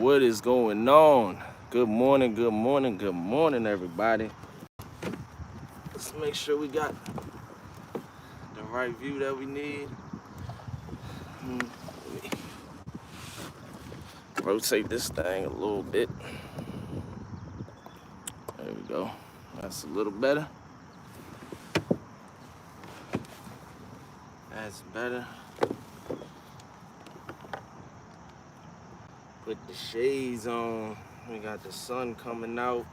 What is going on? Good morning, good morning, good morning, everybody. Let's make sure we got the right view that we need. Let me rotate this thing a little bit. There we go. That's a little better. That's better. Put the shades on. We got the sun coming out.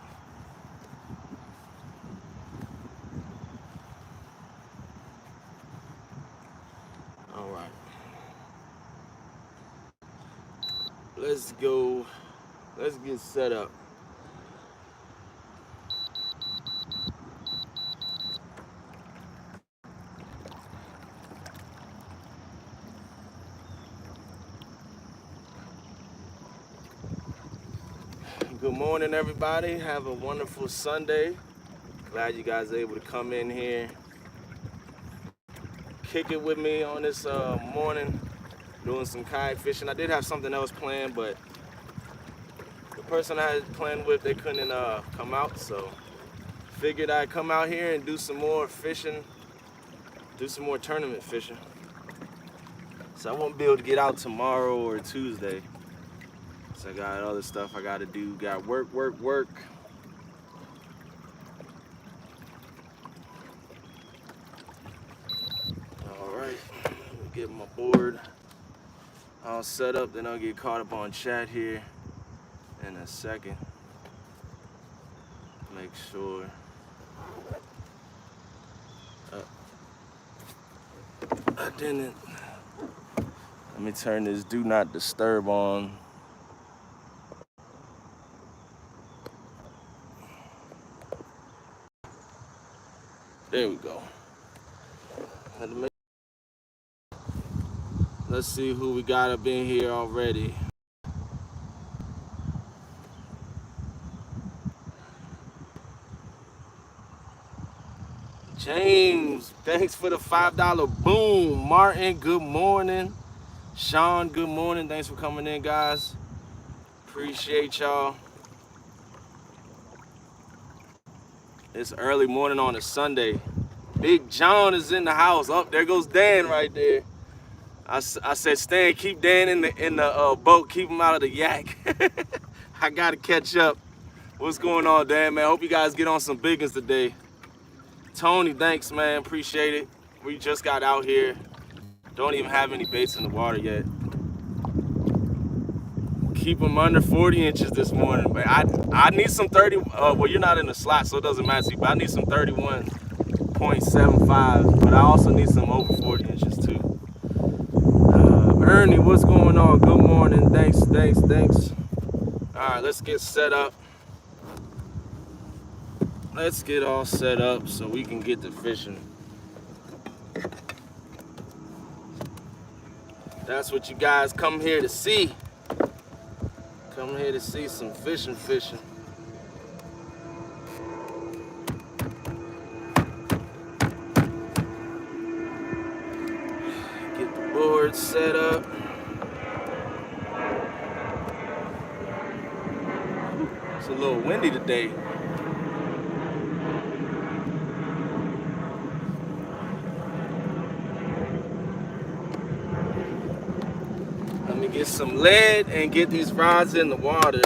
All right. Let's go. Let's get set up. Good morning, everybody. Have a wonderful Sunday. Glad you guys are able to come in here, kick it with me on this morning, doing some kayak fishing. I did have something else planned, but the person I had planned with, they couldn't come out, so figured I'd come out here and do some more fishing, do some more tournament fishing. So I won't be able to get out tomorrow or Tuesday. So I got other stuff I gotta do. Got work. All right, let me get my board all set up, then I'll get caught up on chat here in a second. Make sure. I didn't. Let me turn this do not disturb on. There we go. Let's see who we got up in here already. James, thanks for the $5 boom. Martin, good morning. Sean, good morning. Thanks for coming in, guys. Appreciate y'all. It's early morning on a Sunday. Big John is in the house. Oh, there goes Dan right there. I said, Stan, keep Dan in the boat. Keep him out of the yak. I gotta catch up. What's going on, Dan, man? Hope you guys get on some big ones today. Tony, thanks, man. Appreciate it. We just got out here. Don't even have any baits in the water yet. Keep them under 40 inches this morning. But I need some 30. Well, you're not in the slot, so it doesn't matter. But I need some 31.75. But I also need some over 40 inches too. Ernie, what's going on? Good morning. Thanks. All right, let's get set up. Let's get all set up so we can get to fishing. That's what you guys come here to see. Come here to see some fishing. Get the board set up. It's a little windy today. Let me get some lead and get these rods in the water.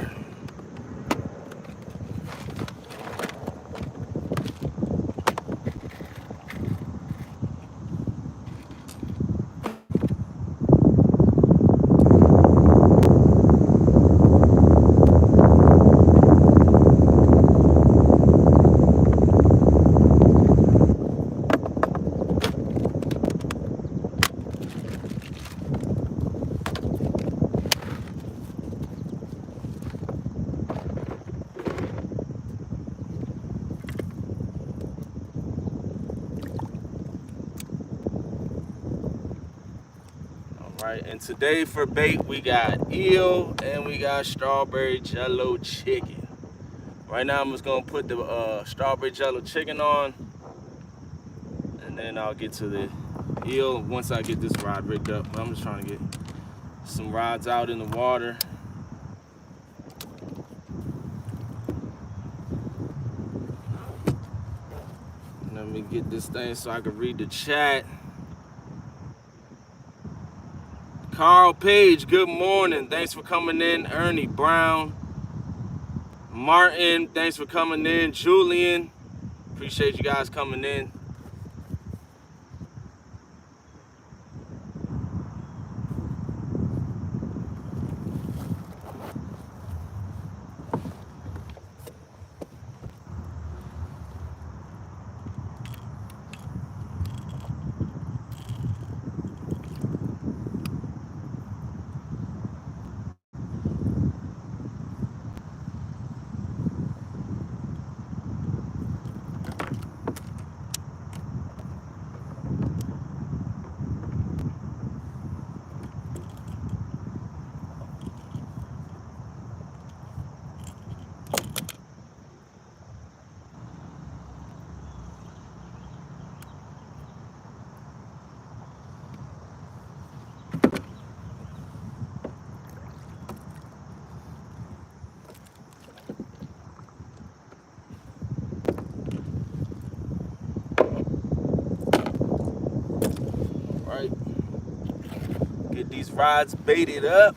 Right, and today for bait we got eel and we got strawberry jello chicken. Right now I'm just gonna put the strawberry jello chicken on, and then I'll get to the eel once I get this rod rigged up. But I'm just trying to get some rods out in the water. Let me get this thing so I can read the chat. Carl Page, good morning. Thanks for coming in. Ernie Brown. Martin, thanks for coming in. Julian, appreciate you guys coming in. Right, get these rods baited up.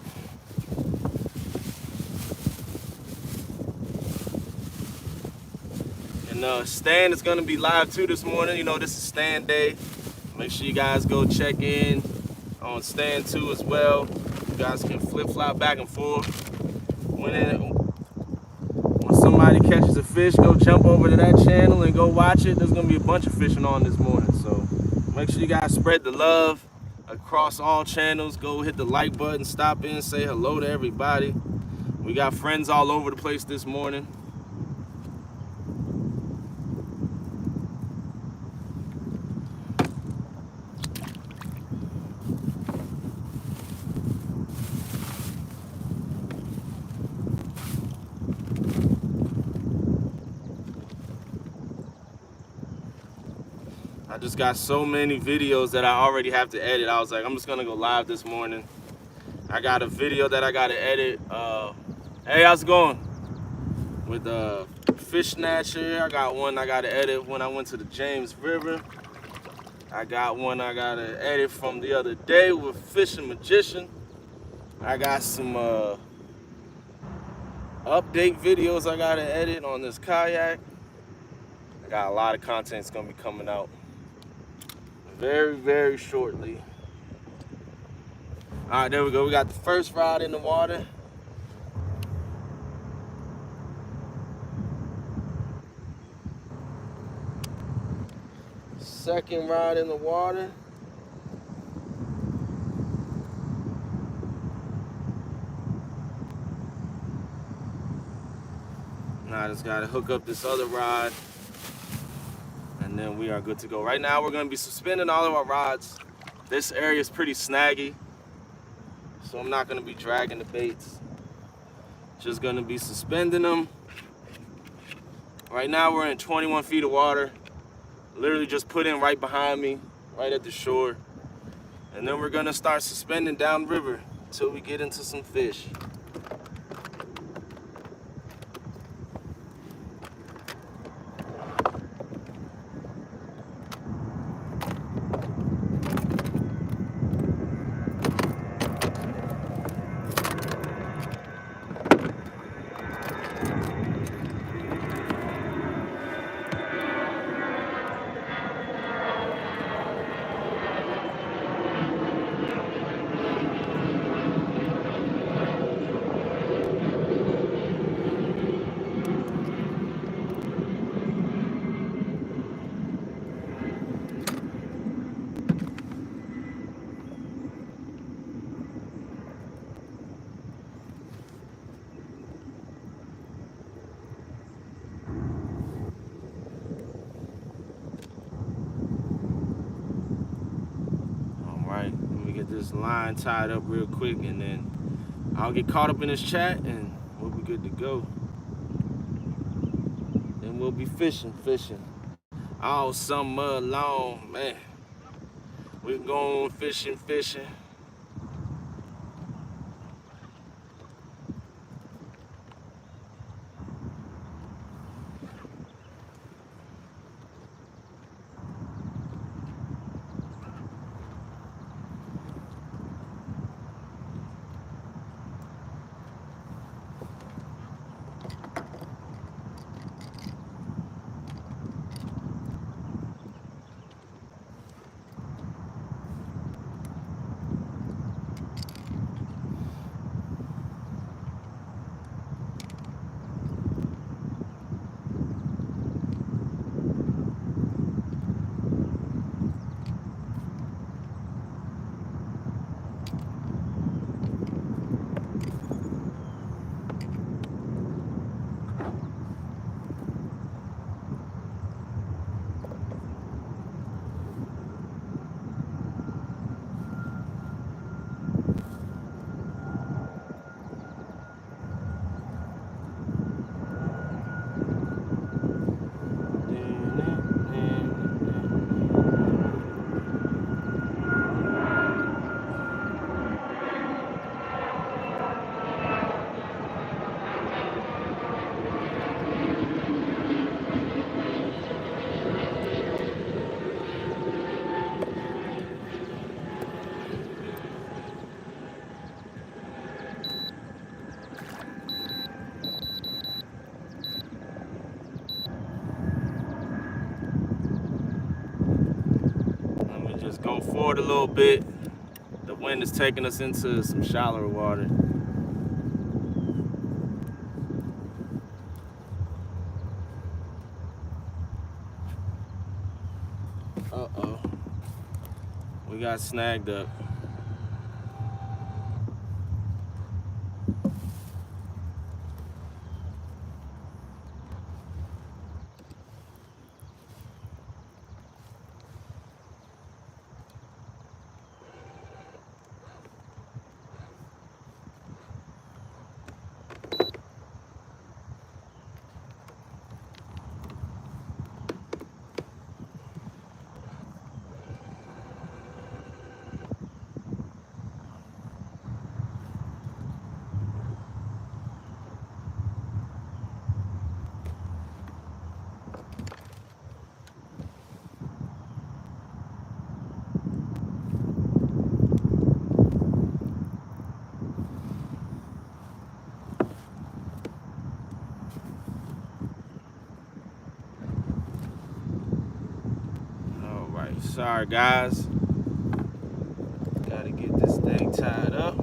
And Stan is gonna be live too this morning. You know, this is Stan Day. Make sure you guys go check in on Stan 2 as well. You guys can flip-flop back and forth. When somebody catches a fish, go jump over to that channel and go watch it. There's gonna be a bunch of fishing on this morning, so make sure you guys spread the love across all channels. Go hit the like button, stop in, say hello to everybody. We got friends all over the place this morning. I just got so many videos that I already have to edit. I was like, I'm just gonna go live this morning. I got a video that I gotta edit. Hey, how's it going? With fish snatcher. I got one I gotta edit when I went to the James River. I got one I gotta edit from the other day with Fishing Magician. I got some update videos I gotta edit on this kayak. I got a lot of content that's gonna be coming out very, very shortly. All right, there we go. We got the first rod in the water. Second rod in the water. Now I just gotta hook up this other rod, and then we are good to go. Right now we're gonna be suspending all of our rods. This area is pretty snaggy, so I'm not gonna be dragging the baits. Just gonna be suspending them. Right now we're in 21 feet of water. Literally just put in right behind me, right at the shore. And then we're gonna start suspending downriver until we get into some fish. Let me get this line tied up real quick, and then I'll get caught up in this chat and we'll be good to go. Then we'll be fishing all summer long, man. We're going fishing. forward a little bit. The wind is taking us into some shallower water. Uh-oh. We got snagged up. Sorry guys, gotta get this thing tied up.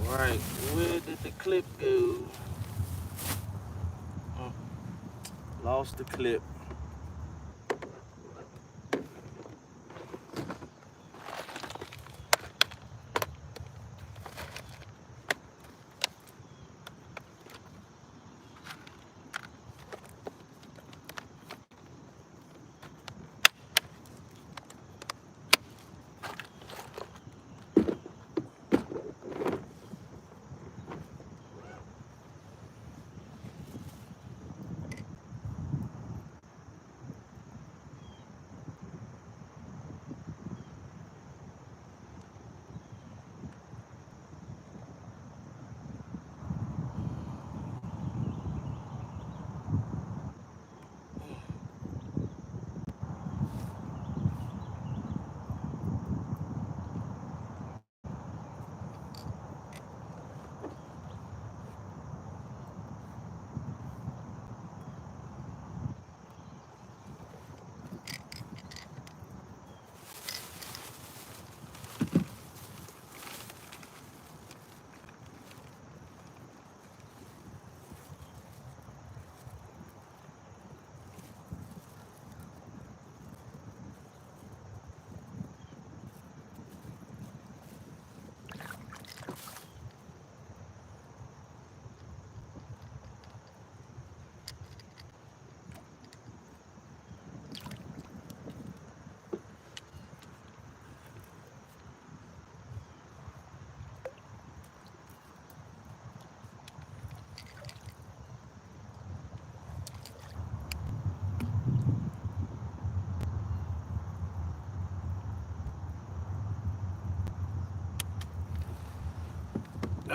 Alright, where did the clip go? Oh, lost the clip.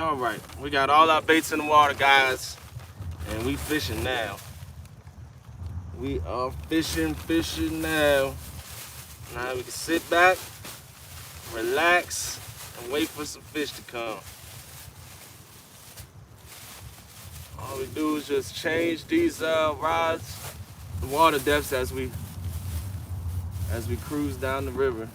All right, we got all our baits in the water, guys, and we fishing now. We are fishing now. Now we can sit back, relax, and wait for some fish to come. All we do is just change these rods, the water depths as we cruise down the river.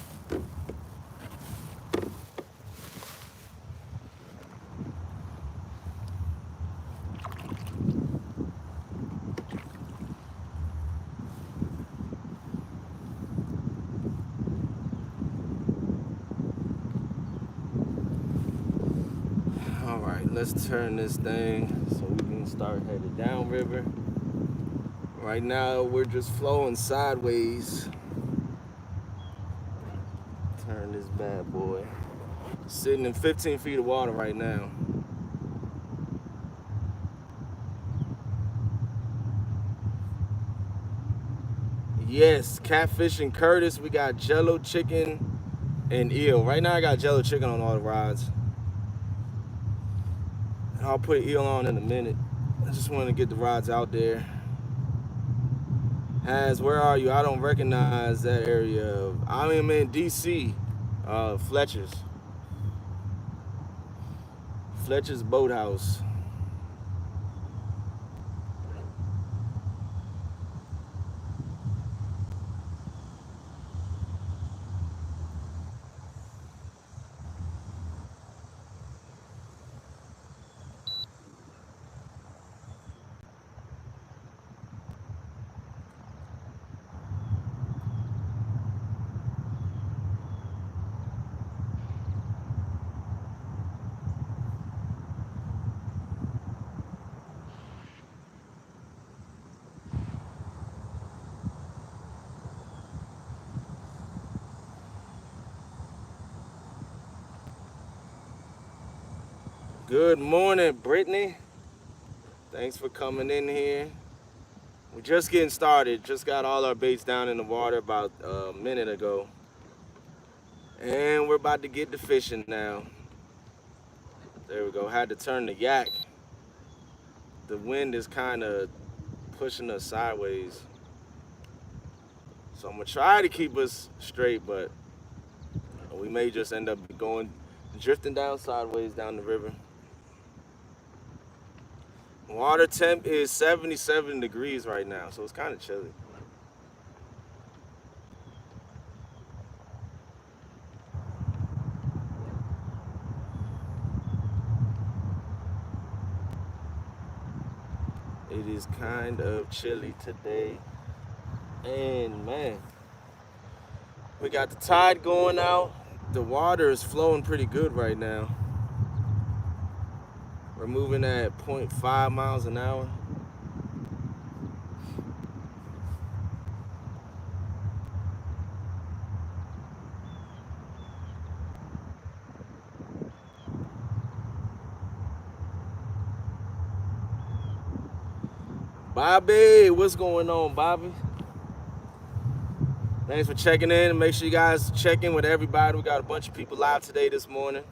All right, let's turn this thing so we can start headed down river. Right now, we're just flowing sideways. Turn this bad boy. Sitting in 15 feet of water right now. Yes, catfishing Curtis. We got jello chicken and eel. Right now, I got jello chicken on all the rods. I'll put eel on in a minute. I just want to get the rods out there. Haz, where are you? I don't recognize that area. I am in DC, Fletcher's Boathouse. Good morning, Brittany. Thanks for coming in here. We're just getting started. Just got all our baits down in the water about a minute ago. And we're about to get to fishing now. There we go. Had to turn the yak. The wind is kind of pushing us sideways. So I'm going to try to keep us straight, but we may just end up drifting down sideways down the river. Water temp is 77 degrees right now, so it's kind of chilly. It is kind of chilly today. And man, we got the tide going out. The water is flowing pretty good right now. We're moving at 0.5 miles an hour. Bobby, what's going on, Bobby? Thanks for checking in. Make sure you guys check in with everybody. We got a bunch of people live today this morning.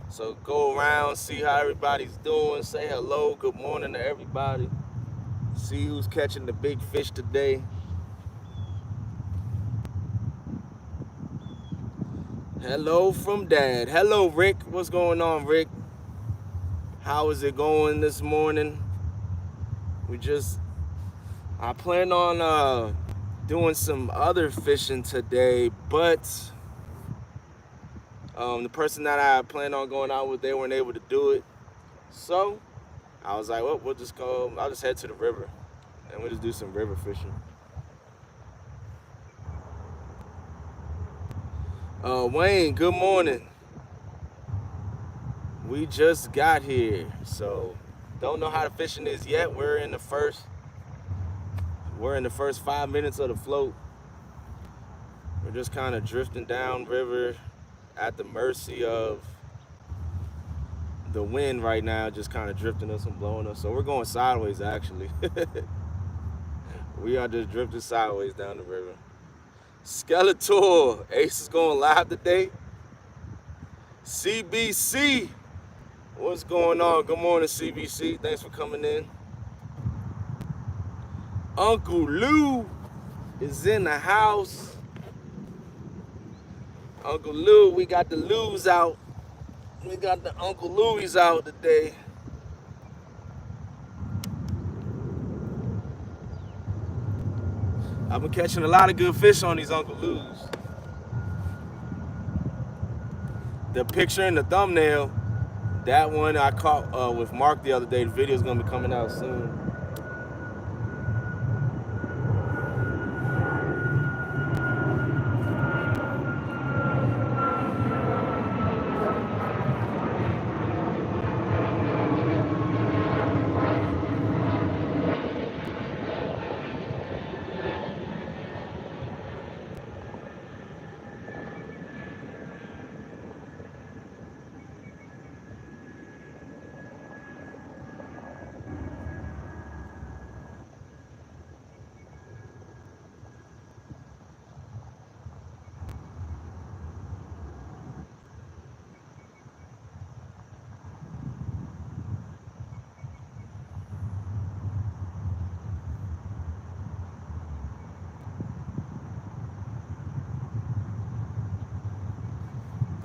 So go around, see how everybody's doing. Say hello, good morning to everybody. See who's catching the big fish today. Hello from Dad. Hello, Rick. What's going on, Rick? How is it going this morning? I plan on doing some other fishing today, but the person that I planned on going out with, they weren't able to do it. So I was like, well, I'll just head to the river and we'll just do some river fishing. Wayne, good morning. We just got here, so don't know how the fishing is yet. We're in the first 5 minutes of the float. We're just kind of drifting down river at the mercy of the wind right now, just kind of drifting us and blowing us. So we're going sideways, actually. We are just drifting sideways down the river. Skeletor, Ace is going live today. CBC, What's going on? Good morning, CBC. Thanks for coming in. Uncle Lou is in the house. Uncle Lou, we got the Lou's out. We got the Uncle Louis out today. I've been catching a lot of good fish on these Uncle Lou's. The picture in the thumbnail, that one I caught with Mark the other day. The video is gonna be coming out soon.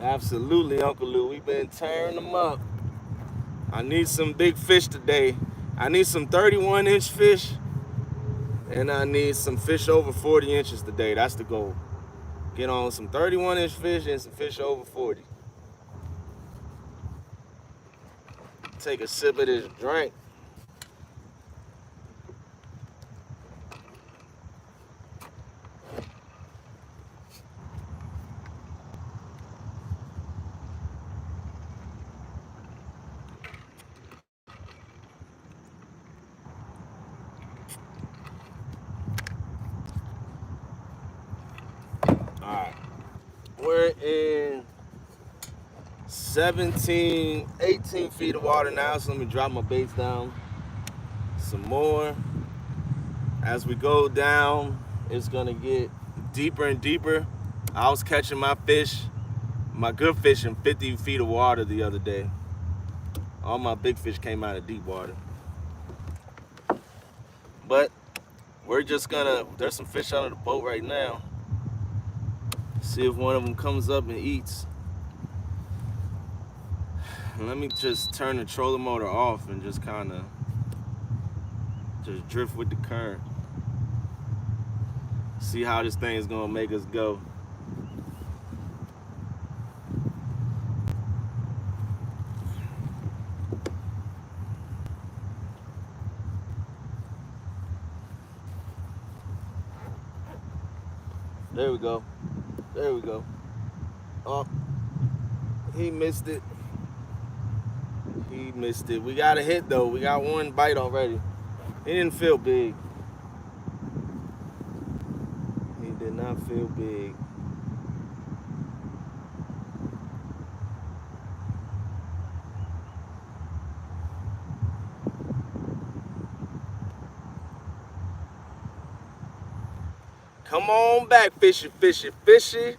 Absolutely, Uncle Lou. We've been tearing them up. I need some big fish today. I need some 31-inch fish, and I need some fish over 40 inches today. That's the goal. Get on some 31-inch fish and some fish over 40. Take a sip of this drink. Alright. We're in 17, 18 feet of water now, so let me drop my baits down some more. As we go down, it's gonna get deeper and deeper. I was catching my fish, my good fish, in 50 feet of water the other day. All my big fish came out of deep water. But we're just gonna, there's some fish out of the boat right now. See if one of them comes up and eats. Let me just turn the trolling motor off and just kind of just drift with the current. See how this thing is gonna make us go. There we go. There we go. Oh, he missed it. He missed it. We got a hit though. We got one bite already. He didn't feel big. He did not feel big. Come on back, fishy, fishy, fishy.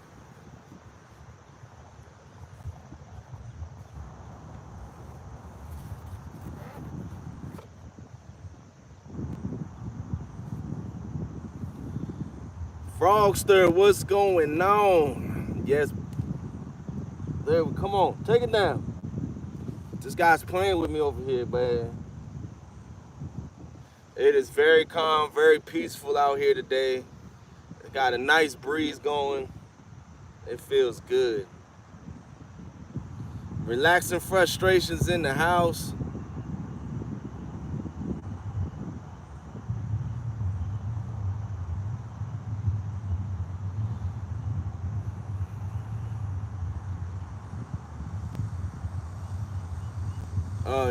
Frogster, what's going on? Yes. There, come on, take it down. This guy's playing with me over here, man. It is very calm, very peaceful out here today. Got a nice breeze going. It feels good. Relaxing frustrations in the house.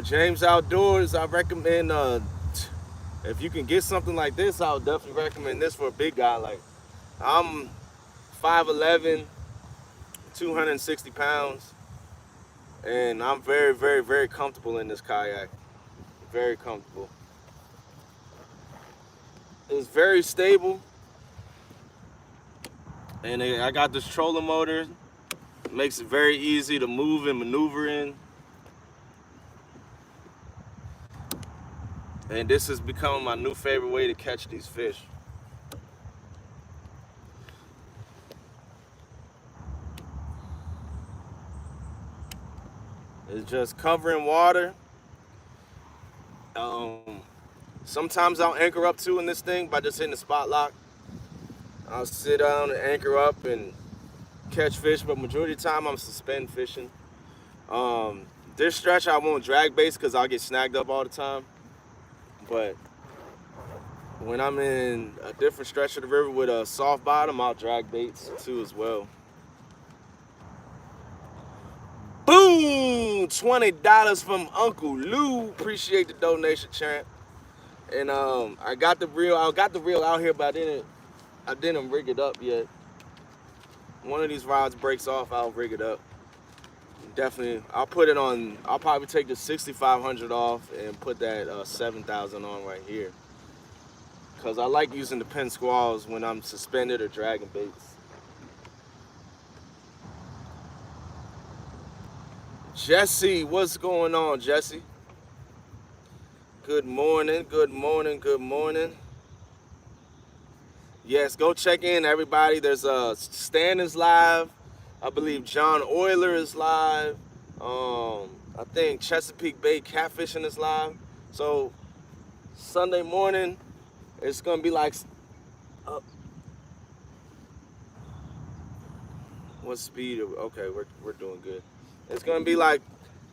James Outdoors, I recommend, if you can get something like this, I would definitely recommend this for a big guy. Like, I'm 5'11", 260 pounds, and I'm very, very, very comfortable in this kayak. Very comfortable. It's very stable, and I got this trolling motor. It makes it very easy to move and maneuver in. And this has become my new favorite way to catch these fish. It's just covering water. Um, Sometimes I'll anchor up too in this thing by just hitting the spot lock. I'll sit down and anchor up and catch fish, but majority of the time I'm suspend fishing. This stretch I won't drag baits because I'll get snagged up all the time. But when I'm in a different stretch of the river with a soft bottom, I'll drag baits too as well. Boom! $20 from Uncle Lou. Appreciate the donation, champ. And I got the reel out here, but I didn't rig it up yet. One of these rods breaks off, I'll rig it up. Definitely, I'll probably take the 6,500 off and put that 7,000 on right here. Cause I like using the Penn Squalls when I'm suspended or dragging baits. Jesse, what's going on, Jesse? Good morning, good morning, good morning. Yes, go check in, everybody. There's Stan is live. I believe John Euler is live. I think Chesapeake Bay Catfishing is live. So Sunday morning, it's gonna be like, what speed? Okay, we're doing good. It's gonna be like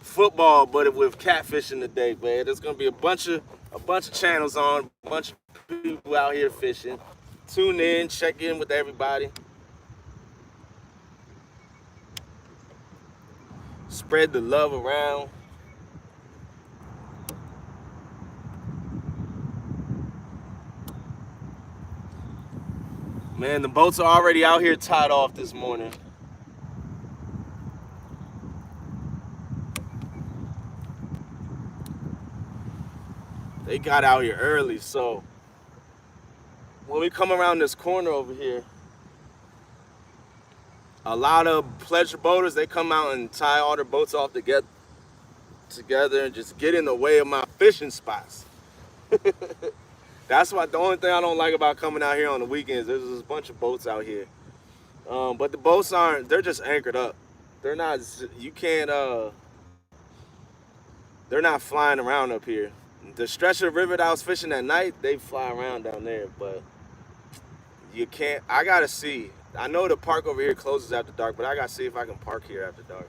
football, but with catfishing today, man. There's gonna be a bunch of channels on, a bunch of people out here fishing. Tune in, check in with everybody. Spread the love around. Man, the boats are already out here tied off this morning. They got out here early, so when we come around this corner over here, a lot of pleasure boaters, they come out and tie all their boats off together and just get in the way of my fishing spots. That's why the only thing I don't like about coming out here on the weekends, there's a bunch of boats out here. But the boats they're just anchored up. They're not, they're not flying around up here. The stretch of the river that I was fishing at night, they fly around down there, but you can't, I gotta see. I know the park over here closes after dark, but I gotta see if I can park here after dark.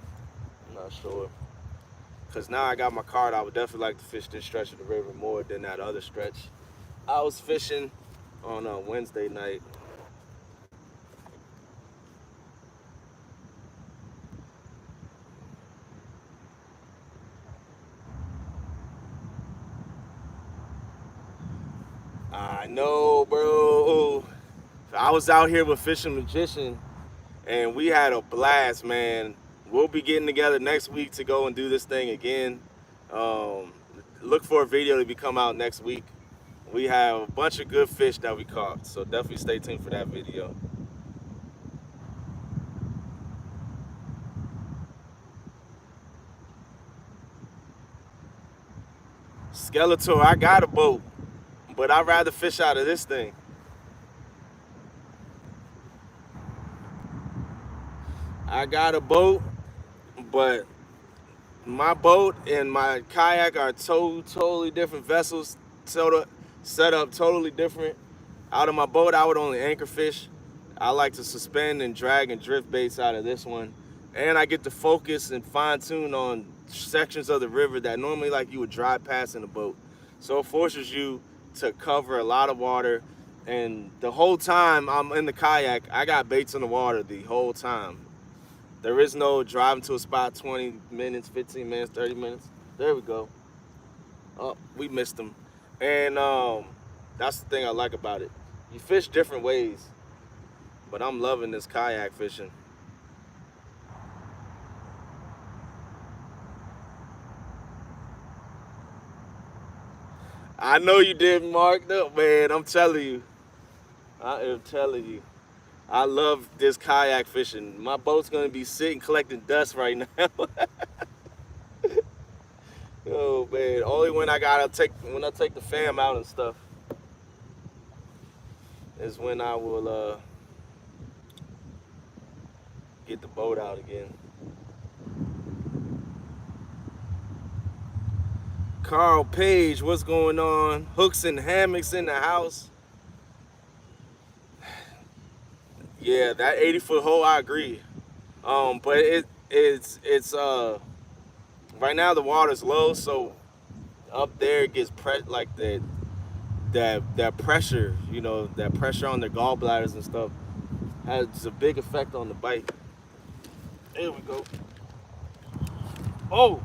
I'm not sure. Cause now I got my card, I would definitely like to fish this stretch of the river more than that other stretch. I was fishing on a Wednesday night. I know, bro. I was out here with Fishing Magician, and we had a blast, man. We'll be getting together next week to go and do this thing again. Look for a video to come out next week. We have a bunch of good fish that we caught, so definitely stay tuned for that video. Skeletor, I got a boat, but I'd rather fish out of this thing. I got a boat, but my boat and my kayak are totally different vessels, set up totally different. Out of my boat, I would only anchor fish. I like to suspend and drag and drift baits out of this one. And I get to focus and fine tune on sections of the river that normally like you would drive past in a boat. So it forces you to cover a lot of water. And the whole time I'm in the kayak, I got baits in the water the whole time. There is no driving to a spot 20 minutes, 15 minutes, 30 minutes. There we go. Oh, we missed them. And that's the thing I like about it. You fish different ways, but I'm loving this kayak fishing. I know you did, Mark. No, man, I'm telling you. I am telling you. I love this kayak fishing. My boat's gonna be sitting collecting dust right now. Oh man, only when I take the fam out and stuff is when I will get the boat out again. Carl Page, what's going on? Hooks and hammocks in the house. Yeah, that 80-foot hole, I agree. But it's right now the water's low, so up there it gets like that pressure, you know, that pressure on their gallbladders and stuff has a big effect on the bite. There we go. Oh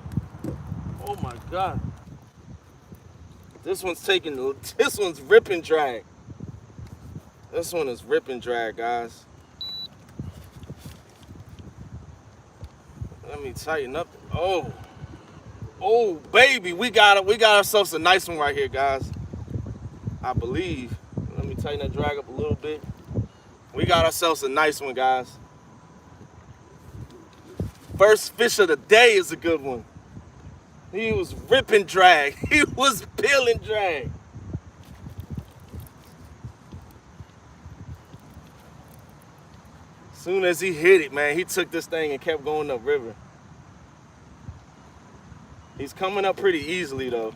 my God. This one's rip and drag. This one is rip and drag, guys. Let me tighten up. Oh, baby, we got ourselves a nice one right here, guys. I believe. Let me tighten that drag up a little bit. We got ourselves a nice one, guys. First fish of the day is a good one. He was rip and drag. He was peel and drag. Soon as he hit it, man, he took this thing and kept going upriver. He's coming up pretty easily though.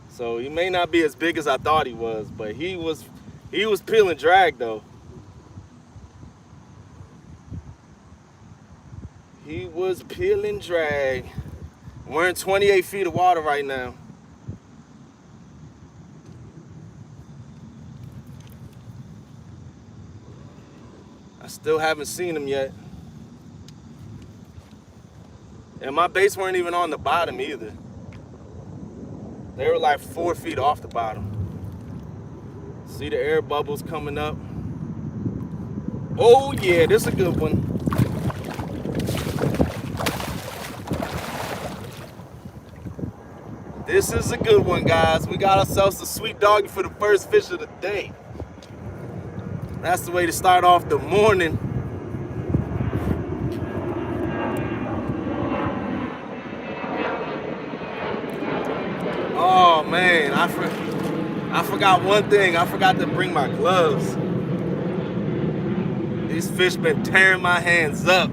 So he may not be as big as I thought he was, but he was peel and drag though. He was peel and drag. We're in 28 feet of water right now. I still haven't seen him yet. And my baits weren't even on the bottom either. They were like 4 feet off the bottom. See the air bubbles coming up. Oh yeah, this is a good one. This is a good one, guys. We got ourselves a sweet doggy for the first fish of the day. That's the way to start off the morning. Oh man, I forgot one thing. I forgot to bring my gloves. These fish been tearing my hands up.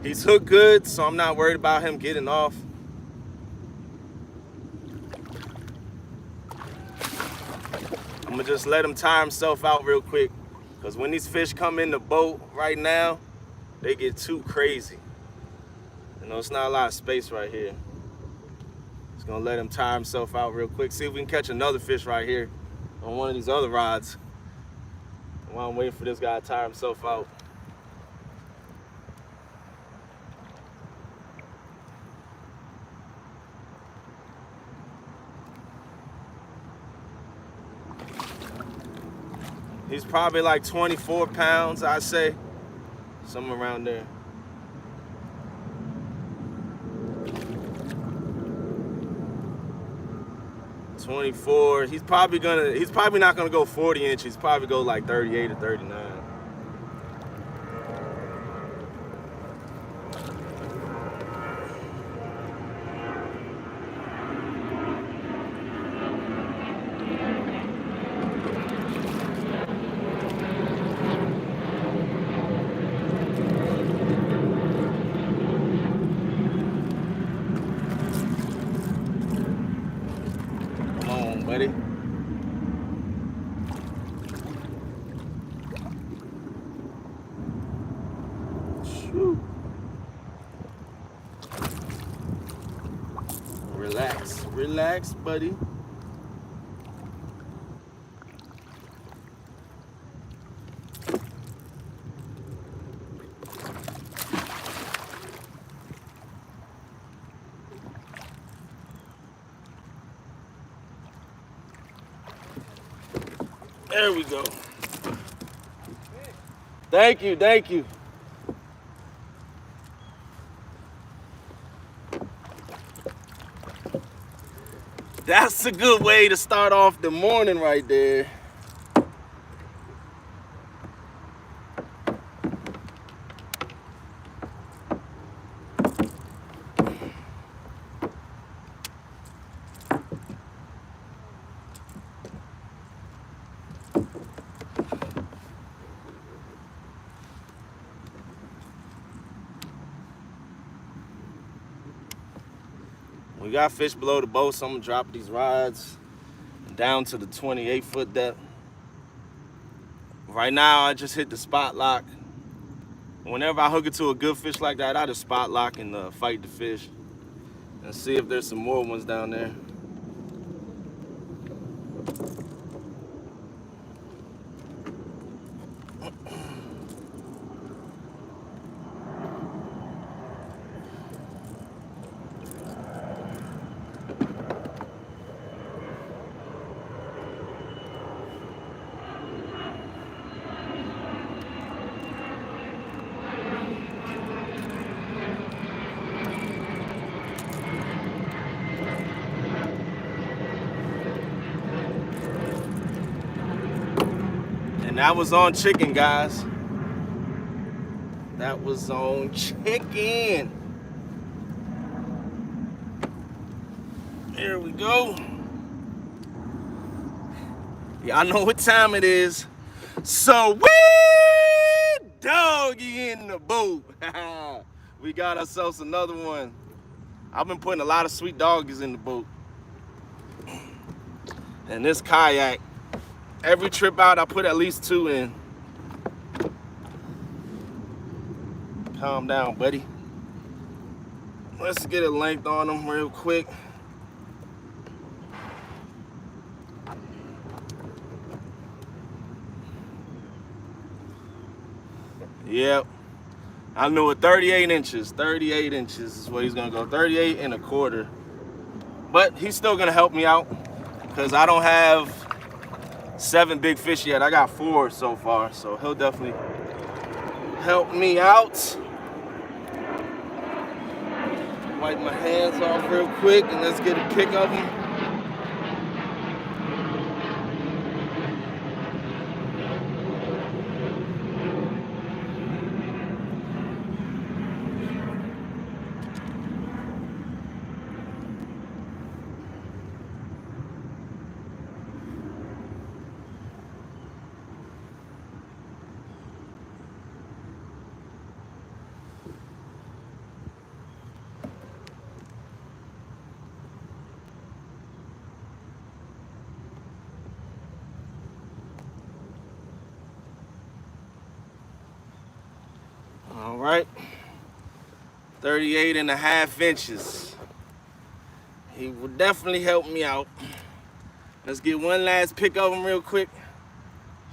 He's hooked good, so I'm not worried about him getting off. I'm gonna just let him tire himself out real quick, because when these fish come in the boat right now, they get too crazy. You know, it's not a lot of space right here. Just gonna let him tire himself out real quick. See if we can catch another fish right here on one of these other rods while I'm waiting for this guy to tire himself out. He's probably like 24 pounds, I'd say. Somewhere around there. $24. He's probably not gonna go 40 inches. He's probably go like 38 or 39. Buddy. Shoot. Relax, buddy. There we go. Thank you. That's a good way to start off the morning right there. We got fish below the boat, so I'm gonna drop these rods down to the 28-foot depth. Right now, I just hit the spot lock. Whenever I hook it to a good fish like that, I just spot lock and fight the fish and see if there's some more ones down there. And that was on chicken, guys. That was on chicken. Here we go. Y'all know what time it is. So we doggy in the boat. We got ourselves another one. I've been putting a lot of sweet doggies in the boat. And this kayak, every trip out, I put at least 2 in. Calm down, buddy. Let's get a length on them real quick. Yep. I knew it, 38 inches. 38 inches is what he's gonna go. 38 1/4. But he's still gonna help me out because I don't have 7 big fish yet. I got 4 so far, so he'll definitely help me out. Wipe my hands off real quick and let's get a pic of him. All right, 38 1/2 inches. He will definitely help me out. Let's get one last pic of him real quick.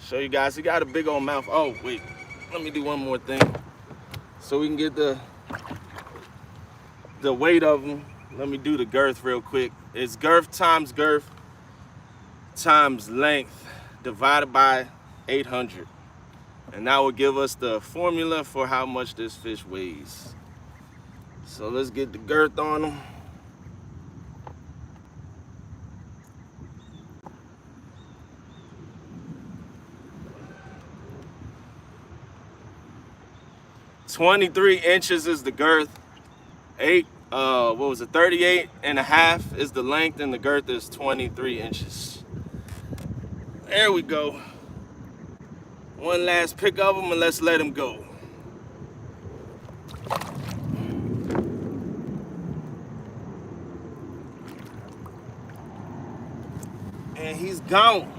Show you guys, he got a big old mouth. Oh, wait, let me do one more thing. So we can get the weight of him. Let me do the girth real quick. It's girth times length divided by 800. And that will give us the formula for how much this fish weighs. So let's get the girth on him. "23 inches is the girth. 38 1/2 is the length, and the girth is 23 inches. There we go. One last pick of him and let's let him go. And he's gone.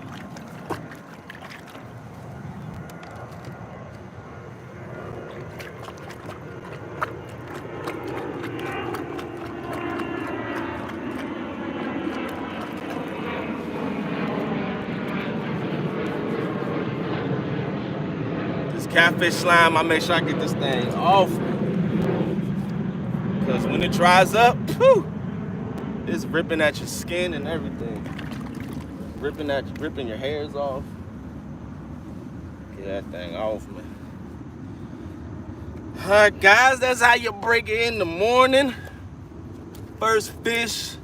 Catfish slime, I make sure I get this thing off. Because when it dries up, whew, it's ripping at your skin and everything. Ripping your hairs off. Get that thing off, man. Alright, guys, that's how you break it in the morning. First fish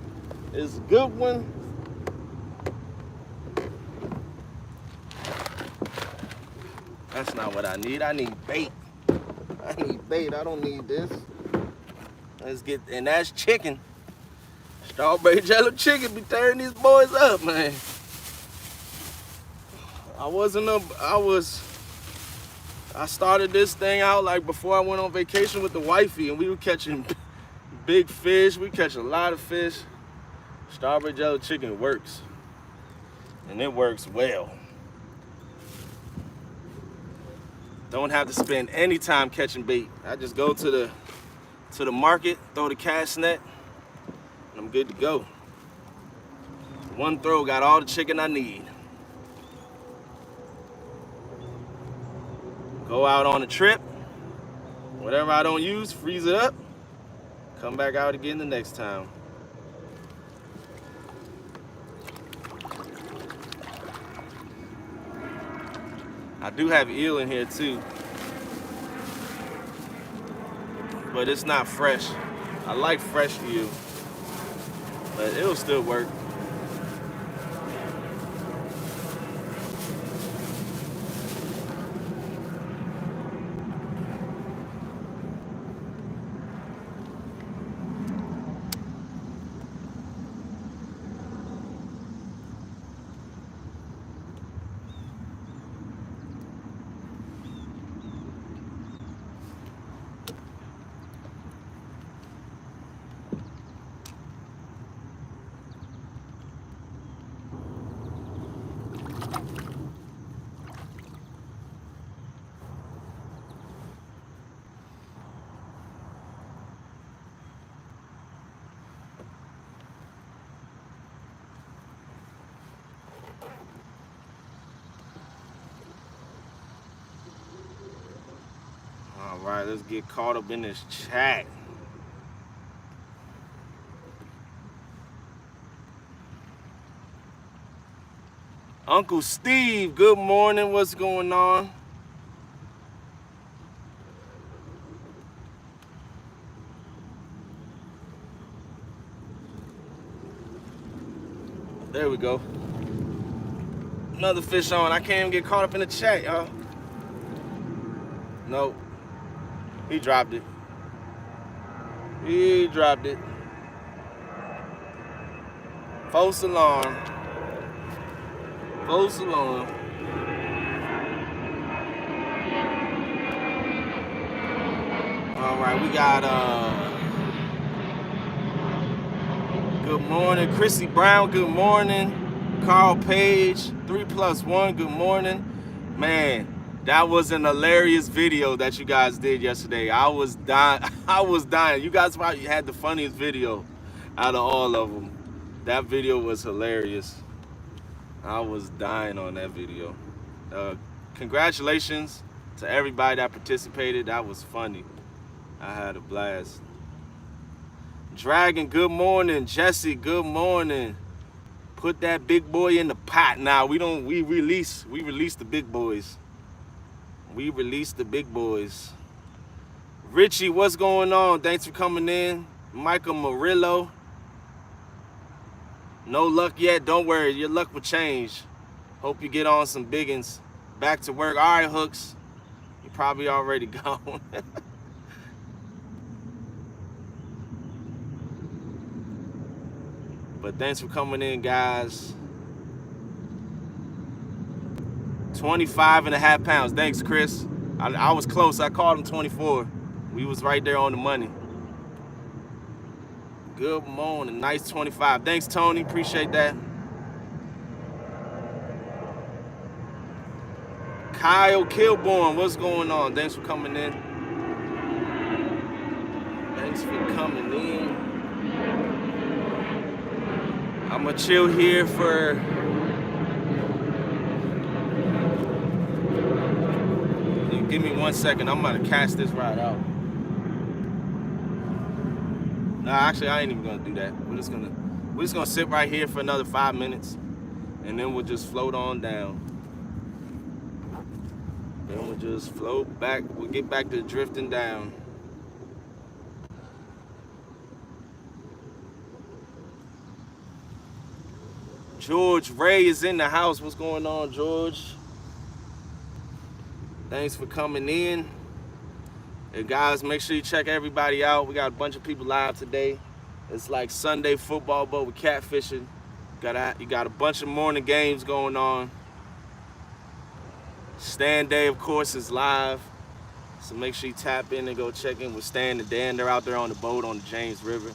is a good one. That's not what I need. I need bait. I don't need this. Let's get, and that's chicken. Strawberry jello chicken be tearing these boys up, man. I started this thing out like before I went on vacation with the wifey, and we were catching big fish. We catch a lot of fish. Strawberry jello chicken works. And it works well. Don't have to spend any time catching bait. I just go to the market, throw the cast net, and I'm good to go. One throw, got all the chicken I need. Go out on a trip. Whatever I don't use, freeze it up. Come back out again the next time. I do have eel in here too, but it's not fresh. I like fresh eel, but it'll still work. All right, let's get caught up in this chat. Uncle Steve, good morning. What's going on? There we go. Another fish on. I can't even get caught up in the chat, y'all. Nope. He dropped it. He dropped it. False alarm. False alarm. All right, we got good morning, Chrissy Brown, good morning. Carl Page, 3+1, good morning. Man, that was an hilarious video that you guys did yesterday. I was dying. I was dying. You guys probably had the funniest video out of all of them. That video was hilarious. I was dying on that video. Congratulations to everybody that participated. That was funny. I had a blast. Dragon, good morning. Jesse, good morning. Put that big boy in the pot. Now we release the big boys. We released the big boys. Richie, what's going on? Thanks for coming in. Michael Murillo. No luck yet. Don't worry. Your luck will change. Hope you get on some biggins. Back to work. All right, Hooks. You're probably already gone. But thanks for coming in, guys. 25.5 pounds. Thanks, Chris. I was close. I called him 24. We was right there on the money. Good morning. Nice 25. Thanks, Tony. Appreciate that. Kyle Kilborn, what's going on? Thanks for coming in. Thanks for coming in. I'm gonna chill here for give me 1 second. I'm gonna cast this rod out. Nah, actually, I ain't even gonna do that. We're just gonna sit right here for another 5 minutes, and then we'll just float on down. Then we'll just float back. We'll get back to drifting down. George Ray is in the house. What's going on, George? Thanks for coming in. Hey guys, make sure you check everybody out. We got a bunch of people live today. It's like Sunday football, but with catfishing. You got a bunch of morning games going on. Stand Day, of course, is live. So make sure you tap in and go check in with Stan and Dan. They're out there on the boat on the James River.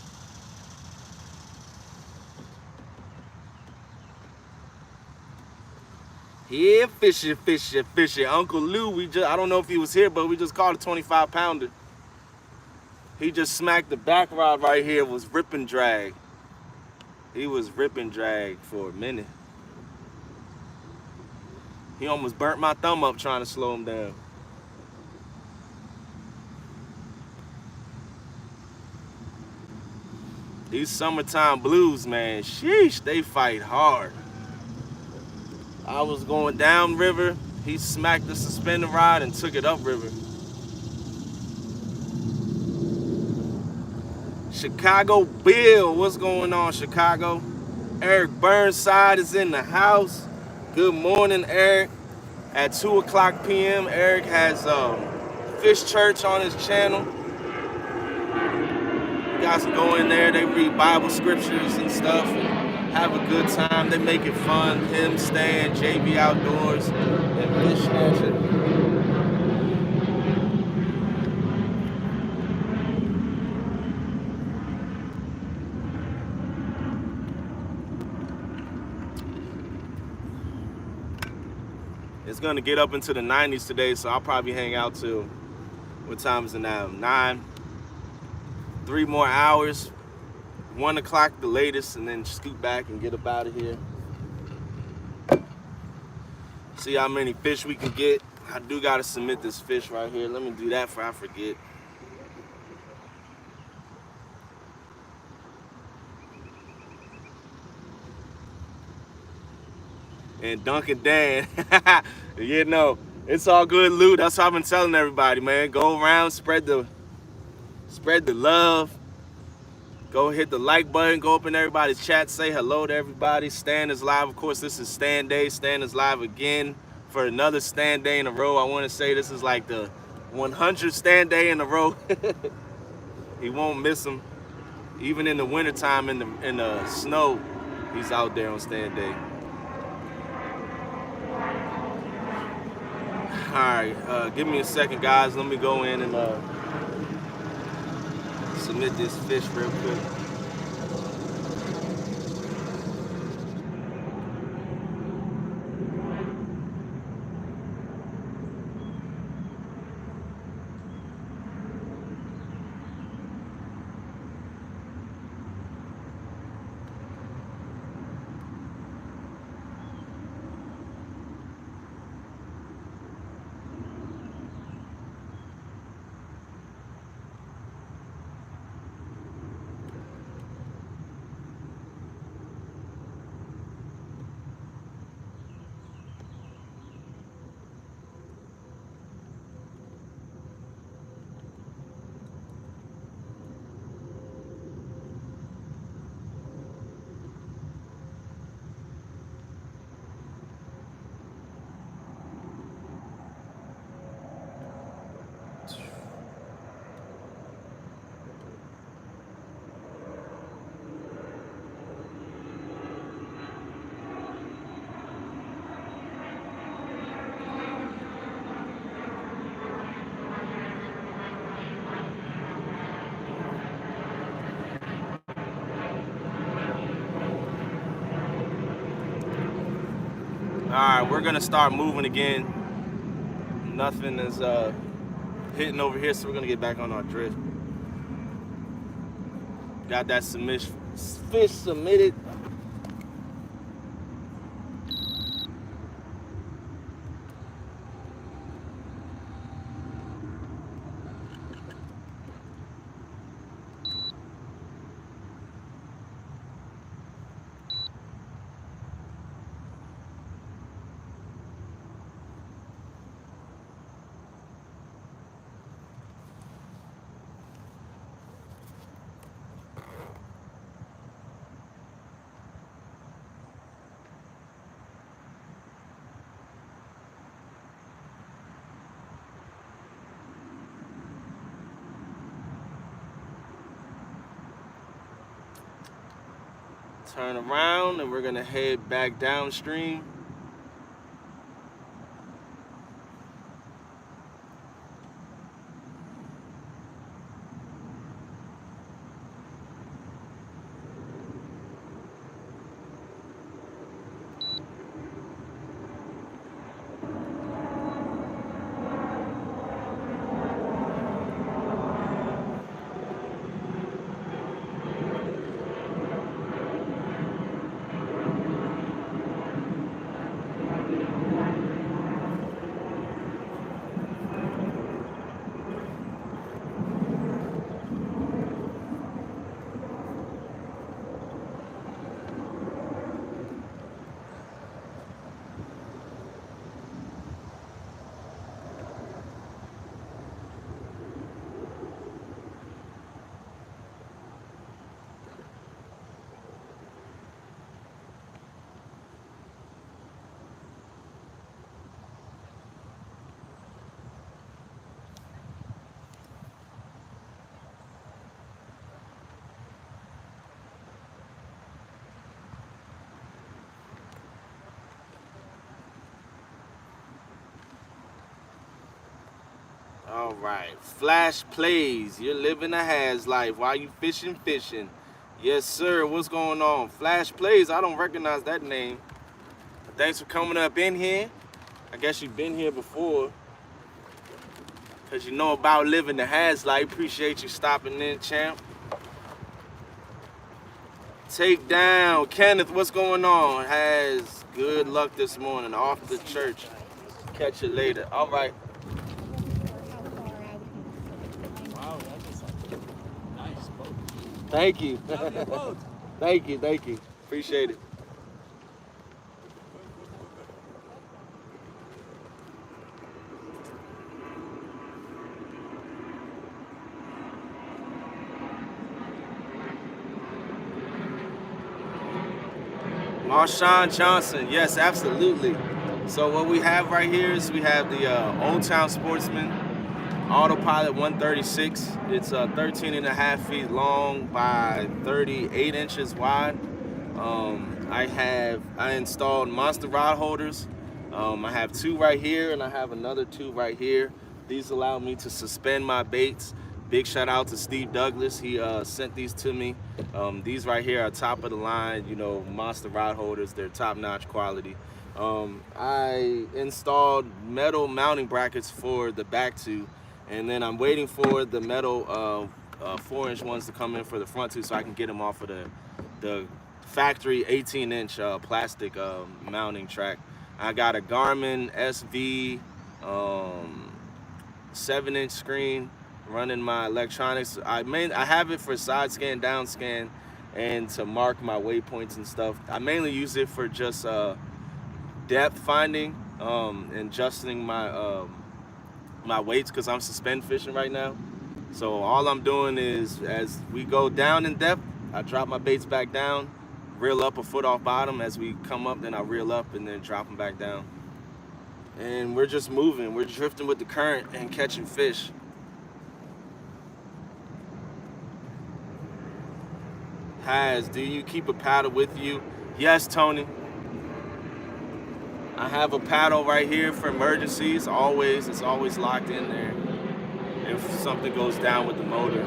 Yeah, fishing. Uncle Lou, I don't know if he was here, but we just caught a 25-pounder. He just smacked the back rod right here. It was rip and drag. He was rip and drag for a minute. He almost burnt my thumb up trying to slow him down. These summertime blues, man, sheesh, they fight hard. I was going down river. He smacked the suspending rod and took it up river. Chicago Bill, what's going on, Chicago? Eric Burnside is in the house. Good morning, Eric. At 2:00 p.m., Eric has Fish Church on his channel. You guys can go in there. They read Bible scriptures and stuff and have a good time. They make it fun. Him, Stan, JB Outdoors, and Fish Snatcher. It's gonna get up into the 90s today, so I'll probably hang out till, what time is it now? 9. 3 more hours, 1 o'clock the latest, and then scoot back and get up out of here. See how many fish we can get. I do gotta submit this fish right here. Let me do that before I forget. And Duncan Dan, you know, it's all good loot. That's what I've been telling everybody, man. Go around, spread the love. Go hit the like button, go up in everybody's chat, say hello to everybody. Stan is live. Of course, this is Stan Day. Stan is live again for another Stan Day in a row. I want to say this is like the 100th Stan Day in a row. He won't miss them. Even in the wintertime in the snow, he's out there on Stan Day. All right, give me a second, guys. Let me go in and submit this fish real quick. All right, we're gonna start moving again. Nothing is hitting over here, so we're gonna get back on our drift. Got that fish submitted. Turn around and we're gonna head back downstream. All right, flash plays. You're living a has life while you fishing. Yes, sir. What's going on? Flash plays. I don't recognize that name. Thanks for coming up in here. I guess you've been here before, because you know about living the has life. Appreciate you stopping in, champ. Take down. Kenneth, what's going on? Has good luck this morning. Off to church. Catch you later. All right. Wow, that is a nice boat. Thank you. Love your boat. Thank you. Appreciate it. Marshawn Johnson, yes, absolutely. So what we have right here is we have the Old Town Sportsman Autopilot 136. It's 13 and a half feet long by 38 inches wide. I installed monster rod holders. I have 2 right here and I have another 2 right here. These allow me to suspend my baits. Big shout out to Steve Douglas. He sent these to me. These right here are top of the line, you know, monster rod holders. They're top notch quality. I installed metal mounting brackets for the back 2, and then I'm waiting for the metal 4-inch ones to come in for the front 2 so I can get them off of the factory 18-inch plastic mounting track. I got a Garmin SV 7-inch screen running my electronics. I have it for side scan, down scan, and to mark my waypoints and stuff. I mainly use it for just depth finding and adjusting my my weights, because I'm suspend fishing right now. So all I'm doing is, as we go down in depth, I drop my baits back down, reel up a foot off bottom. As we come up, then I reel up and then drop them back down. And we're just moving. We're drifting with the current and catching fish. Do you keep a paddle with you? Yes, Tony. I have a paddle right here for emergencies. It's always locked in there if something goes down with the motor.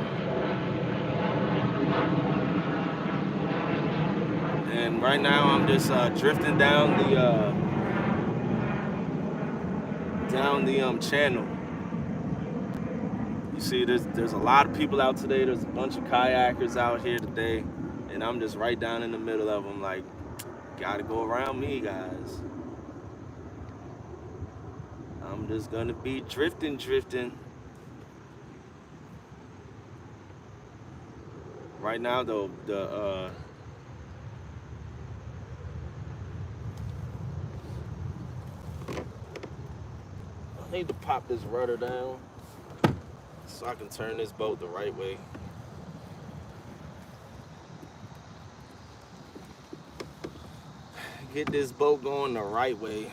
And right now I'm just drifting down the channel. You see, there's a lot of people out today. There's a bunch of kayakers out here today, and I'm just right down in the middle of them, like, gotta go around me, guys. I'm just gonna be drifting. Right now, though, I need to pop this rudder down so I can turn this boat the right way. Get this boat going the right way.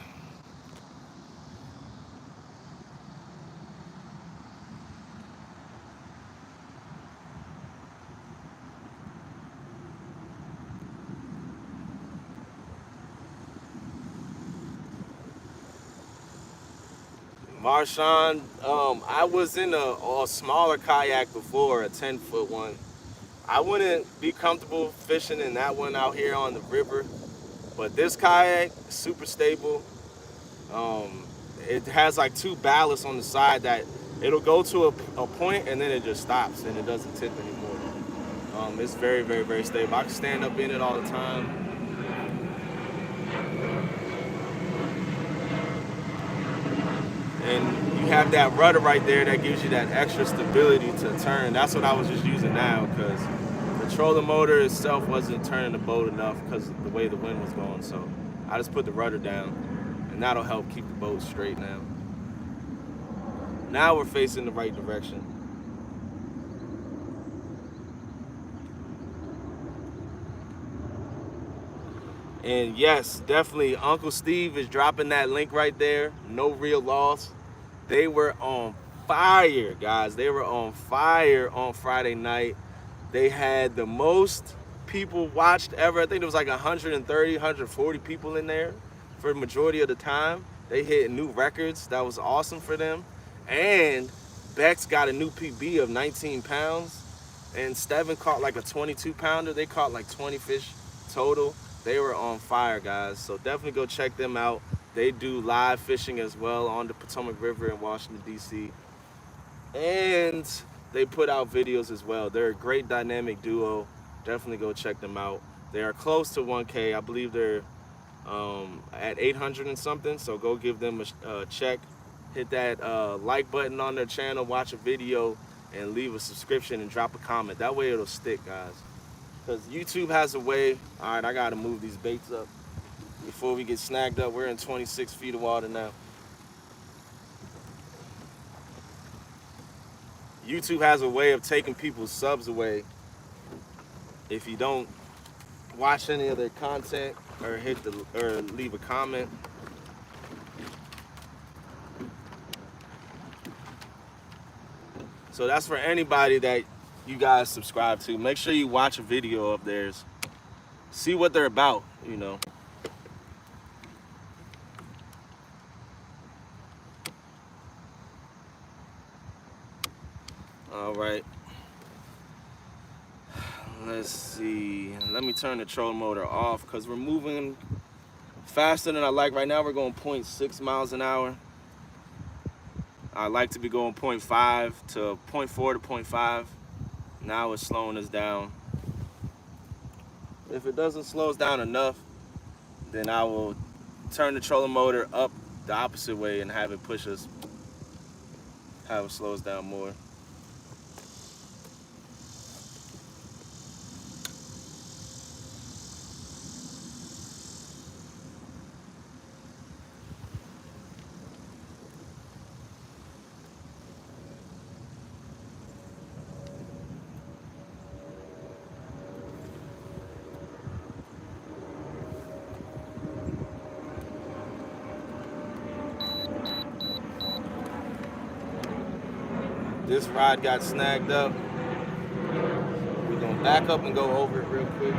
Marshawn, I was in a smaller kayak before, a 10-foot one. I wouldn't be comfortable fishing in that one out here on the river, but this kayak is super stable. It has like 2 ballasts on the side that it'll go to a point and then it just stops and it doesn't tip anymore. It's very stable. I can stand up in it all the time. And you have that rudder right there that gives you that extra stability to turn. That's what I was just using now, because the trolling motor itself wasn't turning the boat enough because of the way the wind was going. So I just put the rudder down, and that'll help keep the boat straight now. Now we're facing the right direction. And yes, definitely, Uncle Steve is dropping that link right there. No Real Loss. They were on fire, guys. They were on fire on Friday night. They had the most people watched ever. I think there was like 130, 140 people in there for the majority of the time. They hit new records. That was awesome for them. And Beck's got a new PB of 19 pounds, and Steven caught like a 22 pounder. They caught like 20 fish total. They were on fire, guys. So definitely go check them out. They do live fishing as well on the Potomac River in Washington, D.C. And they put out videos as well. They're a great dynamic duo. Definitely go check them out. They are close to 1K. I believe they're at 800 and something. So go give them a check. Hit that like button on their channel, watch a video, and leave a subscription and drop a comment. That way it'll stick, guys. Because YouTube has a way. All right, I got to move these baits up before we get snagged up. We're in 26 feet of water now. YouTube has a way of taking people's subs away if you don't watch any of their content or leave a comment. So that's for anybody that you guys subscribe to. Make sure you watch a video of theirs. See what they're about, you know. All right. Let's see. Let me turn the trolling motor off because we're moving faster than I like. Right now we're going 0.6 miles an hour. I like to be going 0.5 to 0.4 to 0.5. Now it's slowing us down. If it doesn't slow us down enough, then I will turn the trolling motor up the opposite way and have it push us, have it slow us down more. This rod got snagged up. We're gonna back up and go over it real quick.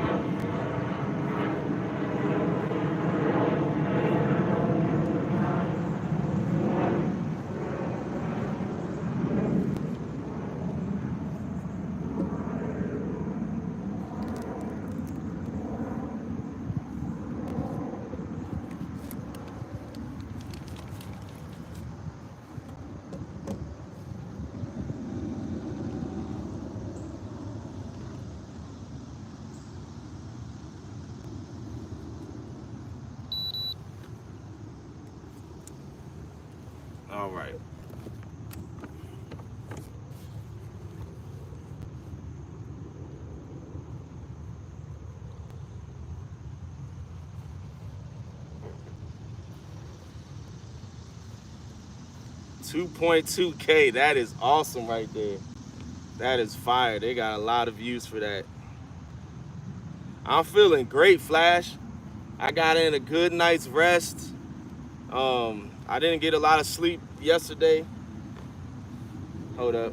All right. $2.2K. That is awesome right there. That is fire. They got a lot of views for that. I'm feeling great, Flash. I got in a good night's rest. I didn't get a lot of sleep yesterday. Hold up.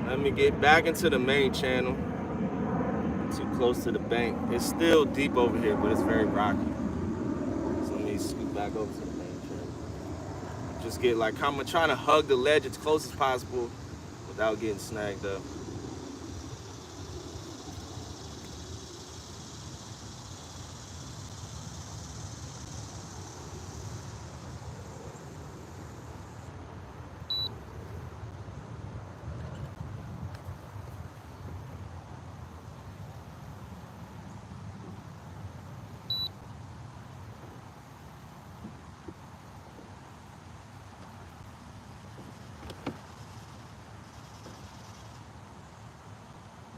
Let me get back into the main channel. Too close to the bank. It's still deep over here, but it's very rocky. So let me scoot back over to the main channel. Just get like, I'm trying to hug the ledge as close as possible without getting snagged up.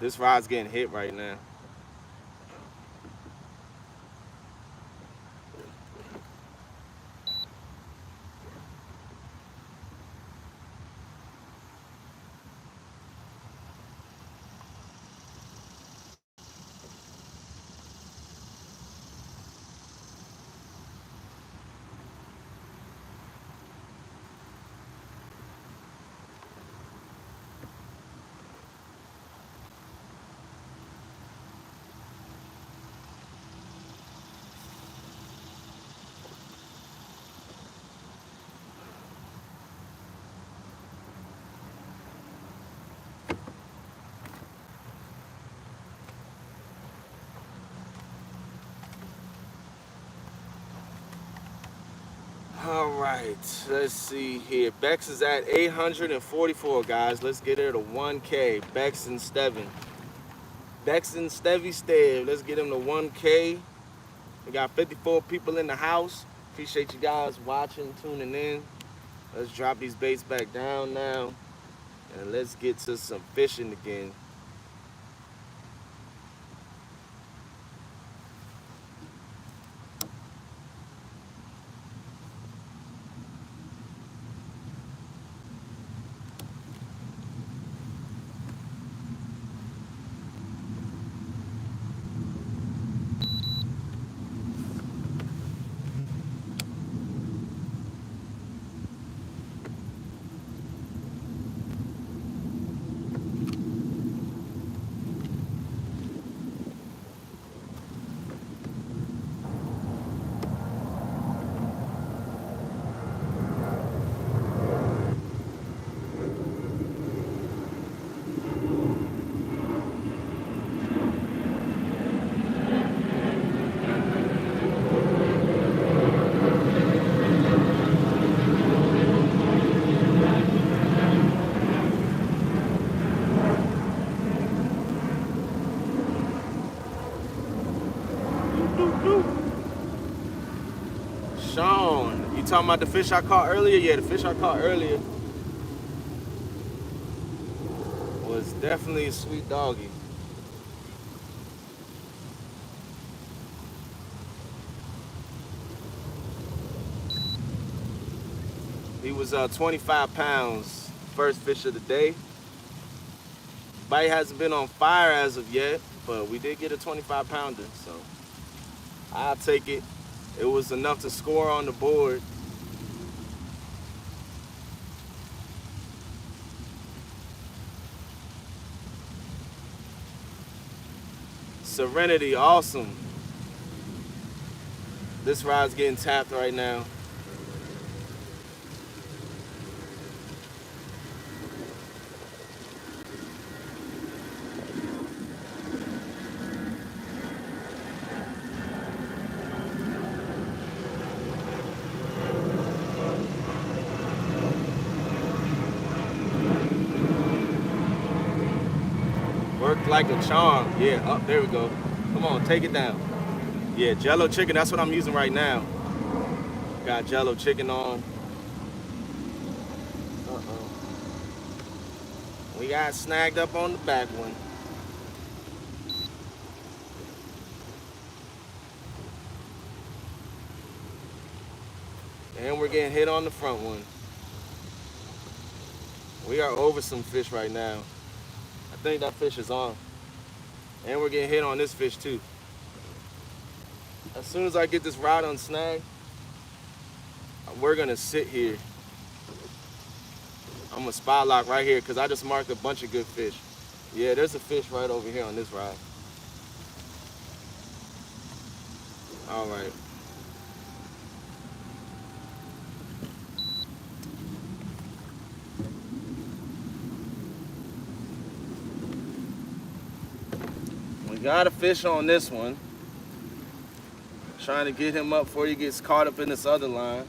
This rod's getting hit right now. All right, let's see here. Bex is at 844, guys. Let's get her to 1K. Bex and Steven. Bex and Stevie Stev. Let's get him to 1K. We got 54 people in the house. Appreciate you guys watching, tuning in. Let's drop these baits back down now. And let's get to some fishing again. Sean, you talking about the fish I caught earlier? Yeah, the fish I caught earlier was definitely a sweet doggy. He was 25 pounds, first fish of the day. Bite hasn't been on fire as of yet, but we did get a 25 pounder, so I'll take it. It was enough to score on the board. Serenity, awesome. This rod's getting tapped right now. Worked like a charm. Yeah, up there we go. Come on, take it down. Yeah, Jello chicken, that's what I'm using right now. Got Jello chicken on. We got snagged up on the back one. And we're getting hit on the front one. We are over some fish right now. I think that fish is on. And we're getting hit on this fish too. As soon as I get this rod on Snag, we're gonna sit here. I'm gonna spot lock right here because I just marked a bunch of good fish. Yeah, there's a fish right over here on this rod. All right. We got a fish on this one. Trying to get him up before he gets caught up in this other line.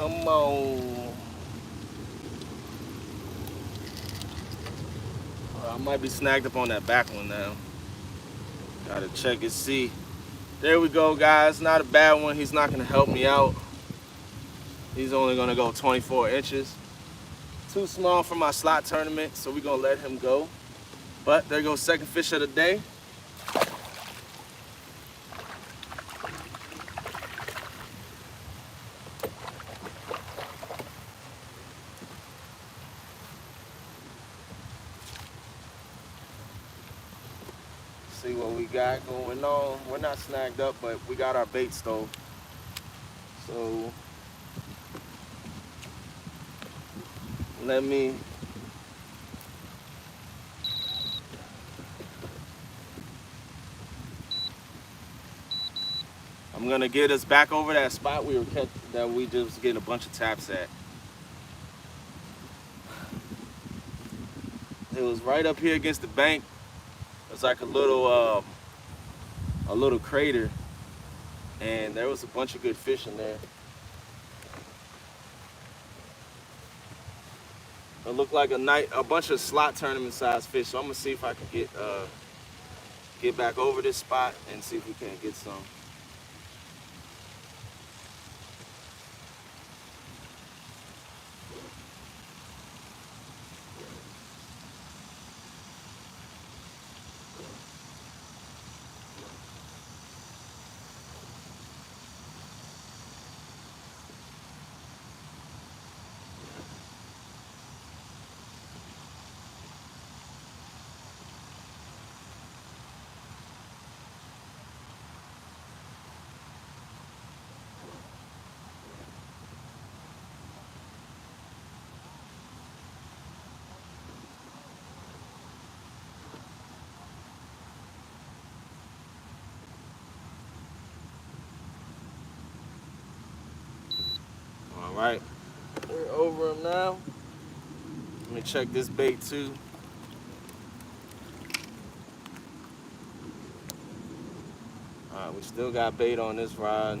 Come on. I might be snagged up on that back one now. Gotta check and see. There we go, guys. Not a bad one. He's not gonna help me out. He's only gonna go 24 inches. Too small for my slot tournament, so we're gonna let him go. But there goes second fish of the day. See what we got going on. We're not snagged up, but we got our bait stove. So let me I'm gonna get us back over that spot we just getting a bunch of taps at. It was right up here against the bank. It was like a little crater, and there was a bunch of good fish in there. It looked like a bunch of slot tournament size fish. So I'm gonna see if I can get back over this spot and see if we can get some. All right, we're over him now. Let me check this bait too. All right, we still got bait on this rod.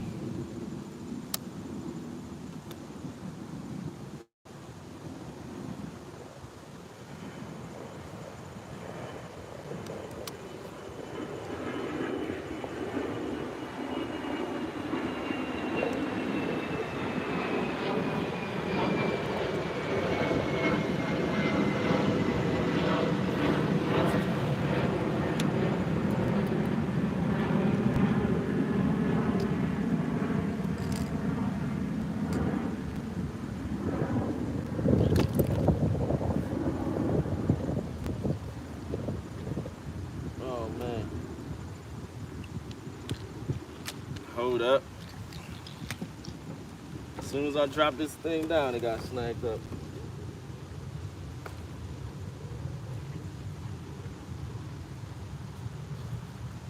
Hold up. As soon as I drop this thing down, it got snagged up.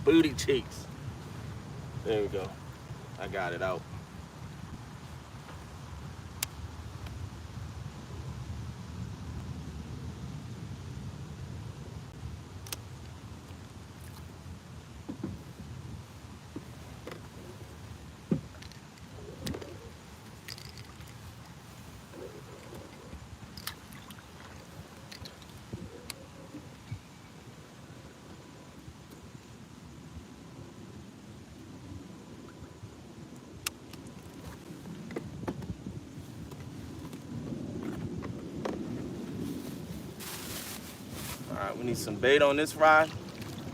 Booty cheeks. There we go. I got it out. All right, we need some bait on this rod,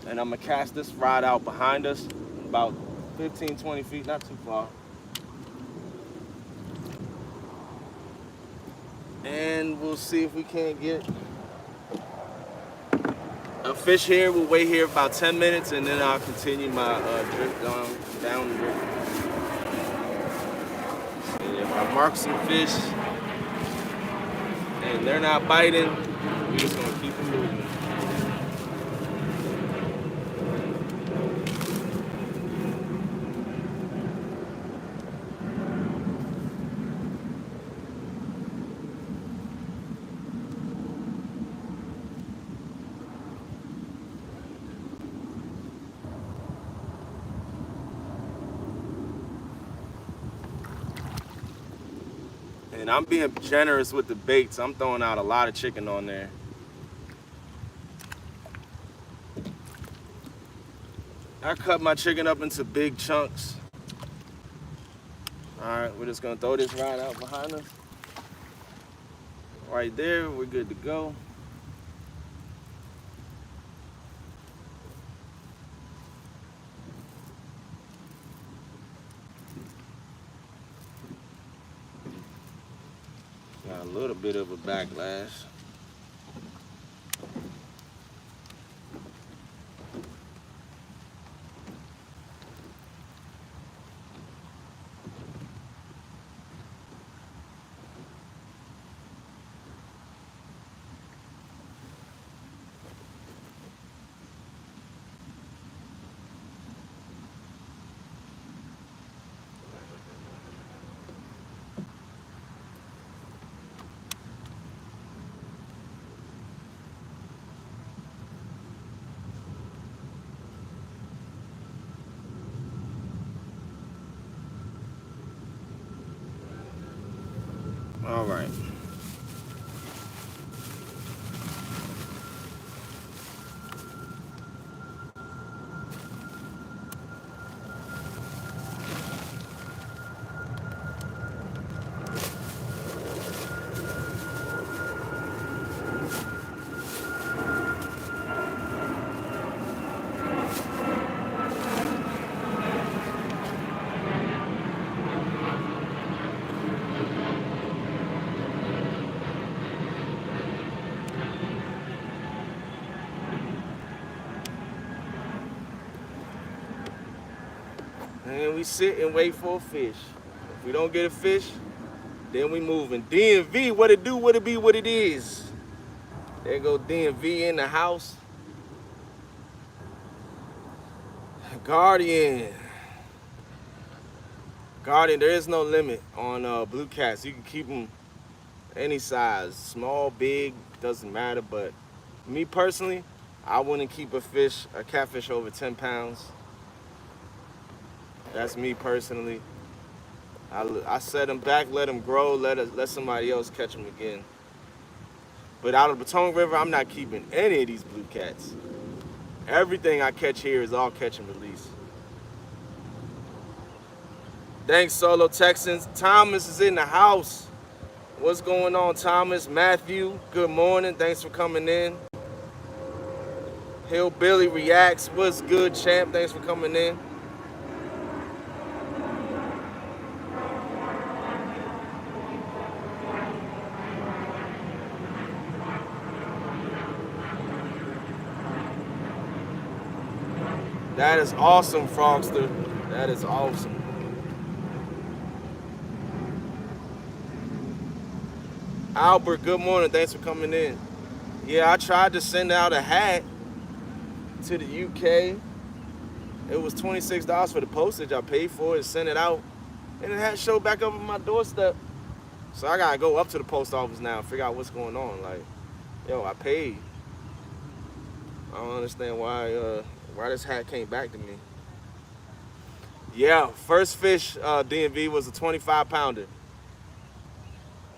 and I'm gonna cast this rod out behind us, about 15, 20 feet, not too far. And we'll see if we can't get a fish here. We'll wait here about 10 minutes, and then I'll continue my drift down the river. So if I mark some fish, and they're not biting, we're just gonna keep it moving. And I'm being generous with the baits. I'm throwing out a lot of chicken on there. I cut my chicken up into big chunks. All right, we're just gonna throw this rod out behind us. Right there, we're good to go. Got a little bit of a backlash. All right. And we sit and wait for a fish. If we don't get a fish, then we moving. DMV, what it do, what it be, what it is. There go DMV in the house. Guardian. Guardian, there is no limit on blue cats. You can keep them any size, small, big, doesn't matter. But me personally, I wouldn't keep a catfish over 10 pounds. That's me personally. I set them back, let them grow, let somebody else catch them again. But out of the Potomac River, I'm not keeping any of these blue cats. Everything I catch here is all catch and release. Thanks, Solo Texans. Thomas is in the house. What's going on, Thomas? Matthew, good morning. Thanks for coming in. Hillbilly Reacts. What's good, champ? Thanks for coming in. That is awesome, Frogster. That is awesome. Albert, good morning. Thanks for coming in. Yeah, I tried to send out a hat to the UK. It was $26 for the postage. I paid for it, sent it out, and the hat showed back up on my doorstep. So I gotta go up to the post office now and figure out what's going on. Like, yo, I paid. I don't understand why this hat came back to me. Yeah, first fish DMV was a 25 pounder.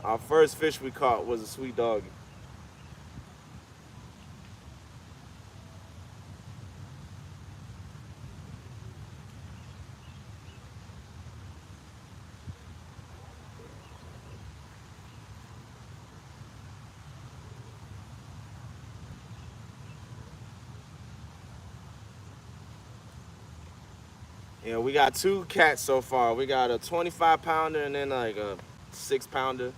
Our first fish we caught was a sweet doggy. Yeah, we got two cats so far. We got a 25 pounder and then like a 6 pounder.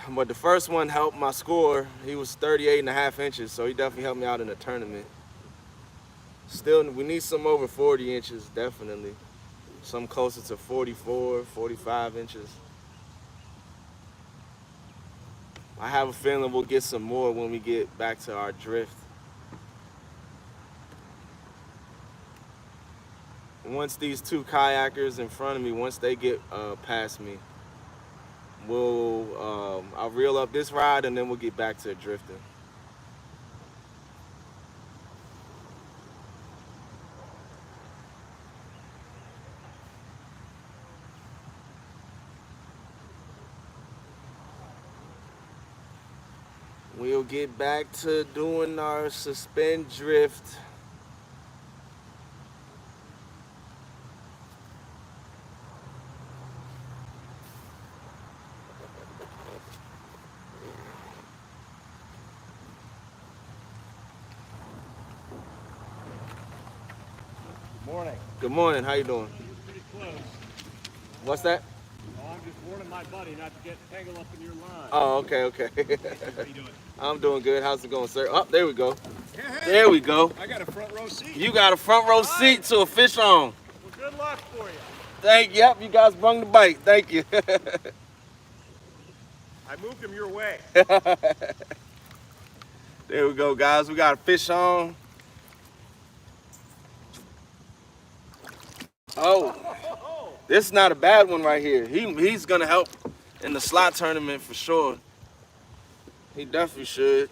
But the first one helped my score. He was 38.5 inches, so he definitely helped me out in the tournament. Still, we need some over 40 inches, definitely. Some closer to 44, 45 inches. I have a feeling we'll get some more when we get back to our drift. Once these two kayakers in front of me, once they get past me, I'll reel up this ride and then we'll get back to drifting. We'll get back to doing our suspend drift. Morning. Good morning, how you doing? Pretty close. What's that? Oh, I'm just warning my buddy not to get tangled up in your line. Oh, okay. How you doing? I'm doing good. How's it going, sir? Oh, there we go. There we go. I got a front row seat. You got a front row seat to a fish on. Well, good luck for you. Yep, you guys brung the bite. Thank you. I moved him your way. There we go, guys. We got a fish on. Oh, this is not a bad one right here. He's gonna help in the slot tournament for sure. He definitely should.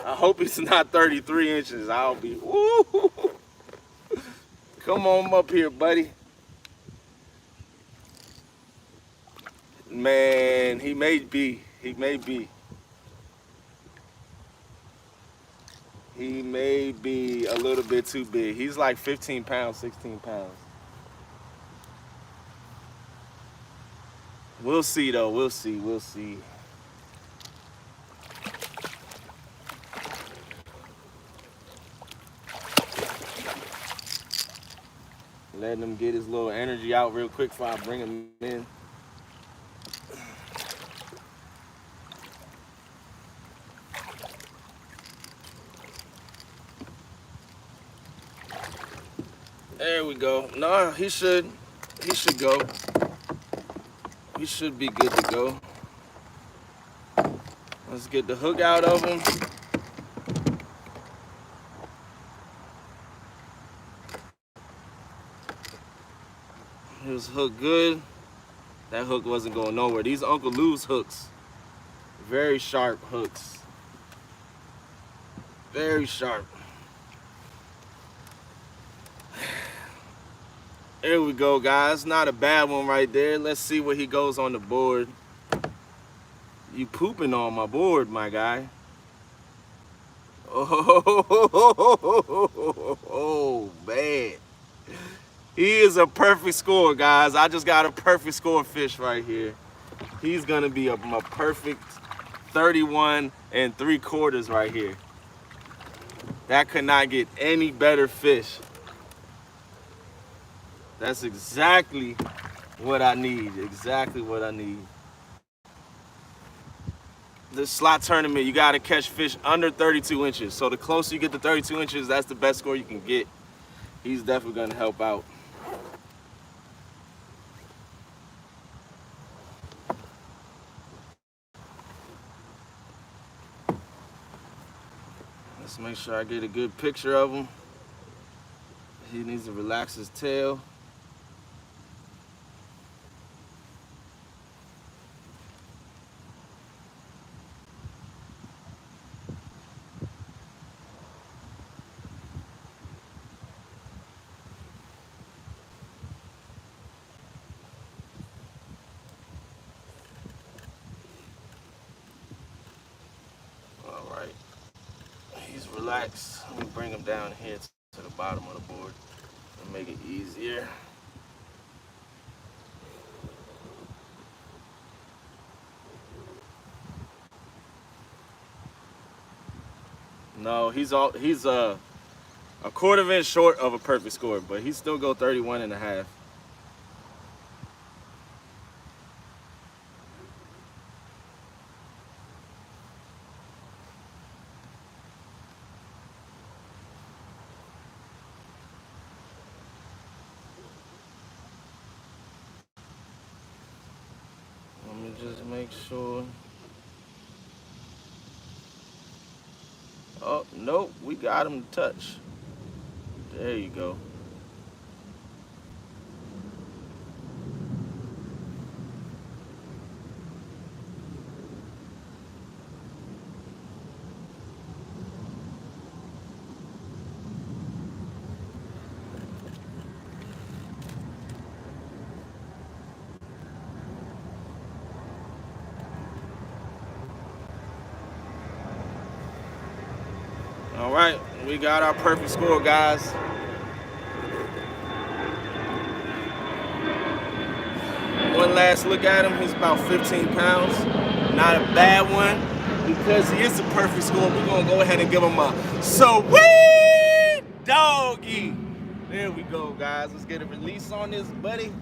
I hope he's not 33 inches. I'll be, woo. Come on up here, buddy. Man, he may be. He may be a little bit too big. He's like 15 pounds, 16 pounds. We'll see though, we'll see. Letting him get his little energy out real quick before I bring him in. There we go. No, he should go. He should be good to go. Let's get the hook out of him. He was hooked good. That hook wasn't going nowhere. These Uncle Lou's hooks, very sharp hooks. Very sharp. There we go, guys. Not a bad one right there. Let's see where he goes on the board. You pooping on my board, my guy. Oh, man. He is a perfect score, guys. I just got a perfect score fish right here. He's gonna be a perfect 31 3/4 right here. That could not get any better fish. That's exactly what I need. Exactly what I need. This slot tournament, you gotta catch fish under 32 inches. So the closer you get to 32 inches, that's the best score you can get. He's definitely gonna help out. Let's make sure I get a good picture of him. He needs to relax his tail. All right, he's relaxed. Let me bring him down here to the bottom of the board and make it easier. No, he's a 1/4 inch short of a perfect score, but he still go 31 1/2. Let me just make sure. Oh, nope, we got him to touch. There you go. right, we got our perfect score, guys. One last look at him. He's about 15 pounds. Not a bad one. Because he is a perfect score, we're going to go ahead and give him a sweet doggy. There we go, guys. Let's get a release on this buddy.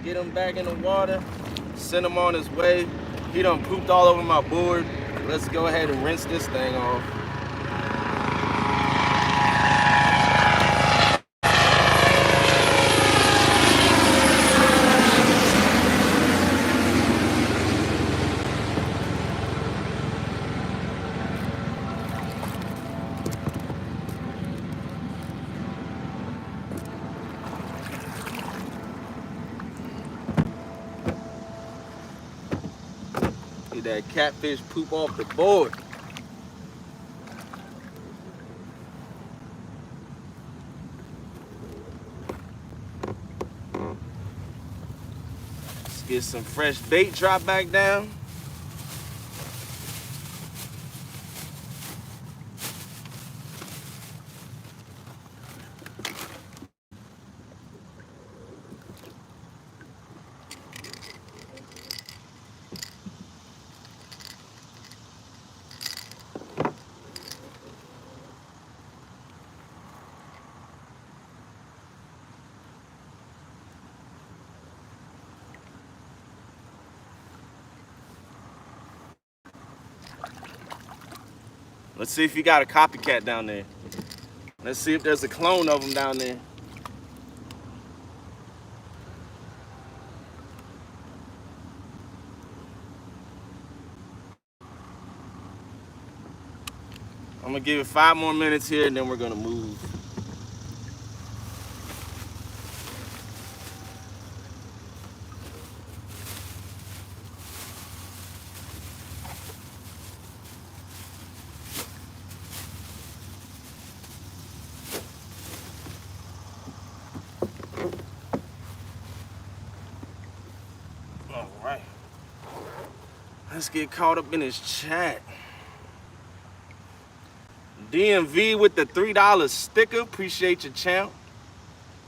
Get him back in the water. Send him on his way. He done pooped all over my board. Let's go ahead and rinse this thing off. Get that catfish poop off the board. Let's get some fresh bait drop back down. Let's see if you got a copycat down there. Let's see if there's a clone of them down there. I'm gonna give it 5 more minutes here and then we're gonna move. All right. Let's get caught up in his chat. DMV with the $3 sticker. Appreciate your champ.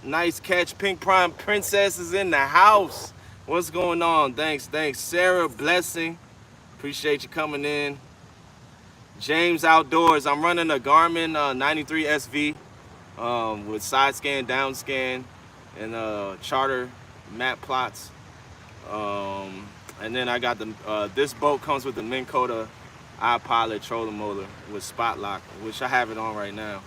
Nice catch. Pink Prime Princess is in the house. What's going on? Thanks. Sarah, blessing. Appreciate you coming in. James Outdoors. I'm running a Garmin 93 SV with side scan, down scan, and charter map plots. And then I got the this boat comes with the Minn Kota iPilot trolling motor with spot lock, which I have it on right now.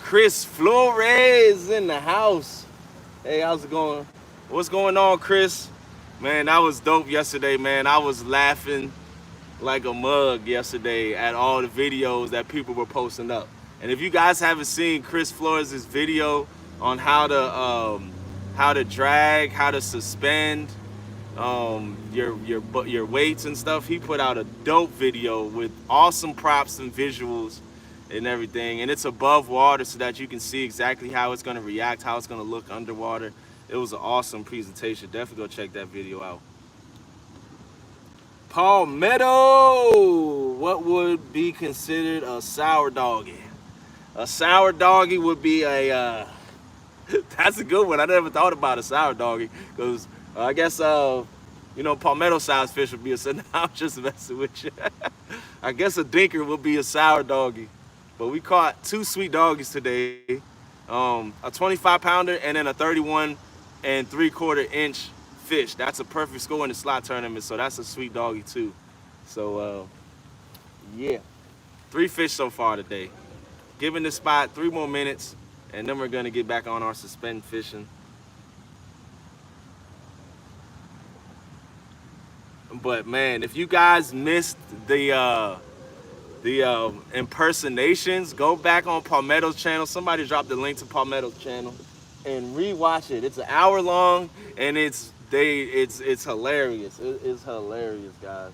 Chris Flores in the house. Hey, how's it going? What's going on, Chris? Man, that was dope yesterday, man. I was laughing like a mug yesterday at all the videos that people were posting up. And if you guys haven't seen Chris Flores' video on how to drag, how to suspend your weights and stuff, he put out a dope video with awesome props and visuals and everything. And it's above water so that you can see exactly how it's going to react, how it's going to look underwater. It was an awesome presentation. Definitely go check that video out. Palmetto, what would be considered a sour doggy? A sour doggy would be a, that's a good one. I never thought about a sour doggy because I guess, you know, palmetto size fish would be a, no, I'm just messing with you. I guess a dinker would be a sour doggy. But we caught 2 sweet doggies today, a 25 pounder and then a 31 3/4 inch fish. That's a perfect score in the slot tournament, so that's a sweet doggy too. So yeah, 3 fish so far today. Giving the spot 3 more minutes and then we're gonna get back on our suspend fishing. But man, if you guys missed the impersonations, go back on Palmetto's channel. Somebody dropped the link to Palmetto's channel and rewatch it. It's an hour long and it's hilarious. It's hilarious, guys.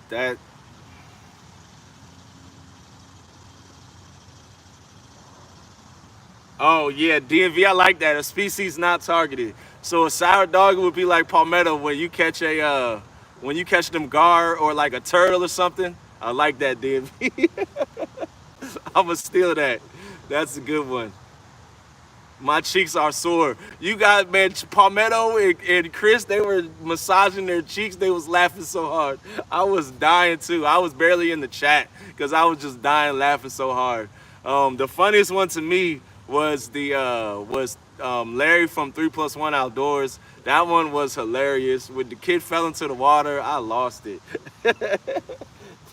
That Oh yeah, DMV. I like that. A species not targeted. So a sour dog would be like palmetto when you catch when you catch them gar or like a turtle or something. I like that, DMV. I'ma steal that. That's a good one. My cheeks are sore. You got, man, Palmetto and Chris, they were massaging their cheeks. They was laughing so hard. I was dying too. I was barely in the chat because I was just dying laughing so hard. The funniest one to me was Larry from 3+1 Outdoors. That one was hilarious. When the kid fell into the water, I lost it.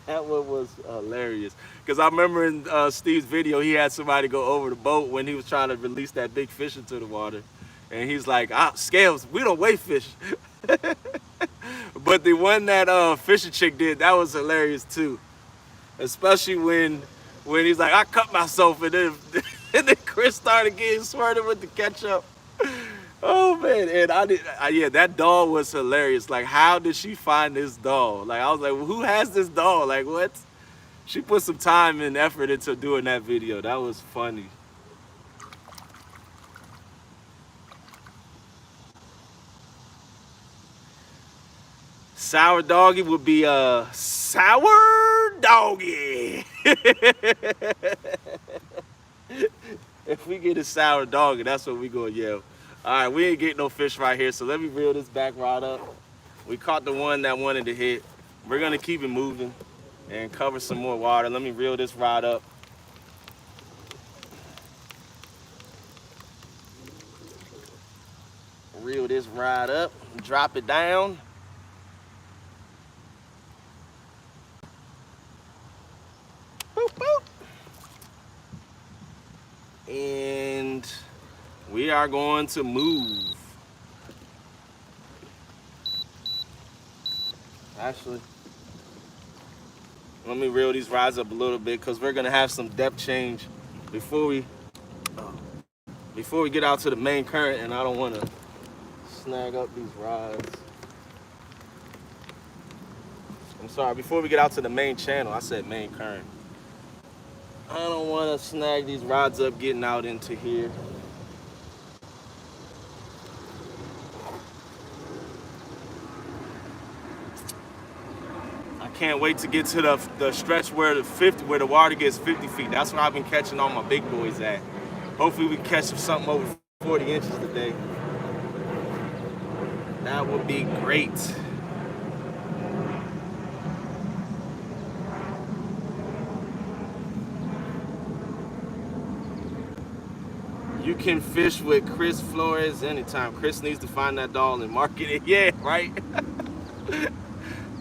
That one was hilarious. Because I remember in Steve's video, he had somebody go over the boat when he was trying to release that big fish into the water. And he's like, scales, we don't weigh fish. But the one that fishing chick did, that was hilarious too. Especially when he's like, I cut myself, and then, and then Chris started getting swirled with the ketchup. Oh man, and yeah, that doll was hilarious. Like, how did she find this doll? Like, I was like, well, who has this doll? Like, what? She put some time and effort into doing that video. That was funny. Sour doggy would be a sour doggy. If we get a sour doggy, that's what we gonna yell. All right, we ain't getting no fish right here, so let me reel this back rod up. We caught the one that wanted to hit. We're gonna keep it moving and cover some more water. Let me reel this rod up. Reel this rod up, drop it down. Boop, boop. And we are going to move. Actually, let me reel these rods up a little bit because we're gonna have some depth change before we get out to the main current, and I don't want to snag up these rods. I'm sorry, before we get out to the main channel, I said main current. I don't want to snag these rods up getting out into here. I can't wait to get to the stretch where the water gets 50 feet. That's where I've been catching all my big boys at. Hopefully we can catch something over 40 inches today. That would be great. You can fish with Chris Flores anytime. Chris needs to find that doll and market it. Yeah, right?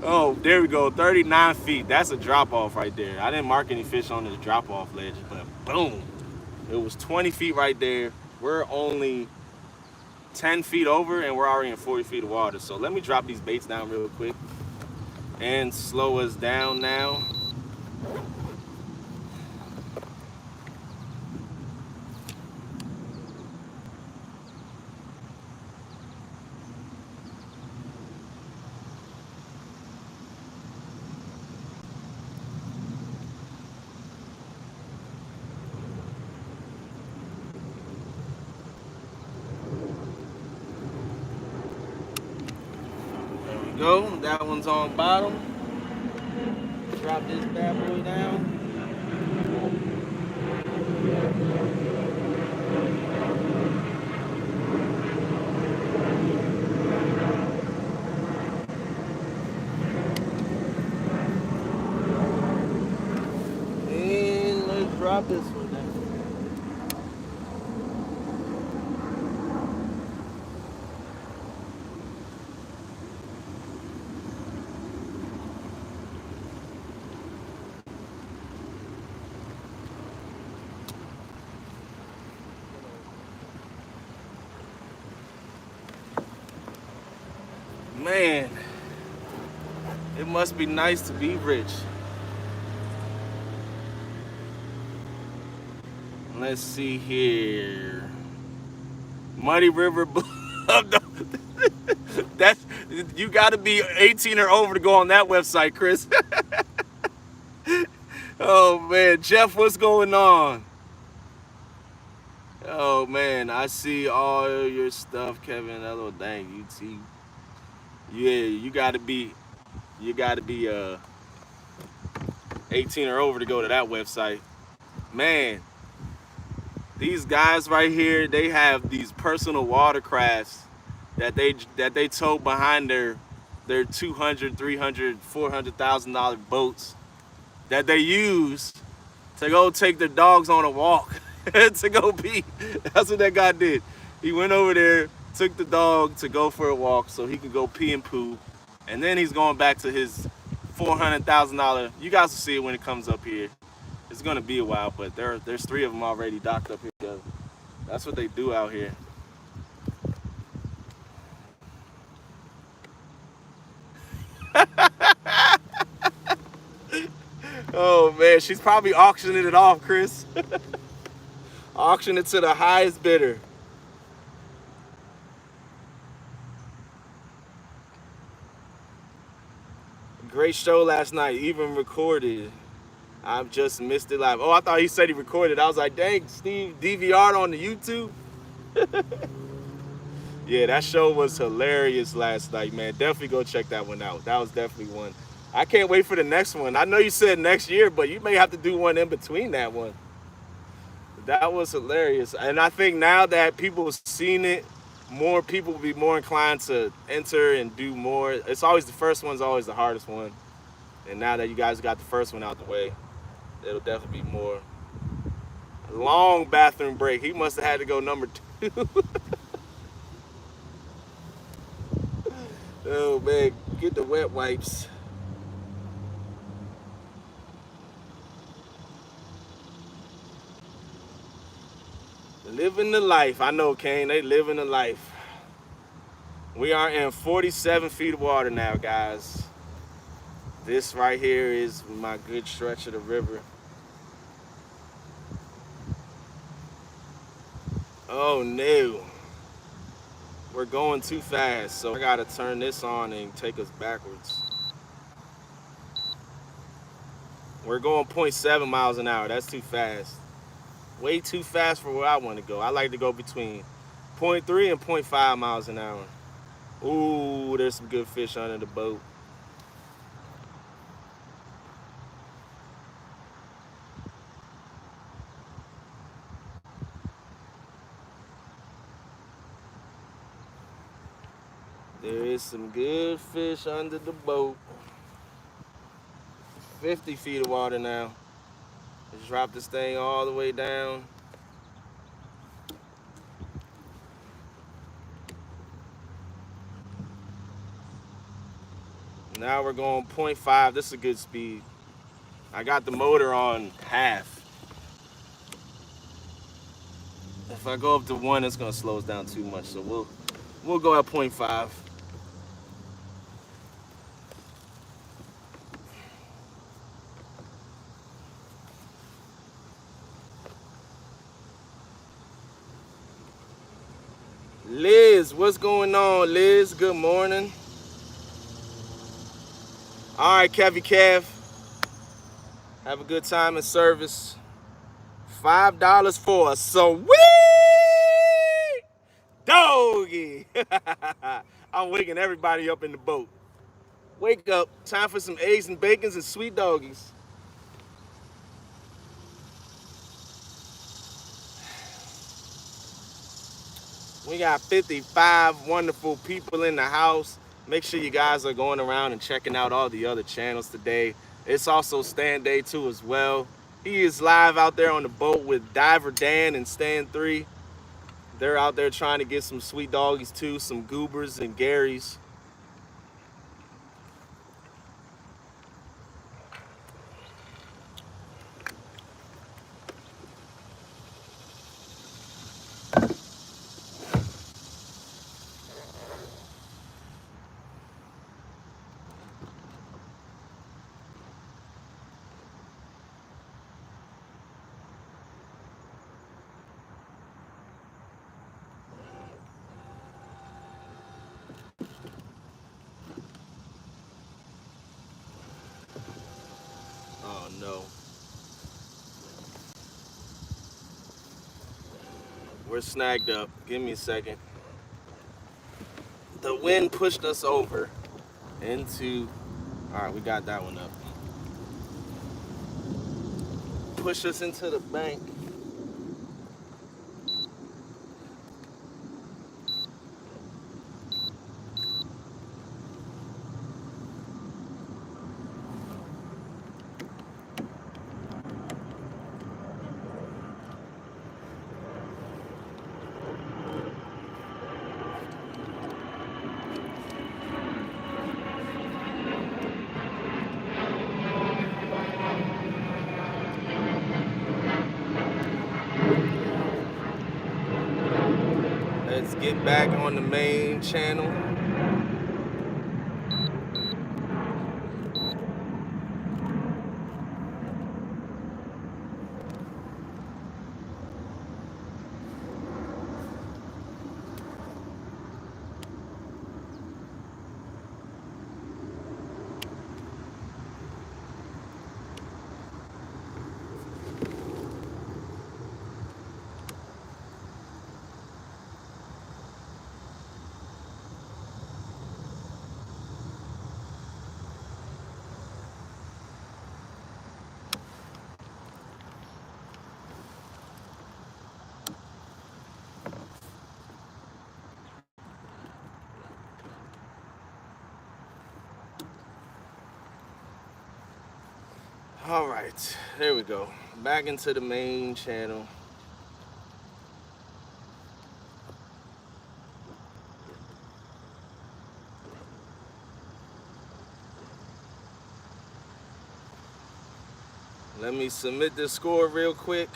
Oh, there we go. 39 feet. That's a drop off right there. I didn't mark any fish on this drop off ledge, but boom. It was 20 feet right there. We're only 10 feet over and we're already in 40 feet of water. So let me drop these baits down real quick and slow us down now. Go. That one's on bottom. Drop this bad boy down. And let's drop this one down. Man, it must be nice to be rich. Let's see here. Muddy River. You got to be 18 or over to go on that website, Chris. Oh man, Jeff, what's going on? Oh man, I see all your stuff, Kevin. Hello, dang, UT. Yeah, you gotta be 18 or over to go to that website. Man, these guys right here, they have these personal watercrafts that they tow behind their 200, 300, $400,000 boats that they use to go take their dogs on a walk to go pee. That's what that guy did. He went over there, took the dog to go for a walk so he could go pee and poo, and then he's going back to his $400,000. You guys will see it when it comes up here. It's gonna be a while, but there's three of them already docked up here. That's what they do out here. Oh man, she's probably auctioning it off, Chris. Auction it to the highest bidder. Great show last night, even recorded. I've just missed it live. Oh, I thought he said he recorded. I was like, dang, Steve DVR'd on the YouTube. Yeah, that show was hilarious last night, man. Definitely go check that one out. That was definitely one. I can't wait for the next one. I know you said next year, but you may have to do one in between that one. That was hilarious. And I think now that people have seen it, more people will be more inclined to enter and do more. It's always the first one's always the hardest one. And now that you guys got the first one out the way, it'll definitely be more. A long bathroom break. He must have had to go number 2. Oh man, get the wet wipes. Living the life. I know, Kane. They living the life. We are in 47 feet of water now, guys. This right here is my good stretch of the river. Oh no. We're going too fast, so I gotta turn this on and take us backwards. We're going 0.7 miles an hour. That's too fast. Way too fast for where I want to go. I like to go between zero point 0.3 and 0.5 miles an hour. Ooh, there's some good fish under the boat. There is some good fish under the boat. 50 feet of water now. Let's drop this thing all the way down. Now we're going 0.5. This is a good speed. I got the motor on half. If I go up to 1, it's gonna slow us down too much. So we'll go at 0.5. Liz, what's going on, Liz? Good morning. All right, Kevy Kev. Have a good time in service. $5 for a sweet doggy. I'm waking everybody up in the boat. Wake up. Time for some eggs and bacons and sweet doggies. We got 55 wonderful people in the house. Make sure you guys are going around and checking out all the other channels today. It's also Stan Day 2 as well. He is live out there on the boat with Diver Dan and Stan 3. They're out there trying to get some sweet doggies too, some goobers and Garys. We're snagged up. Give me a second. The wind pushed us over into. All right, we got that one up. Pushed us into the bank. Let's get back on the main channel. All right, there we go. Back into the main channel. Let me submit this score real quick.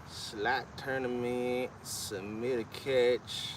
Slack tournament, submit a catch.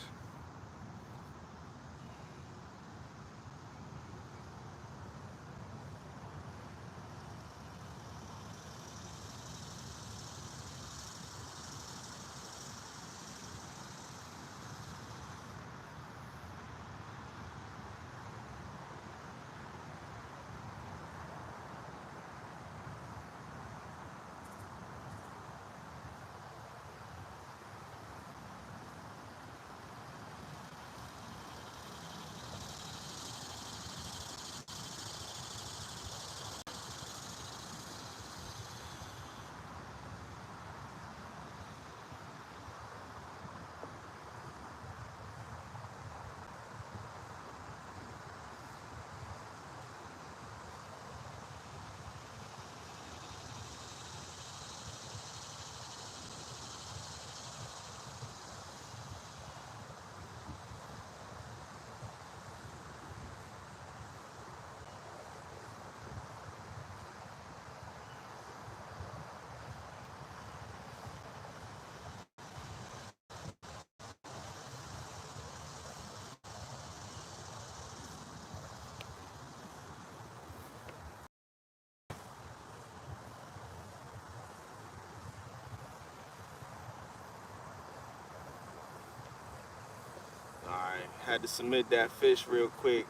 All right, had to submit that fish real quick.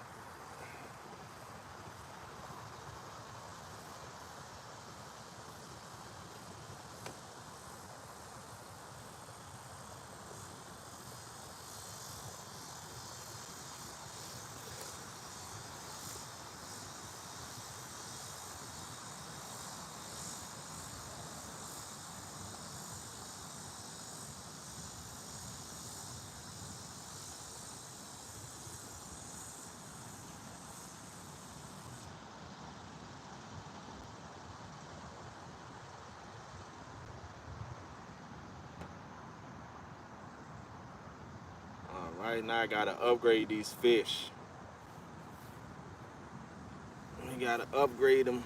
Right now I gotta upgrade these fish. We gotta upgrade them.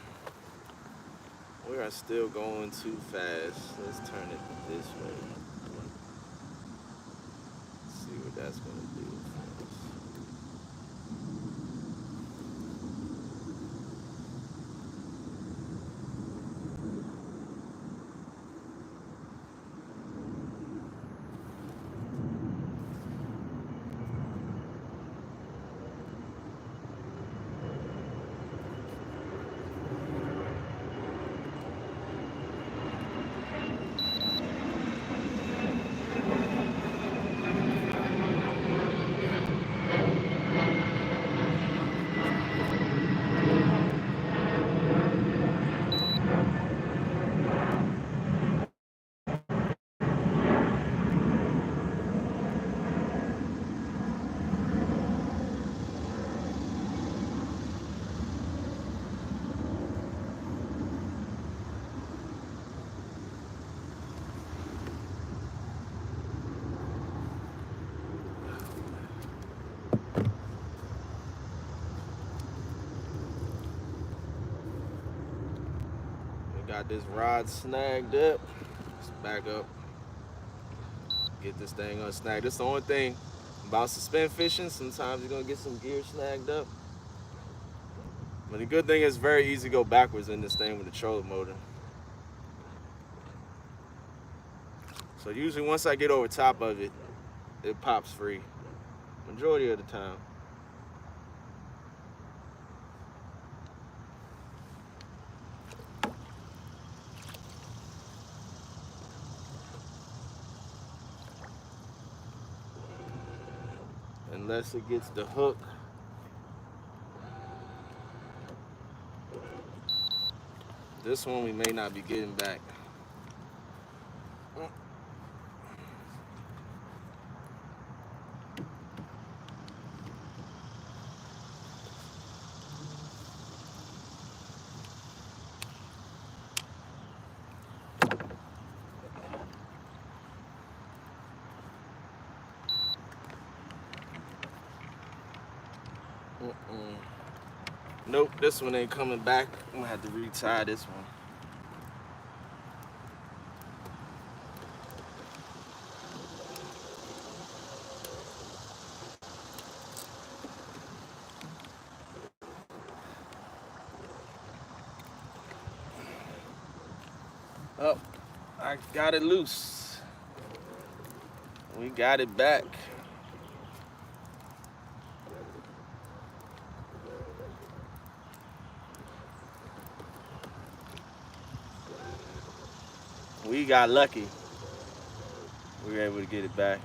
We are still going too fast. Let's turn it this way. See what that's gonna do for us. Got this rod snagged up. Let's back up. Get this thing unsnagged. That's the only thing about suspend fishing. Sometimes you're gonna get some gear snagged up. But the good thing is it's very easy to go backwards in this thing with the trolling motor. So usually once I get over top of it, it pops free. Majority of the time. Unless it gets the hook. This one we may not be getting back. Nope, this one ain't coming back. I'm gonna have to retie this one. Oh, I got it loose. We got it back. We got lucky. We were able to get it back.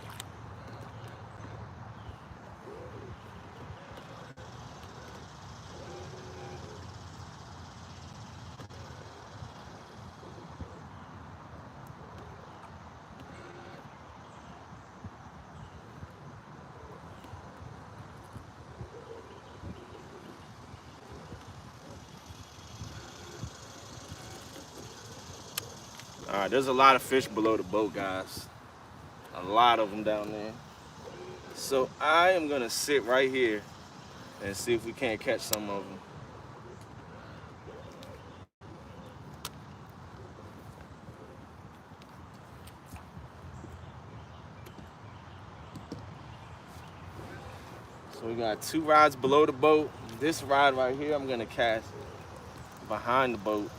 All right, there's a lot of fish below the boat, guys. A lot of them down there. So I am gonna sit right here and see if we can't catch some of them. So we got 2 rods below the boat. This rod right here, I'm gonna cast behind the boat.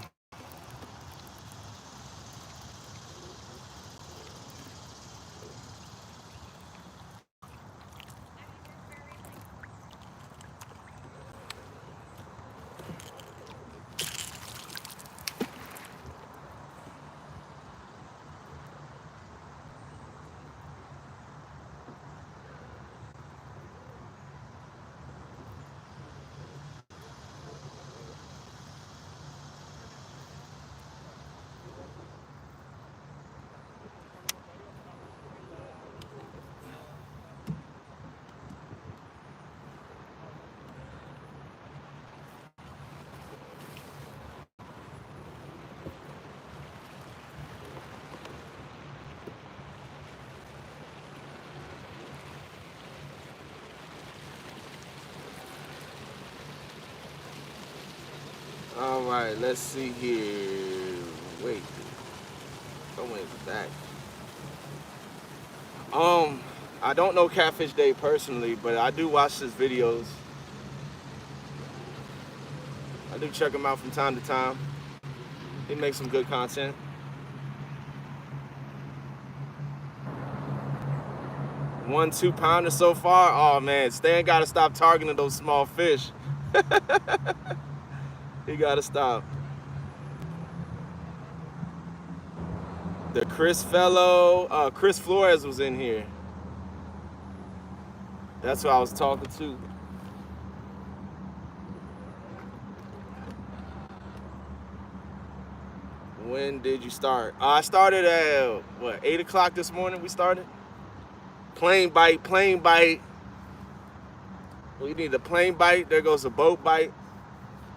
All right, let's see here. Wait, when is that? I don't know Catfish Day personally, but I do watch his videos. I do check him out from time to time. He makes some good content. One 2-pounder so far. Oh man, Stan gotta stop targeting those small fish. He gotta stop. The Chris fellow, Chris Flores was in here. That's who I was talking to. When did you start? I started at, 8 o'clock this morning we started? Plane bite. We need a plane bite. There goes a boat bite.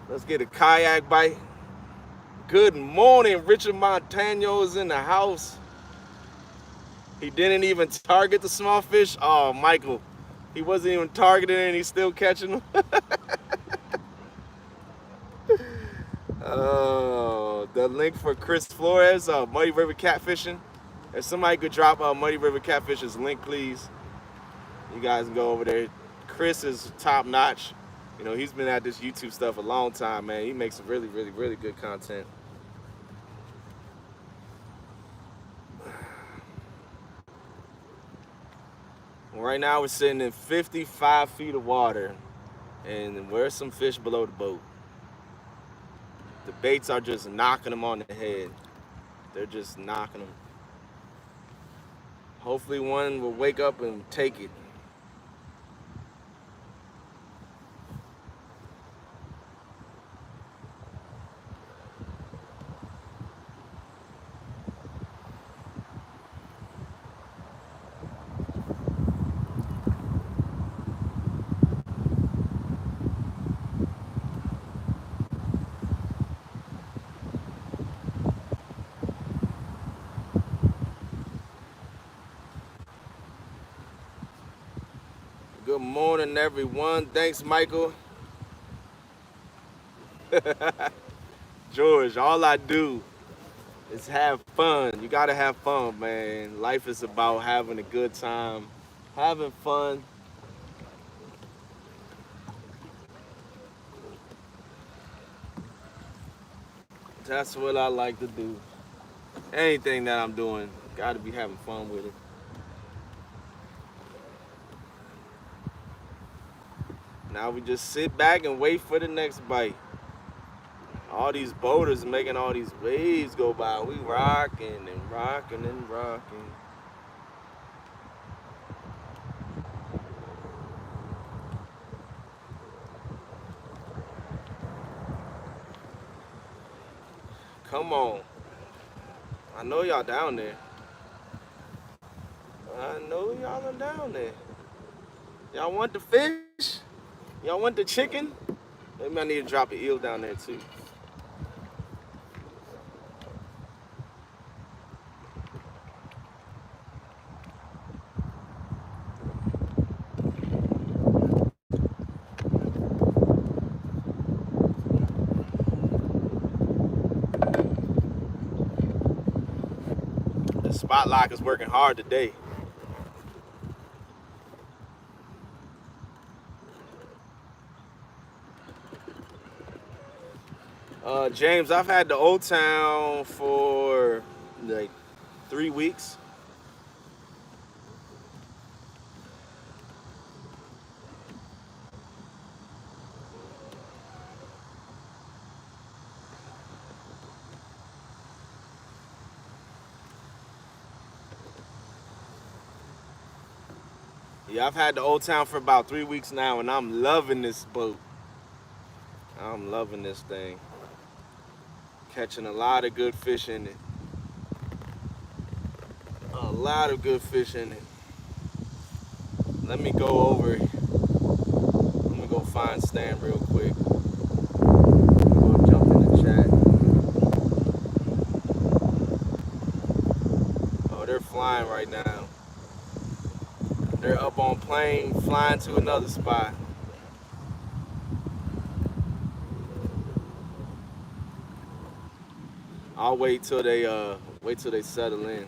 Let's get a kayak bite. Good morning, Richard Montano is in the house. He didn't even target the small fish. Oh, Michael, he wasn't even targeting and he's still catching them. The link for Chris Flores, Muddy River Catfishing. If somebody could drop Muddy River Catfishing's link, please. You guys can go over there. Chris is top notch. You know, he's been at this YouTube stuff a long time, man. He makes some really, really, really good content. Right now we're sitting in 55 feet of water, and there's some fish below the boat. The baits are just knocking them on the head. They're just knocking them. Hopefully one will wake up and take it. Good morning, everyone. Thanks, Michael. George, all I do is have fun. You gotta have fun, man. Life is about having a good time, having fun. That's what I like to do. Anything that I'm doing, gotta be having fun with it. Now we just sit back and wait for the next bite. All these boaters making all these waves go by. We rocking and rocking and rocking. Come on. I know y'all down there. I know y'all are down there. Y'all want the fish? Y'all want the chicken? Maybe I need to drop an eel down there too. The spot lock is working hard today. James, I've had the Old Town for like 3 weeks. Yeah, I've had the Old Town for about 3 weeks now, and I'm loving this boat. I'm loving this thing. Catching a lot of good fish in it. A lot of good fish in it. Let me go over. Let me go find Stan real quick. Go jump in the chat. Oh, they're flying right now. They're up on plane, flying to another spot. I'll wait till they settle in.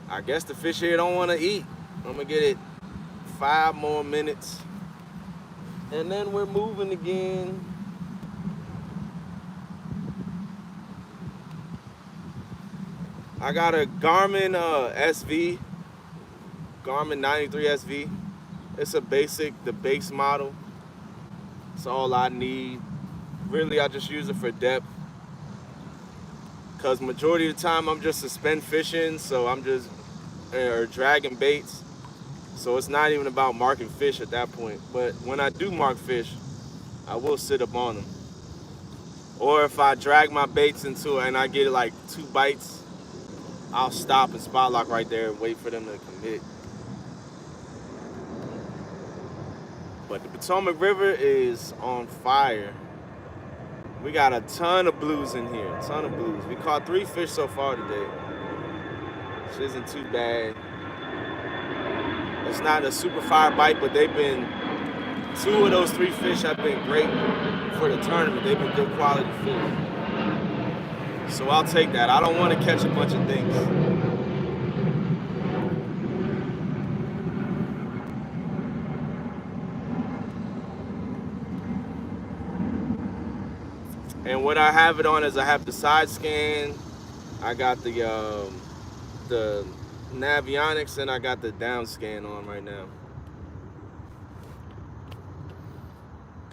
I guess the fish here don't want to eat. I'm gonna get it 5 more minutes, and then we're moving again. I got a Garmin SV, Garmin 93 SV. It's the base model. It's all I need. Really, I just use it for depth. Cause majority of the time I'm just suspend fishing, so I'm just or dragging baits. So it's not even about marking fish at that point. But when I do mark fish, I will sit up on them. Or if I drag my baits into it and I get like 2 bites, I'll stop and spot lock right there and wait for them to commit. But the Potomac River is on fire. We got a ton of blues in here, a ton of blues. We caught 3 fish so far today, which isn't too bad. It's not a super fire bite, but they've been, 2 of those 3 fish have been great for the tournament. They've been good quality fish. So I'll take that. I don't want to catch a bunch of things. And what I have it on is I have the side scan, I got the Navionics, and I got the down scan on right now.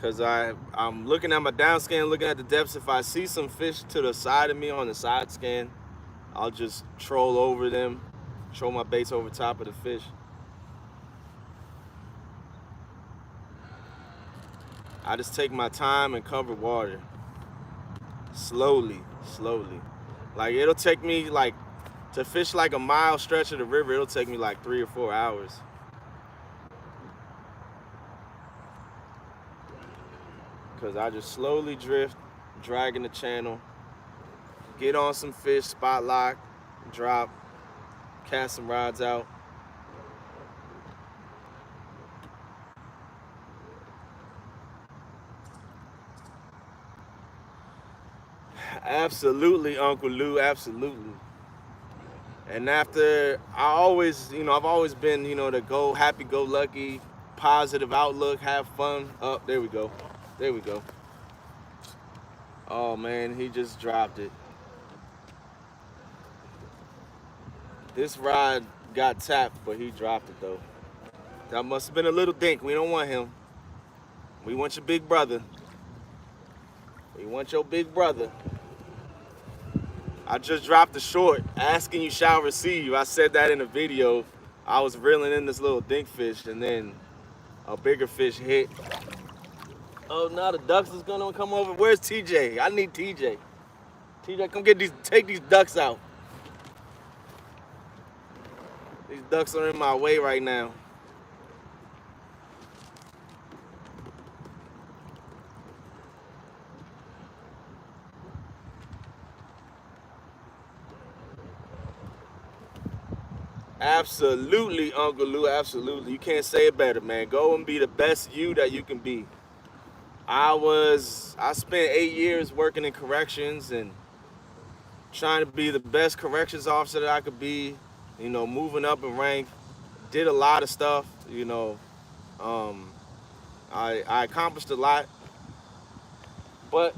Cause I'm looking at my down scan, looking at the depths. If I see some fish to the side of me on the side scan, I'll just troll over them, troll my baits over top of the fish. I just take my time and cover water. Slowly. Like it'll take me like to fish like a mile stretch of the river, it'll take me like 3 or 4 hours. Cause I just slowly drift, dragging the channel, get on some fish, spot lock, drop, cast some rods out. Absolutely, Uncle Lou, absolutely. And after, I've always been, the happy-go-lucky, positive outlook, have fun. Oh, there we go. Oh man, he just dropped it. This rod got tapped, but he dropped it though. That must have been a little dink. We don't want him. We want your big brother. We want your big brother. I just dropped the short. Asking you shall receive. I said that in a video. I was reeling in this little dink fish, and then a bigger fish hit. Oh, now the ducks is gonna come over. Where's TJ? I need TJ. TJ, come take these ducks out. These ducks are in my way right now. Absolutely, Uncle Lou, absolutely. You can't say it better, man. Go and be the best you that you can be. I spent 8 years working in corrections and trying to be the best corrections officer that I could be, moving up in rank. Did a lot of stuff, I accomplished a lot. But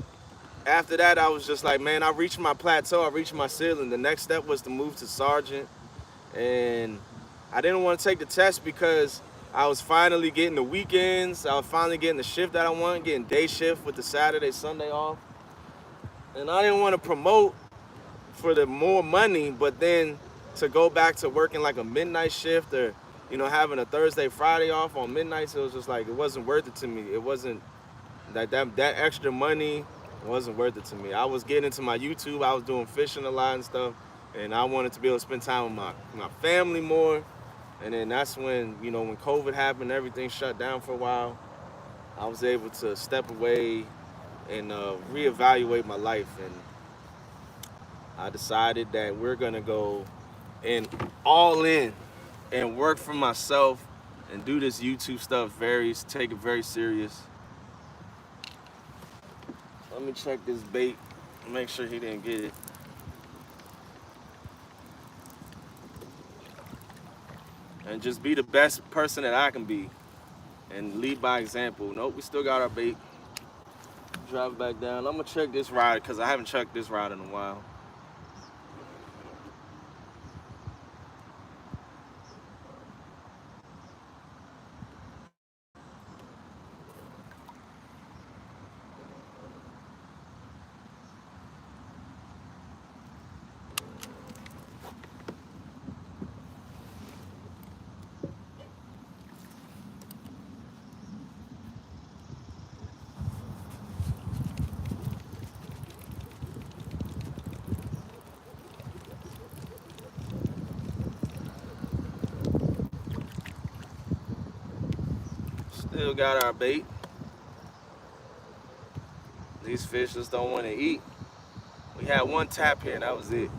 after that, I was just like, man, I reached my plateau, I reached my ceiling. The next step was to move to sergeant. And I didn't want to take the test because I was finally getting the weekends. I was finally getting the shift that I wanted, getting day shift with the Saturday, Sunday off. And I didn't want to promote for the more money, but then to go back to working like a midnight shift or, having a Thursday, Friday off on midnights, it was just like, it wasn't worth it to me. It wasn't, that extra money wasn't worth it to me. I was getting into my YouTube. I was doing fishing a lot and stuff. And I wanted to be able to spend time with my family more. And then that's when, when COVID happened, everything shut down for a while. I was able to step away and reevaluate my life. And I decided that we're going to go all in and work for myself and do this YouTube stuff take it very serious. Let me check this bait, make sure he didn't get it. And just be the best person that I can be and lead by example. Nope, we still got our bait. Drive it back down. I'm gonna check this rod because I haven't checked this rod in a while. Still got our bait. These fish just don't want to eat. We had one tap here, and that was it.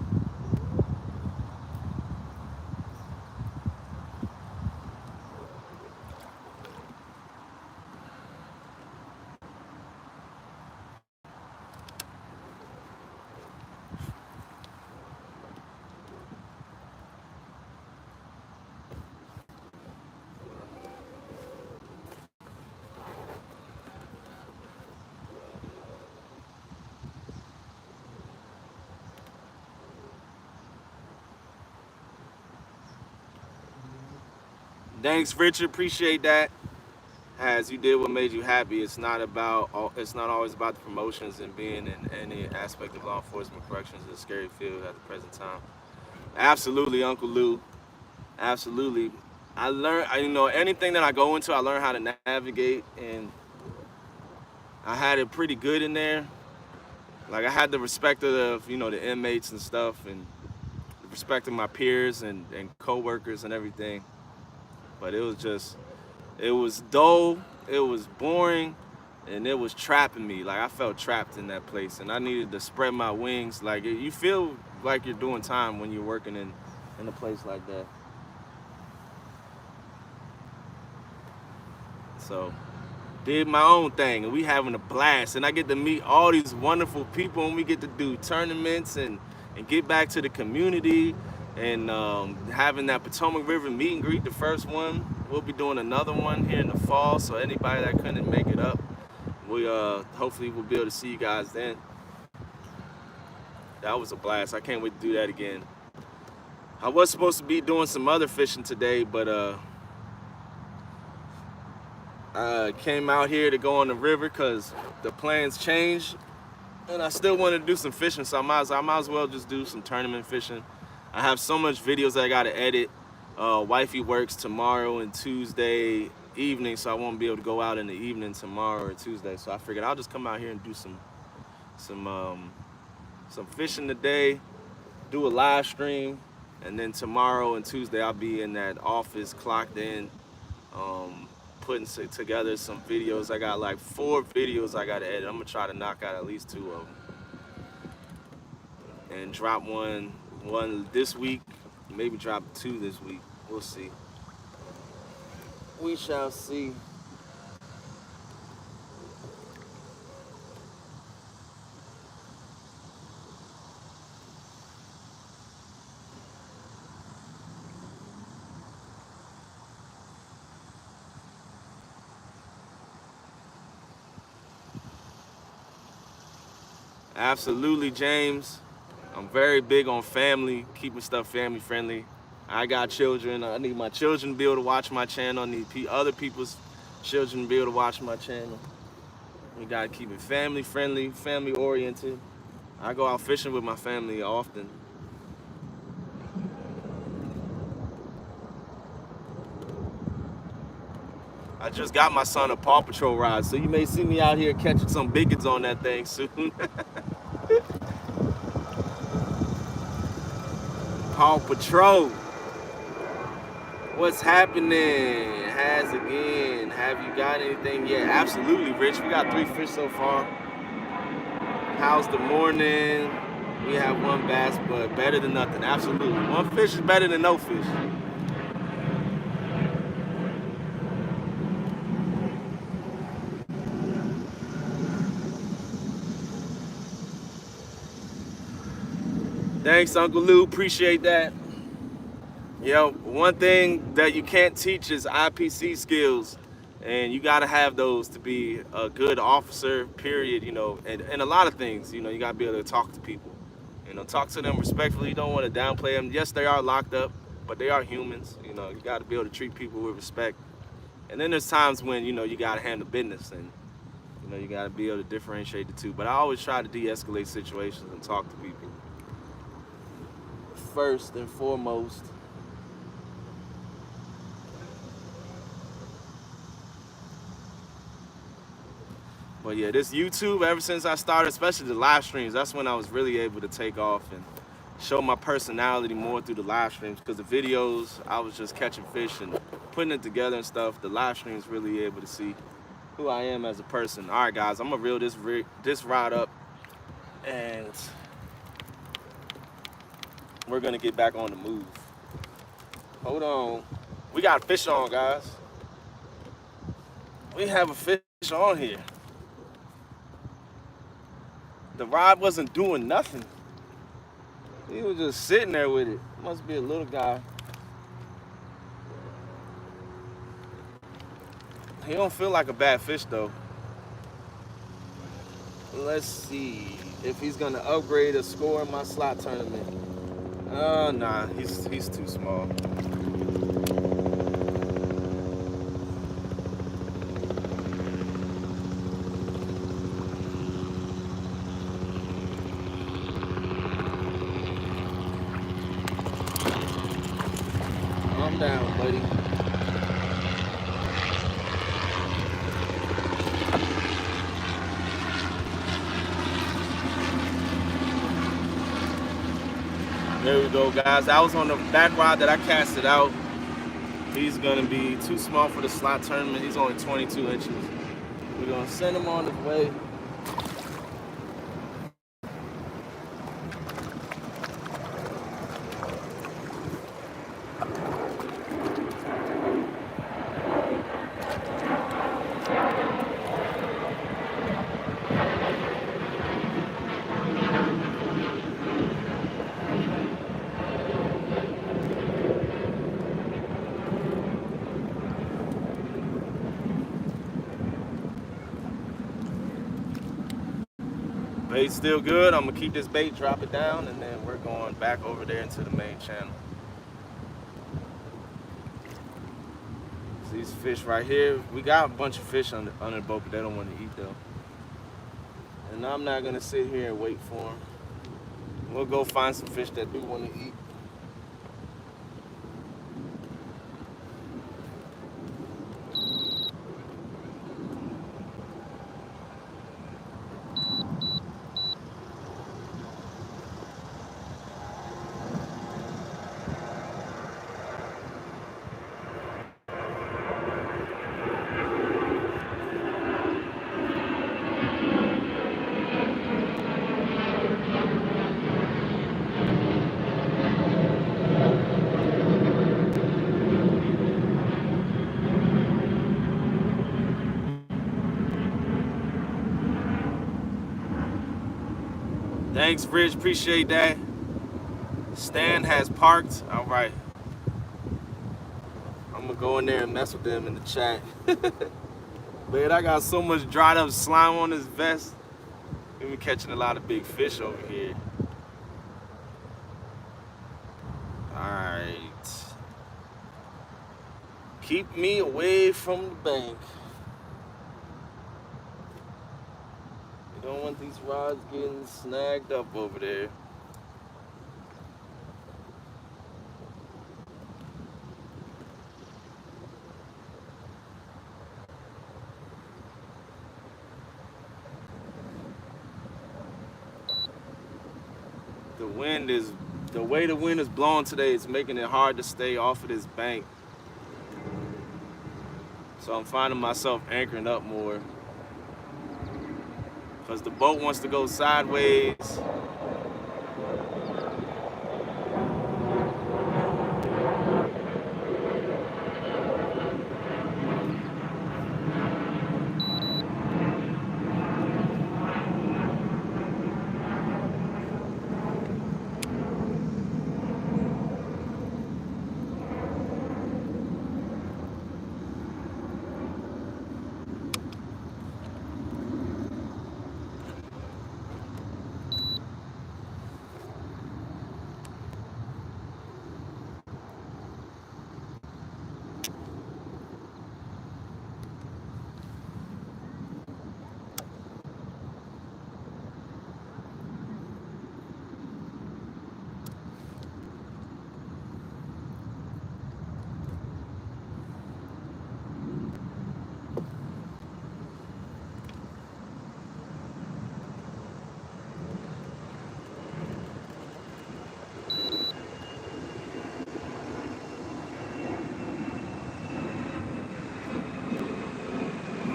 Thanks, Richard. Appreciate that. As you did what made you happy. It's not always about the promotions and being in any aspect of law enforcement corrections is a scary field at the present time. Absolutely, Uncle Lou. Absolutely. Anything that I go into, I learn how to navigate, and I had it pretty good in there. Like I had the respect of the inmates and stuff, and the respect of my peers and co-workers and everything. But it was dull, it was boring, and it was trapping me. Like I felt trapped in that place, and I needed to spread my wings. Like you feel like you're doing time when you're working in a place like that. So did my own thing, and we having a blast, and I get to meet all these wonderful people, and we get to do tournaments and get back to the community, and having that Potomac River meet and greet, the first one. We'll be doing another one here in the fall, so anybody that couldn't make it up, we hopefully we'll be able to see you guys then. That was a blast. I can't wait to do that again. I was supposed to be doing some other fishing today, but I came out here to go on the river because the plans changed, and I still wanted to do some fishing, so I might as well just do some tournament fishing. I have so much videos that I gotta edit. Wifey works tomorrow and Tuesday evening, so I won't be able to go out in the evening tomorrow or Tuesday. So I figured I'll just come out here and do some fishing today, do a live stream, and then tomorrow and Tuesday I'll be in that office clocked in, putting together some videos. I got like 4 videos I gotta edit. I'm gonna try to knock out at least 2 of them and drop one this week, maybe drop 2 this week. We'll see. We shall see. Absolutely, James. I'm very big on family, keeping stuff family friendly. I got children. I need my children to be able to watch my channel. I need other people's children to be able to watch my channel. We gotta keep it family friendly, family oriented. I go out fishing with my family often. I just got my son a Paw Patrol rod, so you may see me out here catching some bigots on that thing soon. Paw Patrol. What's happening? Has again. Have you got anything yet? Absolutely, Rich. We got 3 fish so far. How's the morning? We have 1 bass, but better than nothing. Absolutely. 1 fish is better than no fish. Thanks, Uncle Lou. Appreciate that. You know, one thing that you can't teach is IPC skills, and you got to have those to be a good officer, period, you know, and a lot of things, you know, you got to be able to talk to people, you know, talk to them respectfully. You don't want to downplay them. Yes, they are locked up, but they are humans, you know, you got to be able to treat people with respect. And then there's times when, you know, you got to handle business and, you know, you got to be able to differentiate the two. But I always try to de-escalate situations and talk to people first and foremost. But yeah, this YouTube, ever since I started, especially the live streams, that's when I was really able to take off and show my personality more through the live streams. Because the videos, I was just catching fish and putting it together and stuff. The live streams really able to see who I am as a person. All right, guys, I'm gonna reel this rod up, and we're gonna get back on the move. Hold on, we got a fish on, guys. We have a fish on here. The rod wasn't doing nothing. He was just sitting there with it. Must be a little guy. He don't feel like a bad fish though. Let's see if he's gonna upgrade a score in my slot tournament. Nah, he's too small. Calm down, buddy. There we go, guys. That was on the back rod that I casted out. He's gonna be too small for the slot tournament. He's only 22 inches. We're gonna send him on his way. Bait's still good. I'm gonna keep this bait, drop it down, and then we're going back over there into the main channel. These fish right here, we got a bunch of fish under the boat, but they don't want to eat though. And I'm not gonna sit here and wait for them. We'll go find some fish that do want to eat. Thanks, Rich. Appreciate that. Stan has parked. All right. I'm gonna go in there and mess with them in the chat. Man, I got so much dried up slime on this vest. We've been catching a lot of big fish over here. All right. Keep me away from the bank. You don't want these rods getting snagged up over there. The way the wind is blowing today, it's making it hard to stay off of this bank. So I'm finding myself anchoring up more, because the boat wants to go sideways.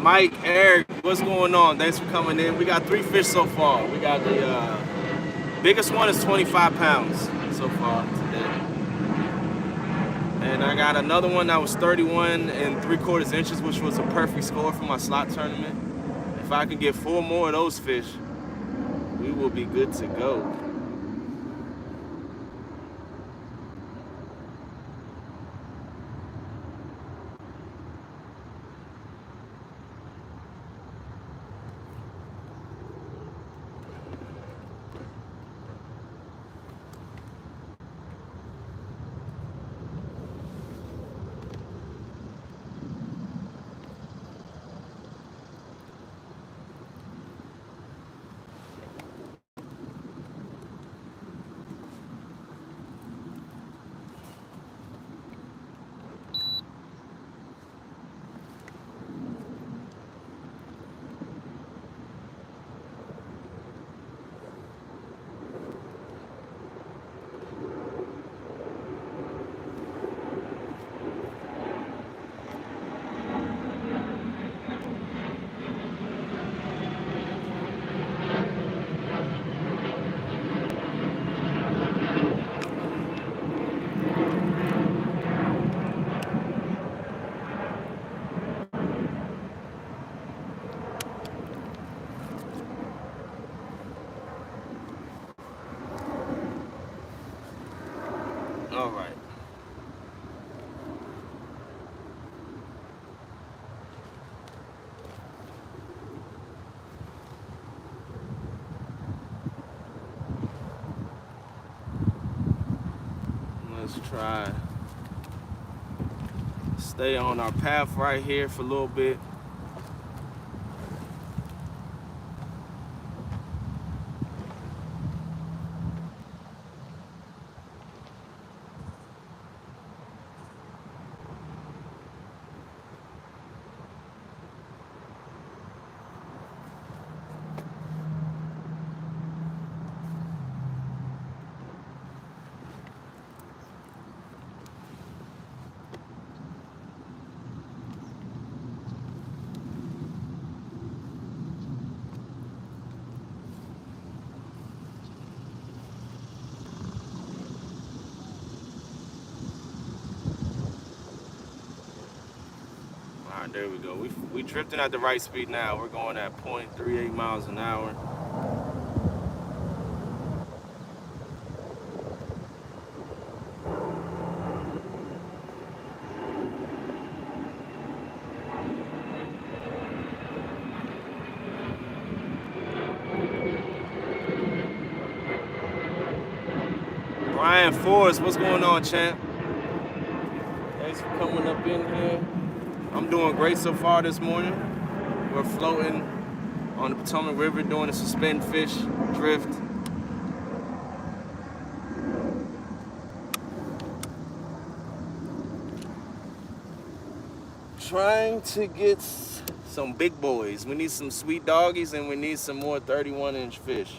Mike, Eric, what's going on? Thanks for coming in. We got 3 fish so far. We got the biggest one is 25 pounds so far today. And I got another one that was 31 and 3/4 inches, which was a perfect score for my slot tournament. If I can get 4 more of those fish, we will be good to go. All right. Let's try stay on our path right here for a little bit. All right, there we go. We drifting at the right speed now. We're going at 0.38 miles an hour. Brian Forrest, what's going on, champ? Thanks for coming up in here. I'm doing great so far this morning. We're floating on the Potomac River doing a suspend fish drift. Trying to get some big boys. We need some sweet doggies and we need some more 31-inch fish.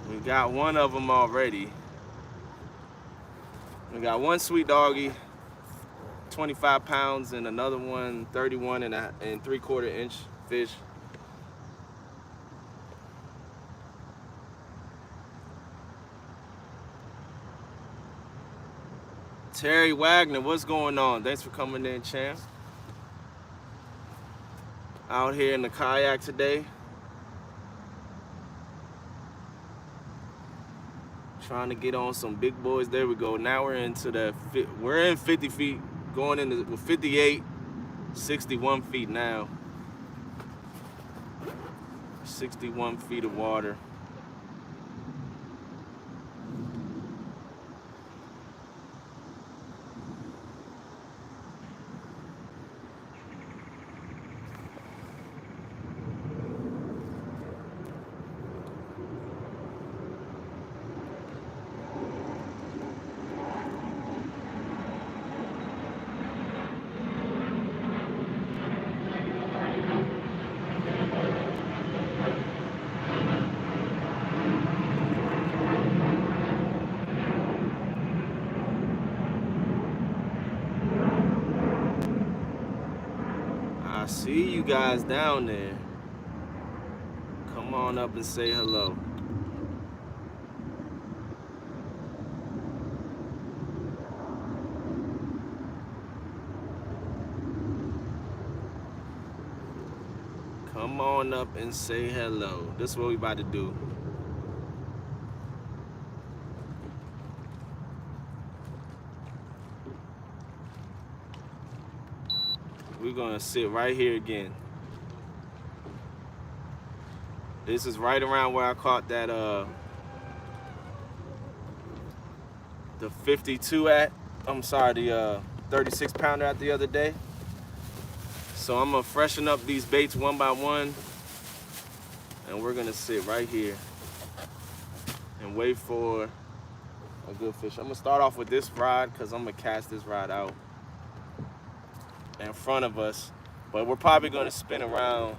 We got one of them already. We got one sweet doggy, 25 pounds, and another one, 31 and 3/4 inch fish. Terry Wagner, what's going on? Thanks for coming in, champ. Out here in the kayak today. Trying to get on some big boys. There we go. Now we're into we're in 50 feet, going into 58, 61 feet now. 61 feet of water. see you guys down there. Come on up and say hello. Come on up and say hello. This is what we about to do. We're gonna sit right here again. This is right around where I caught that the 52 at. I'm sorry, the 36 pounder at the other day. So I'm gonna freshen up these baits one by one, and we're gonna sit right here and wait for a good fish. I'm gonna start off with this rod because I'm gonna cast this rod out in front of us, but we're probably gonna spin around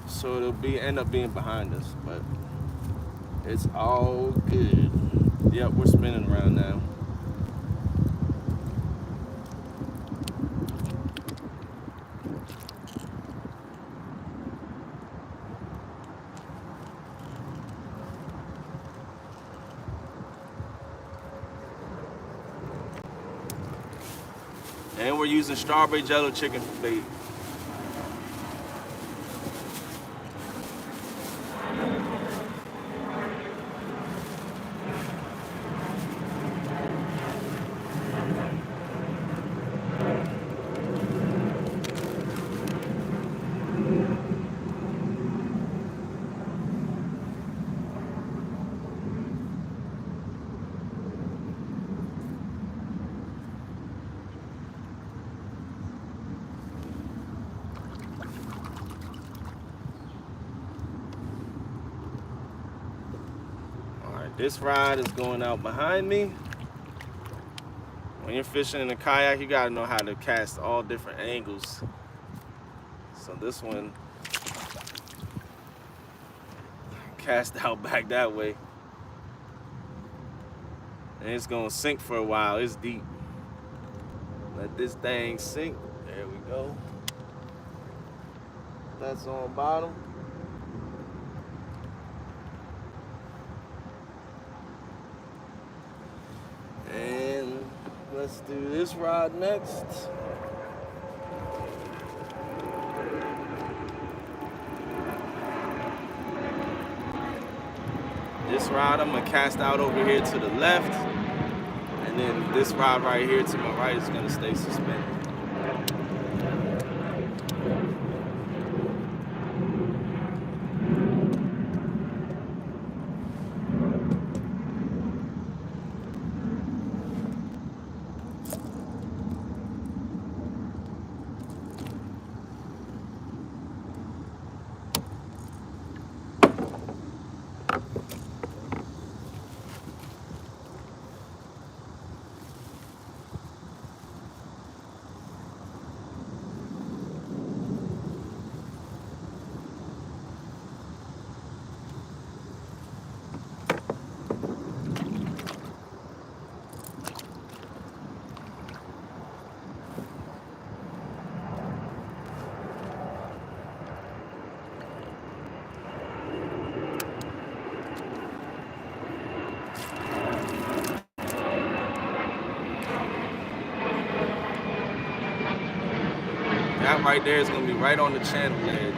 so it'll end up being behind us, but it's all good. Yep, we're spinning around now. And we're using strawberry jello chicken bait. This rod is going out behind me. When you're fishing in a kayak, you gotta know how to cast all different angles. So this one cast out back that way. And it's gonna sink for a while, it's deep. Let this thing sink, there we go. That's on bottom. And let's do this rod next. This rod I'm gonna cast out over here to the left, and then this rod right here to my right is gonna stay suspended. That right there is gonna be right on the channel edge.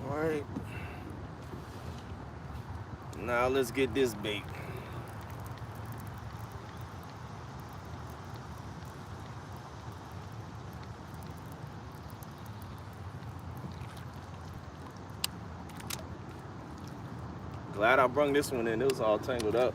All right. Now let's get this bait. Glad I brung this one in, it was all tangled up.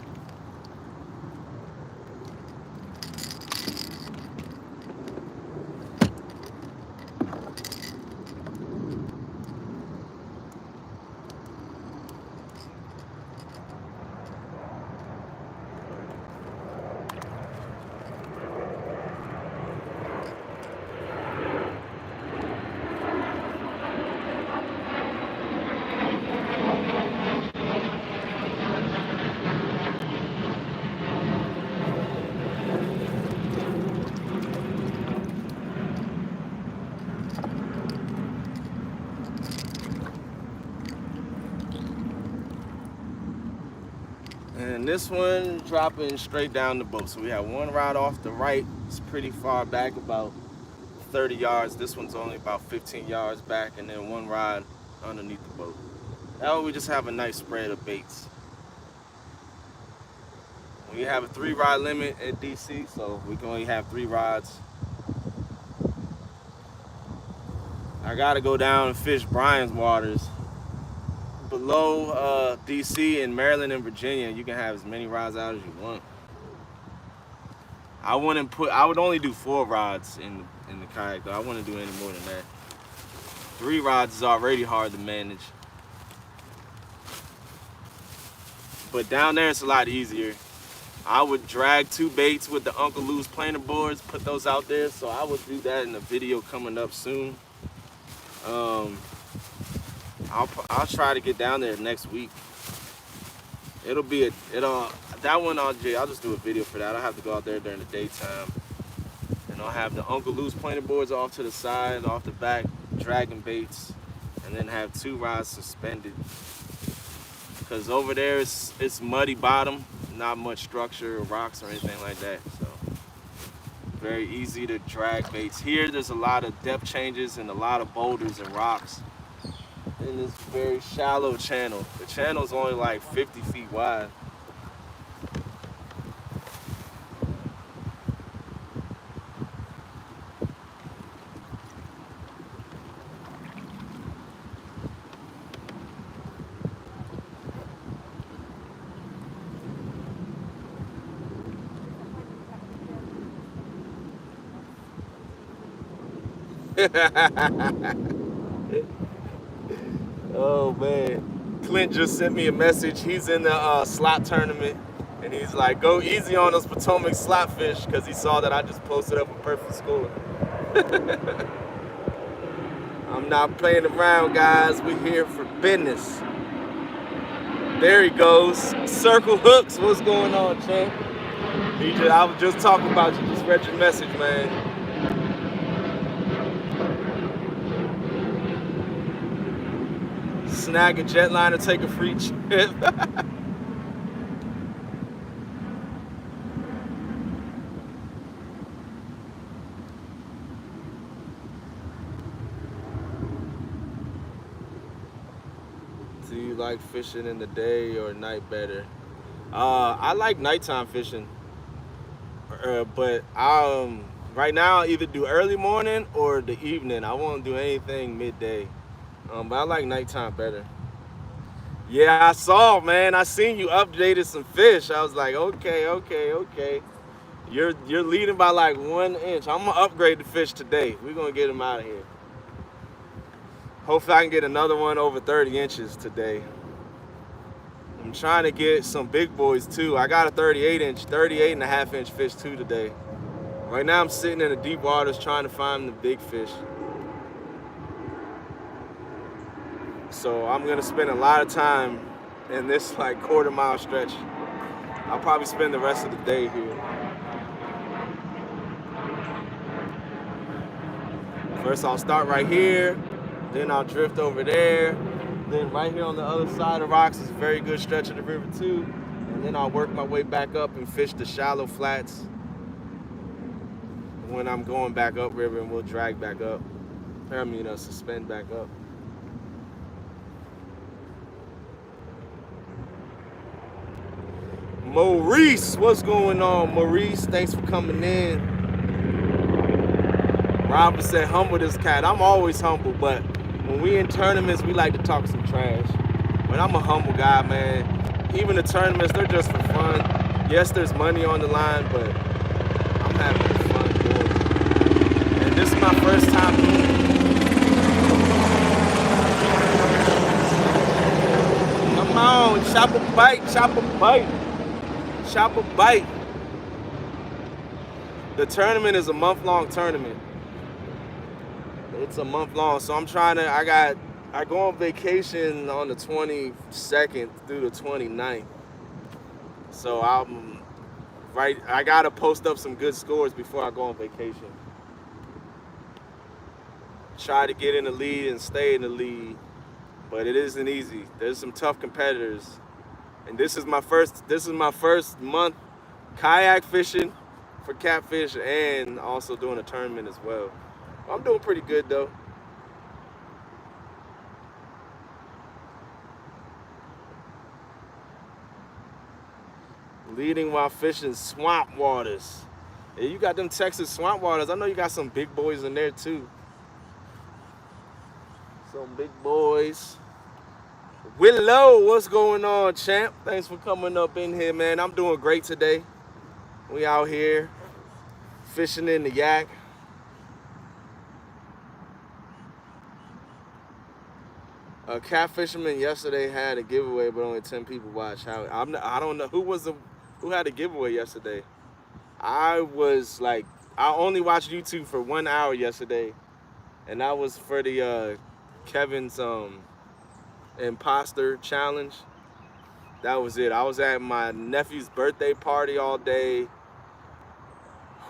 then this one dropping straight down the boat. So we have one rod off the right. It's pretty far back, about 30 yards. This one's only about 15 yards back, and then one rod underneath the boat. That way we just have a nice spread of baits. We have a 3-rod limit at DC, so we can only have 3 rods. I gotta go down and fish Brian's waters. Below DC in Maryland and Virginia, you can have as many rods out as you want. I would only do 4 rods in the kayak though. I wouldn't do any more than that. 3 rods is already hard to manage. But down there it's a lot easier. I would drag 2 baits with the Uncle Lou's planer boards, put those out there. So I would do that in a video coming up soon. I'll try to get down there next week. That one I'll just do a video for that. I'll have to go out there during the daytime. And I'll have the Uncle Lou's planer boards off to the side, off the back, dragging baits, and then have 2 rods suspended. Because over there it's muddy bottom, not much structure or rocks or anything like that. So very easy to drag baits. Here there's a lot of depth changes and a lot of boulders and rocks in this very shallow channel. The channel's only like 50 feet wide. Oh man, Clint just sent me a message. He's in the slot tournament, and he's like, "Go easy on those Potomac slot fish," because he saw that I just posted up a perfect score. I'm not playing around, guys. We're here for business. There he goes. Circle hooks. What's going on, champ? I was just talking about you. Just read your message, man. Snag a jetliner, take a free trip. Do you like fishing in the day or night better? I like nighttime fishing, but right now I either do early morning or the evening. I won't do anything midday. But I like nighttime better. Yeah, I saw, man. I seen you updated some fish. I was like, okay. You're leading by like 1 inch. I'm gonna upgrade the fish today. We're gonna get him out of here. Hopefully I can get another one over 30 inches today. I'm trying to get some big boys too. I got a 38 and a half inch fish too today. Right now I'm sitting in the deep waters trying to find the big fish. So I'm gonna spend a lot of time in this like quarter-mile stretch. I'll probably spend the rest of the day here. First I'll start right here, then I'll drift over there, then right here on the other side of the rocks is a very good stretch of the river too, and then I'll work my way back up and fish the shallow flats when I'm going back upriver, and we'll drag back up. Suspend back up. Maurice, what's going on, Maurice? Thanks for coming in. Robert said, humble this cat. I'm always humble, but when we in tournaments, we like to talk some trash. But I'm a humble guy, man. Even the tournaments, they're just for fun. Yes, there's money on the line, but I'm having fun doing it. And this is my first time doing it. Come on, chop a bite, chop a bite. Chop a bite. The tournament is a month-long tournament. It's a month long, so I'm trying to. I go on vacation on the 22nd through the 29th. So I gotta post up some good scores before I go on vacation. Try to get in the lead and stay in the lead, but it isn't easy. There's some tough competitors. And this is my first month kayak fishing for catfish and also doing a tournament as well. I'm doing pretty good though. Leading while fishing swamp waters. Yeah, you got them Texas swamp waters. I know you got some big boys in there too. Some big boys. Willow, what's going on, champ? Thanks for coming up in here, man. I'm doing great today. We out here fishing in the yak. A cat fisherman yesterday had a giveaway, but only 10 people watched. I don't know who had a giveaway yesterday. I only watched YouTube for 1 hour yesterday, and that was for the Kevin's imposter challenge. That was it. I was at my nephew's birthday party all day.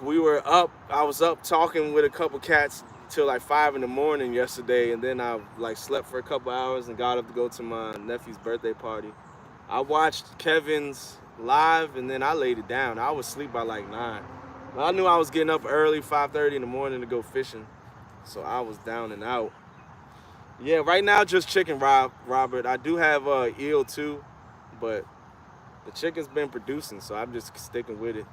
I was up talking with a couple cats till like 5 in the morning yesterday, and then I slept for a couple hours and got up to go to my nephew's birthday party. I watched Kevin's live and then I laid it down. I was asleep by like 9. But I knew I was getting up early, 5:30 in the morning to go fishing, so I was down and out. Yeah, right now just chicken, Robert. I do have eel too, but the chicken's been producing, so I'm just sticking with it.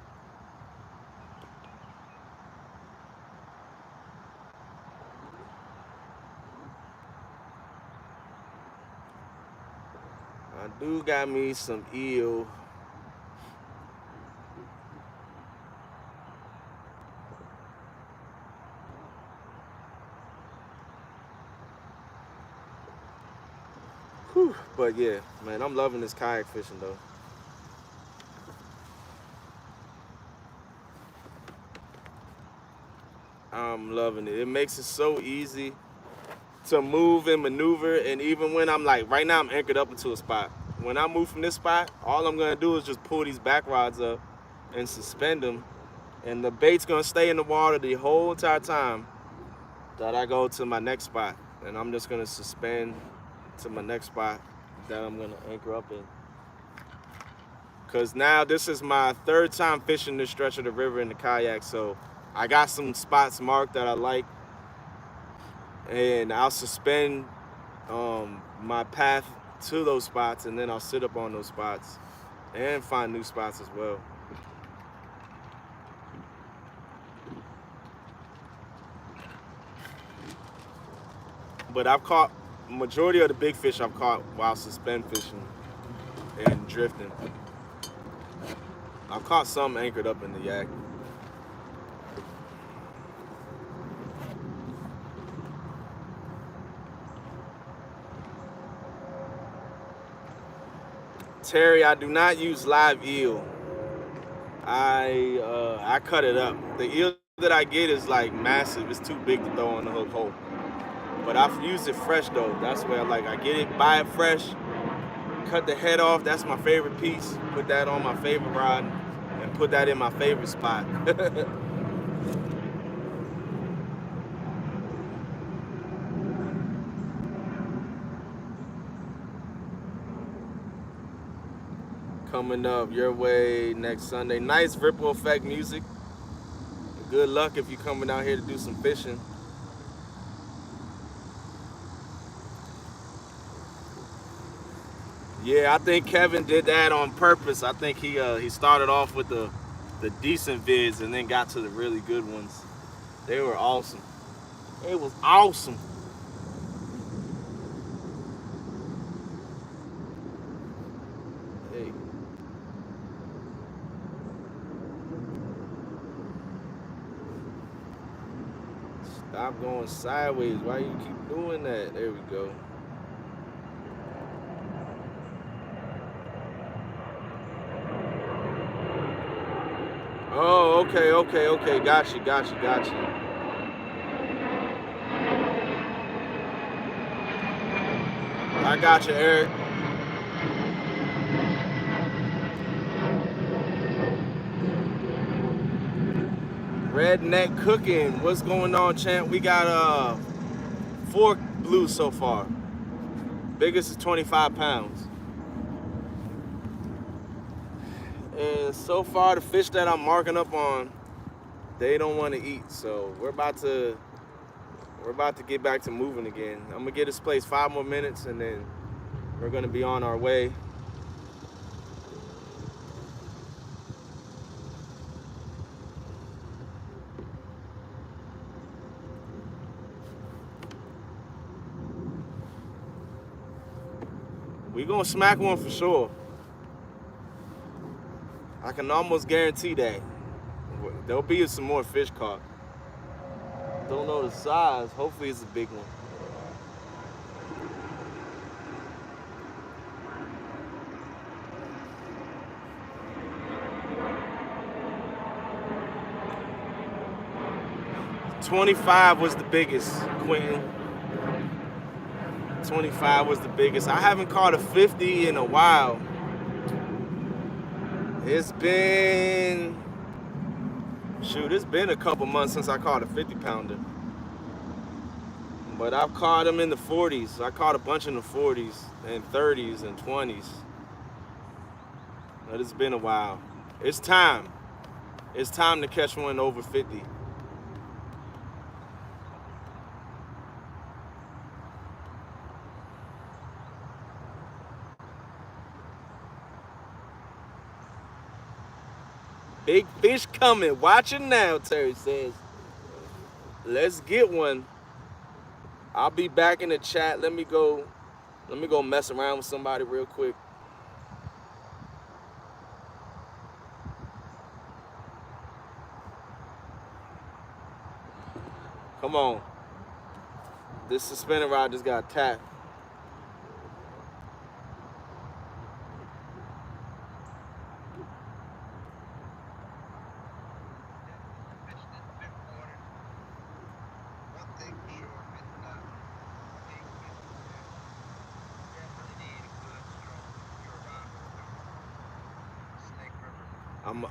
I do got me some eel. Whew. But yeah, man, I'm loving this kayak fishing though. I'm loving it. It makes it so easy to move and maneuver, and even when I'm right now I'm anchored up into a spot. When I move from this spot, all I'm gonna do is just pull these back rods up and suspend them, and the bait's gonna stay in the water the whole entire time that I go to my next spot, and I'm just gonna suspend to my next spot that I'm gonna anchor up in. Cause now this is my 3rd time fishing this stretch of the river in the kayak, so I got some spots marked that I like, and I'll suspend my path to those spots, and then I'll sit up on those spots and find new spots as well. But I've caught majority of the big fish I've caught while suspend fishing and drifting. I've caught some anchored up in the yak. Terry, I do not use live eel. I cut it up. The eel that I get is massive. It's too big to throw on the hook hole. But I've used it fresh though. That's where I get it, buy it fresh, cut the head off. That's my favorite piece. Put that on my favorite rod and put that in my favorite spot. Coming up your way next Sunday. Nice ripple effect music. Good luck if you're coming out here to do some fishing. Yeah, I think Kevin did that on purpose. I think he started off with the decent vids and then got to the really good ones. They were awesome. It was awesome. Hey. Stop going sideways. Why you keep doing that? There we go. Oh, okay. Got you. I got you, Eric. Redneck cooking. What's going on, champ? We got 4 blues so far. Biggest is 25 pounds. And so far, the fish that I'm marking up on, they don't want to eat. So we're about to get back to moving again. I'm gonna get this place 5 more minutes, and then we're gonna be on our way. We gonna smack one for sure. I can almost guarantee that. There'll be some more fish caught. Don't know the size. Hopefully it's a big one. $25 was the biggest, Quentin. 25 was the biggest. I haven't caught a 50 in a while. It's been a couple months since I caught a 50-pounder. But I've caught them in the 40s. I caught a bunch in the 40s and 30s and 20s. But it's been a while. It's time. It's time to catch one over 50. Big fish coming. Watch it now, Terry says. Let's get one. I'll be back in the chat. Let me go mess around with somebody real quick. Come on. This suspending rod just got tapped.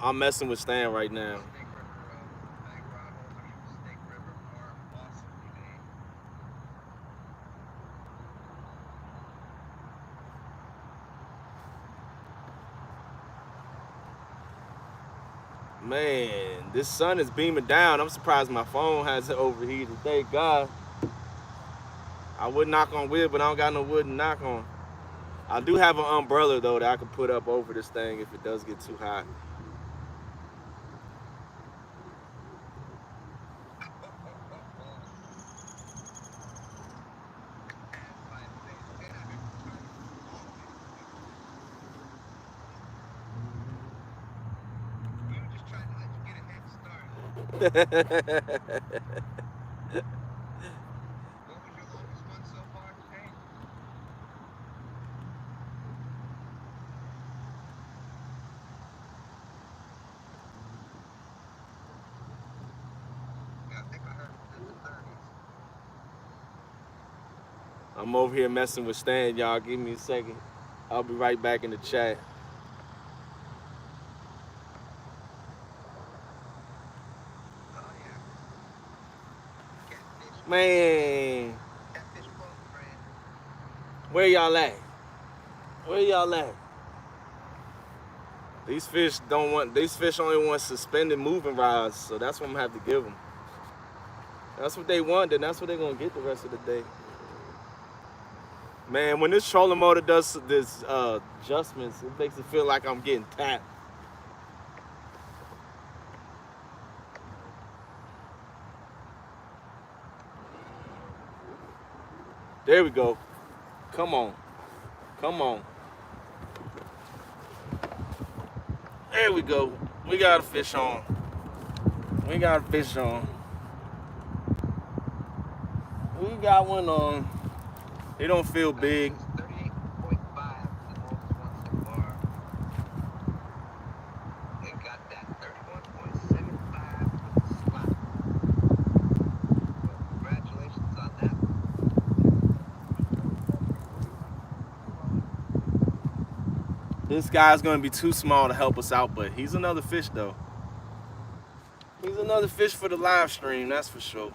I'm messing with Stan right now. Man, this sun is beaming down. I'm surprised my phone hasn't overheated. Thank God. I would knock on wood, but I don't got no wood to knock on. I do have an umbrella, though, that I can put up over this thing if it does get too hot. I'm over here messing with Stan, y'all. Give me a second. I'll be right back in the chat. Man. Where y'all at? Where y'all at? These fish only want suspended moving rods, so that's what I'm gonna have to give them. That's what they want, then that's what they're gonna get the rest of the day. Man, when this trolling motor does this adjustments, it makes it feel like I'm getting tapped. There we go. Come on. Come on. There we go. We got a fish on. We got a fish on. We got one on. It don't feel big. 38.5 is the longest one so far. They got that 31.75 with the slot. Well, congratulations on that. This guy's gonna be too small to help us out, but he's another fish though. He's another fish for the live stream, that's for sure.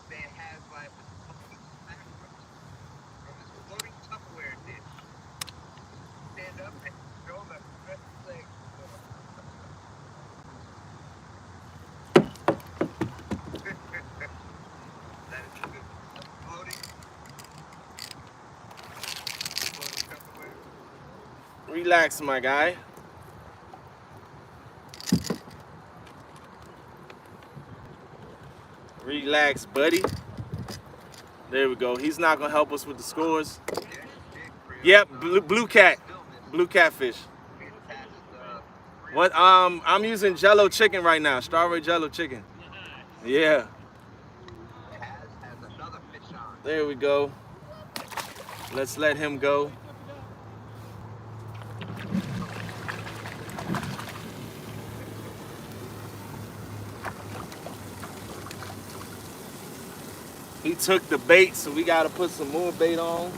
Stan has Relax, my guy. Relax, buddy. There we go. He's not gonna help us with the scores. Yep, blue cat. Blue catfish. What? I'm using Jello chicken right now. Strawberry Jello chicken. Yeah. There we go. Let's let him go. He took the bait, so we gotta put some more bait on.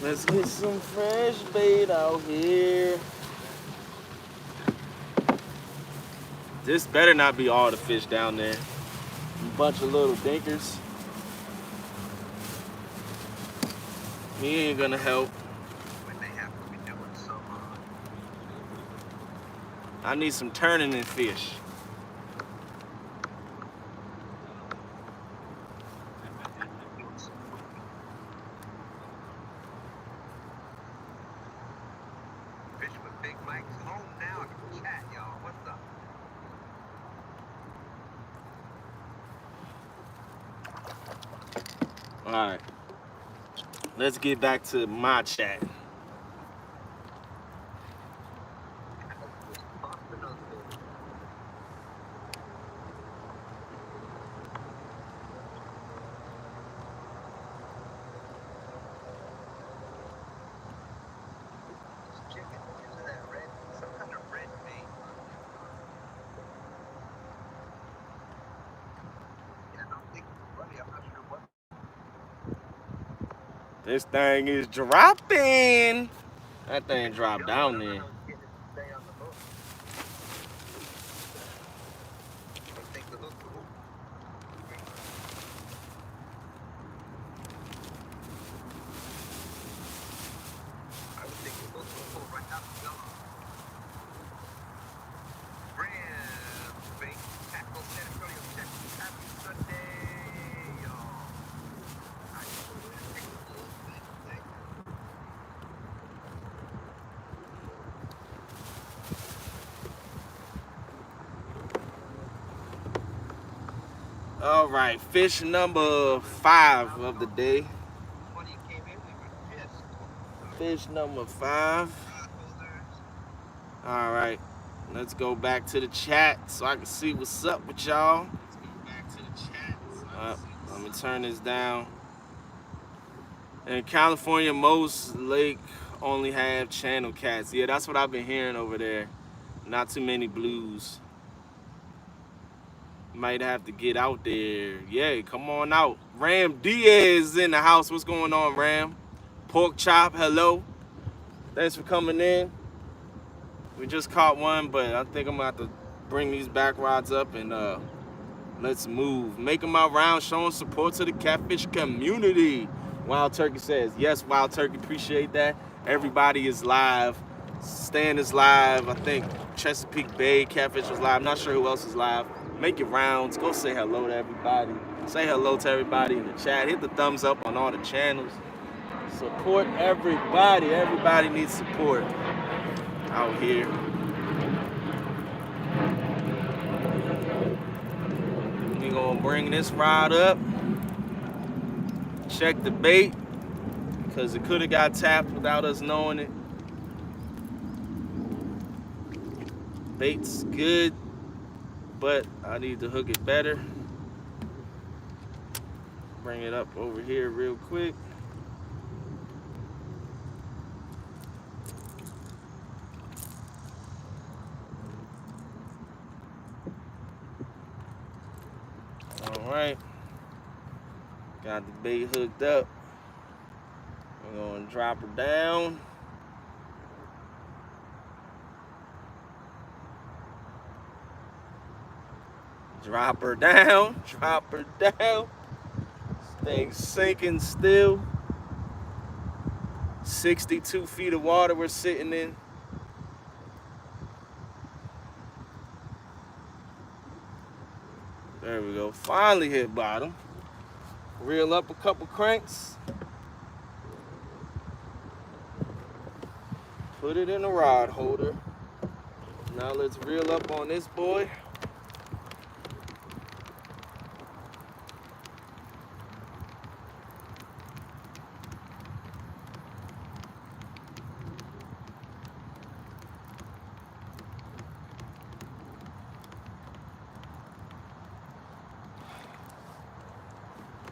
Let's get some fresh bait out here. This better not be all the fish down there. A bunch of little dinkers. He ain't gonna help. I need some turning in fish. Fish with Big Mike's home now in the chat, y'all. What's up? All right. Let's get back to my chat. This thing is dropping. That thing dropped down there. All right, fish number 5 of the day. Fish number 5. All right, let's go back to the chat so I can see what's up with y'all. Let me turn this down. In California, most lake only have channel cats. Yeah, that's what I've been hearing over there. Not too many blues. Might have to get out there. Yeah, come on out. Ram Diaz is in the house. What's going on, Ram? Pork chop, hello. Thanks for coming in. We just caught one, but I think I'm gonna have to bring these back rods up and let's move. Making my round, showing support to the catfish community. Wild Turkey says, yes, Wild Turkey, appreciate that. Everybody is live. Stan is live. I think Chesapeake Bay Catfish was live. I'm not sure who else is live. Make your rounds. Go say hello to everybody. Say hello to everybody in the chat. Hit the thumbs up on all the channels. Support everybody. Everybody needs support out here. We're gonna bring this rod up. Check the bait, because it could have got tapped without us knowing it. Bait's good, but I need to hook it better. Bring it up over here real quick. All right, got the bait hooked up. We're gonna drop her down. Drop her down, drop her down. Stay sinking still. 62 feet of water we're sitting in. There we go, finally hit bottom. Reel up a couple cranks. Put it in a rod holder. Now let's reel up on this boy.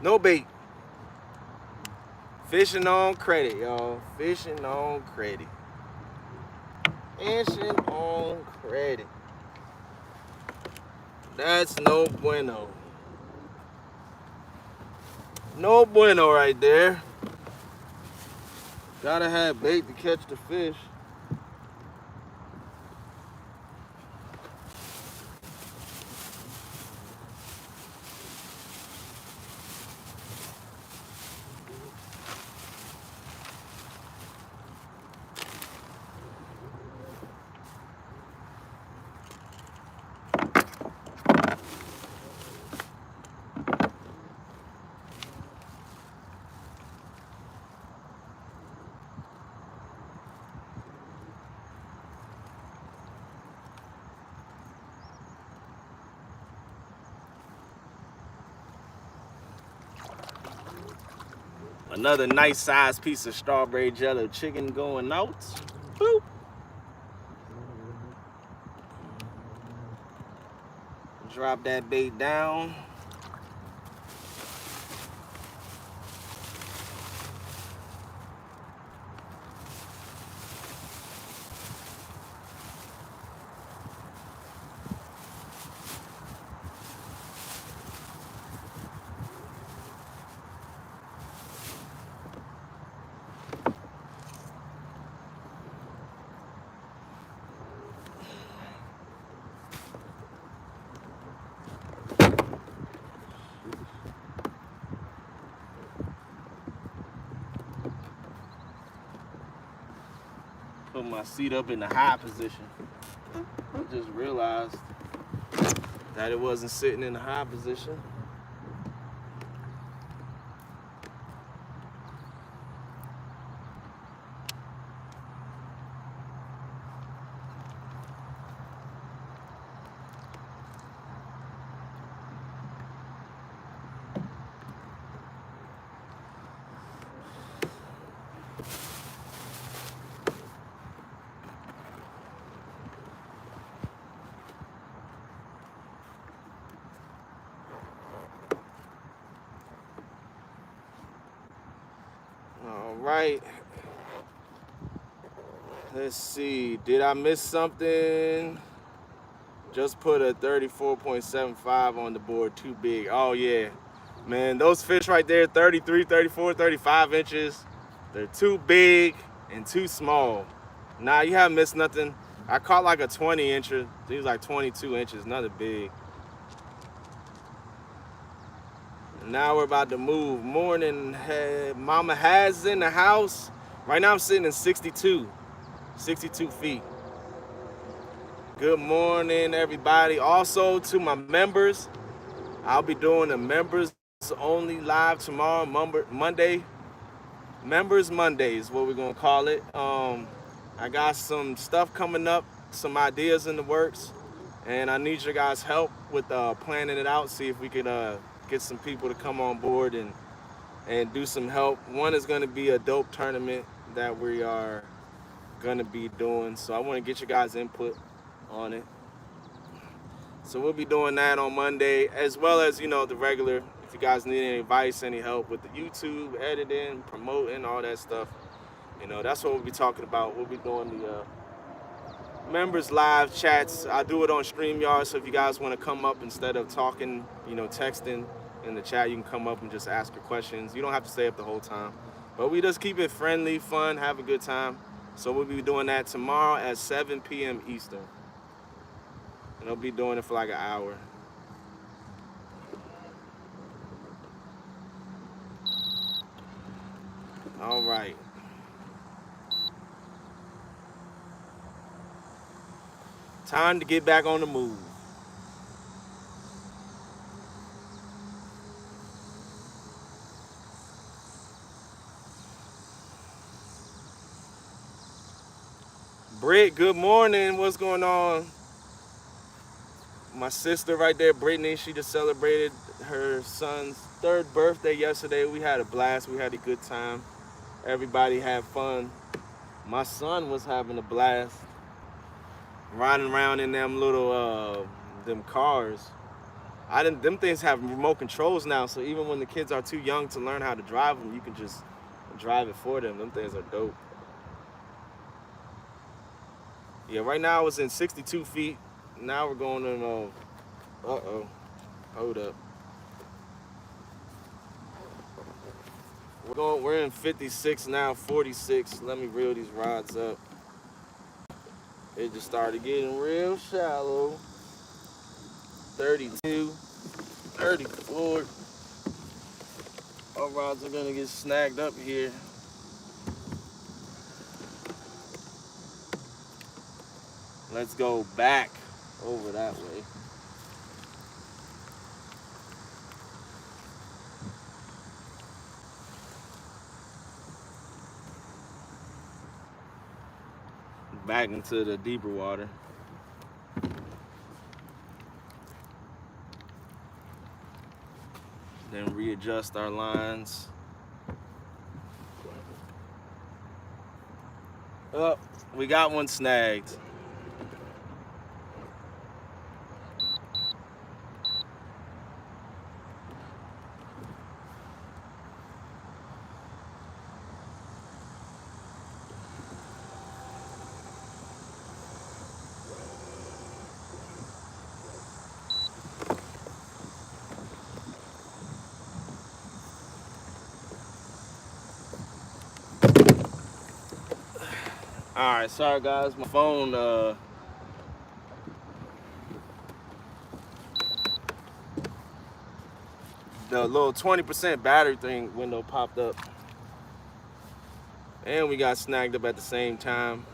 No bait. Fishing on credit, y'all. Fishing on credit. Fishing on credit. That's no bueno. No bueno right there. Gotta have bait to catch the fish. Another nice sized piece of strawberry jello chicken going out. Boop. Drop that bait down. Put my seat up in the high position. I just realized that it wasn't sitting in the high position. All right. Let's see. Did I miss something? Just put a 34.75 on the board. Too big. Oh, yeah. Man, those fish right there, 33, 34, 35 inches. They're too big and too small. Nah, you haven't missed nothing. I caught like a 20 incher. These like 22 inches. Nothing big. Now we're about to move. Morning, Mama has in the house. Right now I'm sitting in 62 feet. Good morning, everybody. Also to my members, I'll be doing a members only live tomorrow, Monday. Members Monday is what we're gonna call it. I got some stuff coming up, some ideas in the works, and I need your guys' help with planning it out. See if we could get some people to come on board and do some help. One is going to be a dope tournament that we are going to be doing, so I want to get your guys' input on it. So we'll be doing that on Monday, as well as, you know, the regular. If you guys need any advice, any help with the YouTube, editing, promoting, all that stuff, you know, that's what we'll be talking about. We'll be doing the members live chats. I do it on StreamYard, so if you guys want to come up instead of talking, you know, texting in the chat, you can come up and just ask your questions. You don't have to stay up the whole time, but we just keep it friendly, fun, have a good time. So we'll be doing that tomorrow at 7 p.m. Eastern, and I'll be doing it for like an hour. All right. Time to get back on the move. Britt, good morning. What's going on? My sister right there, Brittany, she just celebrated her son's 3rd birthday yesterday. We had a blast. We had a good time. Everybody had fun. My son was having a blast riding around in them little them cars. Them things have remote controls now, so even when the kids are too young to learn how to drive them, you can just drive it for them. Them things are dope. Yeah, right now I was in 62 feet. Now we're going in, hold up. We're in 56 now, 46. Let me reel these rods up. It just started getting real shallow. 32, 34. Our rods are gonna get snagged up here. Let's go back over that way. Back into the deeper water. Then readjust our lines. Oh, we got one snagged. All right, sorry guys, my phone, the little 20% battery thing window popped up. And we got snagged up at the same time.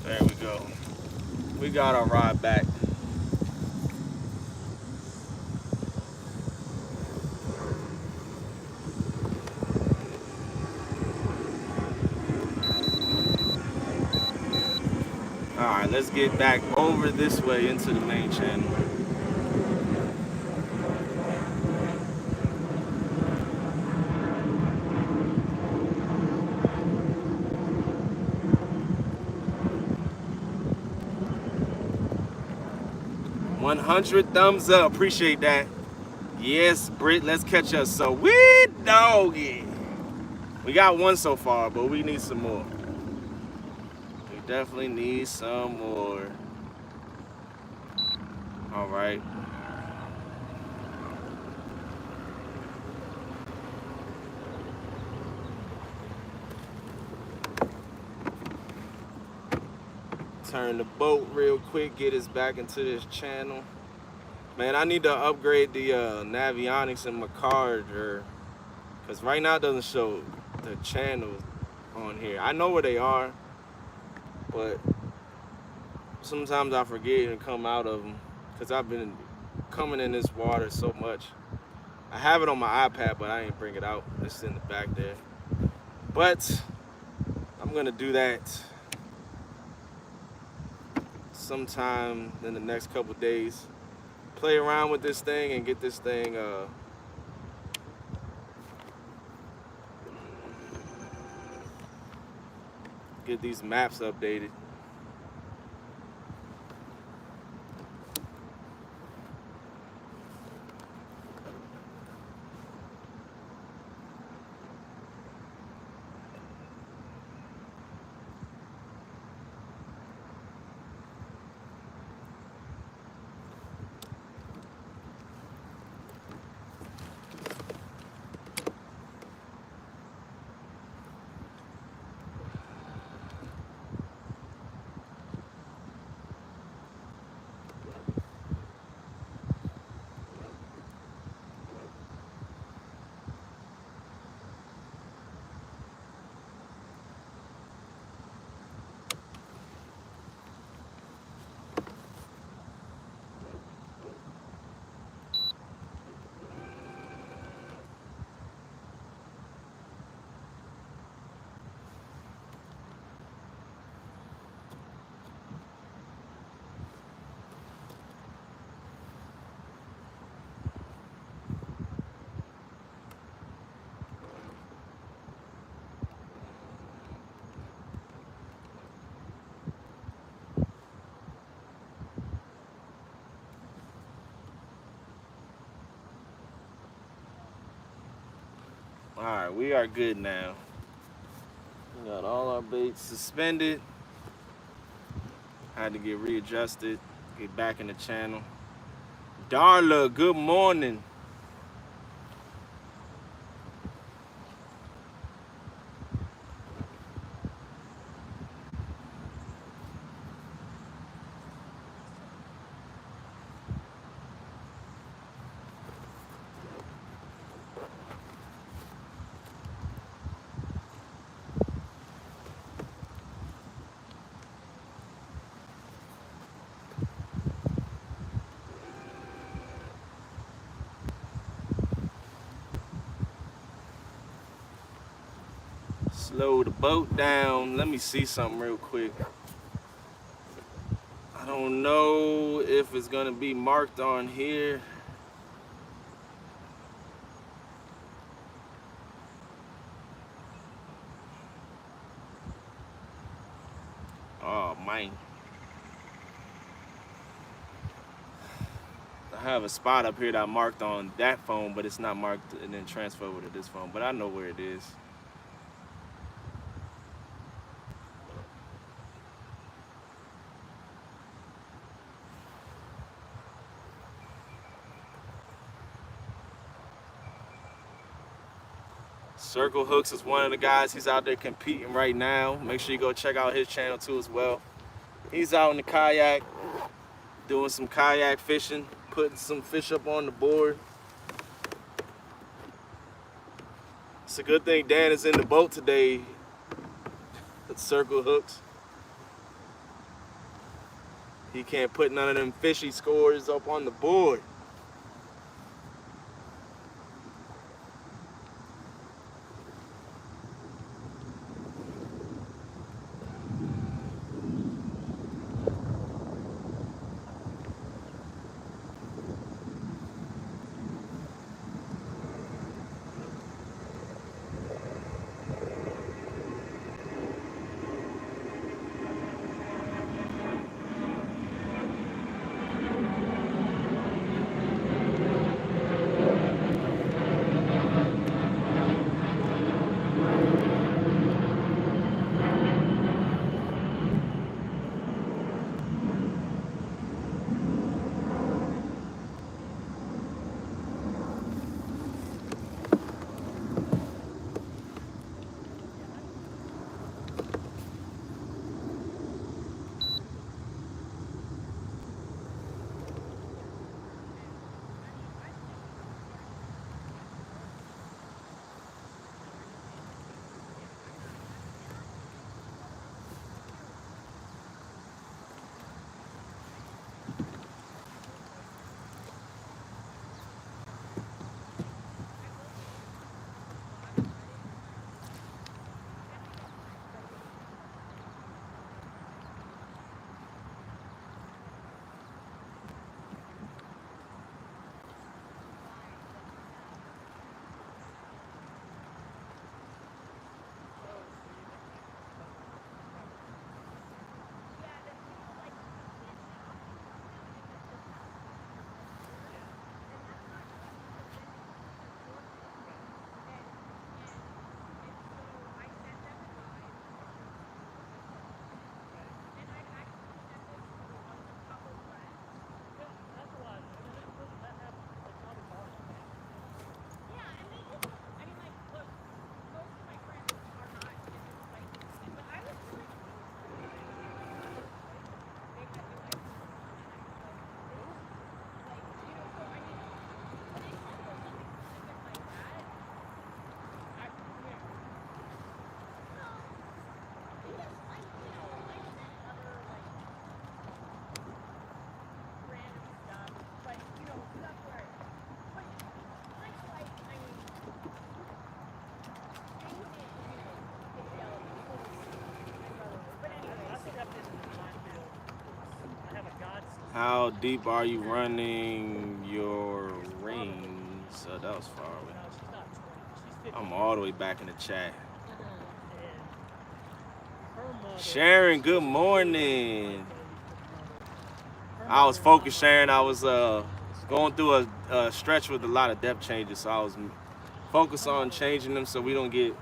There we go. We got our rod back. All right, let's get back over this way into the main channel. $100 thumbs up, appreciate that. Yes, Britt, let's catch us so sweet doggy. We got one so far, but we need some more. We definitely need some more. All right. Turn the boat real quick, get us back into this channel. Man, I need to upgrade the navionics in my car, because right now it doesn't show the channels on here. I know where they are, but sometimes I forget and come out of them because I've been coming in this water so much. I have it on my iPad, but I ain't bring it out. It's in the back there. But I'm gonna do that sometime in the next couple days. Play around with this thing and get this thing get these maps updated. All right, we are good now. We got all our baits suspended. Had to get readjusted, get back in the channel. Darla, good morning. Slow the boat down. Let me see something real quick. I don't know if it's gonna be marked on here. Oh man. I have a spot up here that I marked on that phone, but it's not marked and then transfer over to this phone, but I know where it is. Circle Hooks is one of the guys. He's out there competing right now. Make sure you go check out his channel too as well. He's out in the kayak, doing some kayak fishing, putting some fish up on the board. It's a good thing Dan is in the boat today at Circle Hooks. He can't put none of them fishy scores up on the board. How deep are you running your rings? That was far away. I'm all the way back in the chat. Sharon, good morning. I was focused, Sharon. I was going through a stretch with a lot of depth changes, so I was focus on changing them so we don't get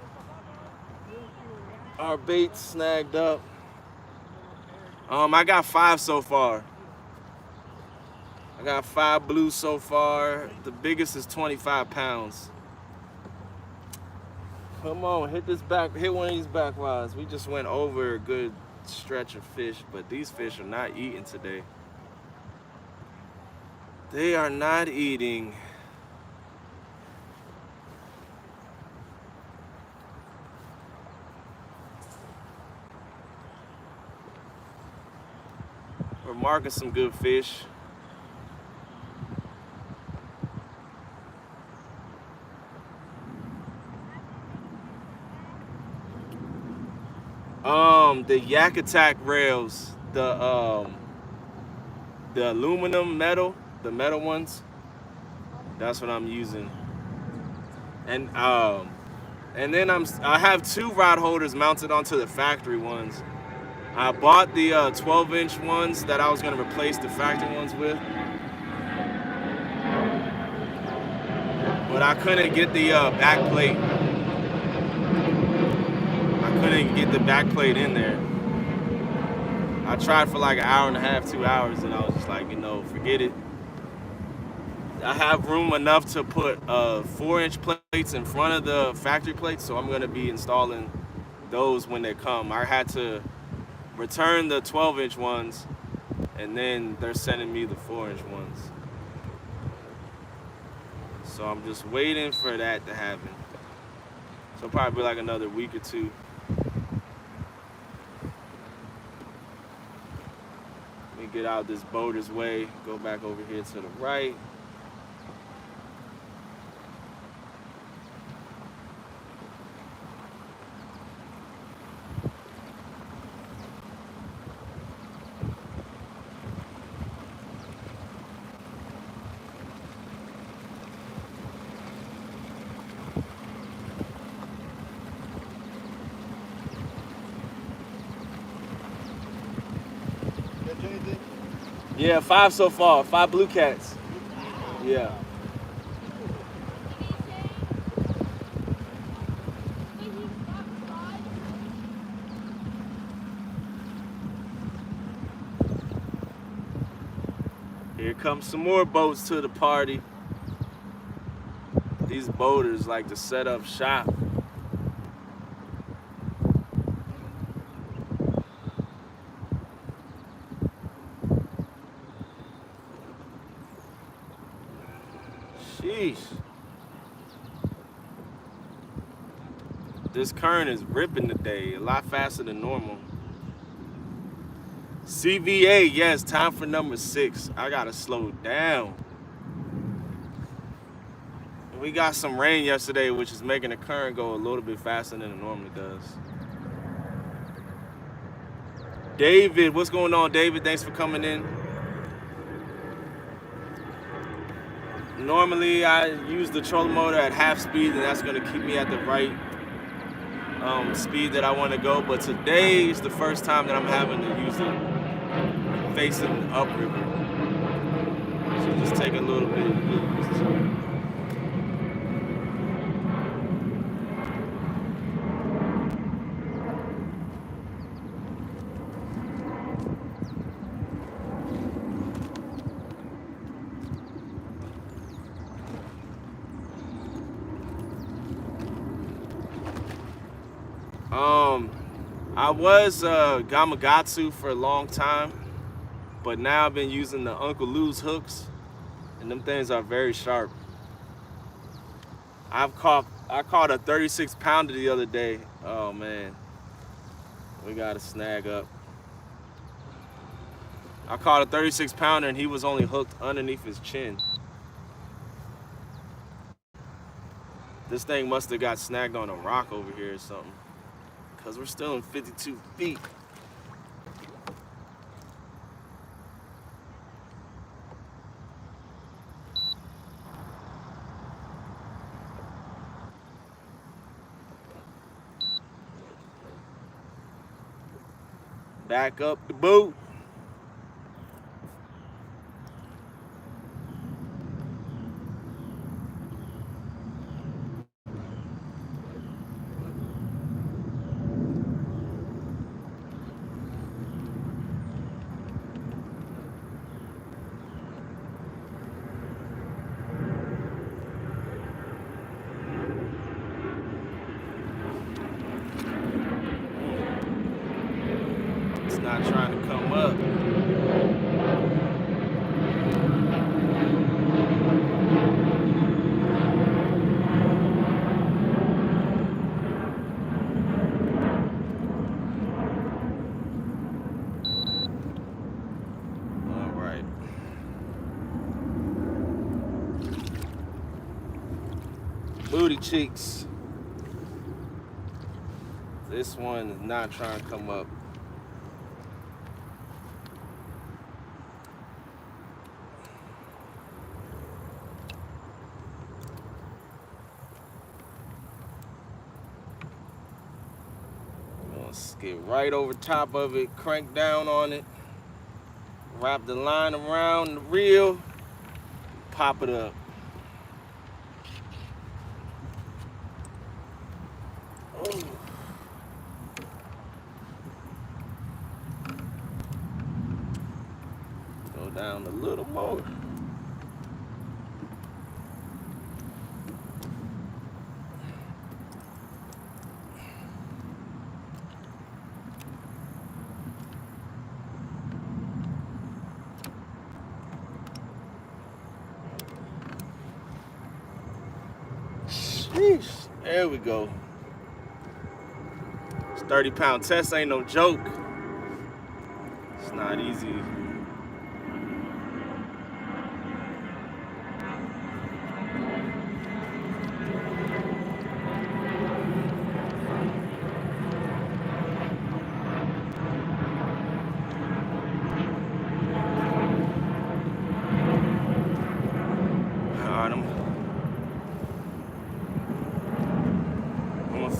our baits snagged up. I got 5 so far. I got 5 blues so far. The biggest is 25 pounds. Come on, hit one of these back rods. We just went over a good stretch of fish, but these fish are not eating today. They are not eating. We're marking some good fish. The Yak Attack rails, the aluminum metal, the metal ones. That's what I'm using. And then I have 2 rod holders mounted onto the factory ones. I bought the 12-inch ones that I was gonna replace the factory ones with, but I couldn't get the back plate. I couldn't get the back plate in there. I tried for like an hour and a half, 2 hours, and I was just like, forget it. I have room enough to put 4-inch plates in front of the factory plates, so I'm gonna be installing those when they come. I had to return the 12-inch ones, and then they're sending me the 4-inch ones. So I'm just waiting for that to happen. So probably like another week or 2. Let me get out this boater's way, go back over here to the right. Yeah, 5 so far. 5 blue cats. Yeah. Here comes some more boats to the party. These boaters like to set up shop. Sheesh. This current is ripping today, a lot faster than normal. CVA, yes, time for number 6. I gotta slow down. We got some rain yesterday, which is making the current go a little bit faster than it normally does. David, what's going on, David? Thanks for coming in. Normally, I use the trolling motor at half speed, and that's gonna keep me at the right speed that I want to go. But today is the first time that I'm having to use it facing upriver. So just take a little bit. I was Gamakatsu for a long time, but now I've been using the Uncle Lou's hooks, and them things are very sharp. I caught a 36 pounder the other day. Oh man, we got to snag up. I caught a 36 pounder and he was only hooked underneath his chin. This thing must have got snagged on a rock over here or something, because we're still in 52 feet. Back up the boat. Booty cheeks. This one is not trying to come up. Get right over top of it, crank down on it, wrap the line around the reel, pop it up. Oh. Go down a little more. Sheesh. There we go. This 30-pound test ain't no joke. It's not easy.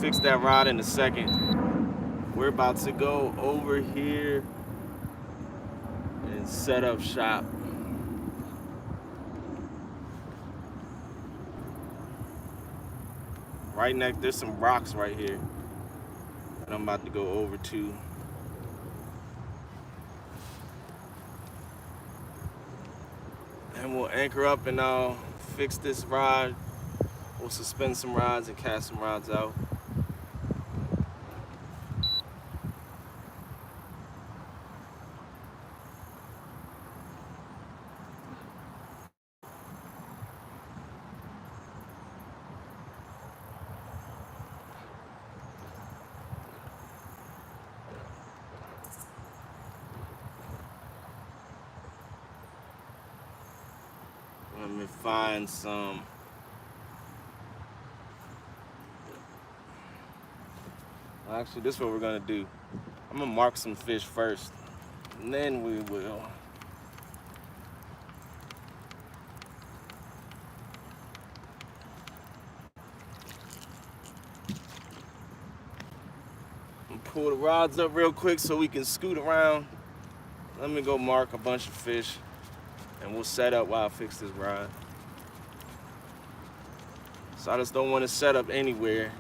Fix that rod in a second. We're about to go over here and set up shop. Right next, there's some rocks right here that I'm about to go over to. And we'll anchor up and fix this rod. We'll suspend some rods and cast some rods out. Let me find some. Actually, this is what we're gonna do. I'm gonna mark some fish first, and then we will. Pull the rods up real quick so we can scoot around. Let me go mark a bunch of fish, and we'll set up while I fix this rod. So I just don't want to set up anywhere.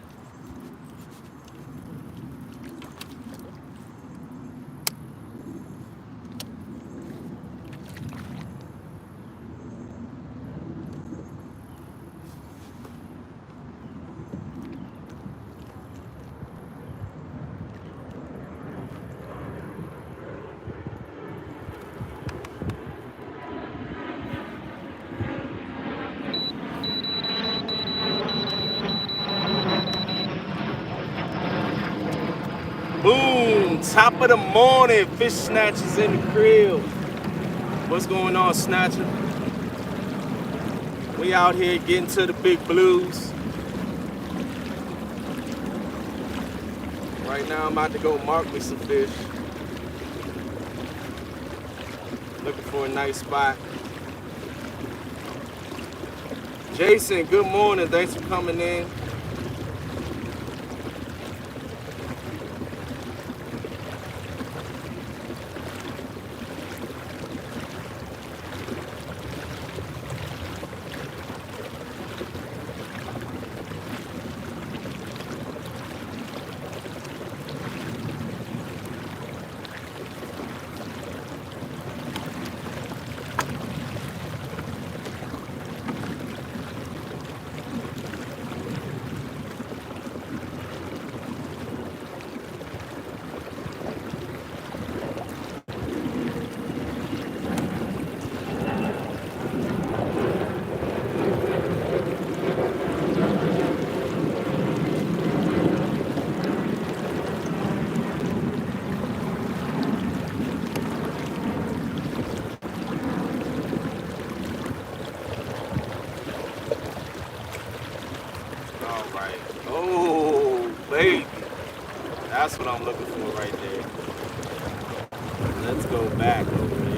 Boom, top of the morning, fish snatchers in the crib. What's going on, snatcher? We out here getting to the big blues. Right now I'm about to go mark me some fish. Looking for a nice spot. Jason, good morning, thanks for coming in. That's what I'm looking for right there. Let's go back over there.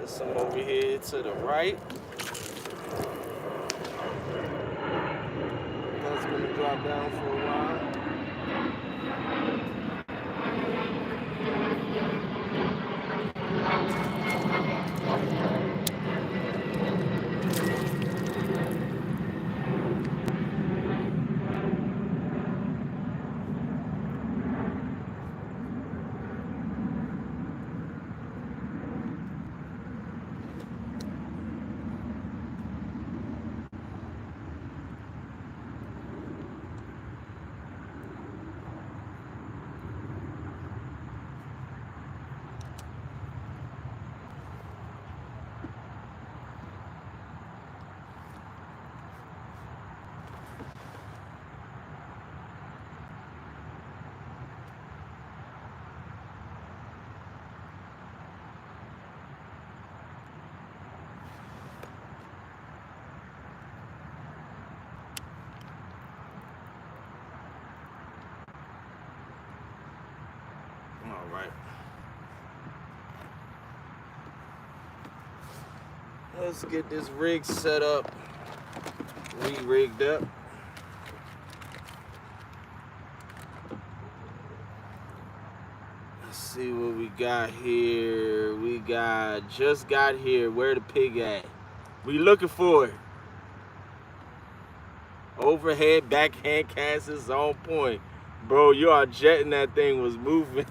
Some over here to the right. That's gonna drop down for a while. All right. Let's get this rig set up, re-rigged up. Let's see what we got here. We just got here. Where the pig at? We looking for it. Overhead backhand cast is on point. Bro, you are jetting that thing was moving.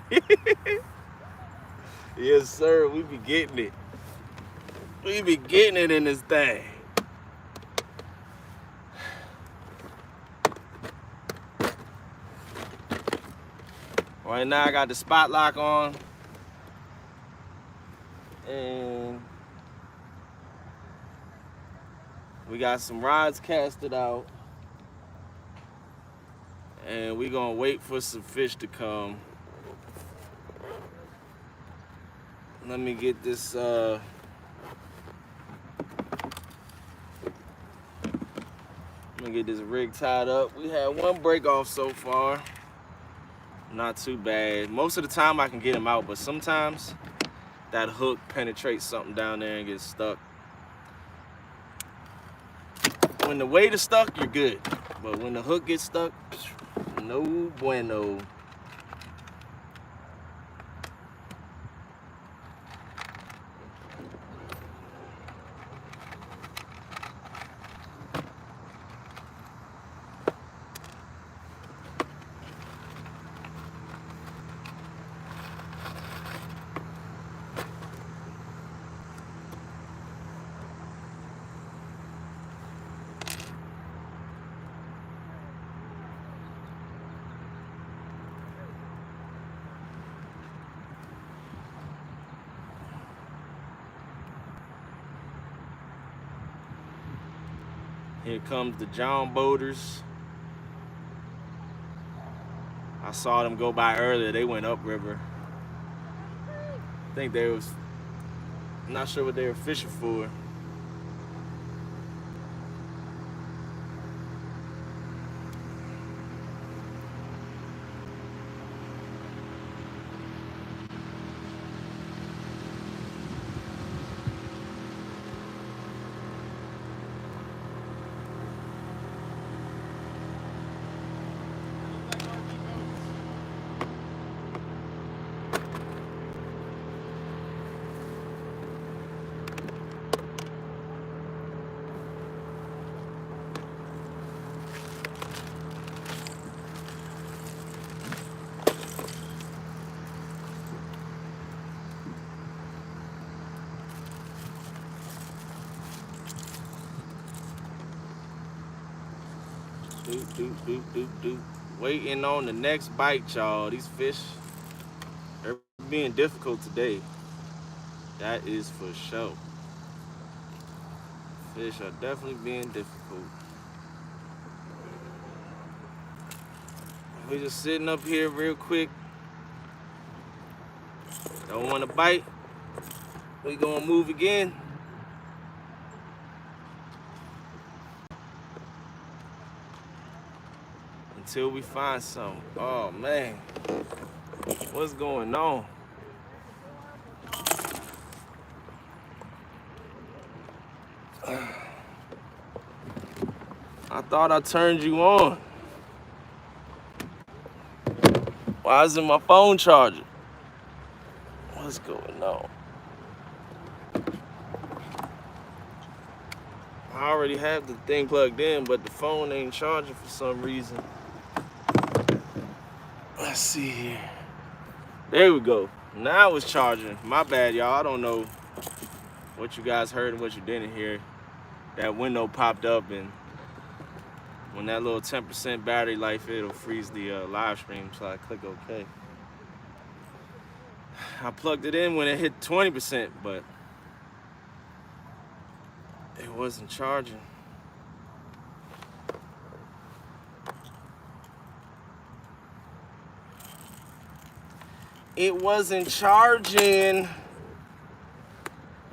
Yes, sir. We be getting it. We be getting it in this thing. Right now I got the spot lock on. And we got some rods casted out. And we gonna wait for some fish to come. Let me get this let me get this rig tied up. We had one break off so far. Not too bad. Most of the time I can get him out, but sometimes that hook penetrates something down there and gets stuck. When the weight is stuck, you're good. But when the hook gets stuck, no bueno. Here comes the John Boaters. I saw them go by earlier. They went upriver. I think they was, not sure what they were fishing for. Waiting on the next bite, y'all. These fish, they're being difficult today. That is for sure. Fish are definitely being difficult. We just sitting up here real quick. Don't want to bite. We gonna move again. Until we find some. Oh man, what's going on? I thought I turned you on. Why isn't my phone charging? What's going on? I already have the thing plugged in, but the phone ain't charging for some reason. Let's see here. There we go. Now it's charging. My bad, y'all. I don't know what you guys heard and what you didn't hear. That window popped up, and when that little 10% battery life, it'll freeze the live stream, so I click OK. I plugged it in when it hit 20%, but it wasn't charging. It wasn't charging.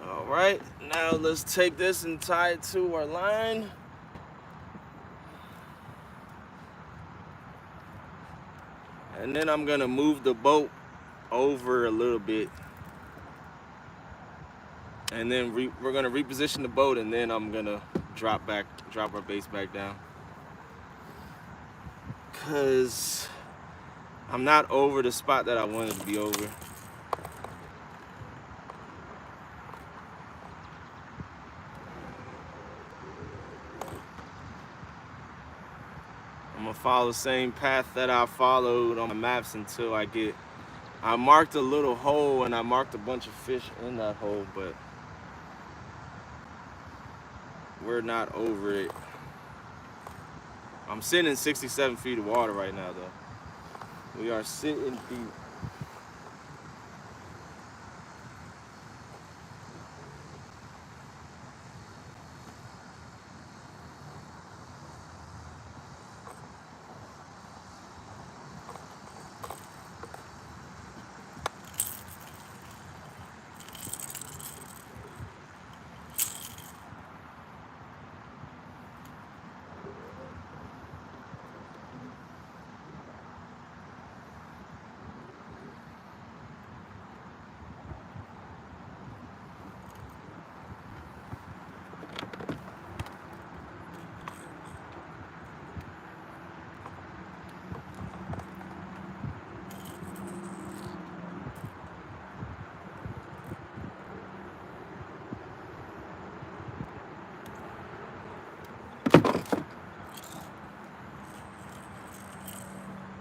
All right, now let's take this and tie it to our line. And then I'm gonna move the boat over a little bit. And then we're gonna reposition the boat, and then I'm gonna drop our base back down. Cause I'm not over the spot that I wanted to be over. I'm gonna follow the same path that I followed on my maps until I marked a little hole, and I marked a bunch of fish in that hole, but we're not over it. I'm sitting in 67 feet of water right now, though. We are sitting deep.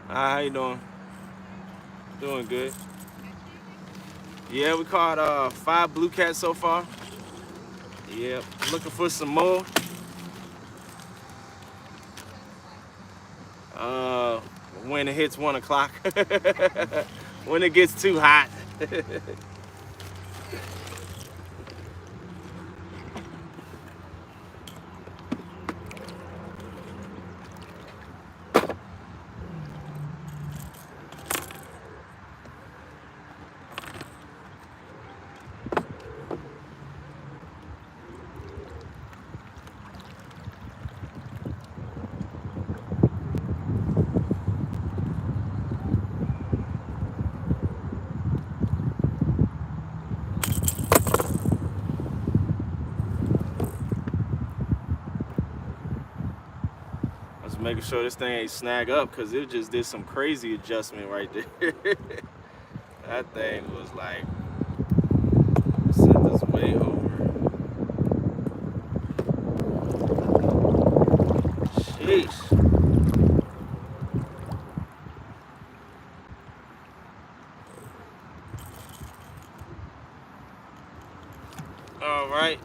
Hi, how you doing? Doing good. Yeah, we caught 5 blue cats so far. Yep, looking for some more. When it hits 1 o'clock. When it gets too hot. Making sure this thing ain't snag up, because it just did some crazy adjustment right there. That thing was like, set this way over. Sheesh. All right,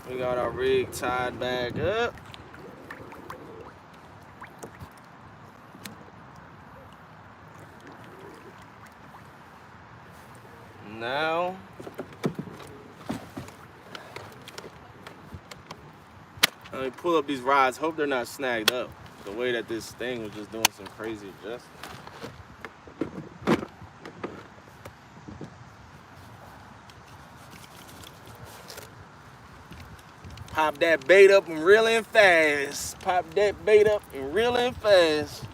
we got our rig tied back up. Now, let me pull up these rods. Hope they're not snagged up. The way that this thing was just doing some crazy adjustments. Pop that bait up and reel in fast. Pop that bait up and reel in fast.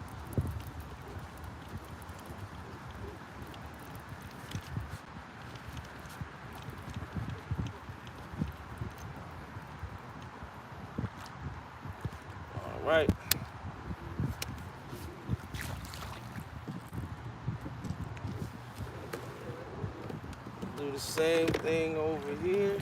All right. Do the same thing over here.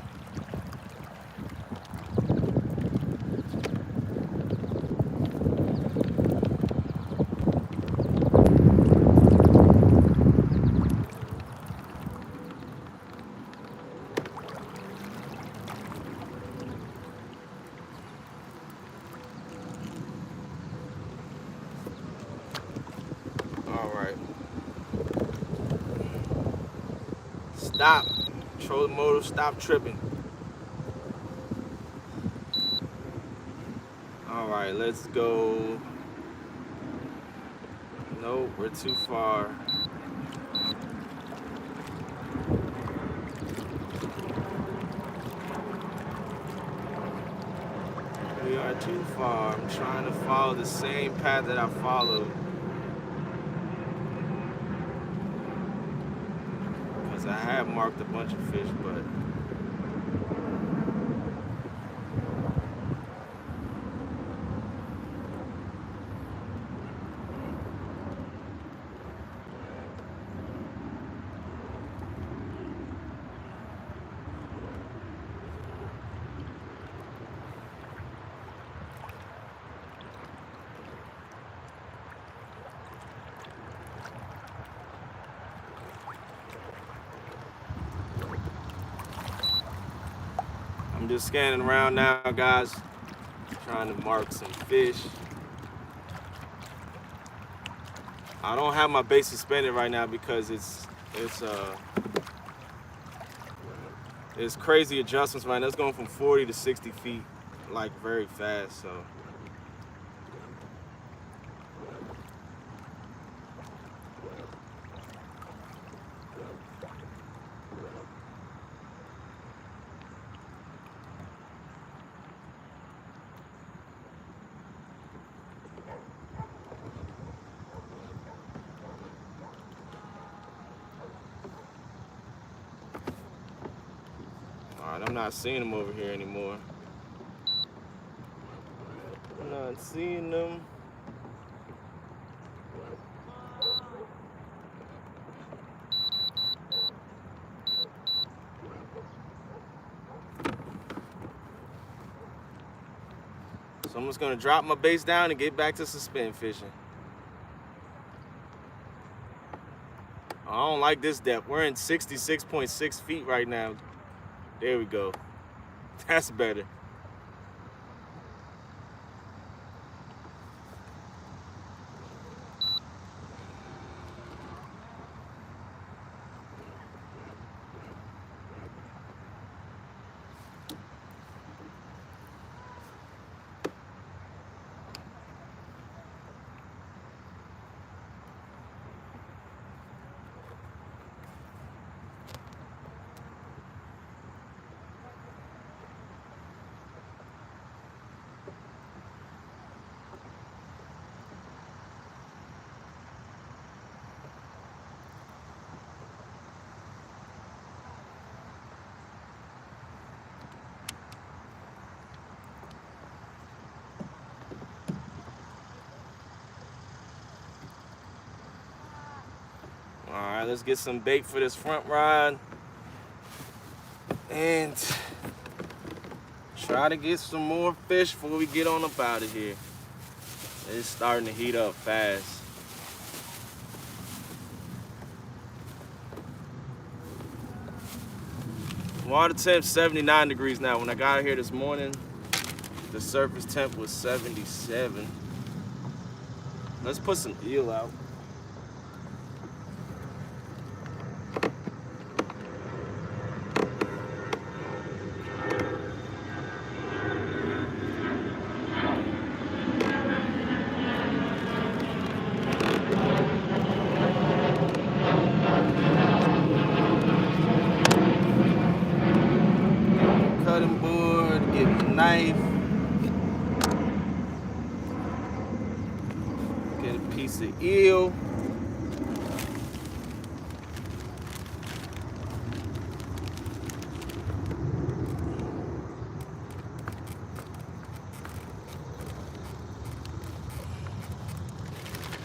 All right. Stop. Control the motor. Stop tripping. All right, let's go. Nope, we're too far. We are too far. I'm trying to follow the same path that I followed. Because I have marked a bunch of fish, but I'm just scanning around now, guys. Trying to mark some fish. I don't have my bait suspended right now because it's crazy adjustments right now. It's going from 40 to 60 feet, like very fast. So I'm not seeing them over here anymore. I'm not seeing them. So I'm just gonna drop my baits down and get back to suspend fishing. I don't like this depth. We're in 66.6 feet right now. There we go. That's better. All right, let's get some bait for this front rod and try to get some more fish before we get on up out of here. It's starting to heat up fast. Water temp 79 degrees now. When I got here this morning, the surface temp was 77. Let's put some eel out. piece of eel.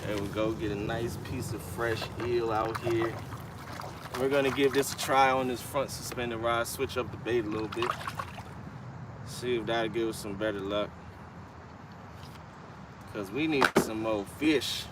There we go, get a nice piece of fresh eel out here. We're gonna give this a try on this front suspended rod, switch up the bait a little bit. See if that'll give us some better luck. Cause we need some more fish.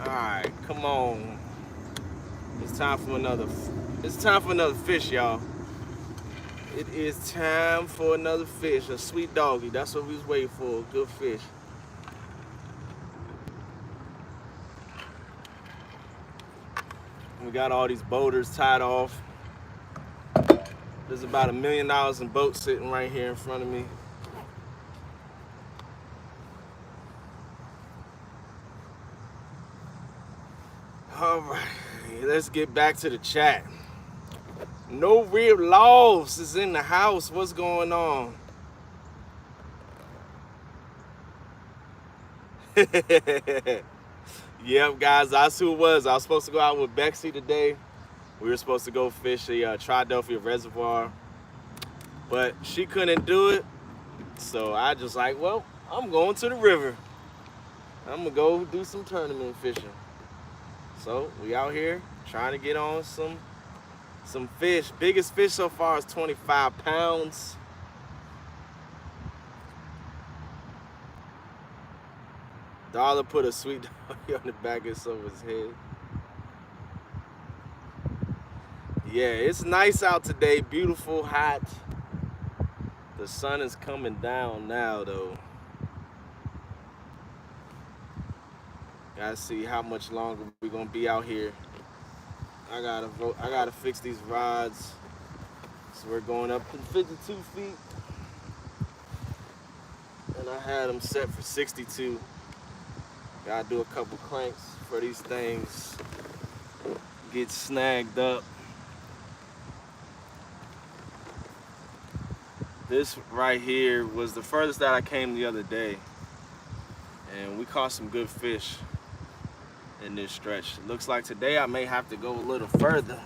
Alright, come on. It's time for another fish, y'all. It is time for another fish, a sweet doggy. That's what we was waiting for, a good fish. We got all these boaters tied off. There's about $1 million in boats sitting right here in front of me. All right, let's get back to the chat. No Real Loss is in the house. What's going on? Yep, guys, that's who it was. I was supposed to go out with Bexy today. We were supposed to go fish the Triadelphia Reservoir, but she couldn't do it. So I just like, well, I'm going to the river. I'm gonna go do some tournament fishing. So we out here trying to get on some fish. Biggest fish so far is 25 pounds. Dollar put a sweet doggy on the back of some of his head. Yeah, it's nice out today. Beautiful, hot. The sun is coming down now, though. Gotta see how much longer we're gonna be out here. I gotta fix these rods. So we're going up to 52 feet. And I had them set for 62. Gotta do a couple cranks for these things. Get snagged up. This right here was the furthest that I came the other day. And we caught some good fish in this stretch. It looks like today I may have to go a little further.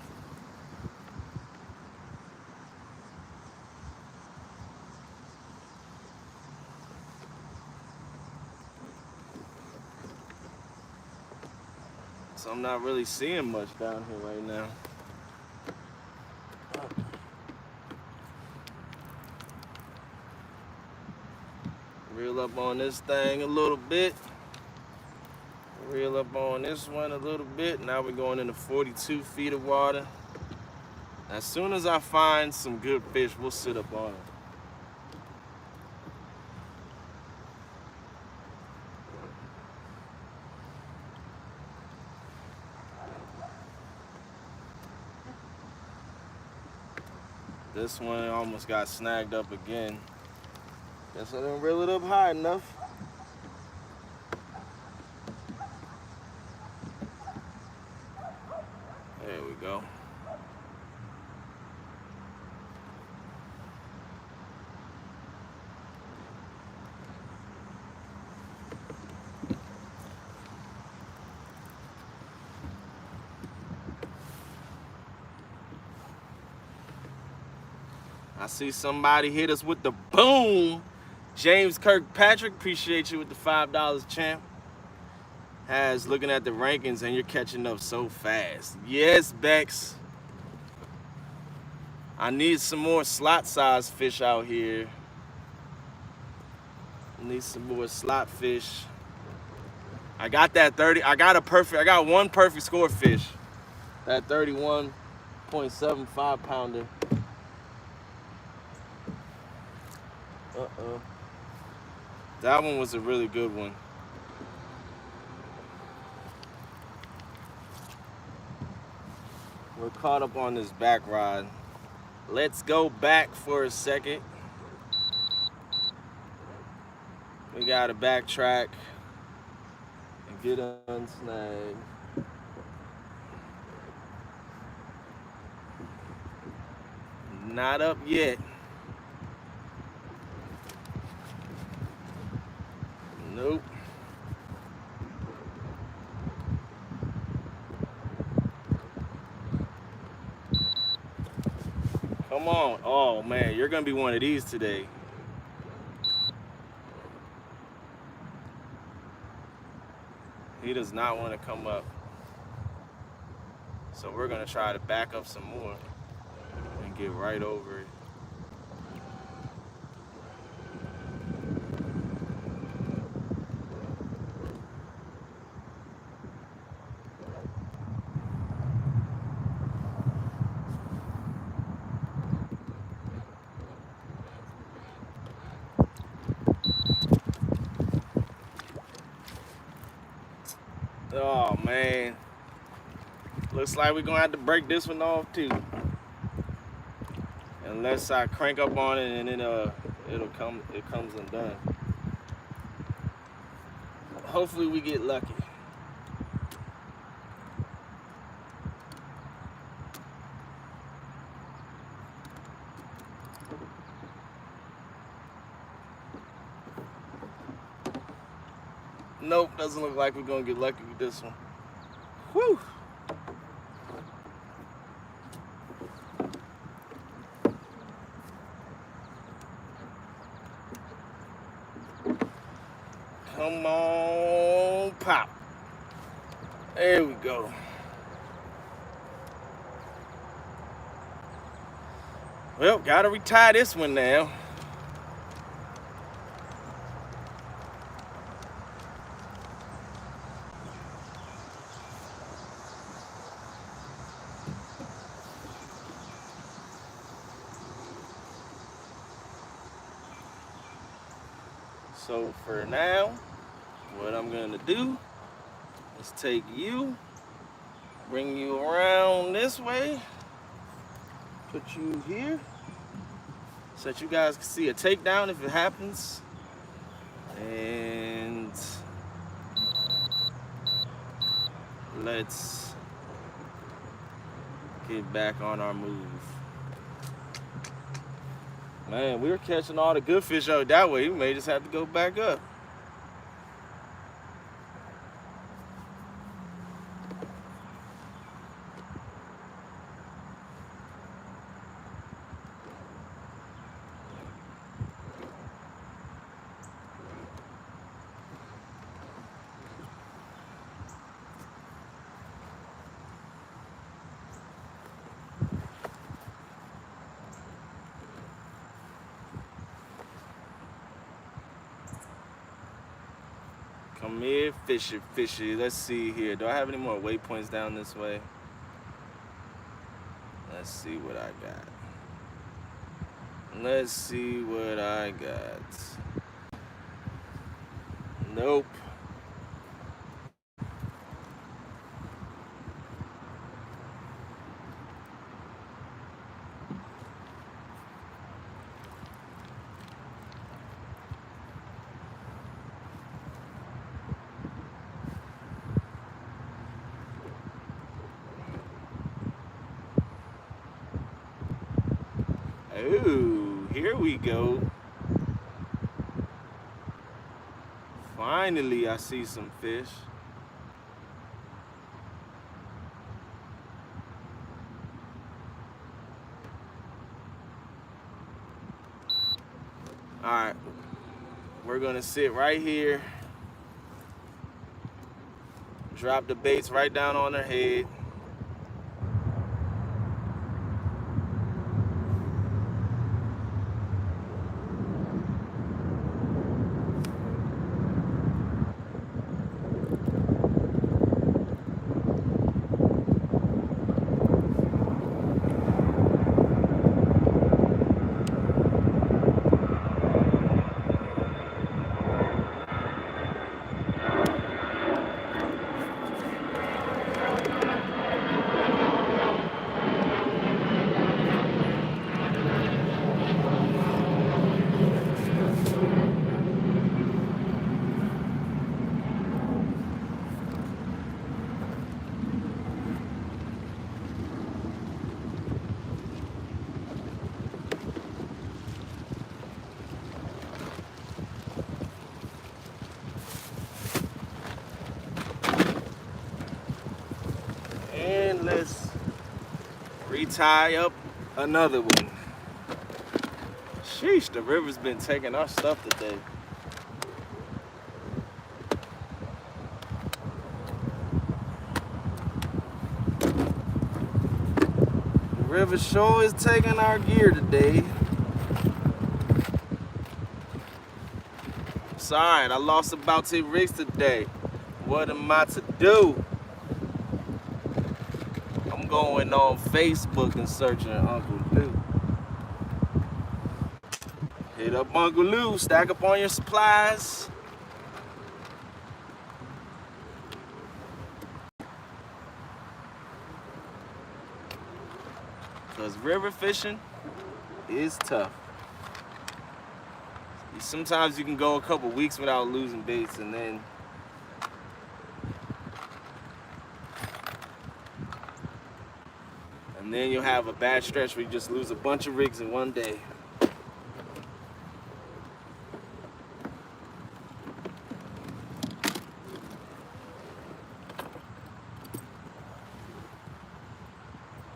So I'm not really seeing much down here right now. Reel up on this thing a little bit. Reel up on this one a little bit. Now we're going into 42 feet of water. As soon as I find some good fish, we'll sit up on it. This one almost got snagged up again. Guess I didn't reel it up high enough. There we go. I see somebody hit us with the boom. James Kirkpatrick, appreciate you with the $5, champ. Has looking at the rankings and you're catching up so fast. Yes, Bex. I need some more slot size fish out here. I need some more slot fish. I got that 30. I got one perfect score fish. That 31.75 pounder. Uh-oh. That one was a really good one. We're caught up on this back rod. Let's go back for a second. We gotta backtrack and get unsnagged. Not up yet. Nope. Come on. Oh man, you're gonna be one of these today. He does not want to come up. So we're gonna try to back up some more and get right over it. Oh man, looks like we're gonna have to break this one off too. Unless I crank up on it and then it comes undone. Hopefully we get lucky. Nope, doesn't look like we're gonna get lucky with this one. Whew. Come on, pop. There we go. Well, gotta retire this one now. So for now, what I'm gonna do is take you, bring you around this way, put you here, so that you guys can see a takedown if it happens. And let's get back on our move. Man, we were catching all the good fish out that way. We may just have to go back up. Come here, fishy, fishy. Let's see here. Do I have any more waypoints down this way? Let's see what I got. Let's see what I got. Nope. Ooh, here we go. Finally, I see some fish. All right, we're gonna sit right here, drop the baits right down on their head. And let's retie up another one. Sheesh, the river's been taking our stuff today. The river sure is taking our gear today. It's alright, I lost about 2 rigs today. What am I to do? I'm going on Facebook and searching Uncle Lou. Hit up Uncle Lou, stack up on your supplies. Because river fishing is tough. Sometimes you can go a couple weeks without losing baits, and then you'll have a bad stretch where you just lose a bunch of rigs in one day.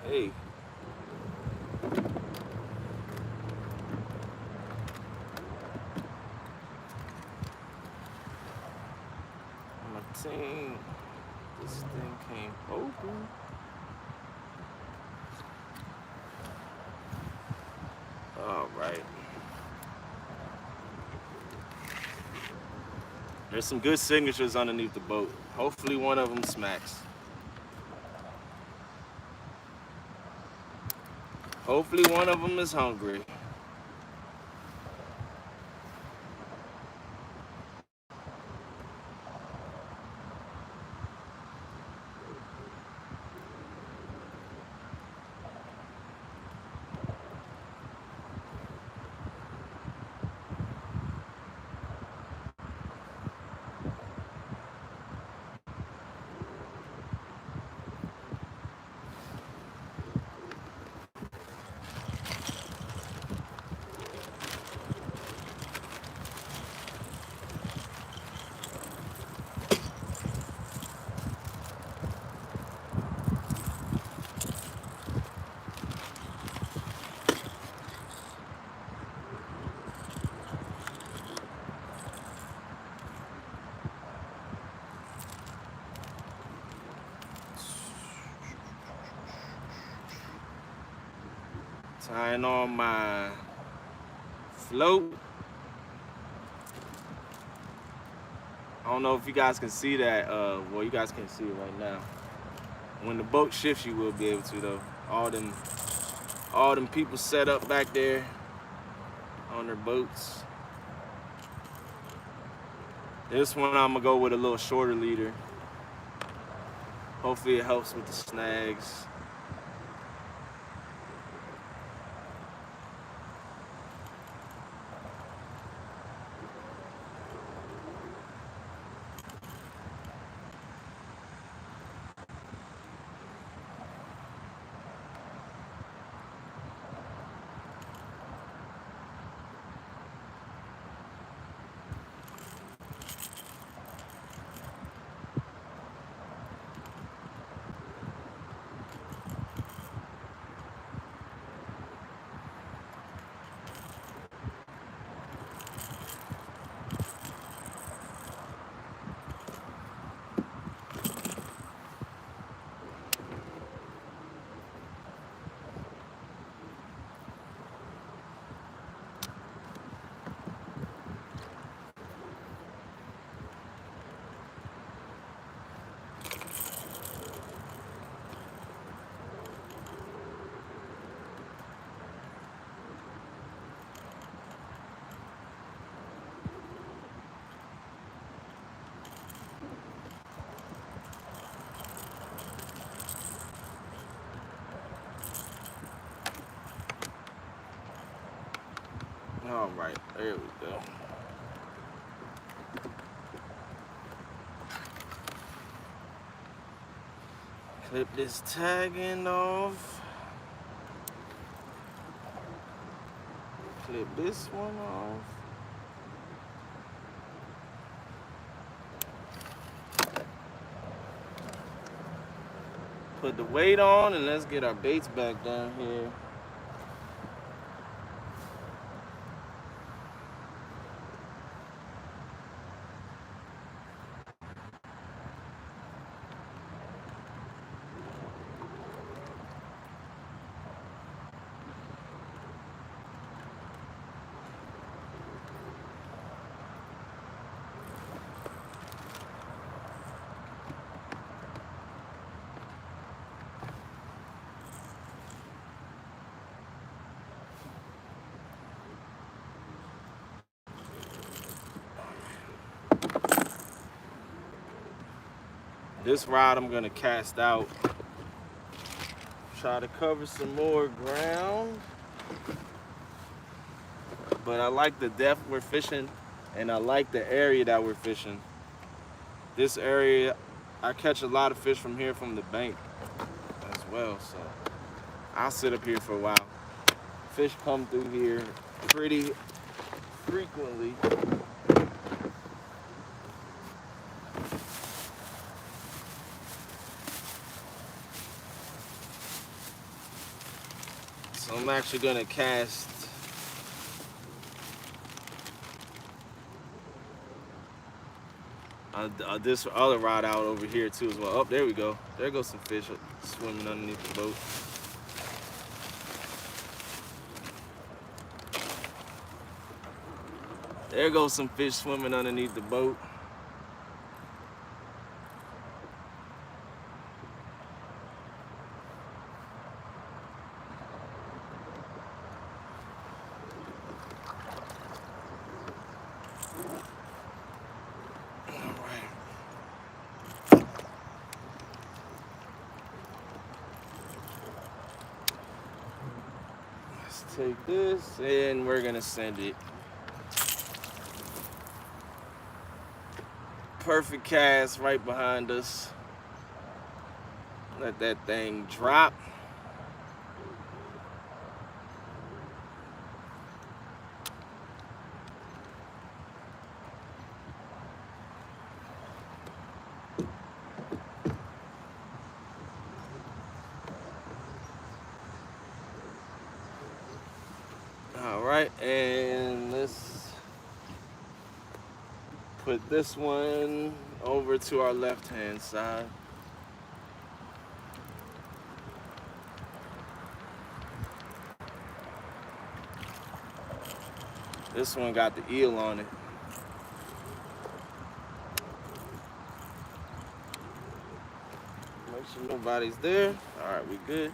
Hey. This thing came open. All right. There's some good signatures underneath the boat. Hopefully one of them smacks. Hopefully one of them is hungry. Tying on my float. I don't know if you guys can see that. Well, you guys can't see it right now. When the boat shifts, you will be able to though. All them people set up back there on their boats. This one I'm gonna go with a little shorter leader. Hopefully it helps with the snags. right, there we go. Clip this tag end off. Clip this one off. Put the weight on and let's get our baits back down here. This rod I'm gonna cast out. Try to cover some more ground. But I like the depth we're fishing and I like the area that we're fishing. This area, I catch a lot of fish from here from the bank as well, so I'll sit up here for a while. Fish come through here pretty frequently. So I'm actually gonna cast this other rod out over here too as well. Oh, there we go. There goes some fish swimming underneath the boat. There goes some fish swimming underneath the boat. Take this and we're gonna send it. Perfect cast right behind us. Let that thing drop. All right, and let's put this one over to our left-hand side. This one got the eel on it. Make sure nobody's there. All right, we good.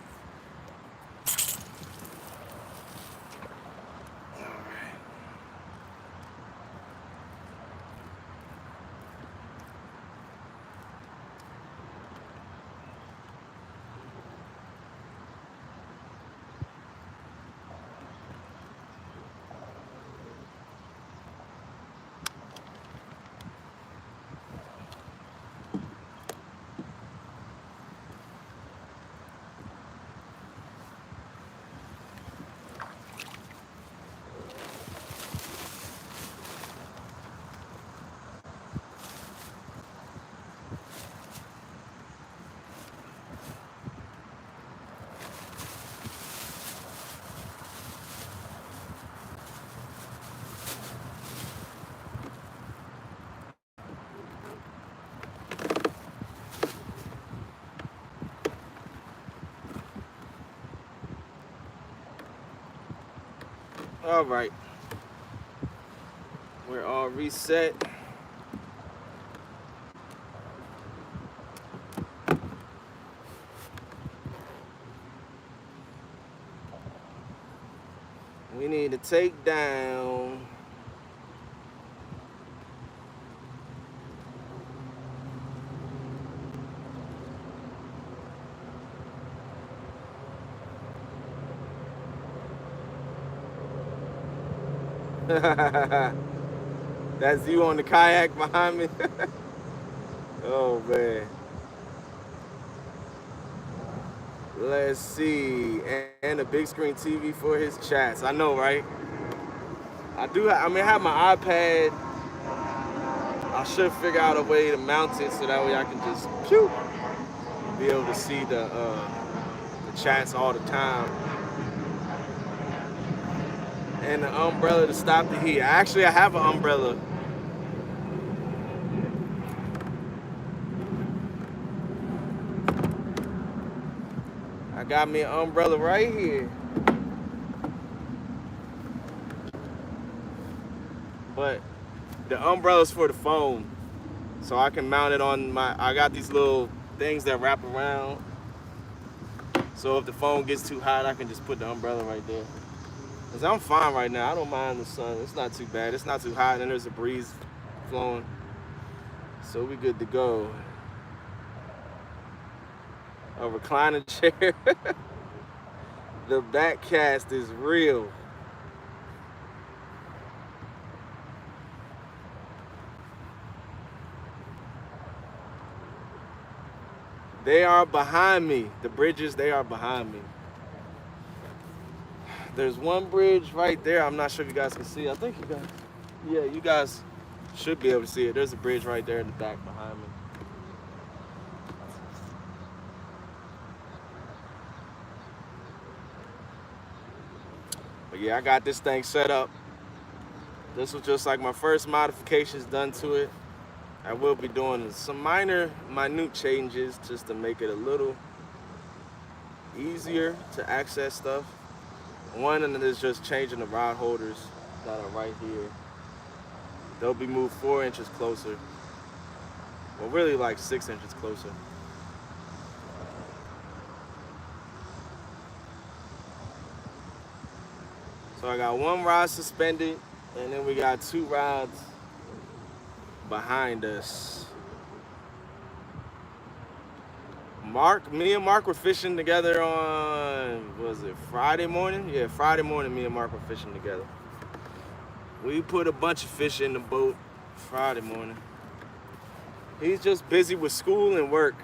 All right, we're all reset. We need to take down That's you on the kayak behind me. Oh man. Let's see. And a big screen TV for his chats. I know, right? I have my iPad. I should figure out a way to mount it so that way I can just be able to see the chats all the time. And the umbrella to stop the heat. Actually, I have an umbrella. I got me an umbrella right here. But the umbrella's for the phone. So I can mount it on I got these little things that wrap around. So if the phone gets too hot, I can just put the umbrella right there. Cause I'm fine right now. I don't mind the sun. It's not too bad. It's not too hot, and there's a breeze flowing. So we good to go. A recliner chair. The back cast is real. They are behind me. The bridges, they are behind me. There's one bridge right there. I'm not sure if you guys can see. I think you guys, yeah, you guys should be able to see it. There's a bridge right there in the back behind me. But yeah, I got this thing set up. This was just like my first modifications done to it. I will be doing some minute changes just to make it a little easier to access stuff. One of them is just changing the rod holders that are right here. They'll be moved 4 inches closer. Well, really like 6 inches closer. So I got one rod suspended, and then we got 2 rods behind us. Me and Mark were fishing together on, was it Friday morning? Yeah, Friday morning me and Mark were fishing together. We put a bunch of fish in the boat Friday morning. He's just busy with school and work.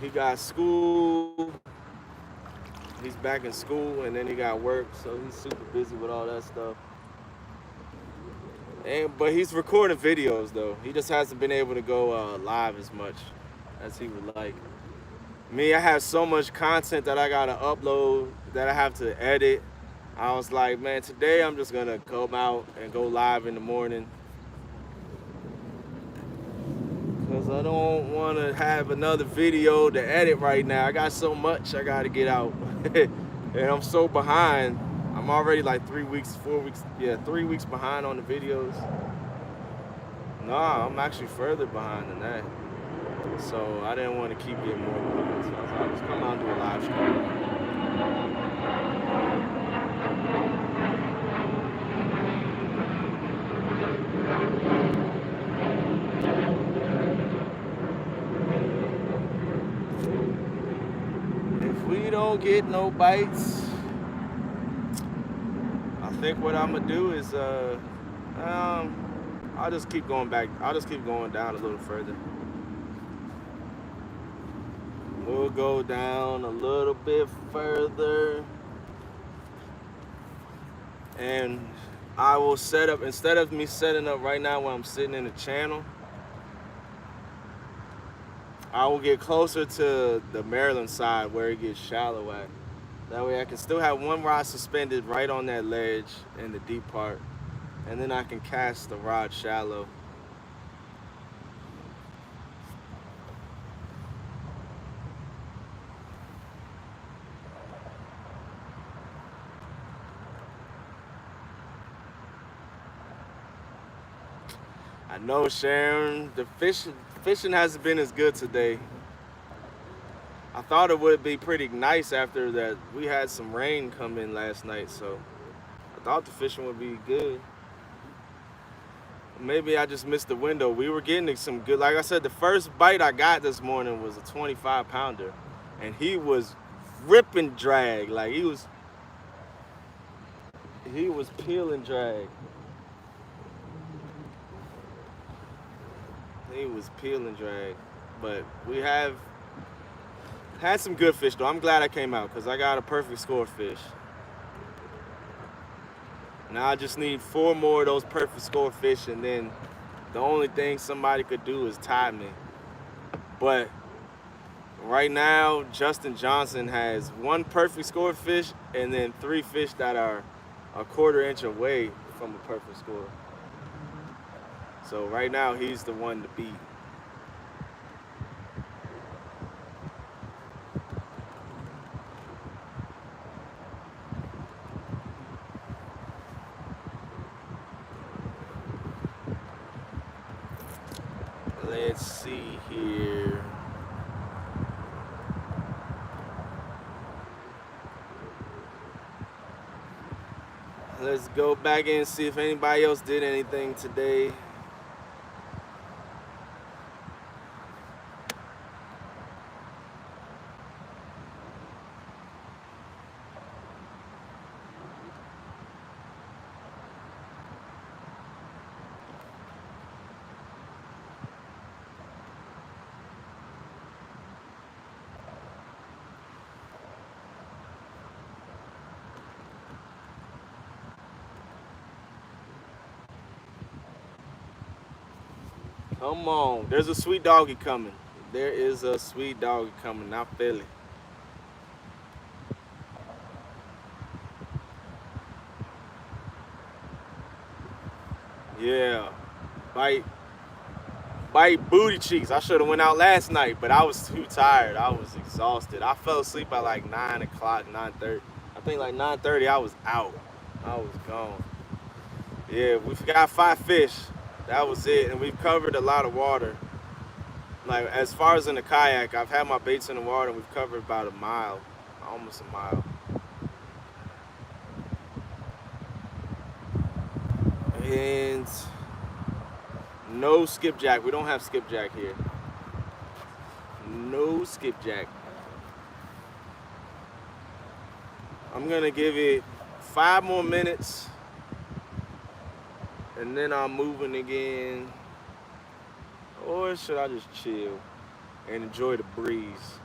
He got school. He's back in school, and then he got work, so he's super busy with all that stuff. But he's recording videos though. He just hasn't been able to go live as much as he would like. Me, I have so much content that I gotta upload that I have to edit. I was like, man, today I'm just gonna come out and go live in the morning. Cause I don't wanna have another video to edit right now. I got so much I gotta get out. And I'm so behind. I'm already like 3 weeks, 4 weeks, 3 weeks behind on the videos. Nah, I'm actually further behind than that. So I didn't want to keep getting more behind. So I was like, I'll just come out and do a live stream. If we don't get no bites, I think what I'm gonna do is I'll just keep going back. I'll just keep going down a little further. We'll go down a little bit further. And I will set up, instead of me setting up right now when I'm sitting in the channel, I will get closer to the Maryland side where it gets shallow at. That way I can still have one rod suspended right on that ledge in the deep part. And then I can cast the rod shallow. I know, Sharon, the fishing hasn't been as good today. I thought it would be pretty nice after that. We had some rain come in last night, so I thought the fishing would be good. Maybe I just missed the window. We were getting some good, like I said, the first bite I got this morning was a 25 pounder. And he was ripping drag. Like he was peeling drag. He was peeling drag. But we have had some good fish though. I'm glad I came out because I got a perfect score fish. Now I just need 4 more of those perfect score fish, and then the only thing somebody could do is tie me. But right now, Justin Johnson has 1 perfect score fish and then 3 fish that are a 1/4 inch away from a perfect score. So right now, he's the one to beat. Let's see here. Let's go back in and see if anybody else did anything today. Come on. There's a sweet doggy coming. There is a sweet doggy coming. I feel it. Yeah. Bite booty cheeks. I should have went out last night, but I was too tired. I was exhausted. I fell asleep at like 9 o'clock, 9:30. I think like 9:30 I was out. I was gone. Yeah, we've got 5 fish. That was it. And we've covered a lot of water. Like as far as in the kayak, I've had my baits in the water and we've covered about a mile. Almost a mile. And no skipjack. We don't have skipjack here. No skipjack. I'm gonna give it 5 more minutes and then I'm moving again. Or should I just chill and enjoy the breeze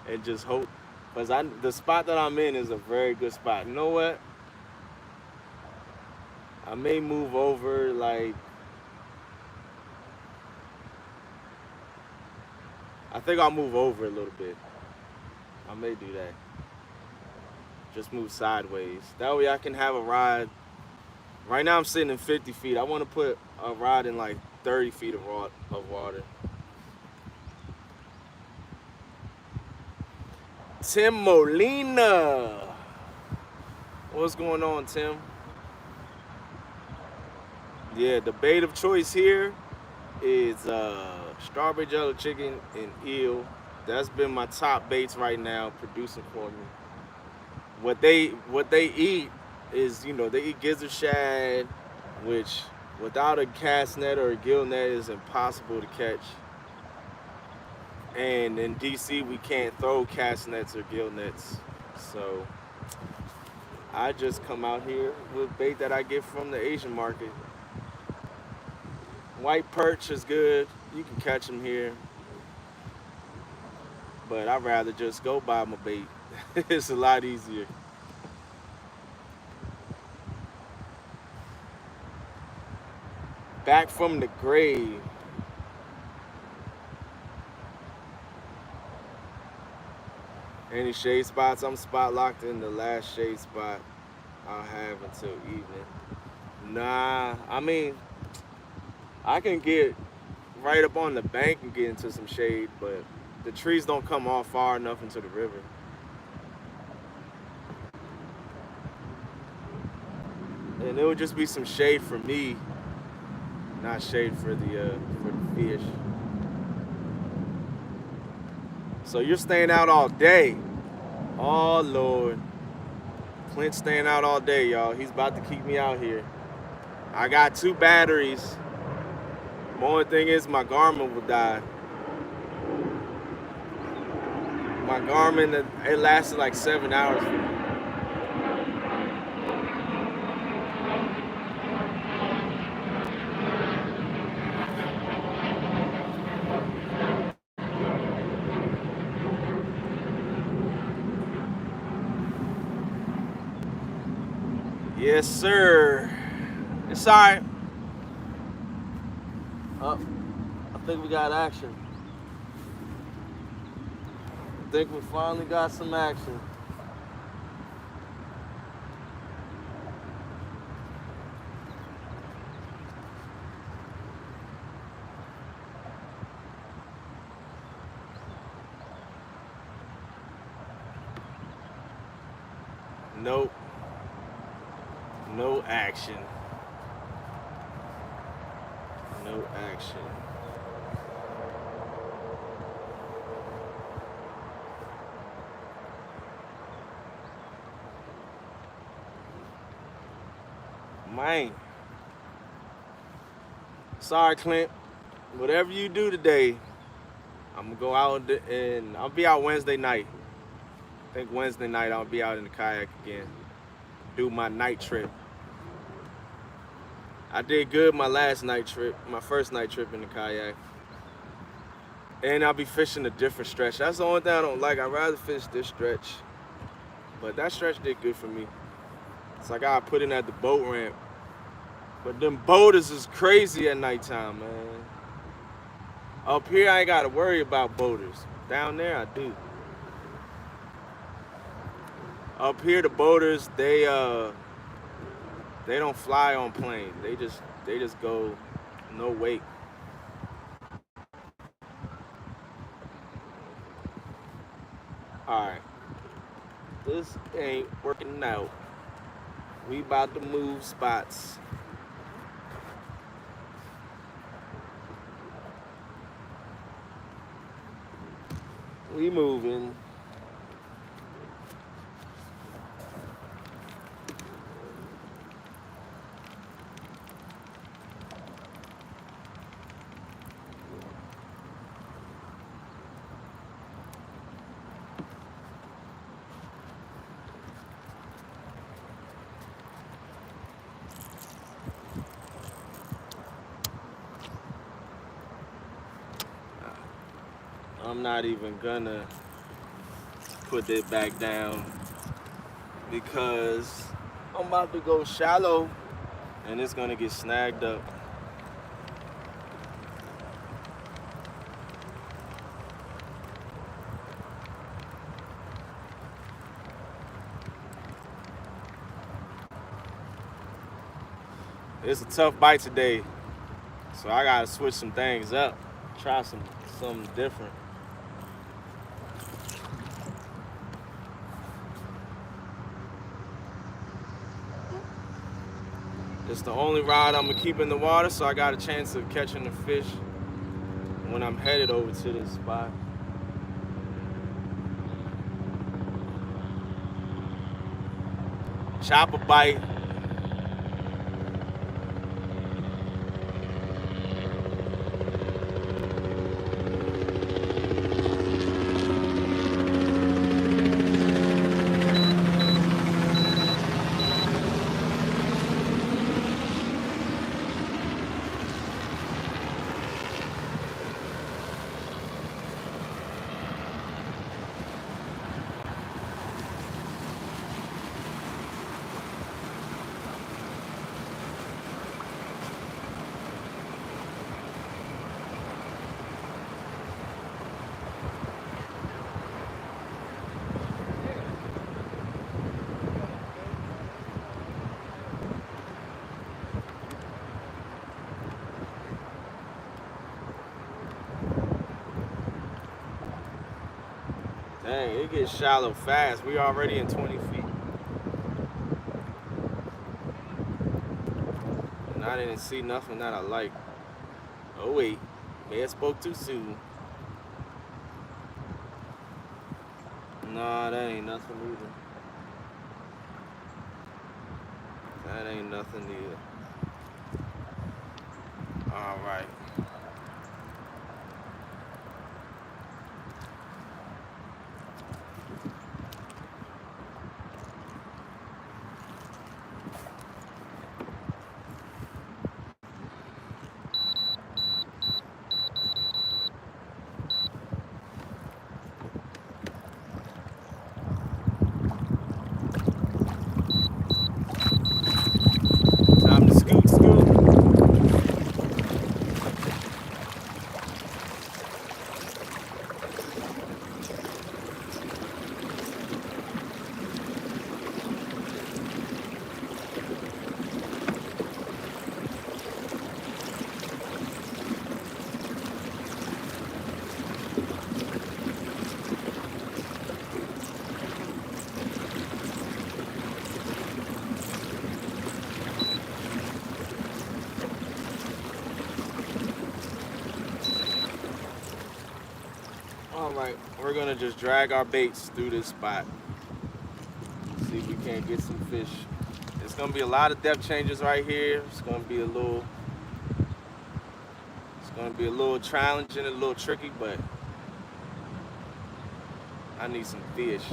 and just hope? Because the spot that I'm in is a very good spot. You know what? I may move over like, I think I'll move over a little bit. I may do that. Just move sideways. That way I can have a rod. Right now I'm sitting in 50 feet. I want to put a rod in like 30 feet of water. Tim Molina. What's going on, Tim? Yeah, the bait of choice here is strawberry jello chicken and eel. That's been my top baits right now, producing for me. What they eat is, you know, they eat gizzard shad, which without a cast net or a gill net is impossible to catch. And in DC we can't throw cast nets or gill nets, so I just come out here with bait that I get from the Asian market. White perch is good. You can catch them here. But I'd rather just go buy my bait. It's a lot easier. Back from the grave. Any shade spots? I'm spot locked in the last shade spot I'll have until evening. Nah, I mean, I can get right up on the bank and get into some shade, but the trees don't come off far enough into the river. And it would just be some shade for me, not shade for the fish. So you're staying out all day. Oh Lord. Clint's staying out all day, y'all. He's about to keep me out here. I got 2 batteries. The only thing is my Garmin will die. My Garmin, it lasted like 7 hours. Yes, sir. It's all right. Oh, I think we got action. I think we finally got some action. Nope. No action. No action. Man. Sorry, Clint. Whatever you do today, I'm gonna go out and I'll be out Wednesday night. I think Wednesday night I'll be out in the kayak again. Do my night trip. I did good my last night trip, my first night trip in the kayak. And I'll be fishing a different stretch. That's the only thing I don't like. I'd rather fish this stretch. But that stretch did good for me. So I gotta put in at the boat ramp. But them boaters is crazy at nighttime, man. Up here I ain't gotta worry about boaters. Down there I do. Up here the boaters, they don't fly on planes. They just go no wake. Alright. This ain't working out. We about to move spots. We moving. I'm not even gonna put it back down because I'm about to go shallow and it's gonna get snagged up. It's a tough bite today, so I gotta switch some things up, try something different. It's the only rod I'm gonna keep in the water, so I got a chance of catching the fish when I'm headed over to this spot. Chopper bite. Dang, it gets shallow fast. We already in 20 feet. And I didn't see nothing that I like. Oh wait, may have spoke too soon. Nah, that ain't nothing either. That ain't nothing either. All right. Time to scoot, scoot. All right, we're gonna just drag our baits through this spot. See if we can't get some fish. It's gonna be a lot of depth changes right here. It's gonna be a little challenging, a little tricky, but I need some fish.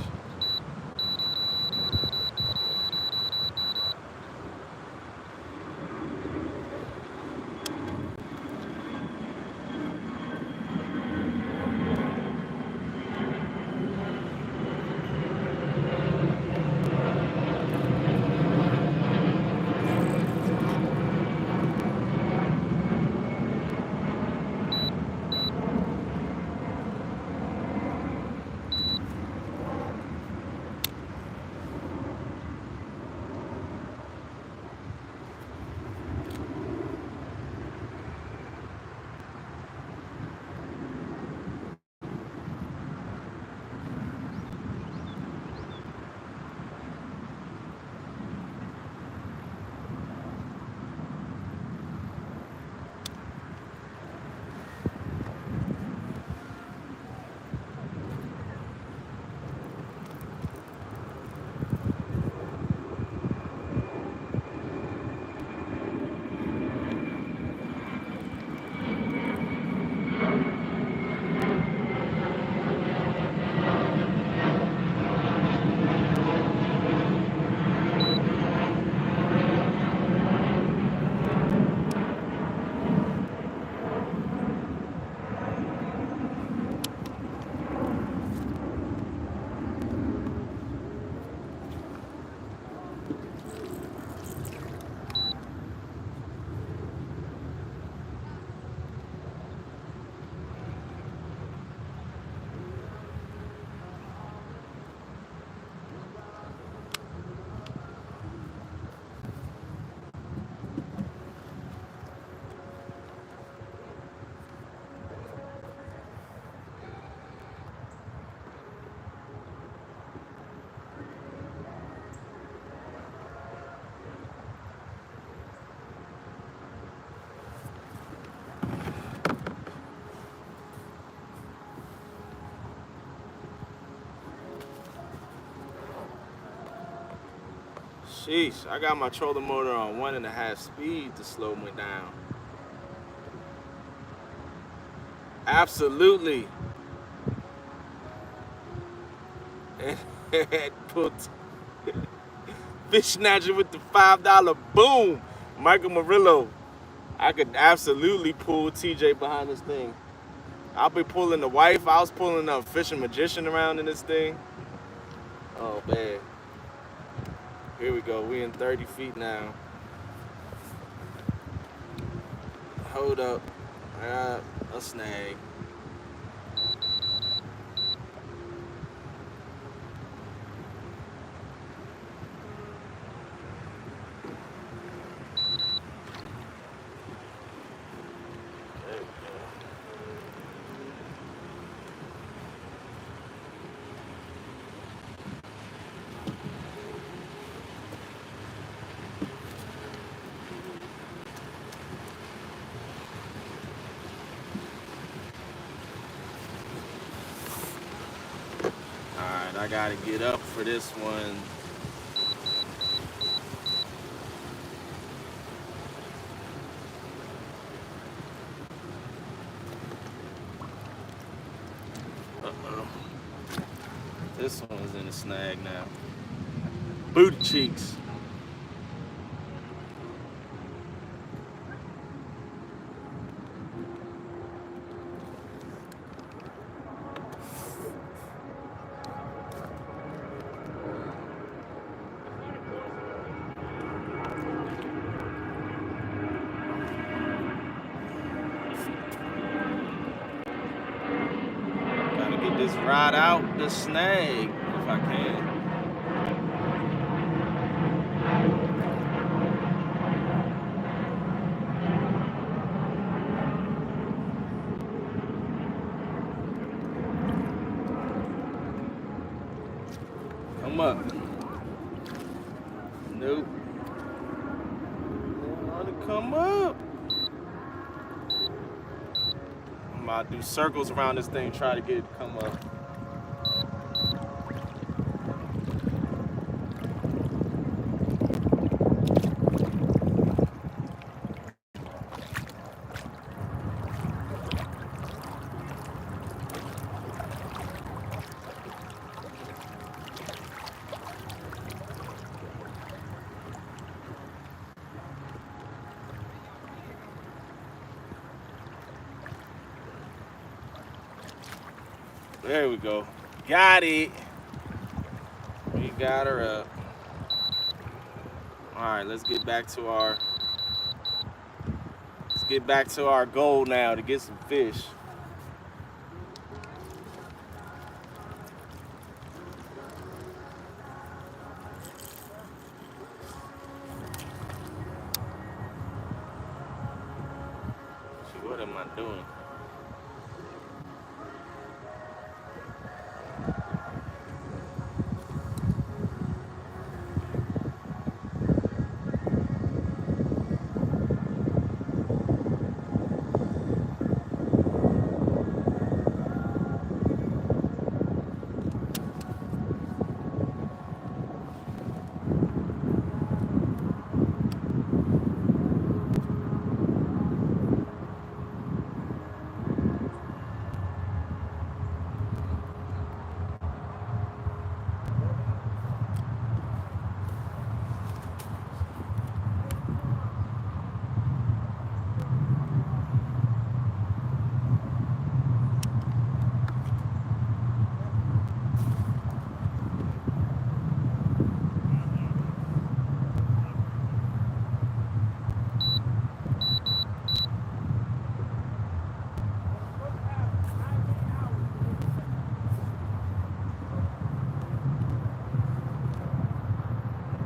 Sheesh, I got my trolling motor on 1.5 speed to slow me down. Absolutely. And put fish snatcher with the $5 boom. Michael Murillo. I could absolutely pull TJ behind this thing. I'll be pulling the wife. I was pulling a fishing magician around in this thing. Oh man. Here we go. We in 30 feet now. Hold up. I got a snag. There we go. Alright, I gotta get up for this one. the snag now. Booty cheeks. Gotta get this rod out the snag if I can. Come up. Nope. They want to come up. I'm about to do circles around this thing, try to get it to come up. There we go. Got it. We got her up. All right, let's get back to our goal now to get some fish. Shoot, what am I doing?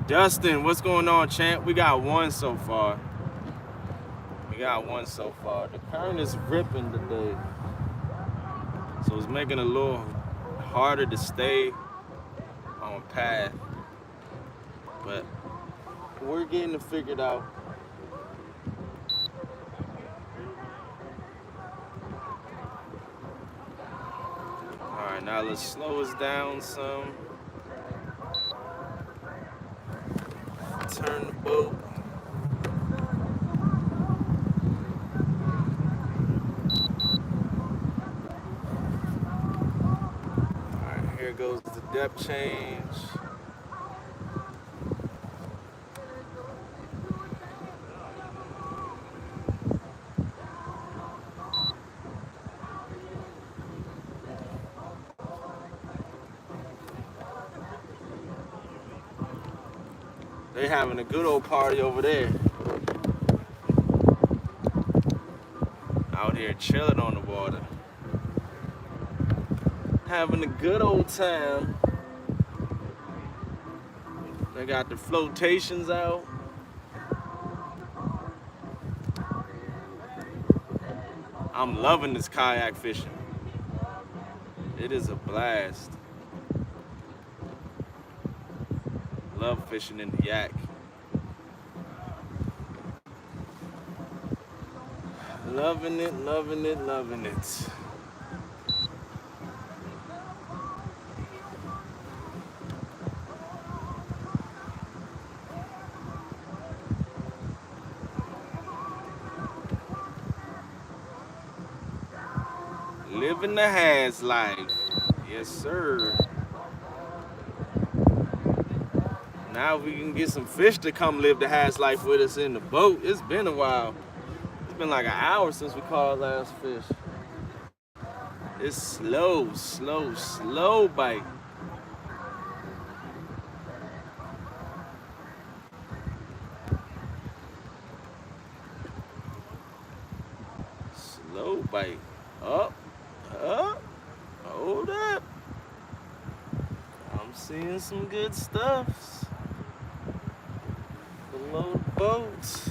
Dustin, what's going on, champ? We got one so far. The current is ripping today, so it's making it a little harder to stay on path, but we're getting it figured out. All right, now let's slow us down some. Turn the boat. Alright, here goes the depth change. They having a good old party over there. Out here chilling on the water. Having a good old time. They got the flotations out. I'm loving this kayak fishing. It is a blast. Love fishing in the yak. Loving it, loving it, loving it. Living the has life. Yes, sir. Now we can get some fish to come live the hatch life with us in the boat. It's been a while. It's been like an hour since we caught last fish. It's slow bite. Slow bite. Up. Hold up. I'm seeing some good stuff. Below the boats.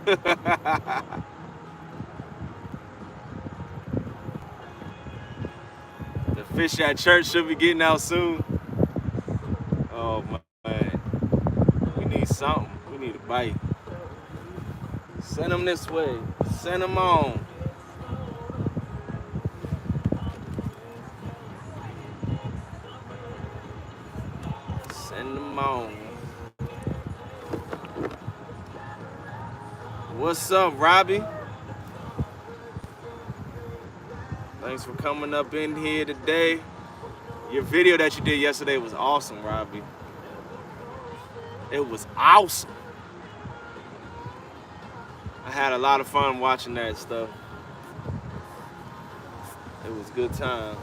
The fish at church should be getting out soon. Oh man, we need something. We need a bite. Send them this way. Send them on. Send them on. What's up, Robbie? Thanks for coming up in here today. Your video that you did yesterday was awesome, Robbie. It was awesome. I had a lot of fun watching that stuff. It was good times.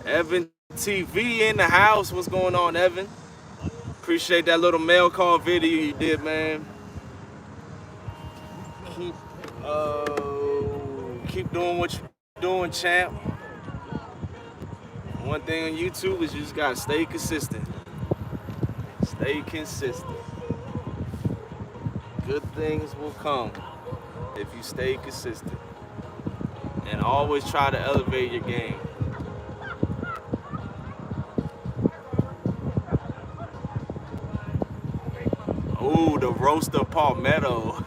Evan TV in the house. What's going on, Evan? Appreciate that little mail call video you did, man. Keep doing what you're doing, champ. One thing on YouTube is you just gotta stay consistent. Stay consistent. Good things will come if you stay consistent. And always try to elevate your game. Ooh, the roaster palmetto.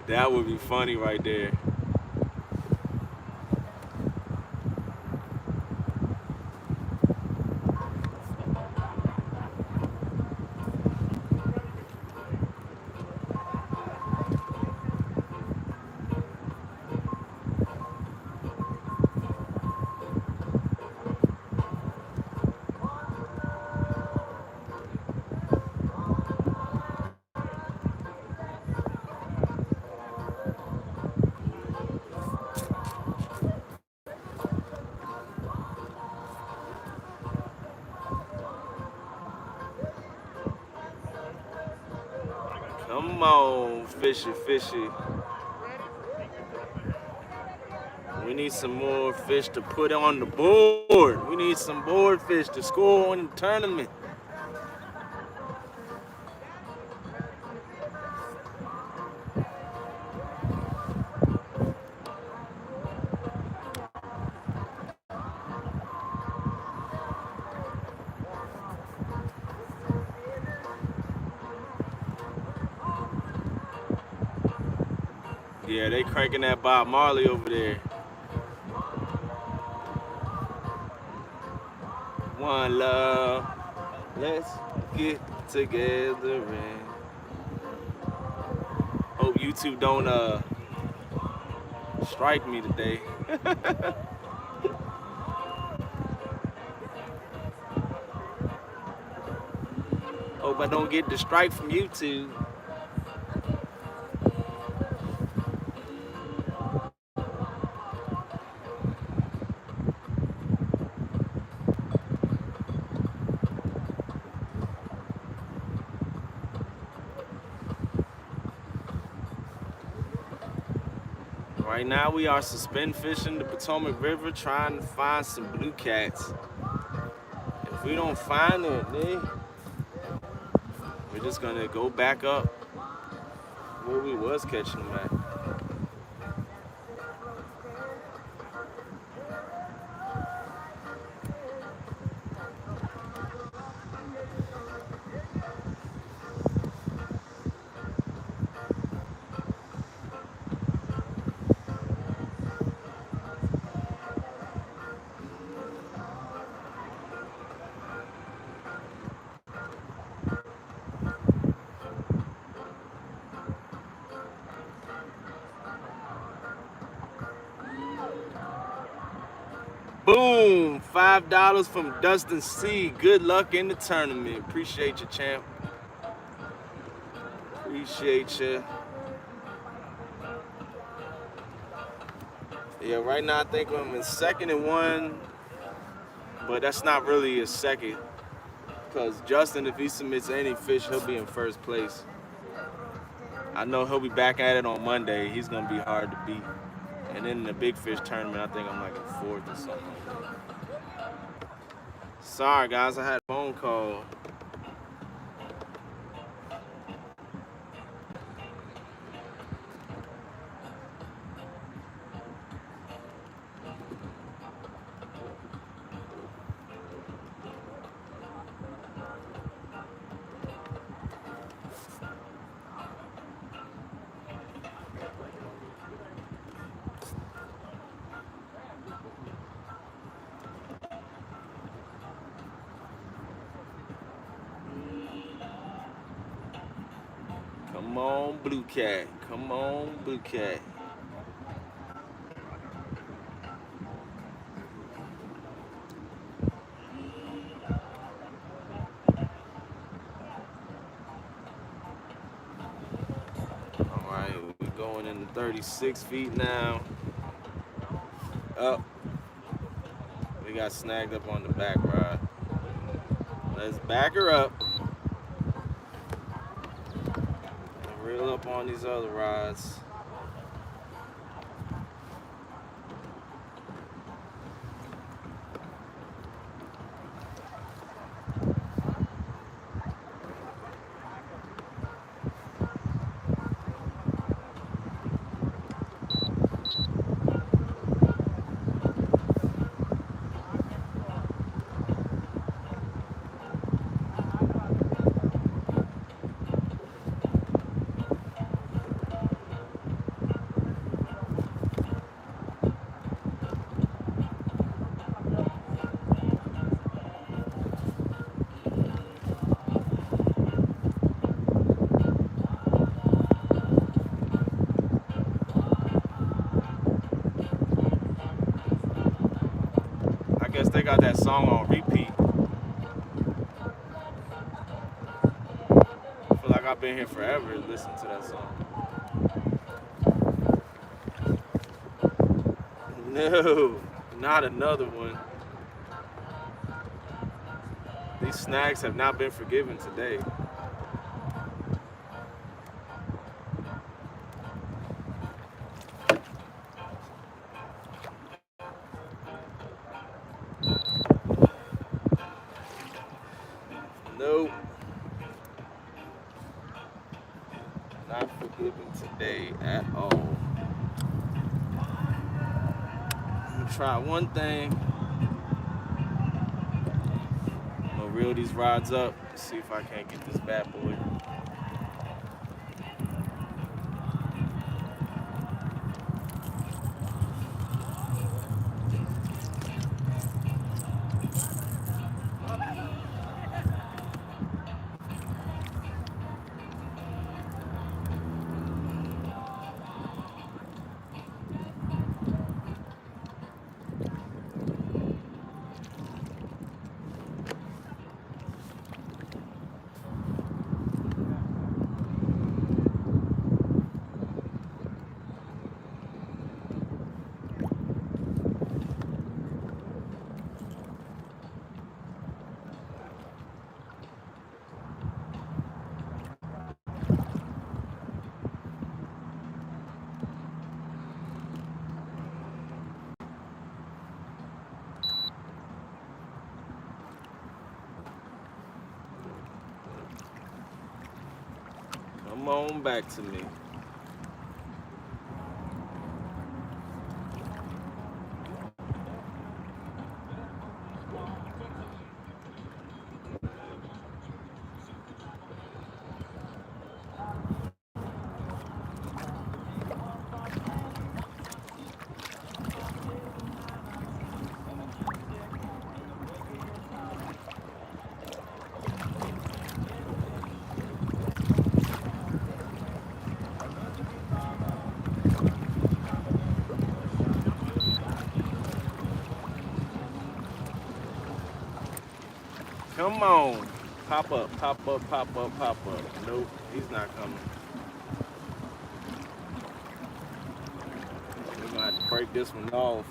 That would be funny right there. Come on, fishy, fishy. We need some more fish to put on the board. We need some board fish to score in the tournament. Yeah, they cranking that Bob Marley over there. One love, let's get together and hope YouTube don't strike me today. Hope I don't get the strike from YouTube. Right now we are suspend fishing the Potomac River trying to find some blue cats. If we don't find them, then we're just gonna go back up where we was catching them at. Boom! $5 from Dustin C. Good luck in the tournament. Appreciate you, champ. Appreciate you. Yeah, right now I think I'm in 2nd and 1, but that's not really a second. Because Justin, if he submits any fish, he'll be in 1st place. I know he'll be back at it on Monday. He's going to be hard to beat. And then in the big fish tournament, I think I'm like in 4th or something. Sorry, guys, I had a phone call. Come on, blue cat. Come on, blue cat. All right, we're going in 36 feet now. Up. We got snagged up on the back rod. Let's back her up. Reel up on these other rods. I guess they got that song on repeat. I feel like I've been here forever listening to that song. No, not another one. These snags have not been forgiven today. Nope. Not forgiven today at all. I'm gonna try one thing. I'm gonna reel these rods up, see if I can't get this bad boy. Come on back to me. Come on. Pop up, pop up, pop up, pop up. Nope, he's not coming. We're gonna have to break this one off.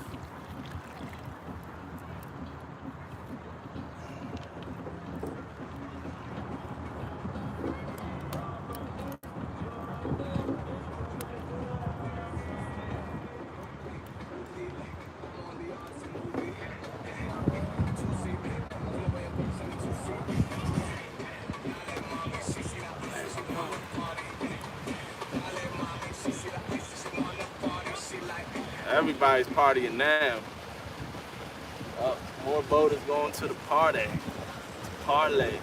Everybody's partying now. More boaters going to the party. Parlay.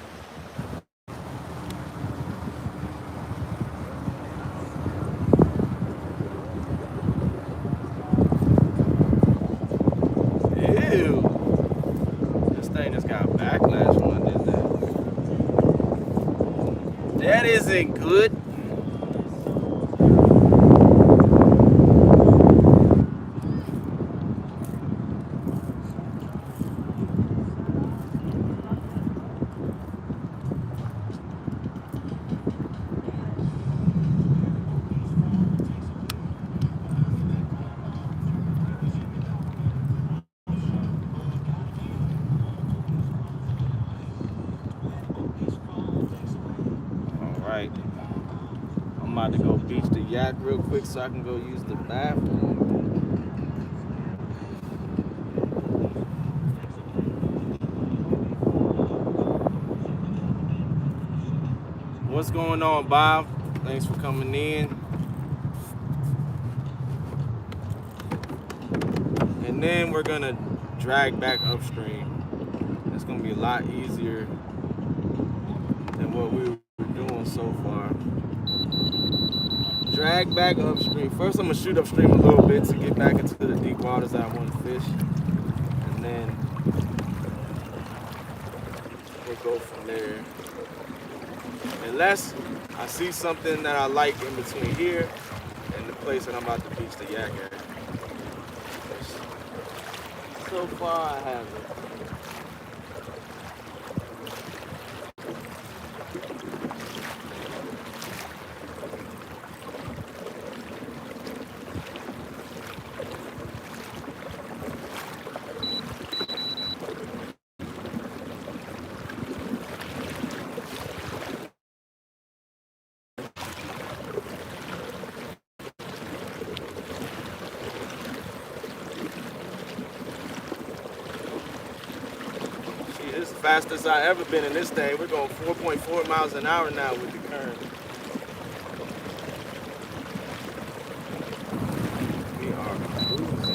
Ew. This thing just got backlash when I did that. That isn't good. Alright. I'm about to go beach the yak real quick so I can go use the bathroom. What's going on, Bob? Thanks for coming in. And then we're gonna drag back upstream. It's gonna be a lot easier than what we were doing so far. Drag back upstream. First I'm gonna shoot upstream a little bit to get back into the deep waters that I want to fish. And then we'll go from there. Unless I see something that I like in between here and the place that I'm about to beach the yak at. So far I haven't. It's the fastest I've ever been in this thing. We're going 4.4 miles an hour now with the current. We are cruising.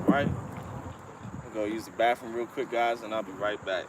Right? I'm gonna go use the bathroom real quick, guys, and I'll be right back.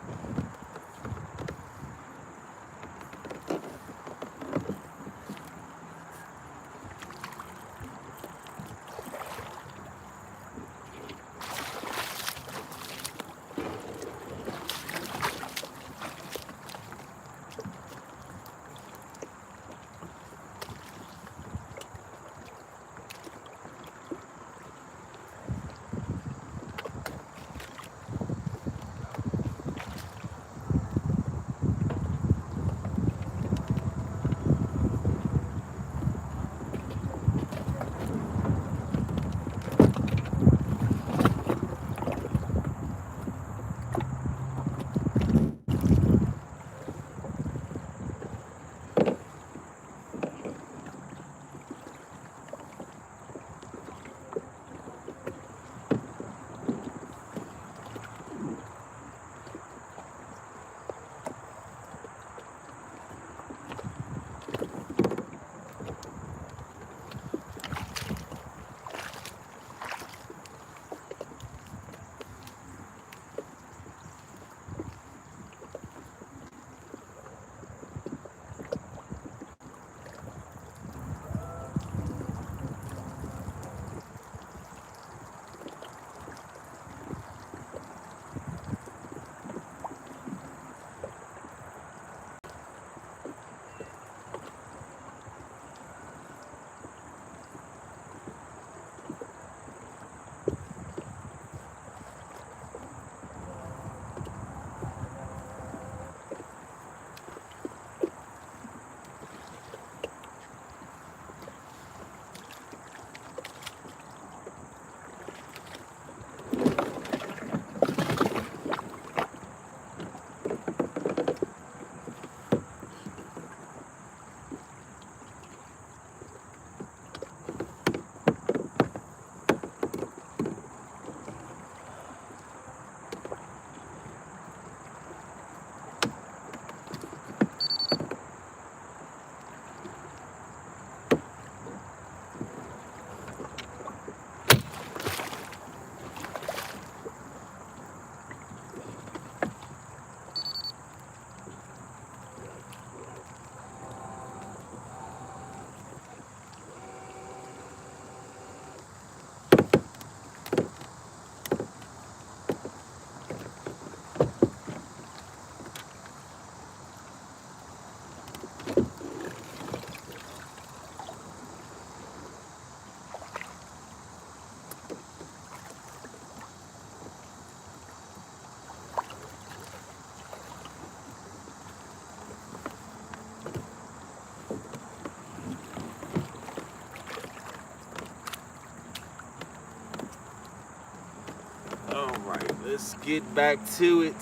right, let's get back to it.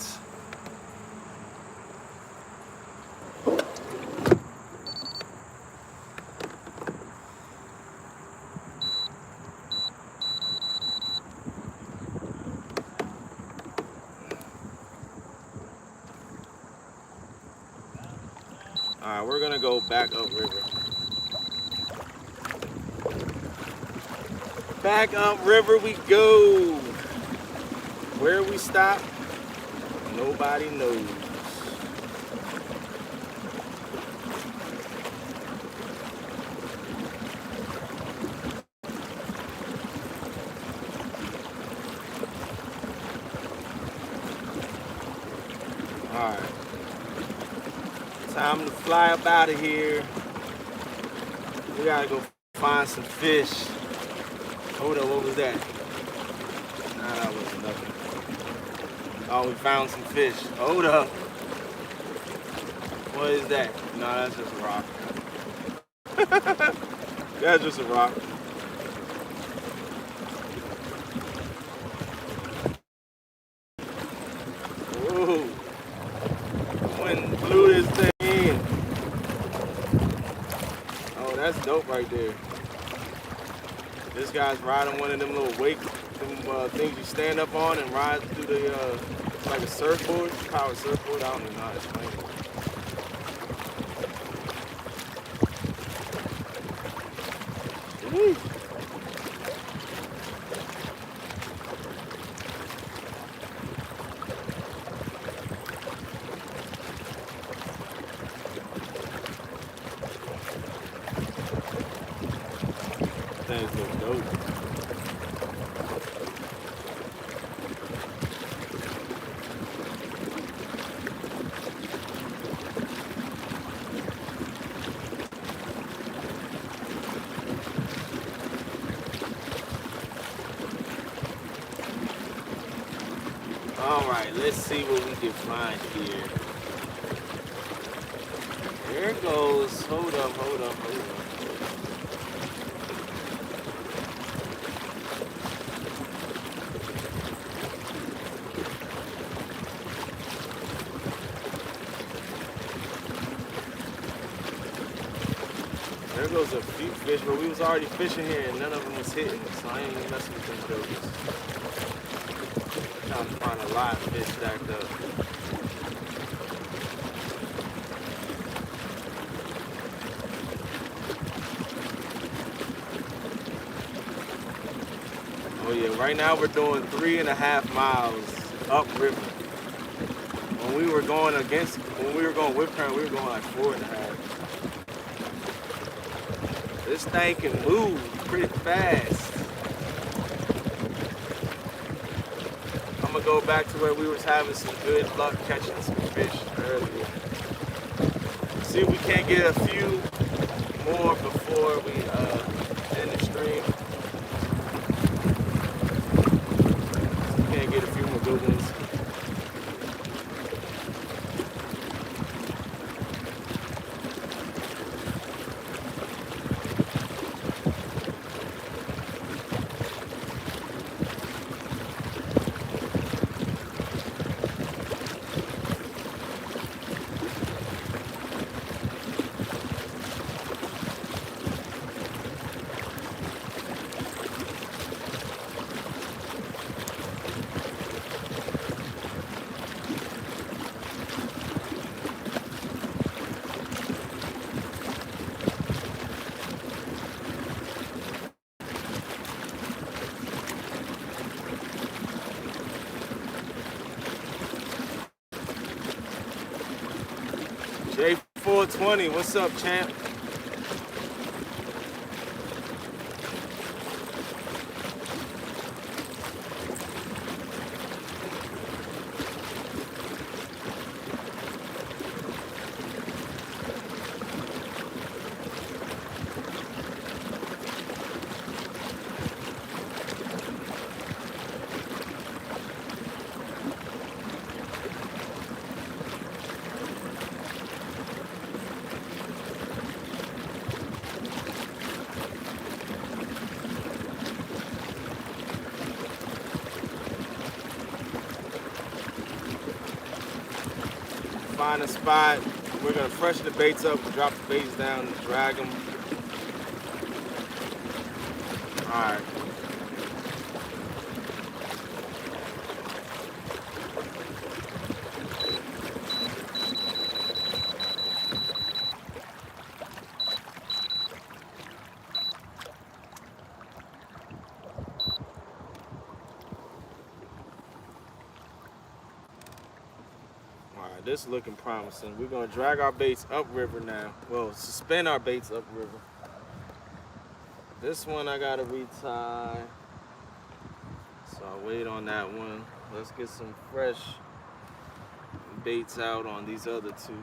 All right, we're gonna go back upriver. Back upriver we go. Where we stop, nobody knows. All right, time to fly up out of here. We gotta go find some fish. Hold up, what was that? Nah, that wasn't nothing. Oh, we found some fish. Hold up. What is that? No, that's just a rock. That's just a rock. Whoa. Wind blew this thing in. Oh, that's dope right there. This guy's riding one of them little things you stand up on and ride through the, it's like a surfboard, powered surfboard. I don't even know how to explain it. Woo. Things look dope. All right, let's see what we can find here. There it goes. Hold up, hold up, hold up. There goes a few fish, but we was already fishing here and none of them was hitting, so I ain't even messing with them jokers. Trying to find a lot of fish stacked up. Oh yeah, right now we're doing 3.5 miles upriver. When we were going with current, we were going like 4.5. This thing can move pretty fast. I'm gonna go back to where we was having some good luck catching some fish earlier. See if we can't get a few more before we end the stream. See if we can't get a few more good ones. J420, what's up, champ? find a spot. We're gonna freshen the baits up, drop the baits down, and drag them. All right. This is looking promising. We're gonna drag our baits upriver now. Well, suspend our baits upriver. This one I gotta retie, so I'll wait on that one. Let's get some fresh baits out on these other two.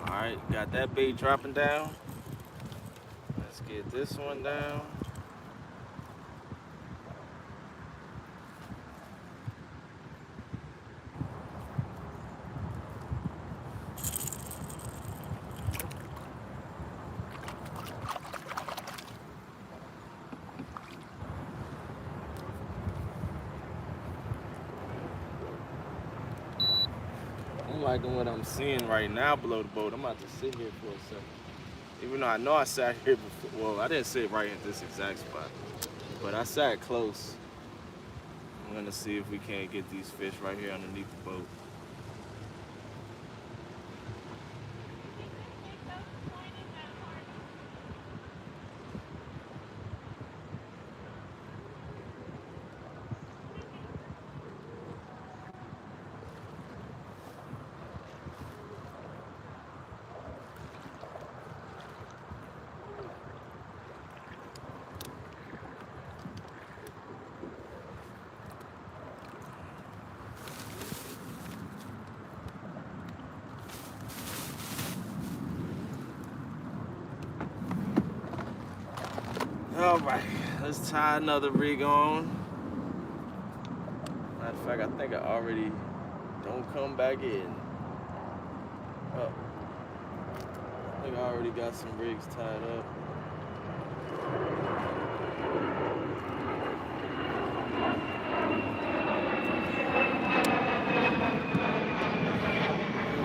Alright, got that bait dropping down. Let's get this one down. I'm liking what I'm seeing right now below the boat. I'm about to sit here for a second. Even though I know I sat here before. Well, I didn't sit right at this exact spot, but I sat close. I'm gonna see if we can't get these fish right here underneath the boat. All right, let's tie another rig on. Matter of fact, I think I already don't come back in. Oh, I think I already got some rigs tied up.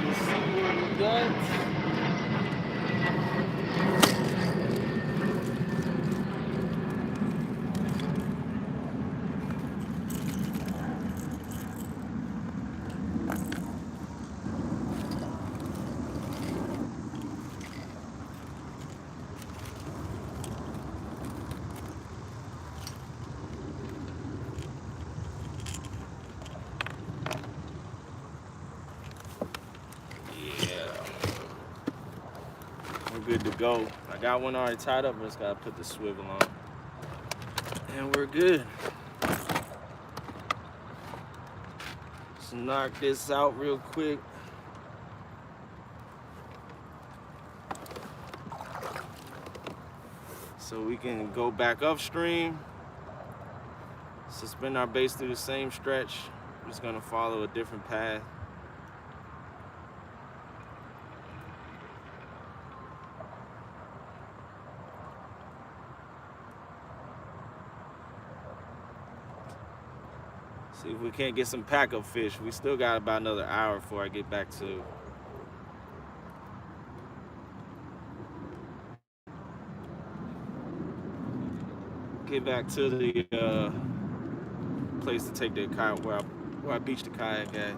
Let's see what we got. go. I got one already tied up, but just gotta put the swivel on. And we're good. Let's knock this out real quick. So we can go back upstream, suspend our base through the same stretch. I'm just gonna follow a different path. See if we can't get some pack-up fish. We still got about another hour before I get back to the place to take the kayak where I beached the kayak at.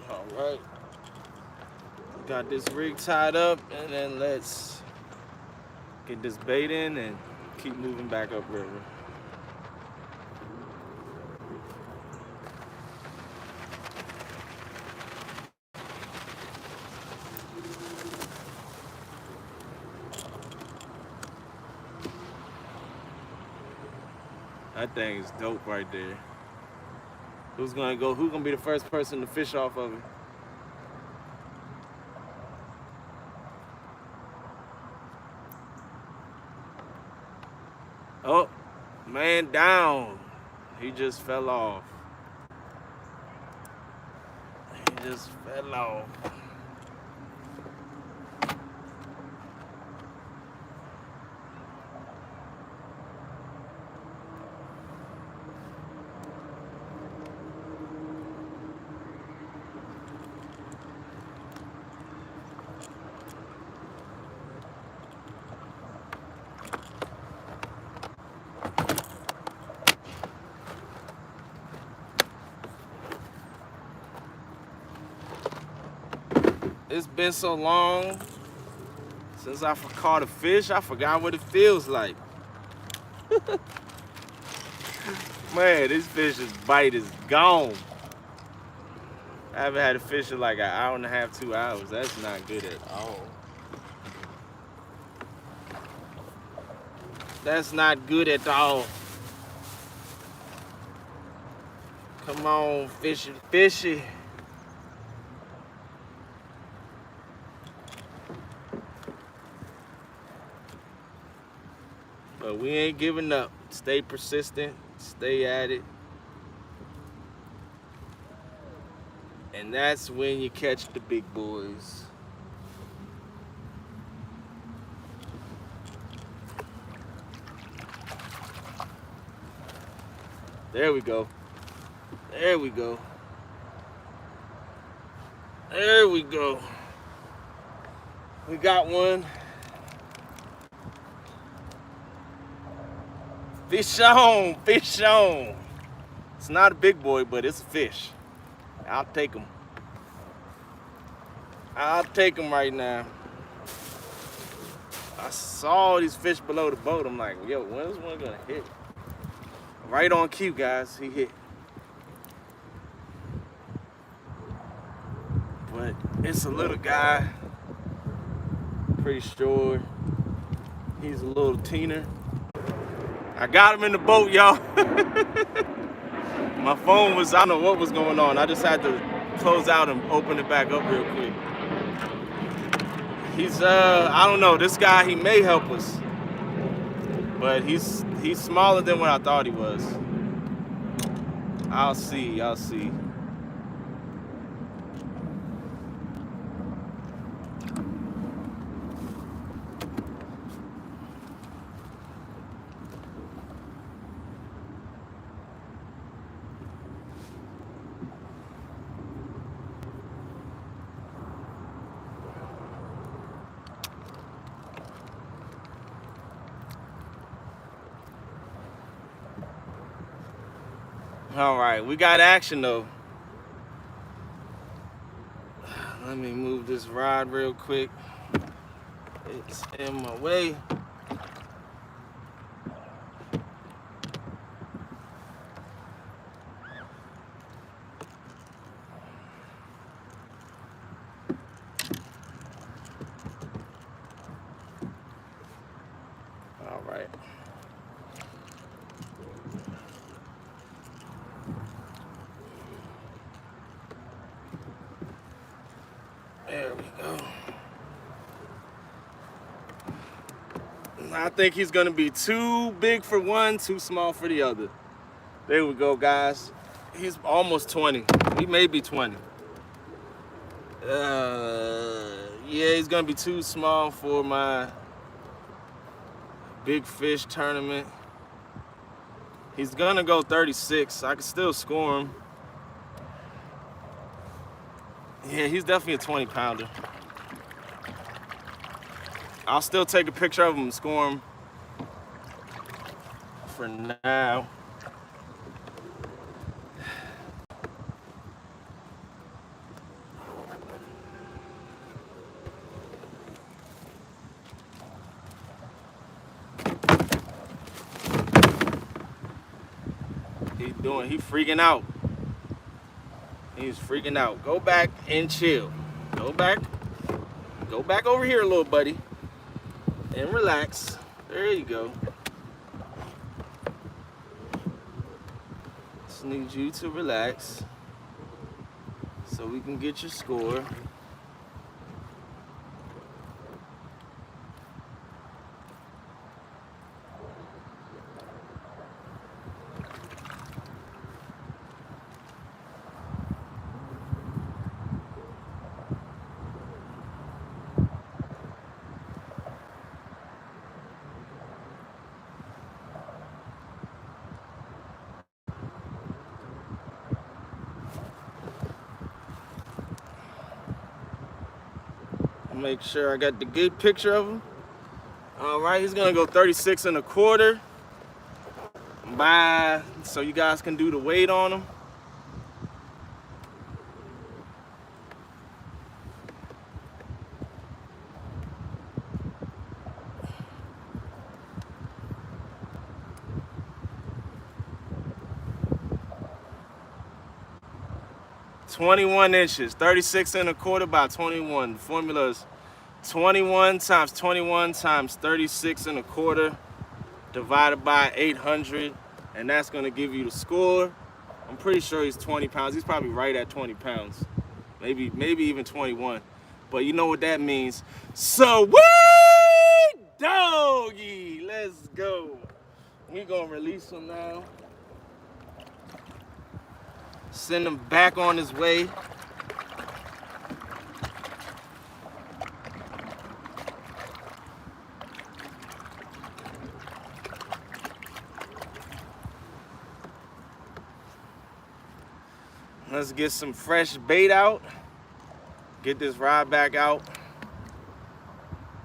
All right, got this rig tied up, and then let's get this bait in and keep moving back upriver. That thing is dope right there. Who's gonna go? Who's gonna be the first person to fish off of it? Oh, man down. He just fell off. He just fell off. It's been so long since I caught a fish, I forgot what it feels like. Man, this fish's bite is gone. I haven't had a fish in like an hour and a half, 2 hours. That's not good at all. That's not good at all. Come on, fishy, fishy. But we ain't giving up. Stay persistent, stay at it. And that's when you catch the big boys. There we go. There we go. There we go. We got one. Fish on, fish on. It's not a big boy, but it's a fish. I'll take him. I'll take him right now. I saw these fish below the boat. I'm like, yo, when is one gonna hit? Right on cue, guys. He hit. But it's a little guy. Pretty sure he's a little teener. I got him in the boat, y'all. My phone was, I don't know what was going on. I just had to close out and open it back up real quick. He's, I don't know, this guy, he may help us. But he's smaller than what I thought he was. I'll see, I'll see. All right, we got action though. Let me move this rod real quick. It's in my way. All right. There we go. I think he's gonna be too big for one, too small for the other. There we go, guys. He's almost 20. He may be 20. Yeah, he's gonna be too small for my big fish tournament. He's gonna go 36. I can still score him. Yeah, he's definitely a 20 pounder. I'll still take a picture of him and score him for now. He's freaking out. He's freaking out. Go back and chill. Go back over here, little buddy, and relax. There you go. Just need you to relax so we can get your score. Make sure I got the good picture of him. All right, he's gonna go 36 and a quarter. Bye. So you guys can do the weight on him. (21 inches), 36 and a quarter by 21. The formula is 21 times 21 times 36 and a quarter divided by 800, and that's gonna give you the score. I'm pretty sure he's 20 pounds. He's probably right at 20 pounds, maybe even 21. But you know what that means. Sweet doggy, let's go. We gonna release him now. Send him back on his way. Let's get some fresh bait out. Get this rod back out.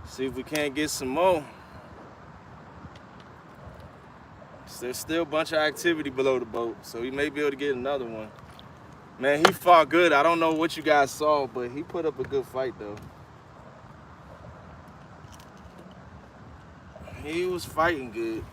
See if we can't get some more. There's still a bunch of activity below the boat, so we may be able to get another one. Man, he fought good. I don't know what you guys saw, but he put up a good fight, though. He was fighting good.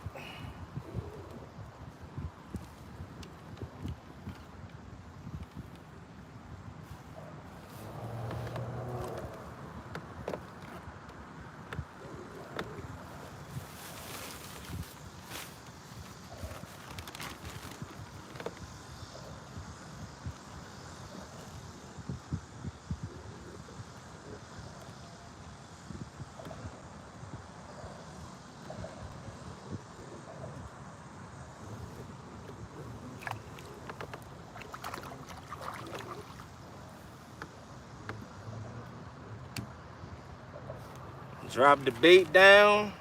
Drop the bait down.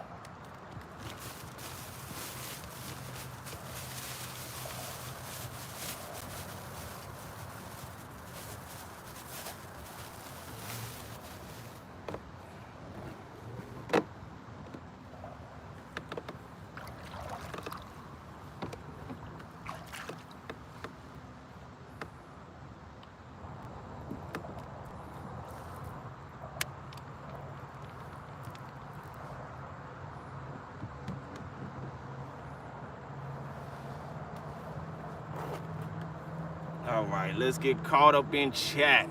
All right, let's get caught up in chat.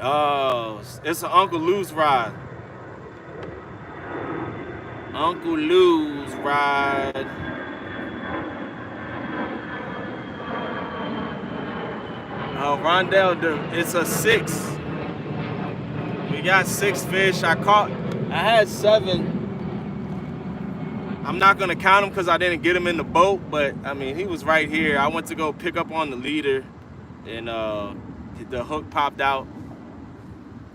Oh, it's an Uncle Lou's ride. Uncle Lou's ride. Rondell, it's a 6. We got 6 fish. I had 7. I'm not gonna count them because I didn't get him in the boat, but I mean, he was right here. I went to go pick up on the leader, and the hook popped out.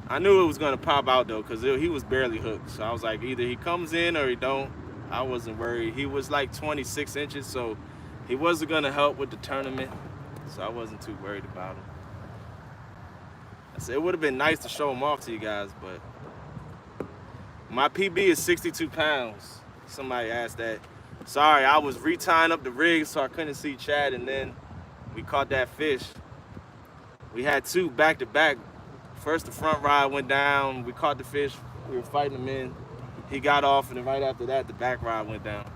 I knew it was gonna pop out though, because he was barely hooked. So I was like, either he comes in or he don't. I wasn't worried. He was like 26 inches, so he wasn't gonna help with the tournament. So I wasn't too worried about him. I said it would have been nice to show him off to you guys, but my PB is 62 pounds. Somebody asked that. Sorry, I was retying up the rig so I couldn't see Chad, and then we caught that fish. We had 2 back to back. First, the front rod went down. We caught the fish. We were fighting him in. He got off, and then right after that, the back rod went down.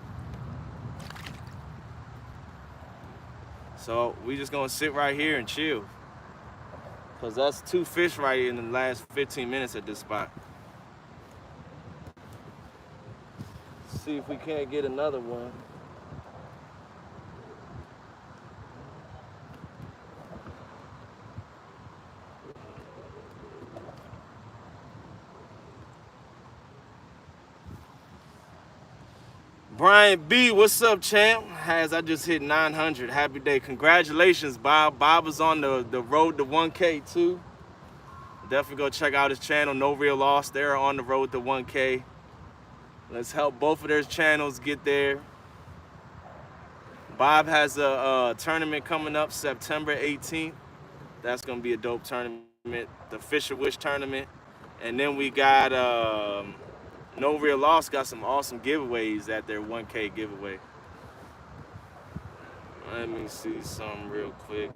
So we just gonna sit right here and chill, because that's 2 fish right in the last 15 minutes at this spot. See if we can't get another one. Brian B, what's up, champ? I just hit 900. Happy day. Congratulations, Bob. Bob is on the road to 1K too. Definitely go check out his channel, No Real Loss. They're on the road to 1K. Let's help both of their channels get there. Bob has a tournament coming up September 18th. That's gonna be a dope tournament, the Fisher Wish tournament. And then we got No Real Loss got some awesome giveaways at their 1K giveaway. Let me see something real quick.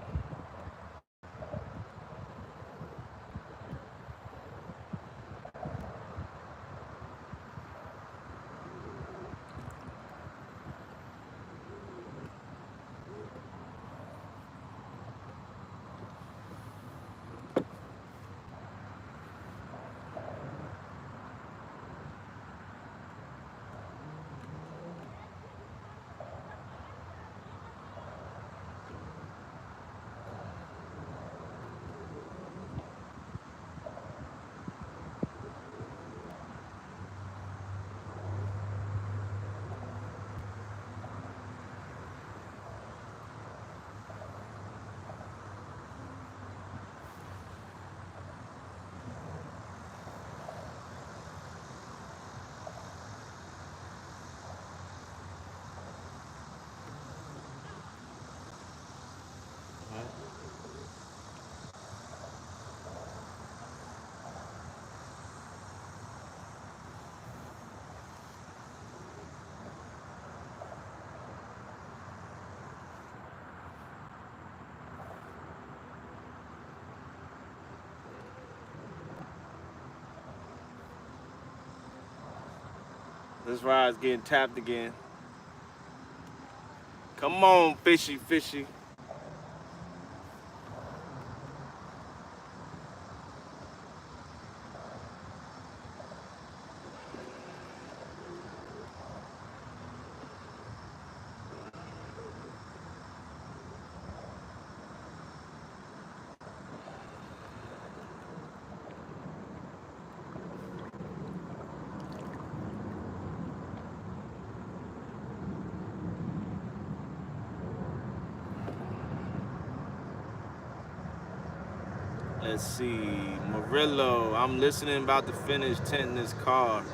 This ride's getting tapped again. Come on, fishy, fishy. Let's see, Murillo, I'm listening, about to finish tinting this car.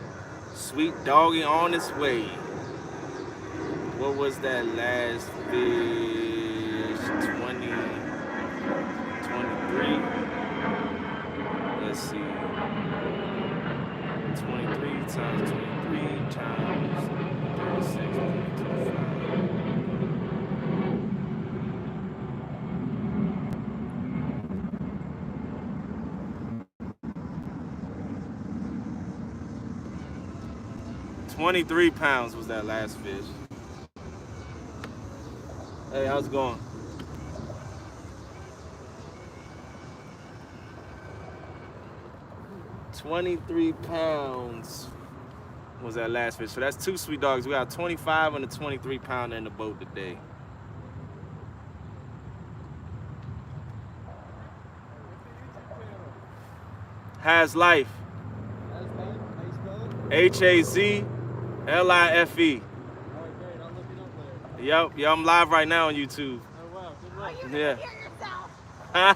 Sweet doggy on its way. What was that last fish? 20, 23? Let's see. 23 times 23 times 36, 25. 23 pounds was that last fish. Hey, how's it going? £23 was that last fish. So that's 2 sweet dogs. We got 25 and a 23 pounder in the boat today. Has Life. HAZLIFE. All right, great. I'll look it up later. Yep, I'm live right now on YouTube. Oh, wow. Good luck. Yeah.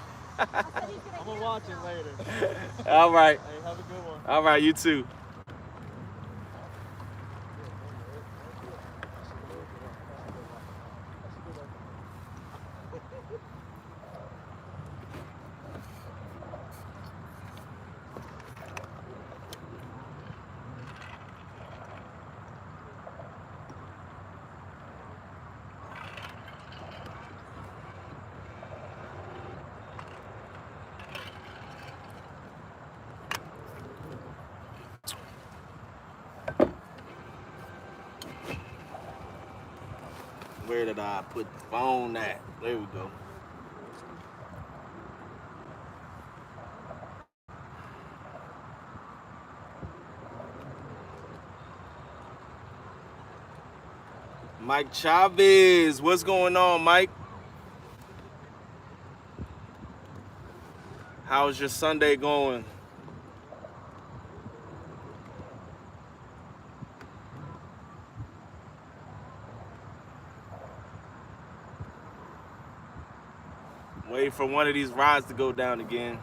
I'm going to watch it later. All right. Hey, have a good one. All right, you too. Where did I put the phone at? There we go. Mike Chavez, what's going on, Mike? How's your Sunday going? Wait for one of these rides to go down again.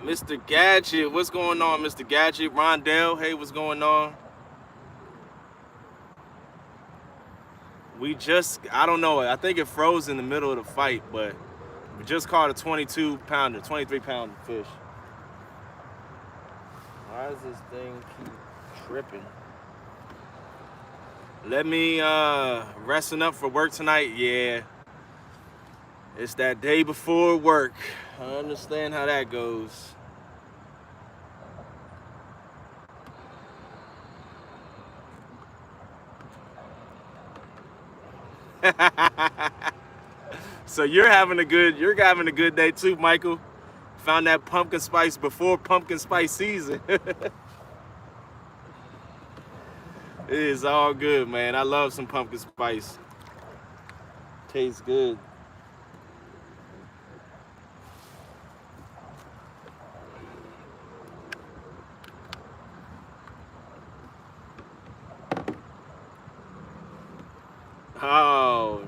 Mr. Gadget, what's going on, Mr. Gadget? Rondell, hey, what's going on? We just, I don't know, I think it froze in the middle of the fight, but we just caught a 22 pounder, 23 pound fish. Why does this thing keep tripping? Let me resting up for work tonight. Yeah, it's that day before work. I understand how that goes. So you're having a good day too, Michael. Found that pumpkin spice before pumpkin spice season. It is all good, man. I love some pumpkin spice. Tastes good. Oh,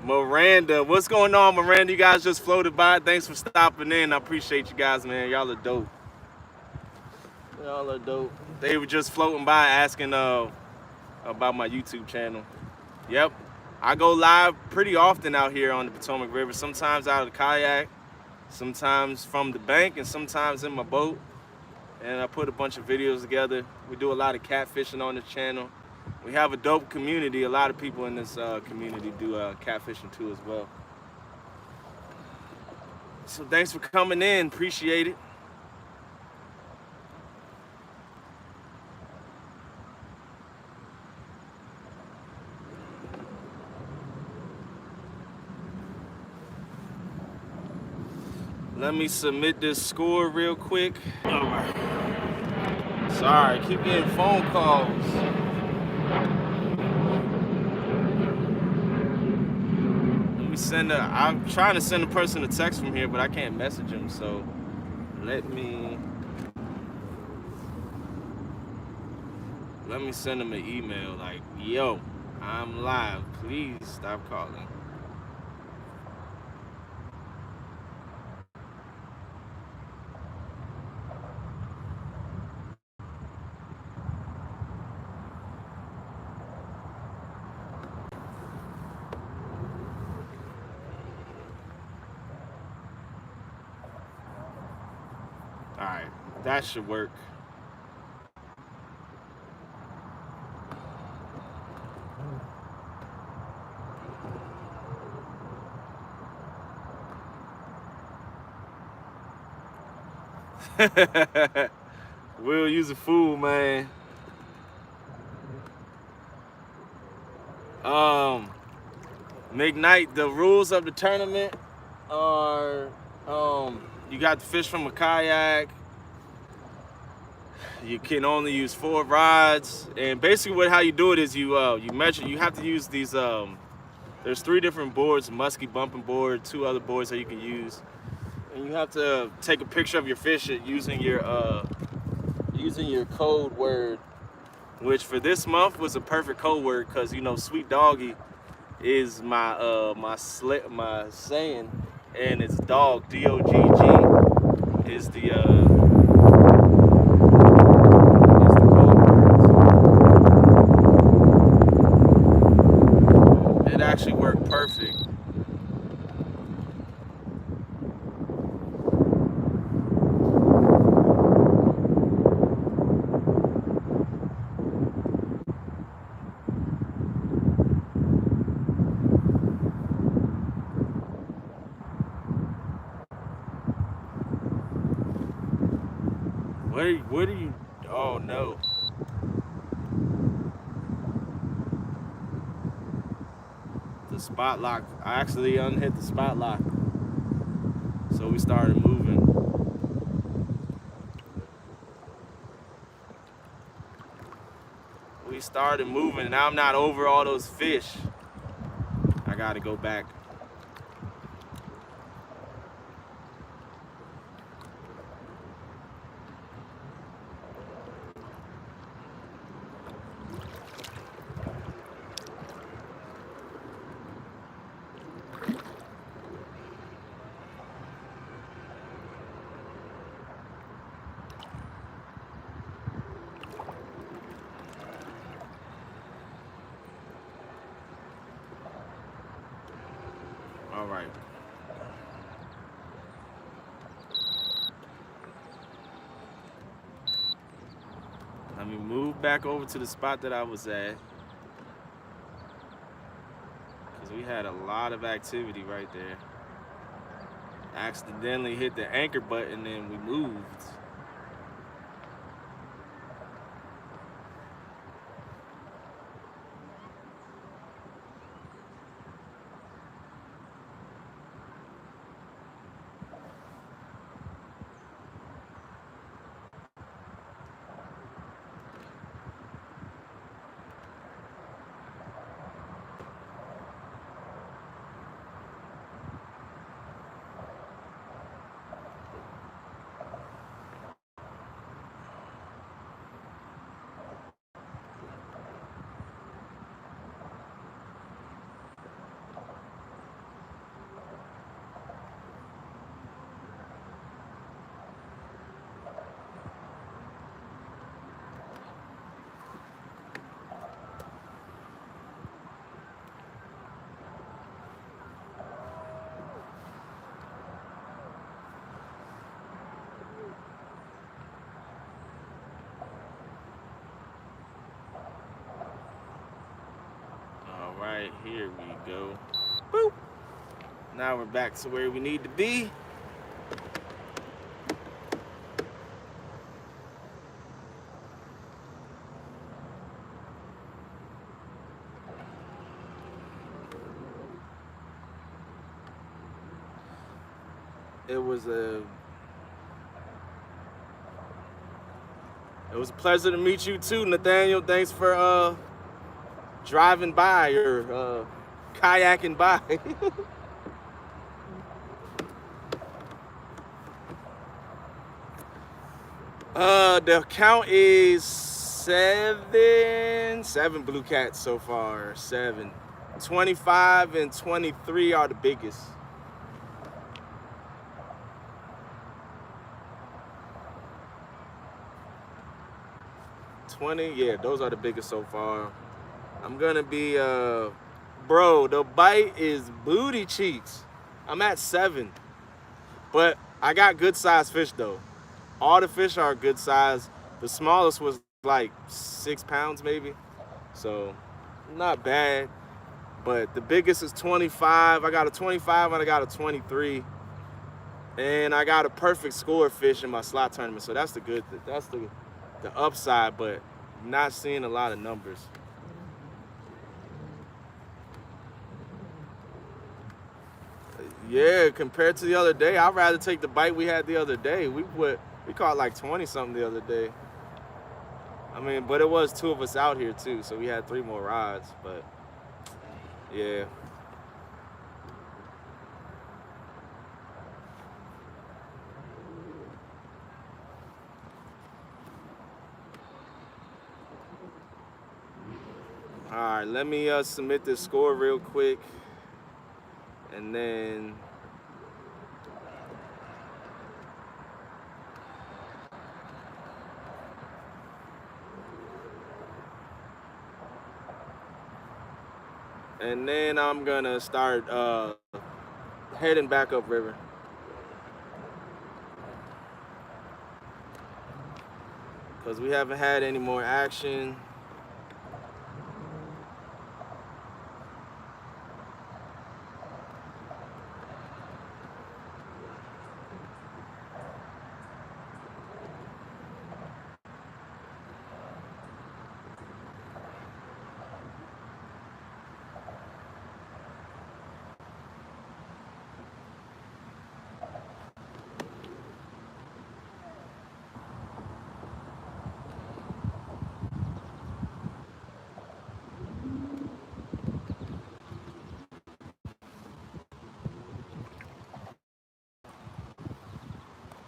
Miranda. What's going on, Miranda? You guys just floated by. Thanks for stopping in. I appreciate you guys, man. Y'all are dope. Y'all are dope. They were just floating by asking about my YouTube channel. Yep. I go live pretty often out here on the Potomac River, sometimes out of the kayak, sometimes from the bank, and sometimes in my boat. And I put a bunch of videos together. We do a lot of catfishing on this channel. We have a dope community. A lot of people in this community do catfishing too as well. So thanks for coming in. Appreciate it. Let me submit this score real quick. All right. Sorry, I keep getting phone calls. Let me I'm trying to send a person a text from here, but I can't message him, so let me send him an email like, yo, I'm live. Please stop calling. All right, that should work. Will, use a fool, man. McKnight, the rules of the tournament are you got to fish from a kayak. You can only use 4 rods, and basically how you do it is you measure. You have to use these. There's 3 different boards: musky bumping board, 2 other boards that you can use, and you have to take a picture of your fish using your code word, which for this month was a perfect code word because Sweet Doggy is my saying, and it's dog, DOGG is the code word. It actually worked perfect. What are you? Oh no. The spot lock. I actually unhit the spot lock. So we started moving. Now I'm not over all those fish. I gotta go back. All right. Let me move back over to the spot that I was at, because we had a lot of activity right there. Accidentally hit the anchor button and we moved. All right, here we go. Boop. Now we're back to where we need to be. It was a pleasure to meet you too, Nathaniel. Thanks for driving by or kayaking by. The count is seven blue cats so far. 7. 25 and 23 are the biggest. 20, yeah, those are the biggest so far. I'm gonna be bro, the bite is booty cheeks. I'm at 7. But I got good sized fish though. All the fish are good size. The smallest was like 6 pounds maybe. So not bad. But the biggest is 25. I got a 25 and I got a 23. And I got a perfect score fish in my slot tournament. So that's the upside, but not seeing a lot of numbers. Yeah, compared to the other day, I'd rather take the bite we had the other day. We caught like 20 something the other day. I mean, but it was 2 of us out here too, so we had 3 more rods, but yeah. All right, let me submit this score real quick, and then I'm gonna start heading back upriver. Because we haven't had any more action.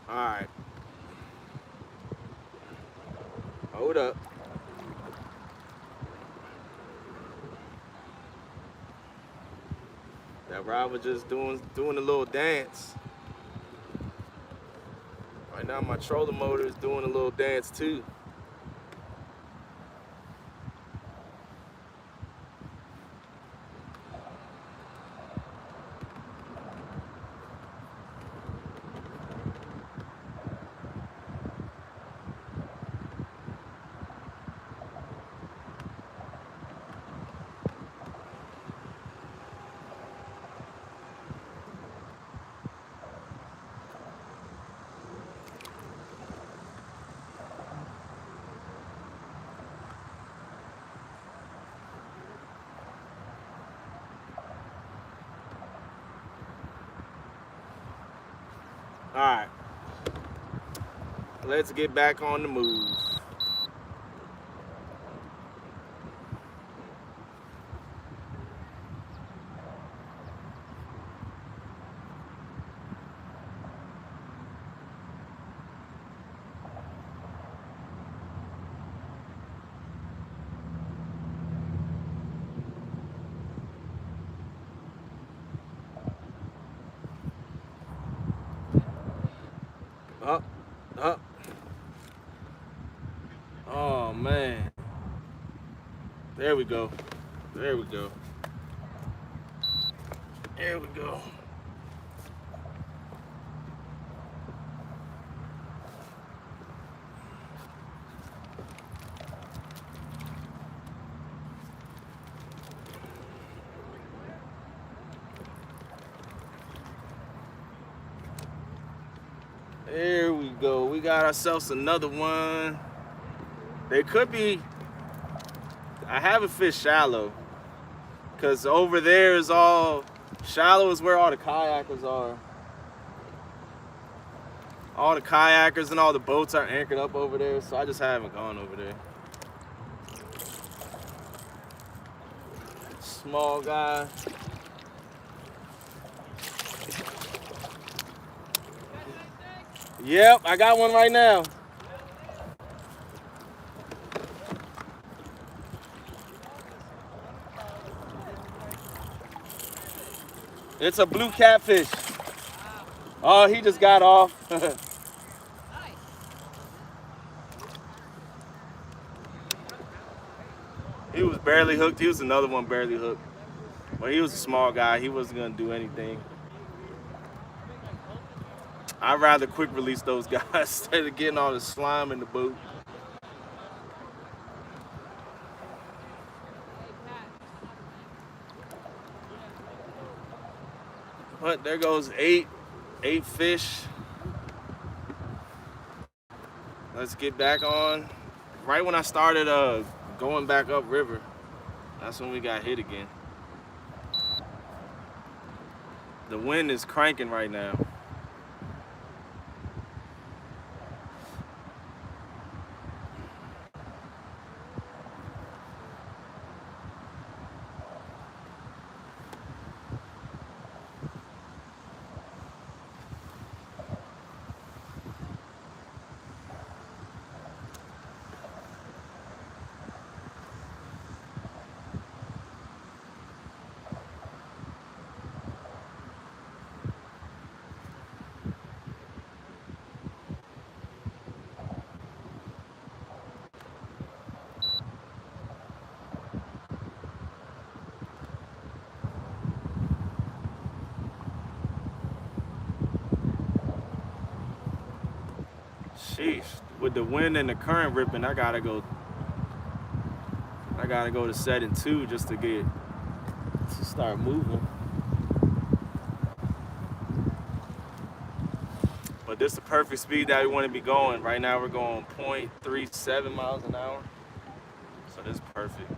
All right. Hold up. That rod was just doing a little dance. Right now my trolling motor is doing a little dance too. All right, let's get back on the move. Up, up. Oh man. There we go. There we go. There we go. There we go. We got ourselves another one. They could be. I haven't fished shallow, because over there is all shallow is where all the kayakers are. All the kayakers and all the boats are anchored up over there, so I just haven't gone over there. Small guy. Yep, I got one right now. It's a blue catfish. Oh, he just got off. He was barely hooked. He was another one barely hooked. But he was a small guy. He wasn't going to do anything. I'd rather quick release those guys instead of getting all the slime in the boat. But there goes eight fish. Let's get back on. Right when I started going back up river, that's when we got hit again. The wind is cranking right now. Sheesh, with the wind and the current ripping, I gotta go to setting 2 just to start moving. But this is the perfect speed that we want to be going. Right now we're going 0.37 miles an hour. So this is perfect.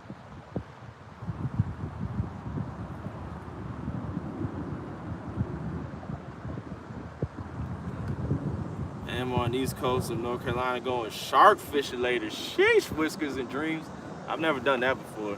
I'm on the east coast of North Carolina going shark fishing later. Sheesh, whiskers and dreams. I've never done that before.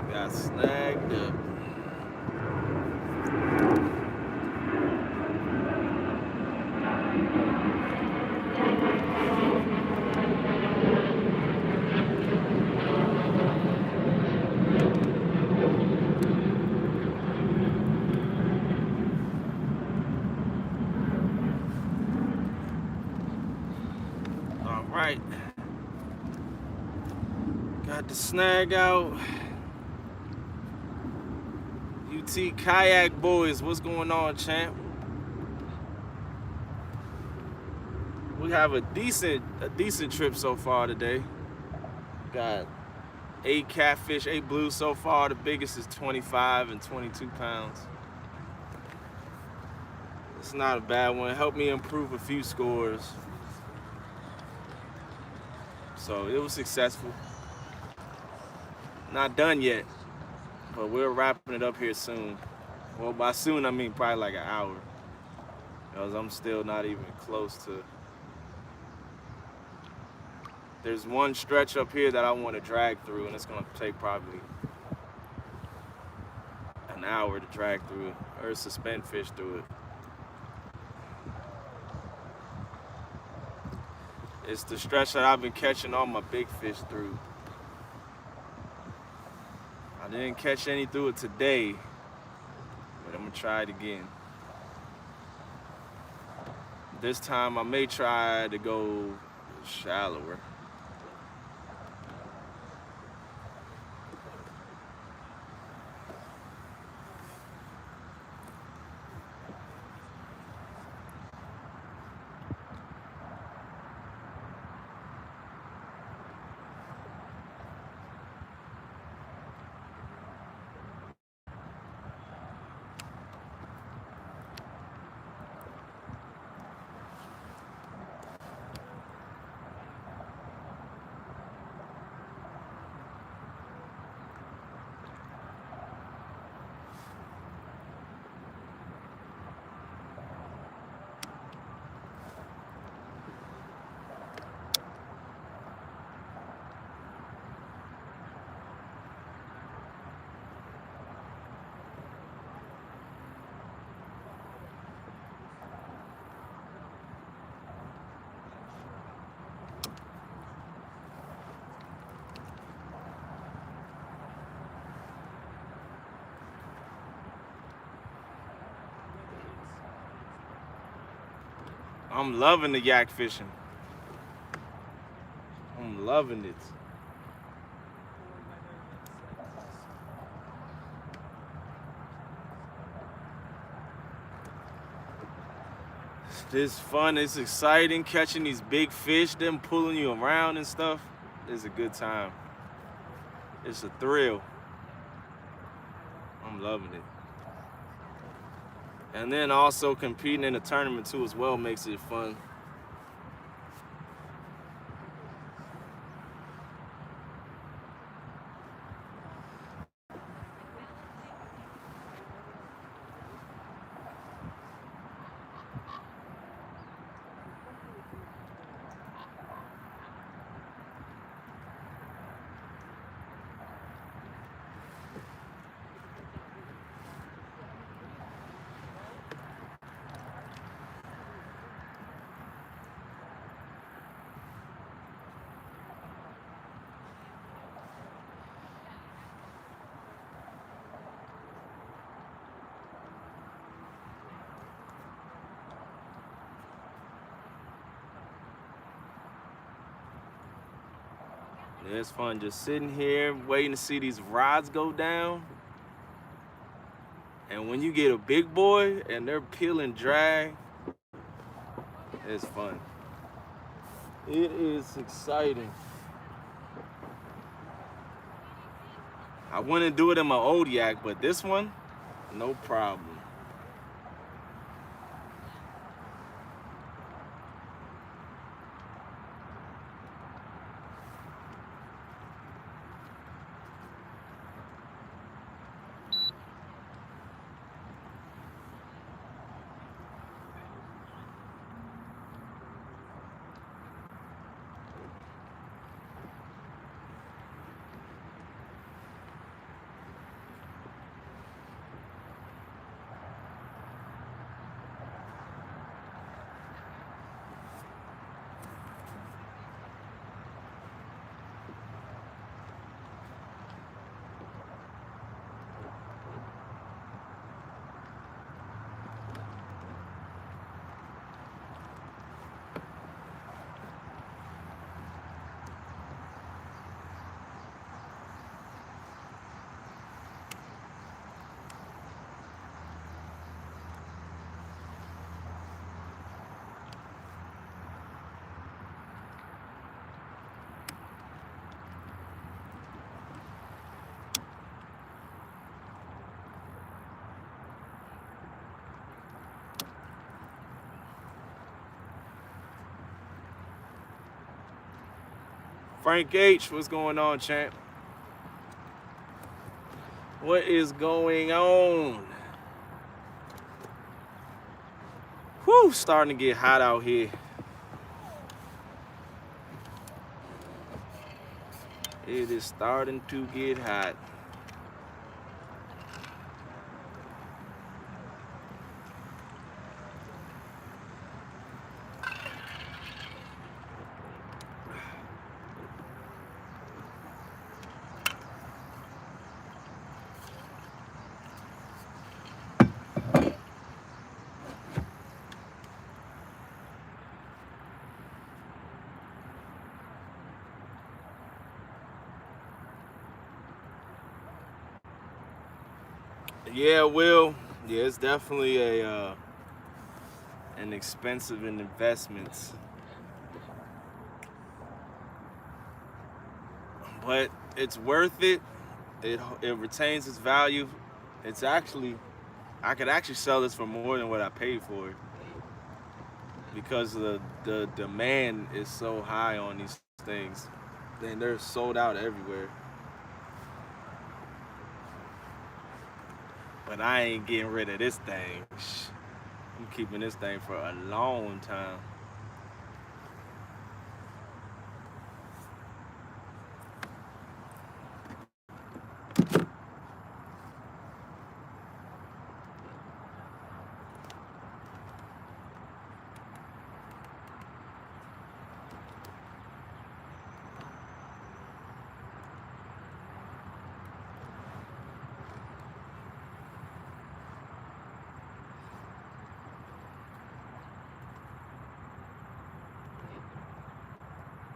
Got snagged up. All right. Got the snag out. JT Kayak Boys, what's going on, champ? We have a decent trip so far today. Got 8 catfish, 8 blues so far. The biggest is 25 and 22 pounds. It's not a bad one. It helped me improve a few scores. So it was successful. Not done yet, but we're wrapping it up here soon. Well, by soon I mean probably like an hour, because I'm still not even close to. There's one stretch up here that I want to drag through, and it's gonna take probably an hour to drag through it, or suspend fish through it. It's the stretch that I've been catching all my big fish through. I didn't catch any through it today, but I'm gonna try it again. This time I may try to go shallower. I'm loving the yak fishing. I'm loving it. It's fun, it's exciting catching these big fish, them pulling you around and stuff. It's a good time. It's a thrill. I'm loving it. And then also competing in a tournament too as well makes it fun. It's fun just sitting here waiting to see these rods go down. And when you get a big boy and they're peeling drag, it's fun. It is exciting. I wouldn't do it in my old yak, but this one, no problem. Frank H, what's going on, champ? What is going on? Whew, starting to get hot out here. It is starting to get hot. Yeah, Will. Yeah, it's definitely an expensive investment, but it's worth it. It retains its value. It's actually, I could actually sell this for more than what I paid for it because the demand is so high on these things. Then they're sold out everywhere. But I ain't getting rid of this thing. I'm keeping this thing for a long time.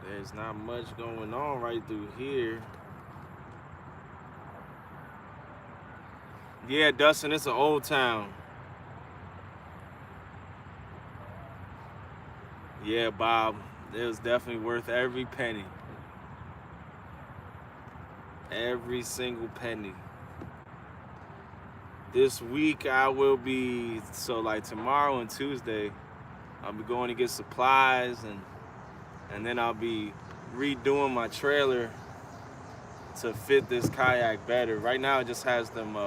There's not much going on right through here. Yeah, Dustin, it's an old town. Yeah, Bob, it was definitely worth every penny. Every single penny. This week I will be, so like tomorrow and Tuesday, I'll be going to get supplies and then I'll be redoing my trailer to fit this kayak better. Right now it just has them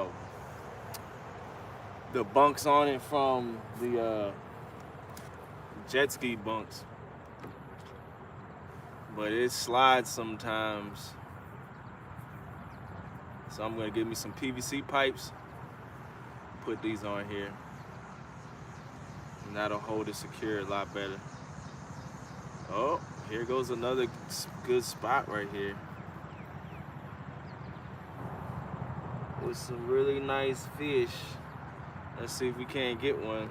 the bunks on it from the jet ski bunks, but it slides sometimes. So I'm gonna get me some PVC pipes, put these on here, and that'll hold it secure a lot better. Oh, here goes another good spot right here with some really nice fish. Let's see if we can't get one.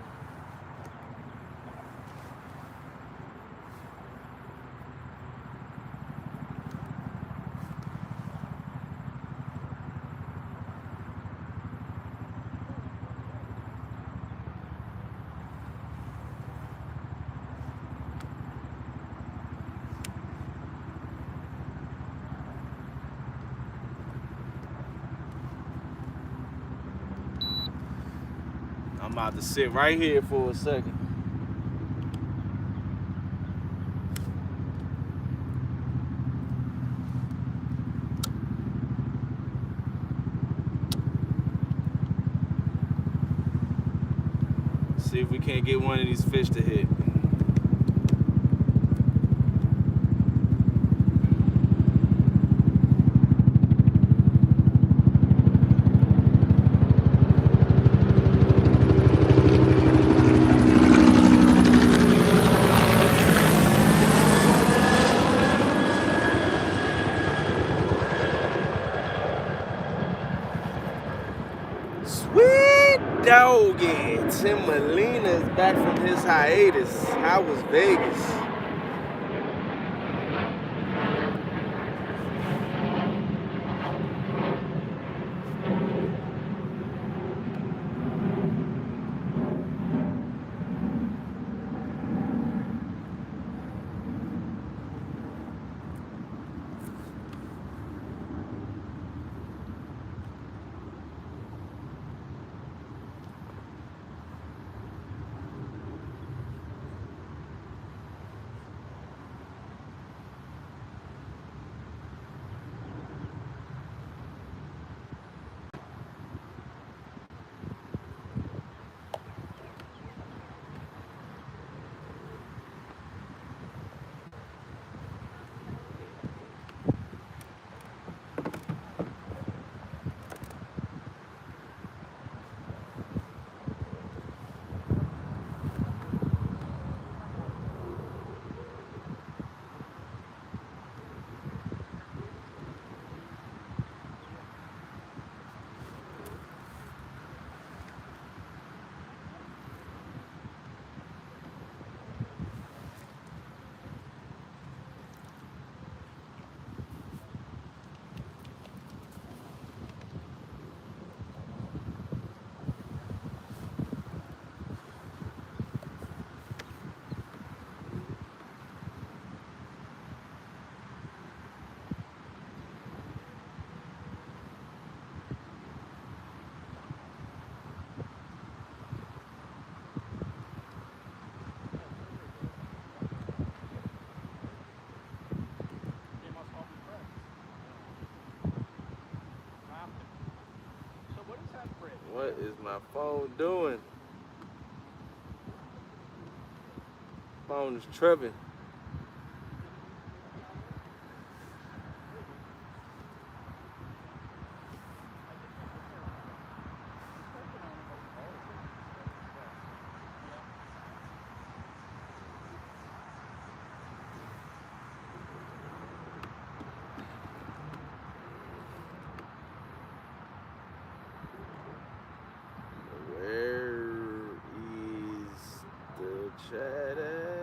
I'm about to sit right here for a second. See if we can't get one of these fish to hit. Sweet doggy. Tim Molina's back from his hiatus. How was Vegas? What is my phone doing? Phone is tripping. Where is the chat at?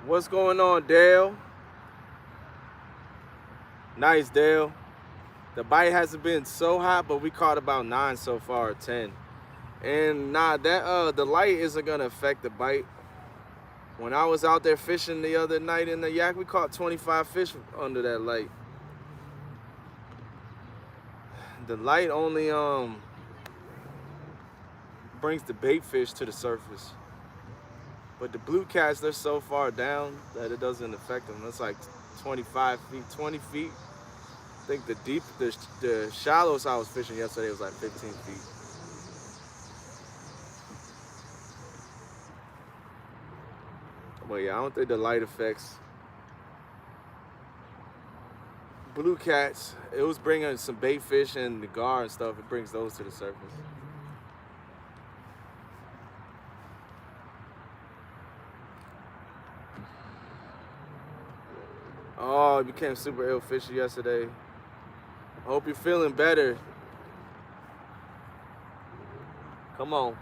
What's going on, Dale? Nice, Dale. The bite hasn't been so hot, but we caught about 9 so far, 10. And nah, that the light isn't gonna affect the bite. When I was out there fishing the other night in the Yak, we caught 25 fish under that light. The light only brings the bait fish to the surface. But the blue cats, they're so far down that it doesn't affect them. It's like 25 feet, 20 feet. I think the shallowest I was fishing yesterday was like 15 feet. But yeah, I don't think the light affects blue cats. It was bringing some bait fish and the gar and stuff. It brings those to the surface. Oh, it became super ill fishy yesterday. I hope you're feeling better. Come on.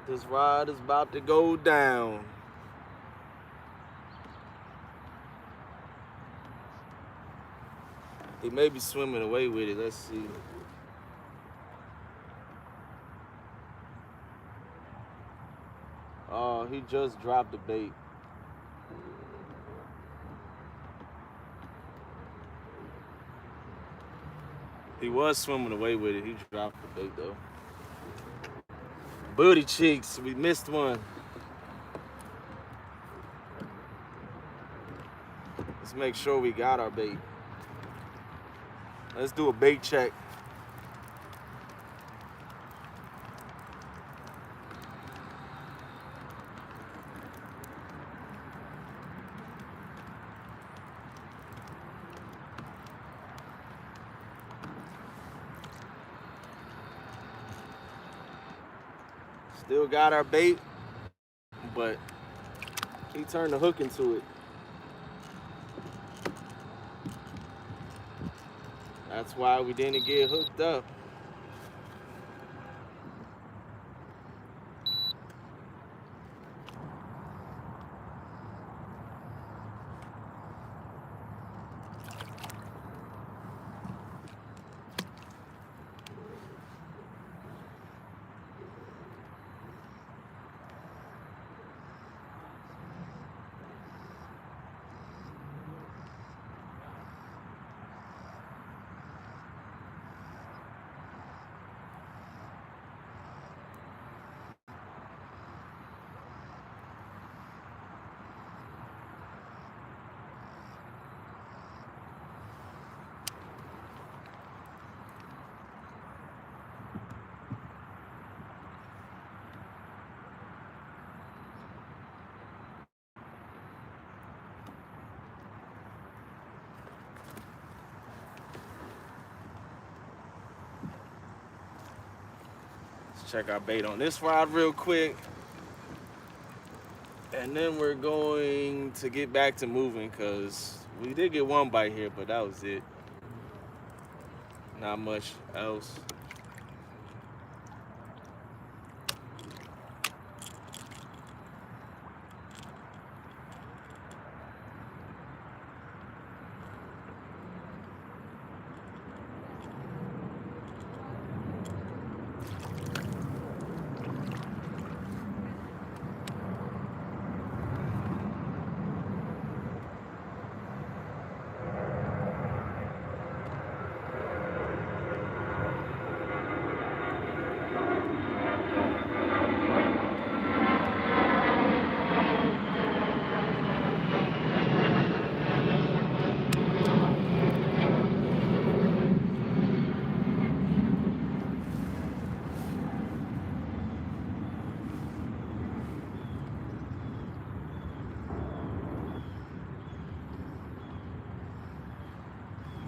This rod is about to go down. He may be swimming away with it. Let's see. Oh, he just dropped the bait. He was swimming away with it. He dropped the bait though. Booty cheeks, we missed one. Let's make sure we got our bait. Let's do a bait check. Still got our bait, but he turned the hook into it. That's why we didn't get hooked up. Check our bait on this rod real quick. And then we're going to get back to moving because we did get one bite here, but that was it. Not much else.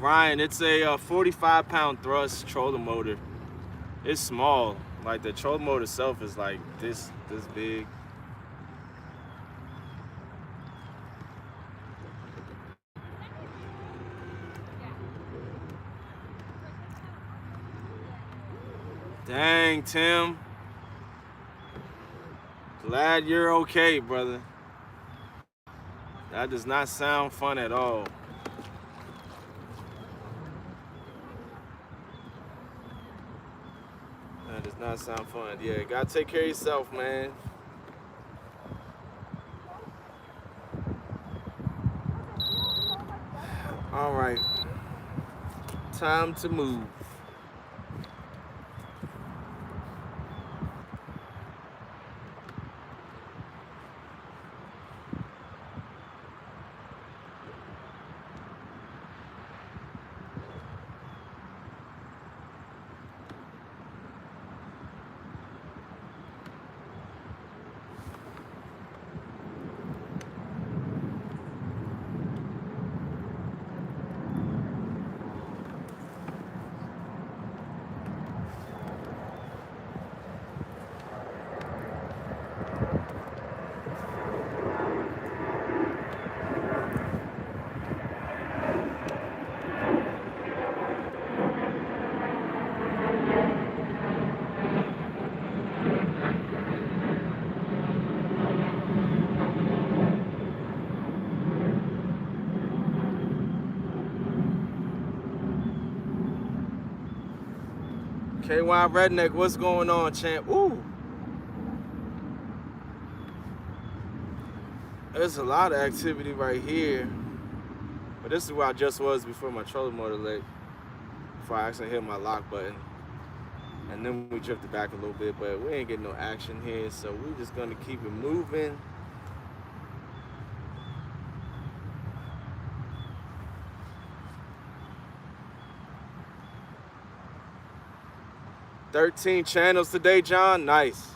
Ryan, it's a 45-pound thrust trolling motor. It's small. Like the trolling motor itself is like this big. Dang, Tim. Glad you're okay, brother. That does not sound fun at all. That does not sound fun. Yeah, gotta take care of yourself, man. All right. Time to move. KY Redneck, what's going on, champ? Ooh. There's a lot of activity right here. But this is where I just was before my trolling motor lit. Before I actually hit my lock button. And then we drifted back a little bit, but we ain't getting no action here, so we're just gonna keep it moving. "13 channels today, John. Nice.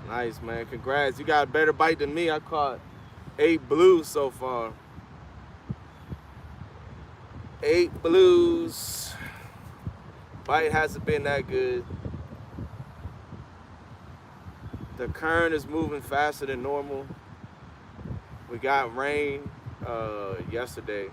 Nice, man. Congrats. You got a better bite than me. I caught 8 blues so far. 8 blues. Bite hasn't been that good. The current is moving faster than normal. We got rain yesterday.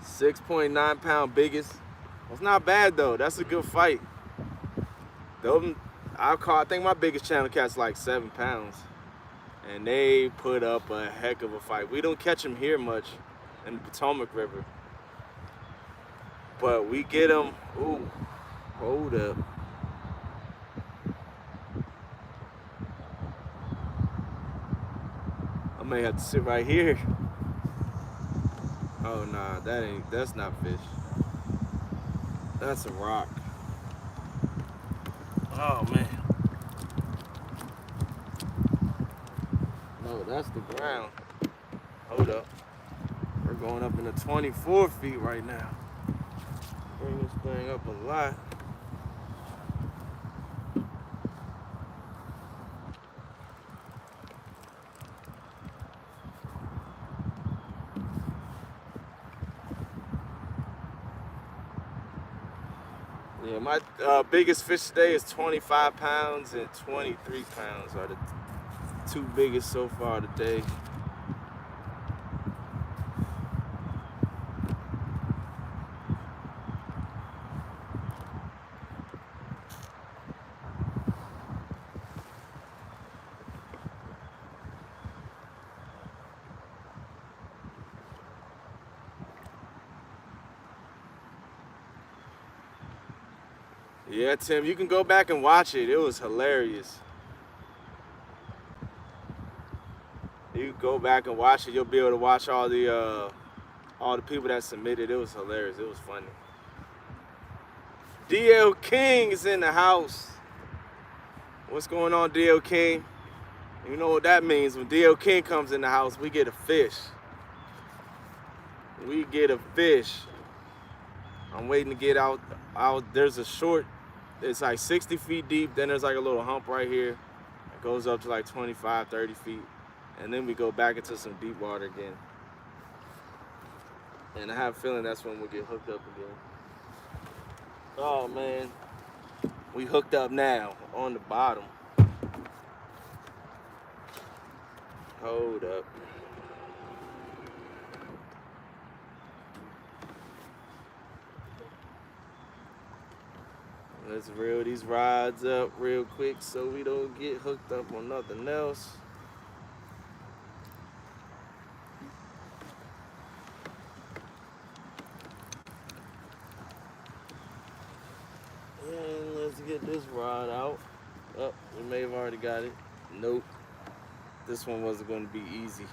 £6.9 biggest. It's not bad though. That's a good fight. I think my biggest channel cat's like 7 pounds. And they put up a heck of a fight. We don't catch them here much in the Potomac River. But we get them. Ooh, hold up. I may have to sit right here. Oh nah, that's not fish. That's a rock. Oh man. No, that's the ground. Hold up. We're going up into 24 feet right now. Bring this thing up a lot. Yeah, my biggest fish today is 25 pounds and 23 pounds are the 2 biggest so far today. Yeah, Tim, you can go back and watch it. It was hilarious. You go back and watch it. You'll be able to watch all all the people that submitted. It was hilarious. It was funny. DL King is in the house. What's going on, DL King? You know what that means. When DL King comes in the house, we get a fish. We get a fish. I'm waiting to get out. There's a short, it's like 60 feet deep. Then there's like a little hump right here. It goes up to like 25, 30 feet. And then we go back into some deep water again. And I have a feeling that's when we'll get hooked up again. Oh man, we hooked up now on the bottom. Hold up. Let's reel these rods up real quick so we don't get hooked up on nothing else. And let's get this rod out. Oh, we may have already got it. Nope. This one wasn't going to be easy.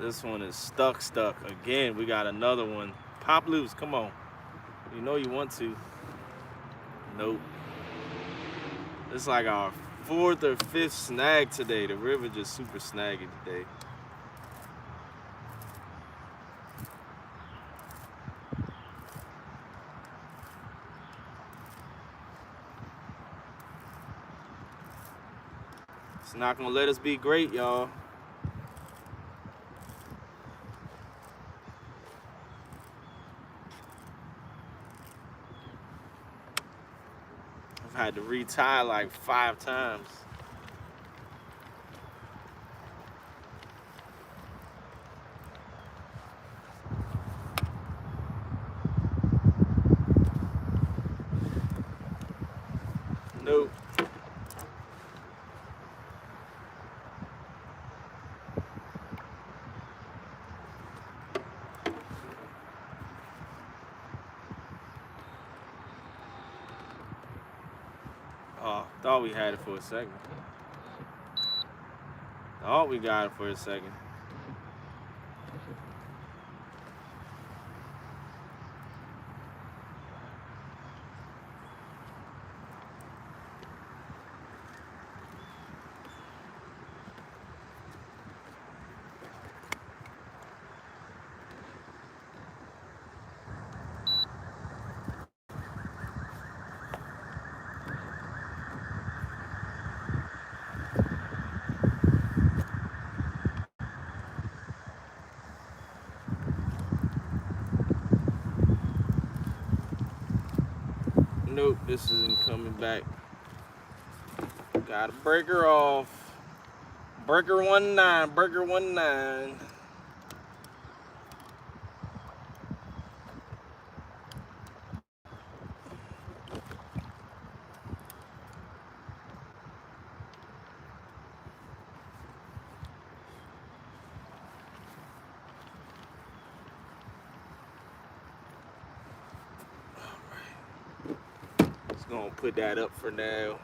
This one is stuck. Again, we got another one. Pop loose, come on. You know you want to. Nope. It's like our 4th or 5th snag today. The river just super snaggy today. It's not gonna let us be great, y'all. I've had to retie like 5 times. Nope. Oh, thought we had it for a second. Thought we got it for a second. Nope, this isn't coming back. Gotta break her off. Breaker 19, breaker 19. Just gonna put that up for now.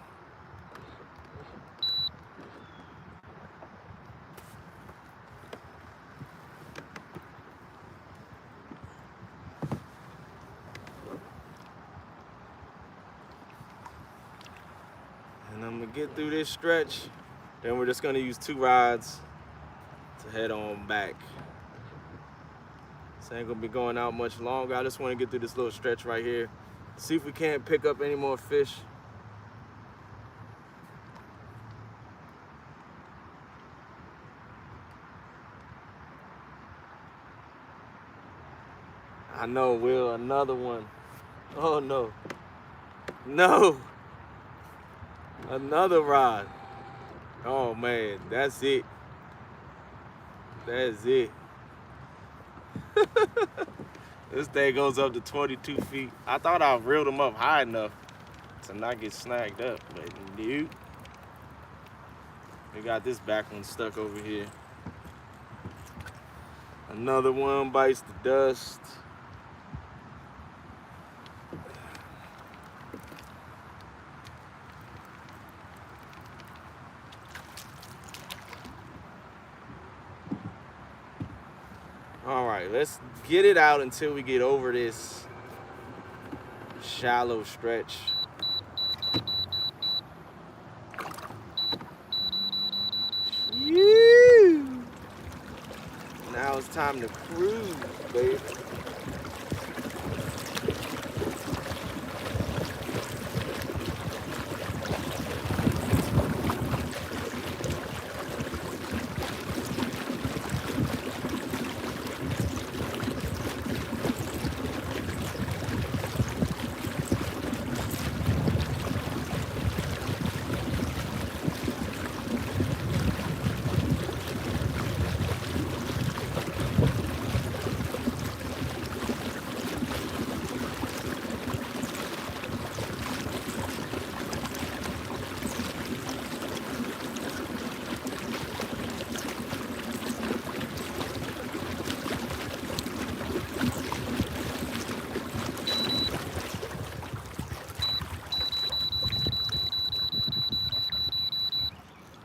And I'm gonna get through this stretch. Then we're just gonna use 2 rods to head on back. This ain't gonna be going out much longer. I just wanna get through this little stretch right here. See if we can't pick up any more fish. I know, Will, another one. Oh no. No. Another rod. Oh man, that's it. That's it. This thing goes up to 22 feet. I thought I reeled them up high enough to not get snagged up, but nope. We got this back one stuck over here. Another one bites the dust. right, let's get it out until we get over this shallow stretch. Phew. Now it's time to cruise, baby.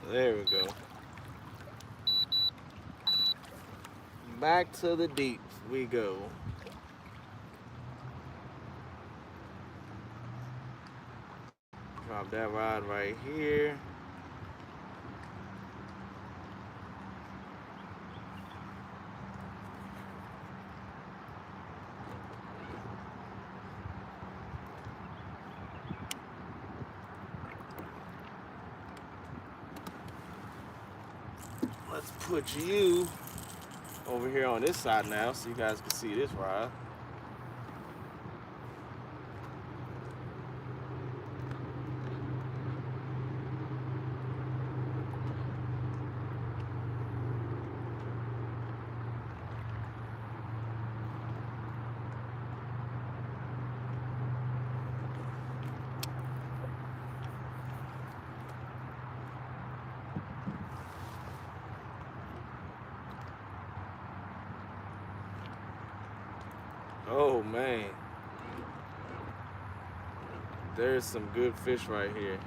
There we go. Back to the deep we go. Drop that rod right here. Let's put you over here on this side now so you guys can see this rod. Oh man, there's some good fish right here.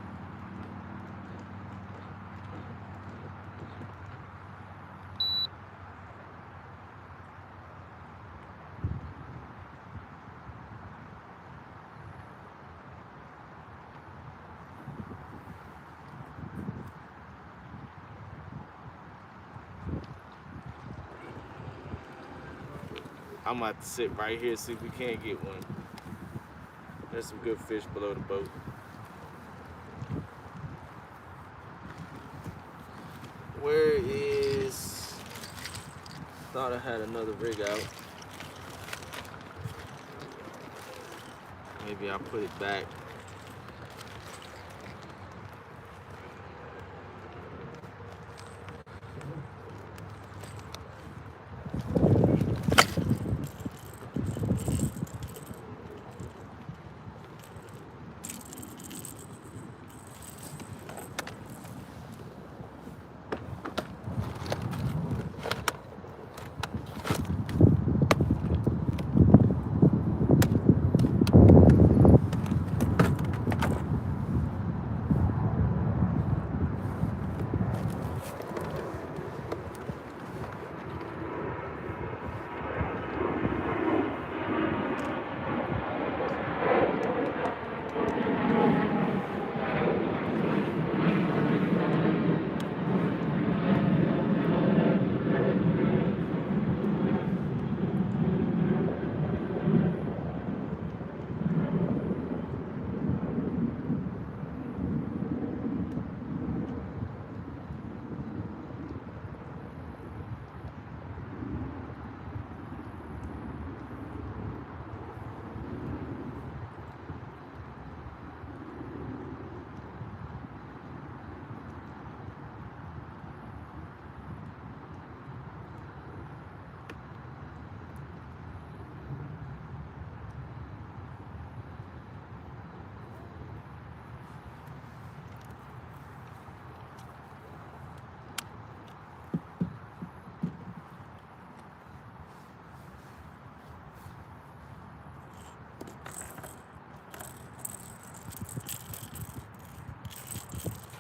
I'm about to sit right here, see if we can't get one. There's some good fish below the boat. Where is... Thought I had another rig out. Maybe I'll put it back.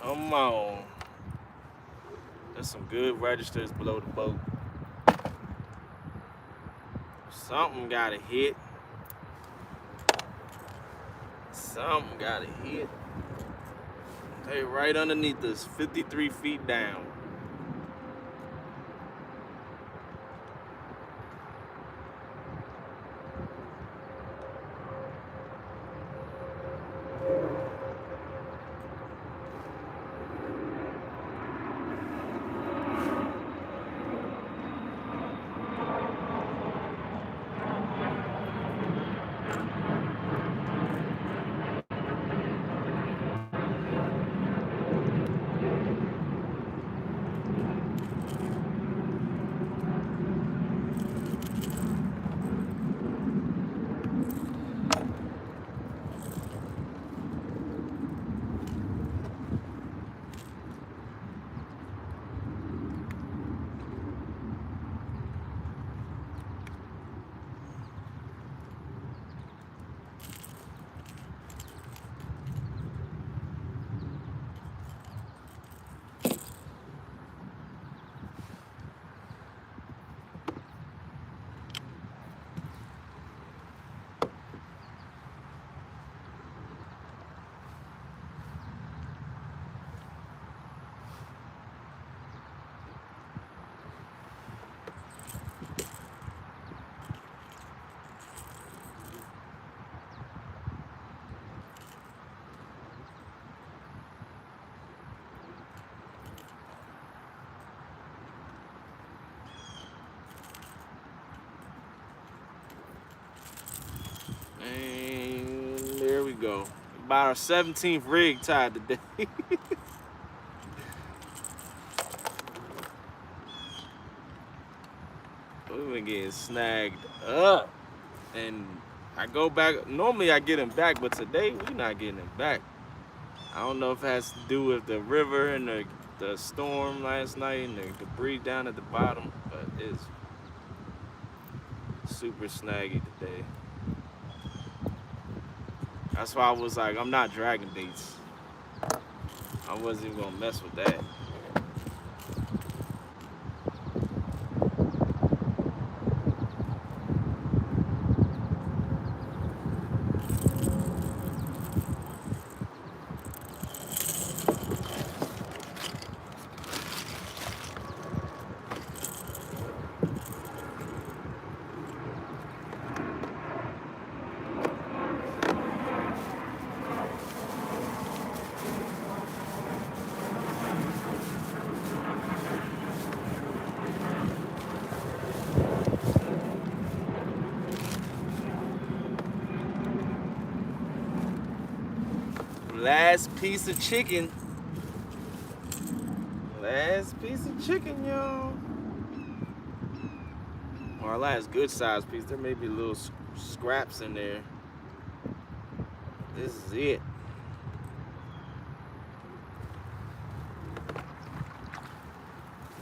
Come on. There's some good registers below the boat. Something gotta hit. Something gotta hit. Hey, right underneath us, 53 feet down. And there we go. About our 17th rig tied today. We've been getting snagged up. And I go back. Normally I get him back, but today we're not getting him back. I don't know if it has to do with the river and the storm last night and the debris down at the bottom, but it's super snaggy today. That's why I was like, I'm not dragging baits. I wasn't even gonna mess with that. Last piece of chicken. Last piece of chicken, y'all. Or our last good sized piece. There may be little scraps in there. This is it.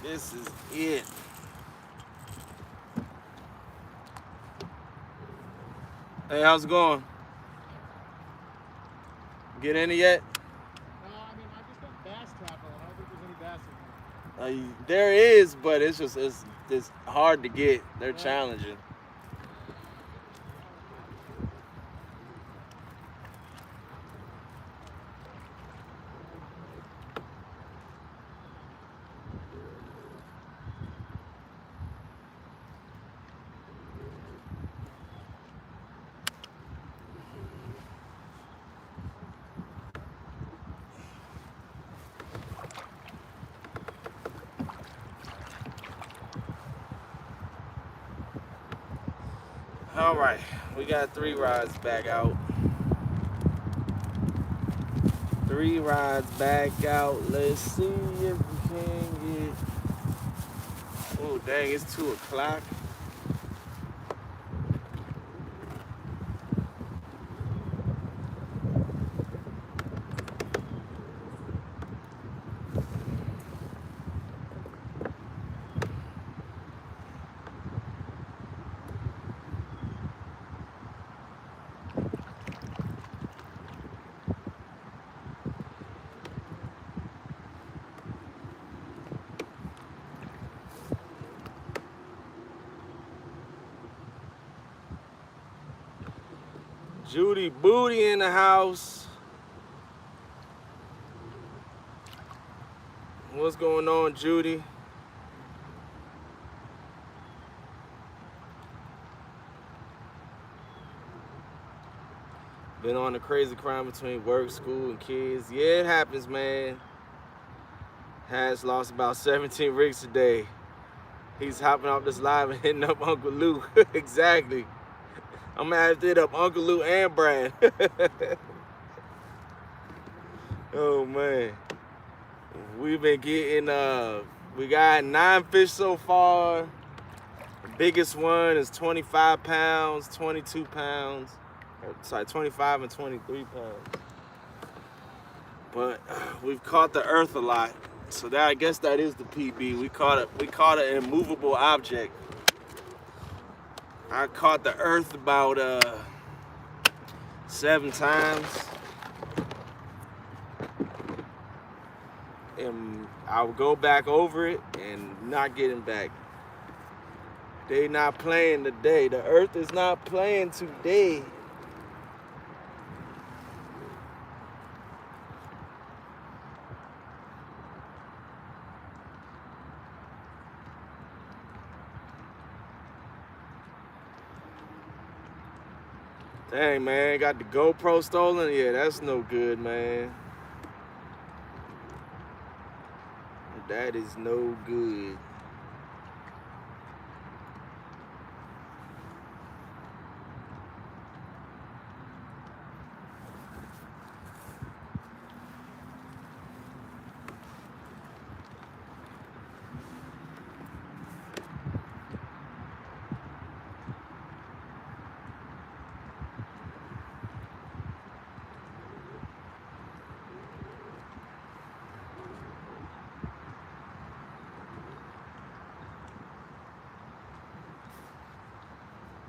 This is it. Hey, how's it going? Get any yet? No, I mean, I just got bass tackle. I don't think there's any bass in there. There is, but it's hard to get. They're challenging. All right, we got 3 rods back out. 3 rods back out. Let's see if we can get. Oh, dang, it's 2 o'clock. Judy Booty in the house. What's going on, Judy? Been on a crazy crime between work, school, and kids. Yeah, it happens, man. Has lost about 17 rigs today. He's hopping off this live and hitting up Uncle Lou. Exactly. I'm gonna have to hit up Uncle Lou and Brad. Oh man. We've been getting we got 9 fish so far. The biggest one is 25 pounds, 22 pounds. Sorry, 25 and 23 pounds. But we've caught the earth a lot. So that, I guess that is the PB. We caught an immovable object. I caught the earth about 7 times. And I would go back over it and not getting back. They not playing today. The earth is not playing today. Dang, man, got the GoPro stolen? Yeah, that's no good, man. That is no good.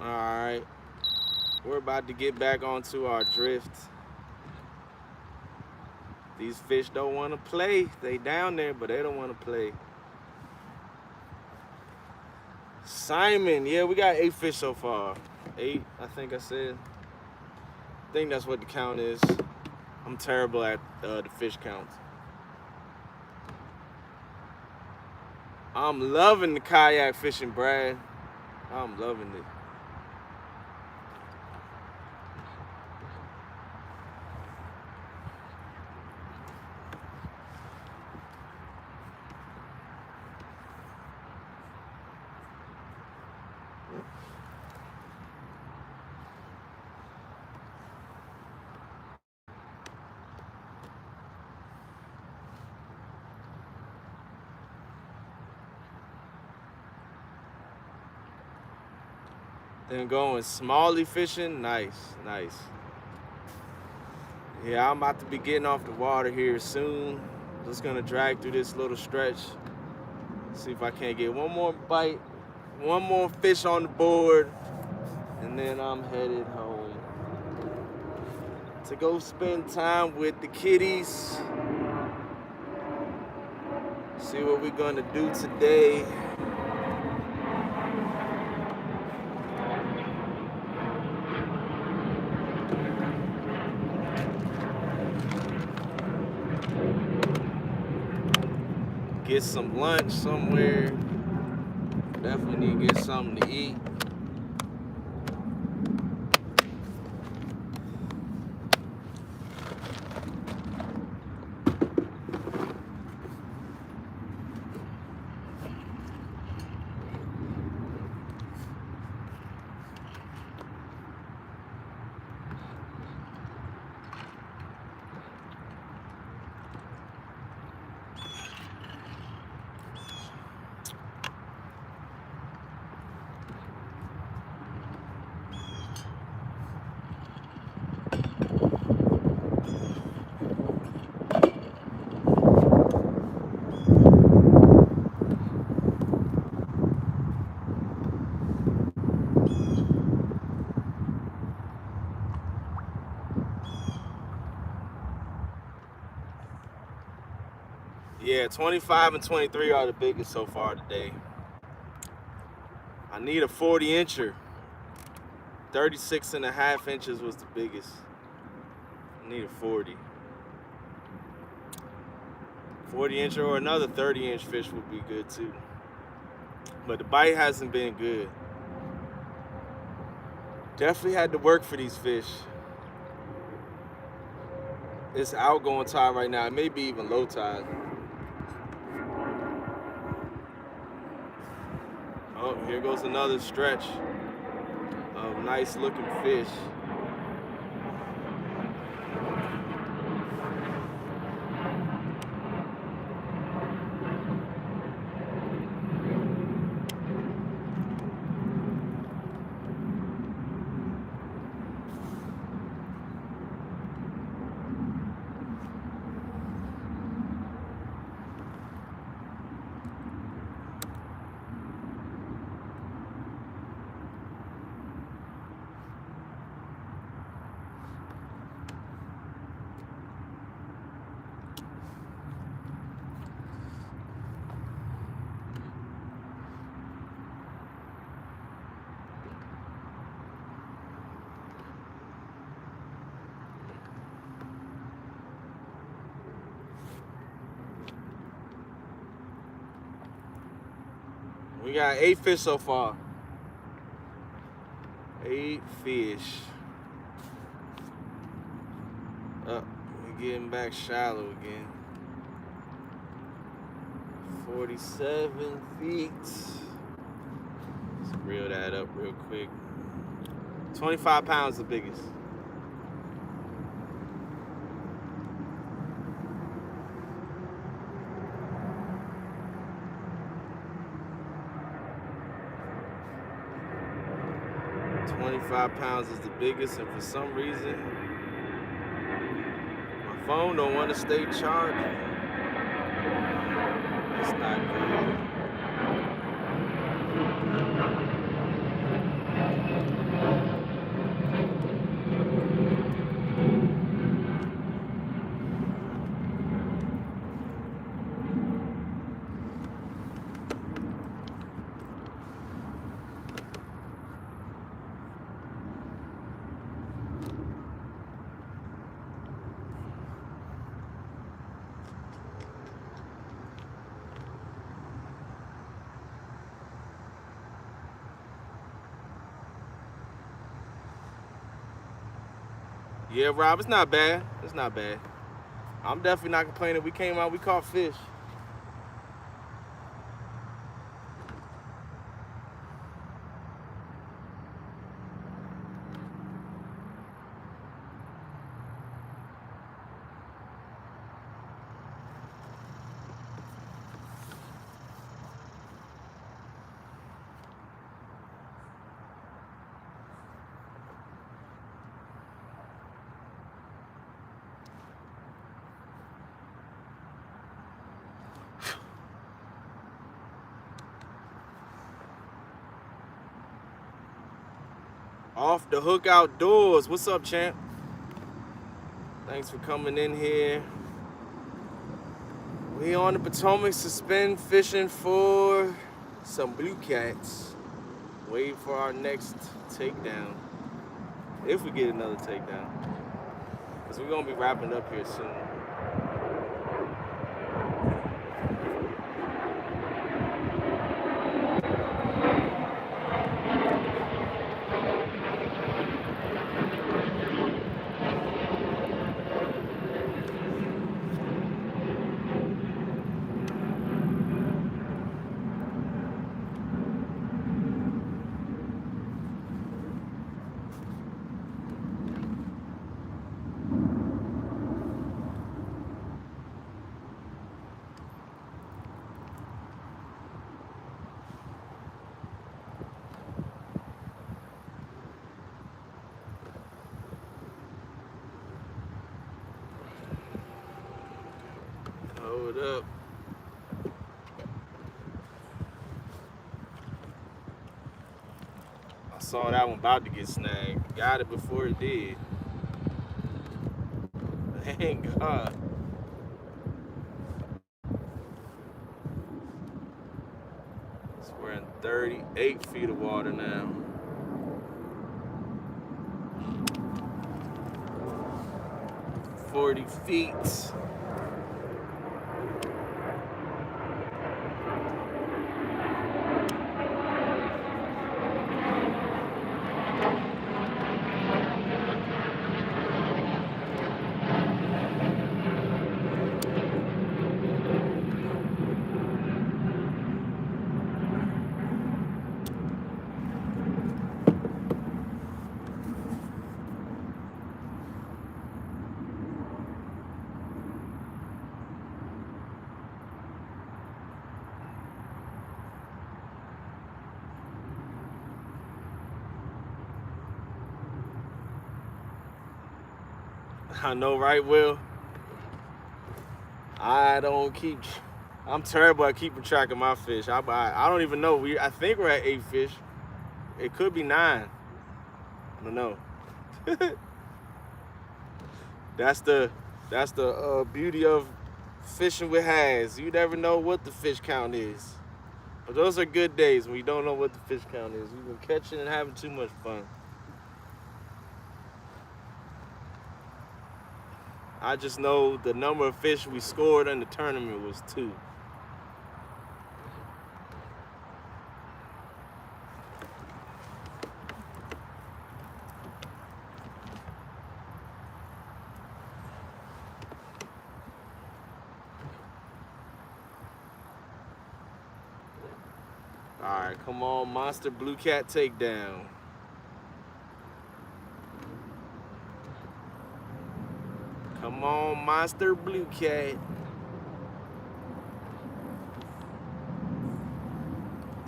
All right, we're about to get back onto our drift. These fish don't want to play. They down there, but they don't want to play. Simon, yeah, we got 8 fish so far. 8, I think I said. I think that's what the count is. I'm terrible at the fish counts. I'm loving the kayak fishing, Brad. I'm loving it. Then going smally fishing, nice. Yeah, I'm about to be getting off the water here soon. Just gonna drag through this little stretch. See if I can't get one more bite, one more fish on the board, and then I'm headed home to go spend time with the kiddies. See what we're gonna do today. Get some lunch somewhere. Definitely need to get something to eat. Yeah, 25 and 23 are the biggest so far today. I need a 40-incher. 36.5 inches was the biggest. I need a 40. 40-inch or another 30-inch fish would be good too. But the bite hasn't been good. Definitely had to work for these fish. It's outgoing tide right now. It may be even low tide. Oh, here goes another stretch of nice looking fish. We got 8 fish so far. 8 fish. We're getting back shallow again. 47 feet. Let's reel that up real quick. 25 pounds the biggest. £25 is the biggest, and for some reason, my phone don't want to stay charging. That's not good. Yeah, Rob, it's not bad. It's not bad. I'm definitely not complaining. We came out, we caught fish. Off the Hook Outdoors. What's up, champ? Thanks for coming in here. We on the Potomac suspend fishing for some blue cats. Waiting for our next takedown. If we get another takedown. Because we're going to be wrapping up here soon. Hold up. I saw that one about to get snagged. Got it before it did. Thank God. So we're in 38 feet of water now. 40 feet. I know, right, Will? I'm terrible at keeping track of my fish. I don't even know. I think we're at 8 fish. It could be 9. I don't know. That's the beauty of fishing with hands. You never know what the fish count is. But those are good days when you don't know what the fish count is. You've been catching and having too much fun. I just know the number of fish we scored in the tournament was 2. All right, come on, monster blue cat takedown. Come on, monster blue cat.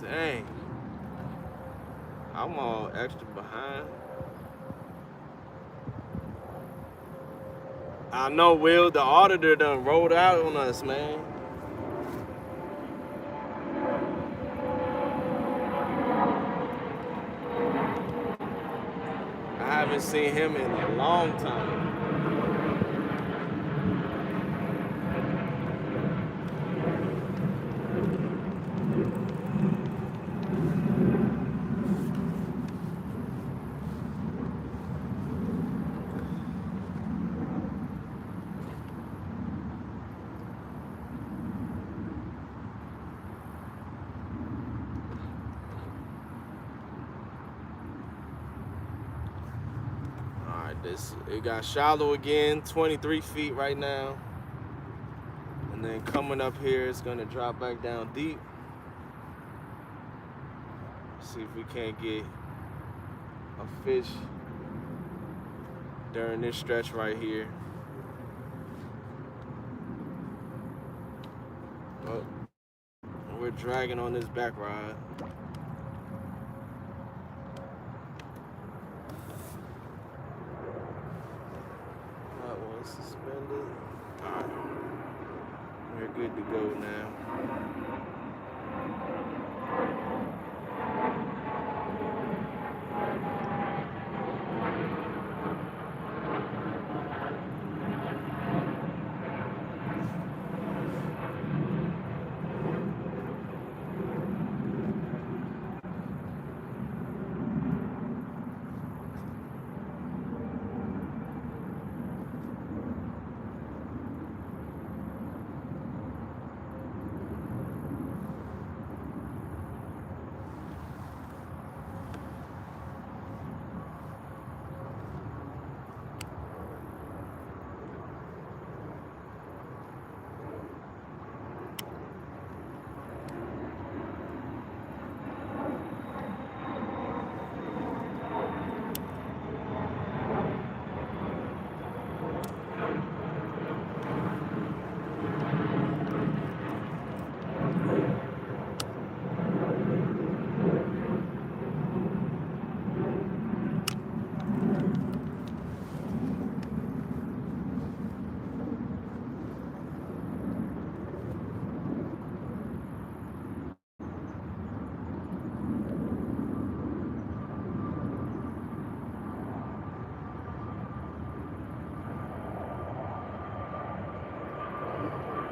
Dang. I'm all extra behind. I know, Will, the auditor done rolled out on us, man. I haven't seen him in a long time. It got shallow again, 23 feet right now. And then coming up here, it's gonna drop back down deep. See if we can't get a fish during this stretch right here. But we're dragging on this back rod. Suspended. All right. We're good to go now.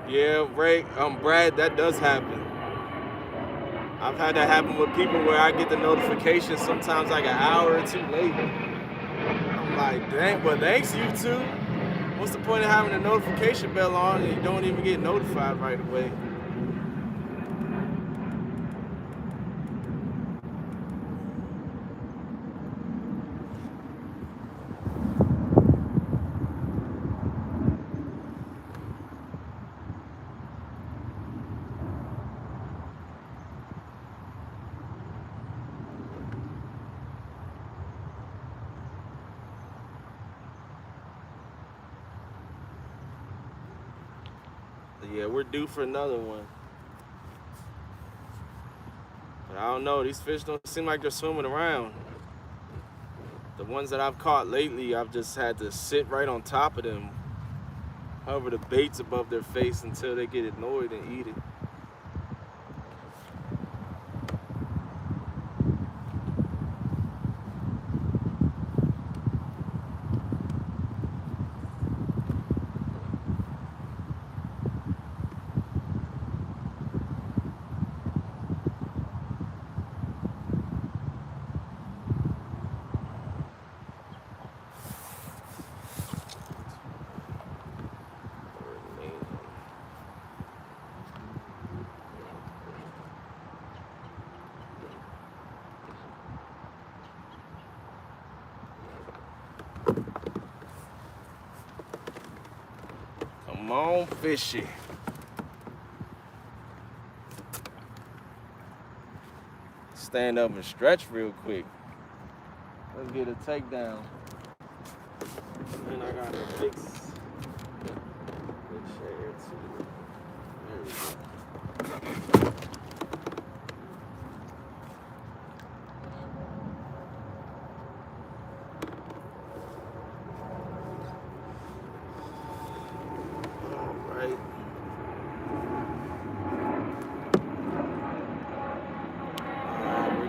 Yeah, Ray, Brad, that does happen. I've had that happen with people where I get the notification sometimes like an hour or two late. I'm like, dang, well, thanks, you two. What's the point of having a notification bell on and you don't even get notified right away? Yeah, we're due for another one. But I don't know, these fish don't seem like they're swimming around. The ones that I've caught lately, I've just had to sit right on top of them, hover the baits above their face until they get annoyed and eat it. Come on, fishy. Stand up and stretch real quick. Let's get a takedown. And I got a big share too. There we go.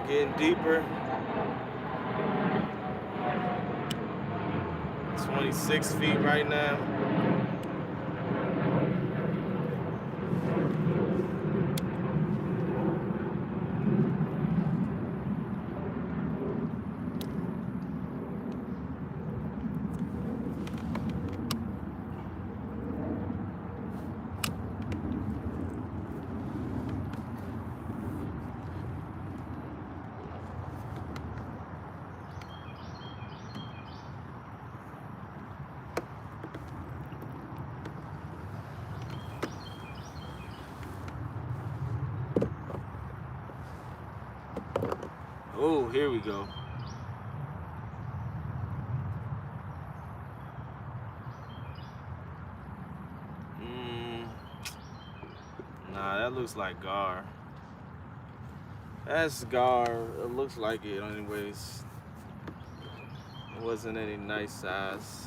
Getting deeper. 26 feet right now. Oh, here we go. Nah, that looks like gar. That's gar. It looks like it anyways. It wasn't any nice size.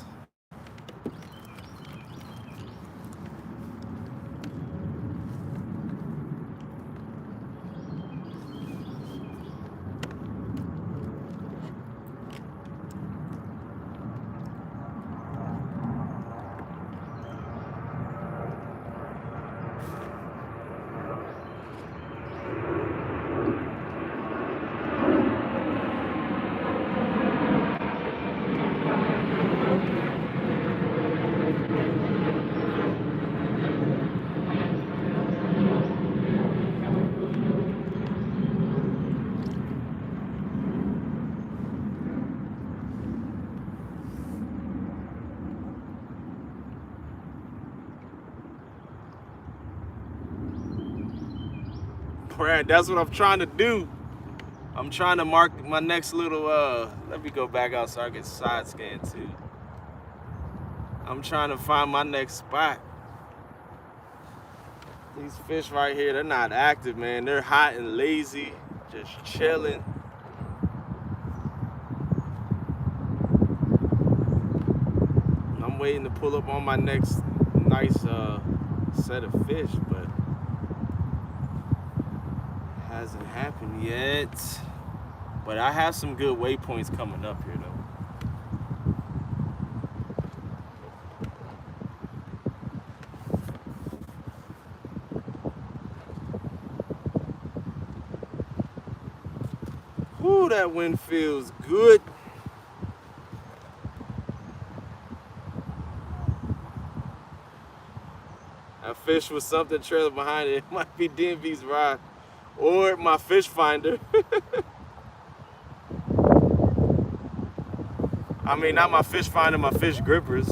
Brad, that's what I'm trying to do. I'm trying to mark my next little, let me go back out so I can side scan too. I'm trying to find my next spot. These fish right here, they're not active, man. They're hot and lazy, just chilling. I'm waiting to pull up on my next nice set of fish, but hasn't happened yet. But I have some good waypoints coming up here though. Whoo, that wind feels good. a fish with something trailing behind it. It might be DMV's rod or my fish finder. I mean, not my fish finder, my fish grippers.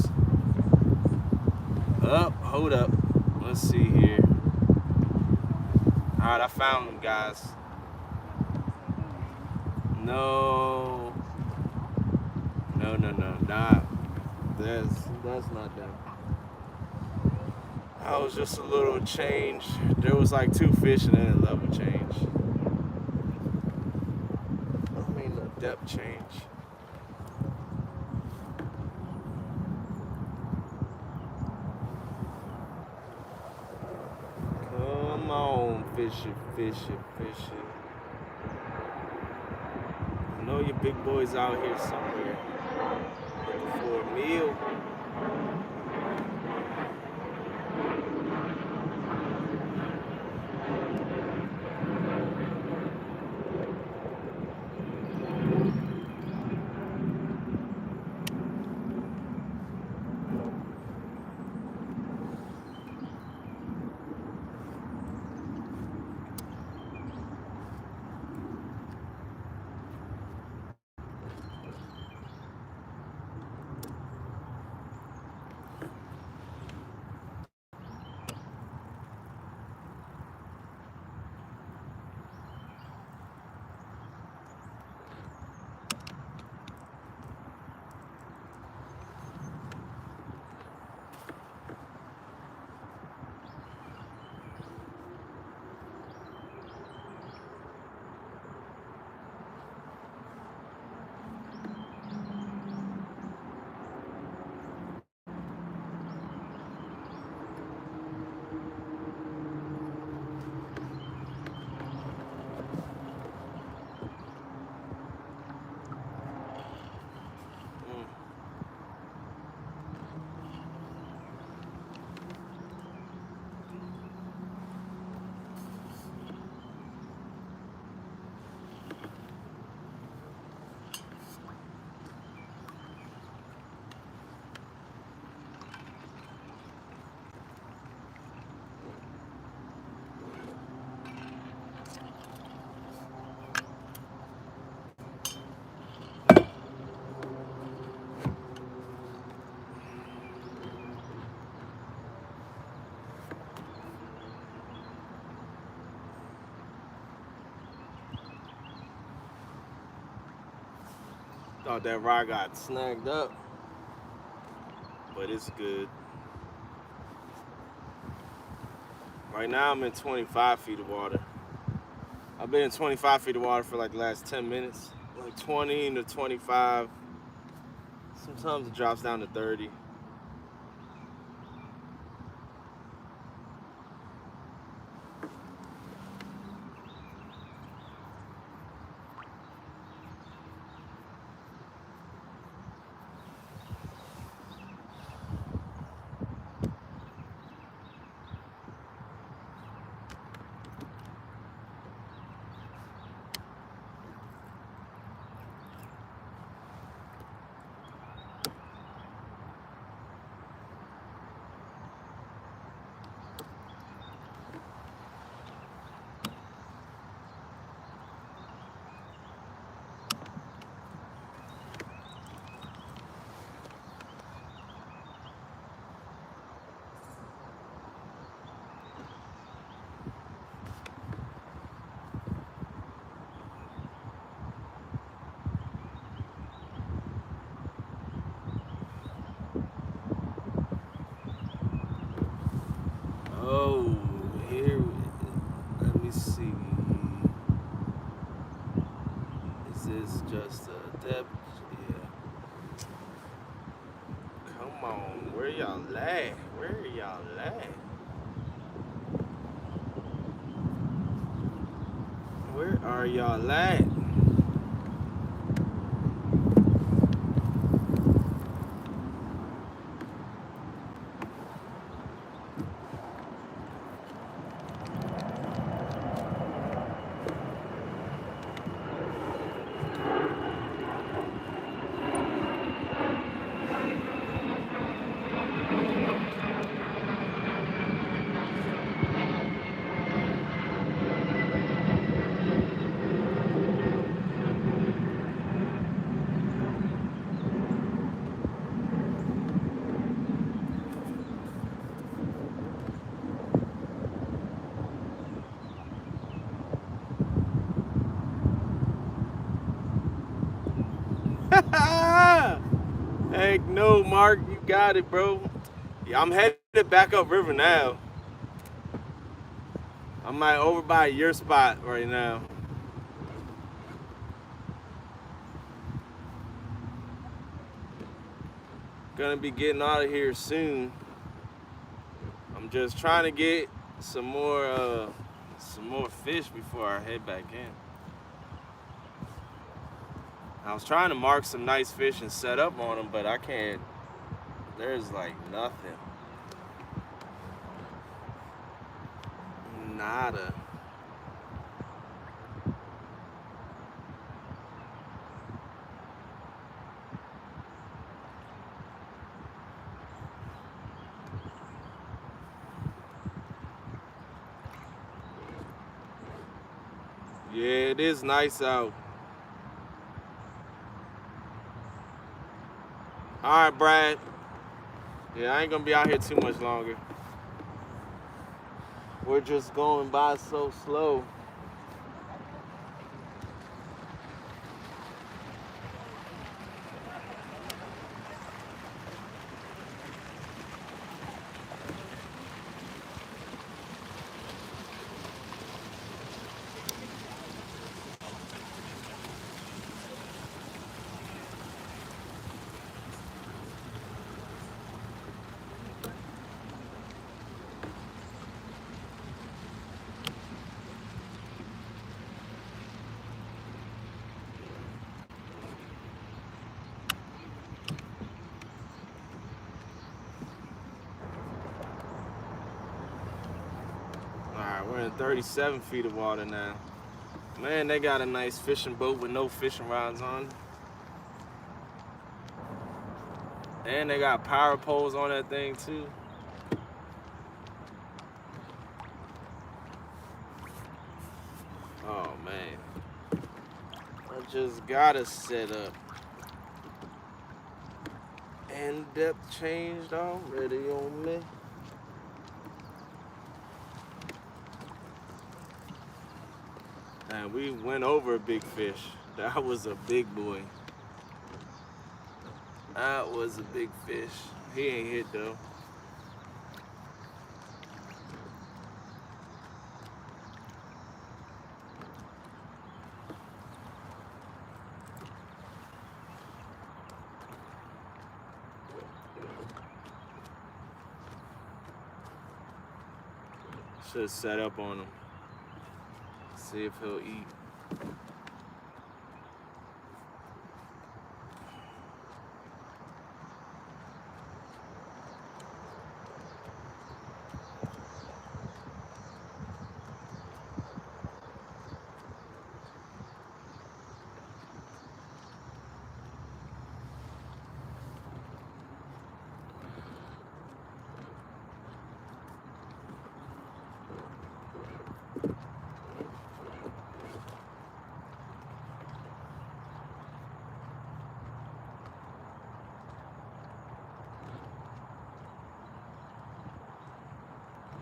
Oh, hold up. Let's see here. All right, I found them, guys. No. No, nah. That's not them. That was just a little change. There was like 2 fish and then a level change. I mean, a depth change. Come on, fishy. I know your big boy's out here somewhere looking for a meal. Thought that rod got snagged up, but it's good. Right now I'm in 25 feet of water. I've been in 25 feet of water for like the last 10 minutes, like 20 to 25. Sometimes it drops down to 30. Oh, here, let me see. Is this just a depth? Yeah. Come on, where y'all at? Where y'all at? Where are y'all at? No, Mark, you got it, bro. Yeah, I'm headed back up river now. I'm like over by your spot right now. Gonna be getting out of here soon. I'm just trying to get some more fish before I head back in. I was trying to mark some nice fish and set up on them, but I can't. There's like nothing. Nada. Yeah, it is nice out. All right, Brad. Yeah, I ain't gonna be out here too much longer. We're just going by so slow. All right, we're in 37 feet of water now. Man, they got a nice fishing boat with no fishing rods on. And they got power poles on that thing too. Oh man. I just gotta set up. And depth changed already on me. And we went over a big fish. That was a big boy. That was a big fish. He ain't hit though. Should set up on him. See if he'll eat.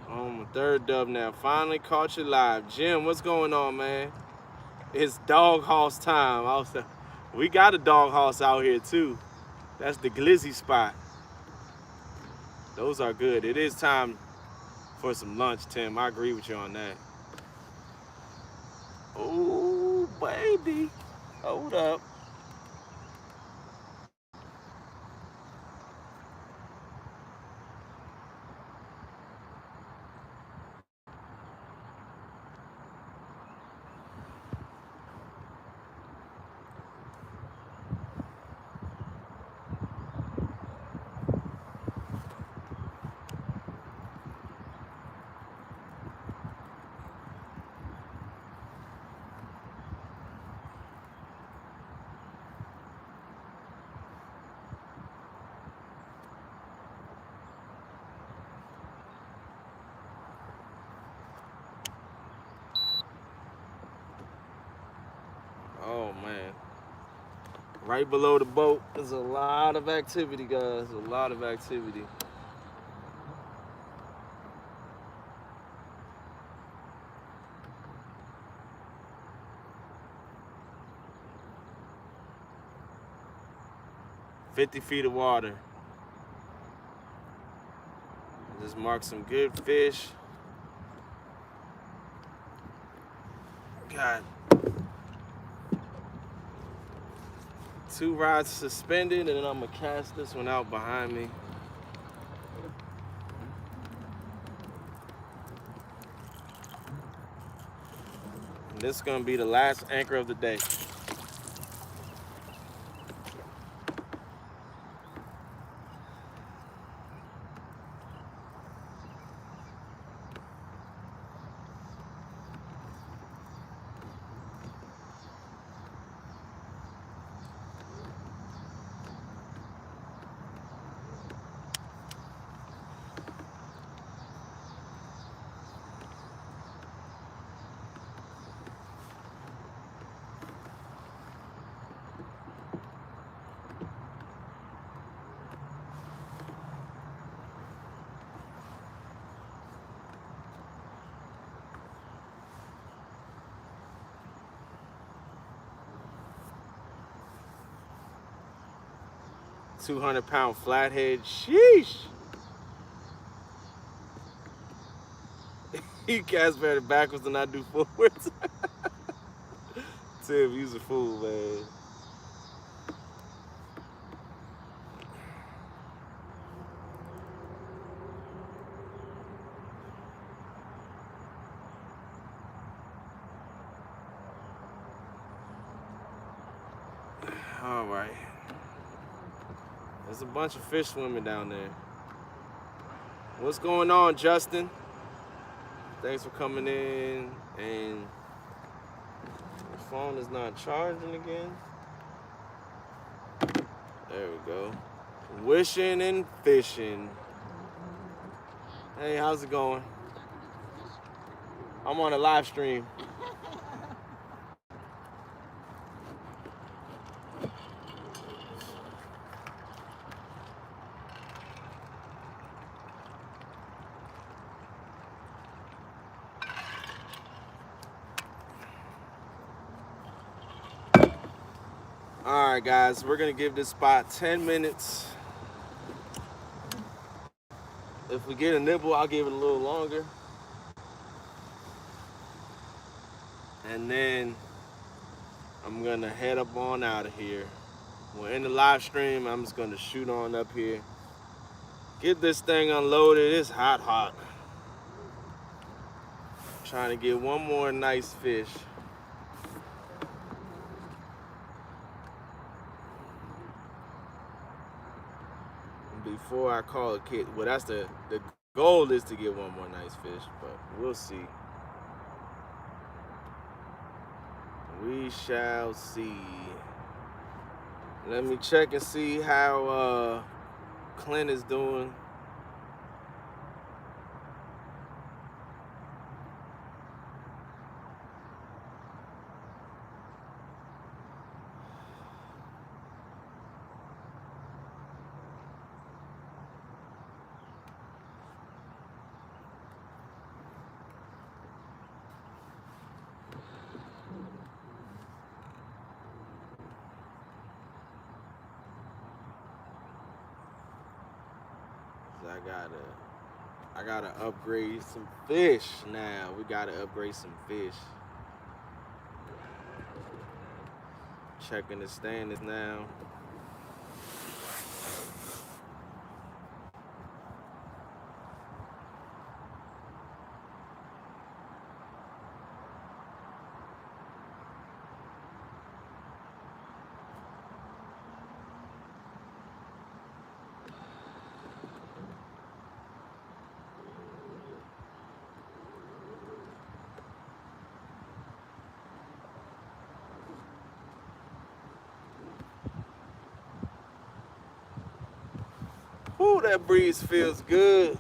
On my third dub now. Finally caught you live. Jim, what's going on, man? It's dog house time. We got a dog house out here too. That's the glizzy spot. Those are good. It is time for some lunch, Tim. I agree with you on that. Oh, baby. Hold up. Oh, man. Right below the boat, there's a lot of activity, guys. A lot of activity. 50 feet of water. Just mark some good fish. Got 2 rods suspended, and then I'm gonna cast this one out behind me. And this is gonna be the last anchor of the day. £200 flathead. Sheesh. You cast better backwards than I do forwards. Tim, you's a fool, man. All right. There's a bunch of fish swimming down there. What's going on, Justin? Thanks for coming in. And the phone is not charging again. There we go. Wishing and fishing. Hey, how's it going? I'm on a live stream. All right, guys, we're gonna give this spot 10 minutes. If we get a nibble, I'll give it a little longer. And then I'm gonna head up on out of here. We're in the live stream. I'm just gonna shoot on up here. Get this thing unloaded. It's hot. Trying to get one more nice fish. Before I call it quit. Well, that's the goal is to get one more nice fish, but we'll see. We shall see. Let me check and see how Clint is doing. I gotta upgrade some fish now. We gotta upgrade some fish. Checking the standings now. Ooh, that breeze feels good.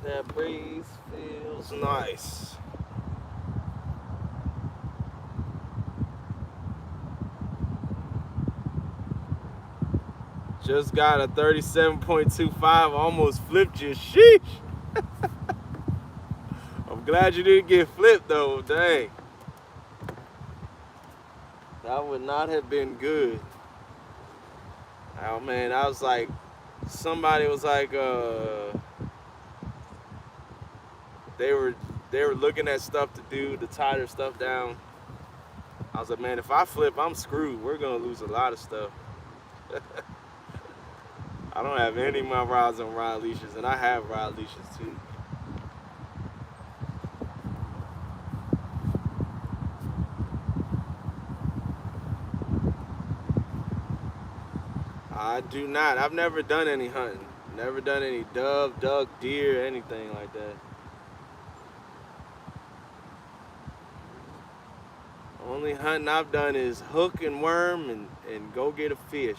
That breeze feels nice. Just got a 37.25, almost flipped you. Sheesh. I'm glad you didn't get flipped though, dang. That would not have been good. Oh man, I was like, somebody was like, they were looking at stuff to do to tie their stuff down. I was like, man, if I flip, I'm screwed. We're gonna lose a lot of stuff. I don't have any of my rods on rod leashes, and I have rod leashes too. I do not. I've never done any hunting. Never done any dove, duck, deer, anything like that. Only hunting I've done is hook and worm and go get a fish.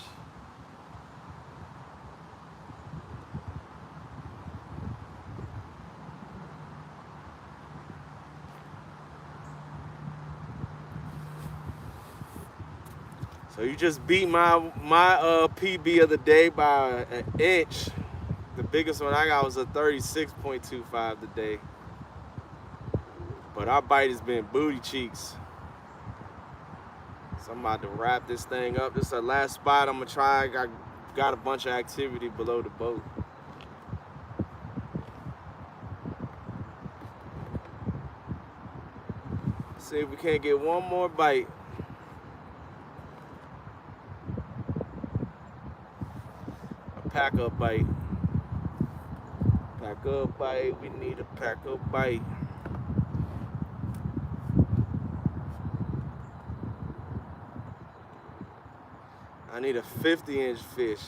So you just beat my PB of the day by an inch. The biggest one I got was a 36.25 today. But our bite has been booty cheeks. So I'm about to wrap this thing up. This is the last spot I'm gonna try. I got a bunch of activity below the boat. See if we can't get one more bite. A pack up bite. Pack up bite. We need a pack up bite. I need a 50-inch fish.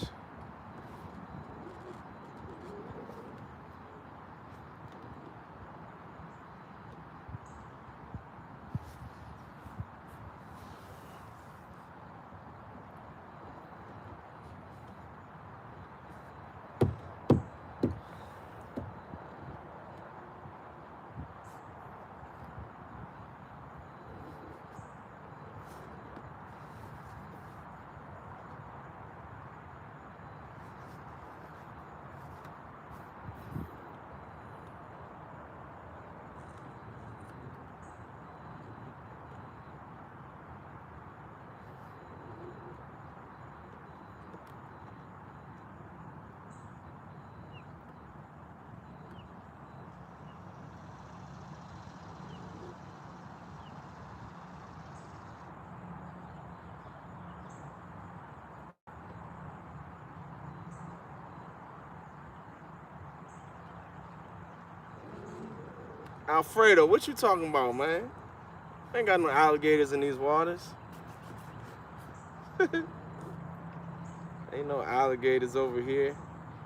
Alfredo, what you talking about, man? Ain't got no alligators in these waters. Ain't no alligators over here.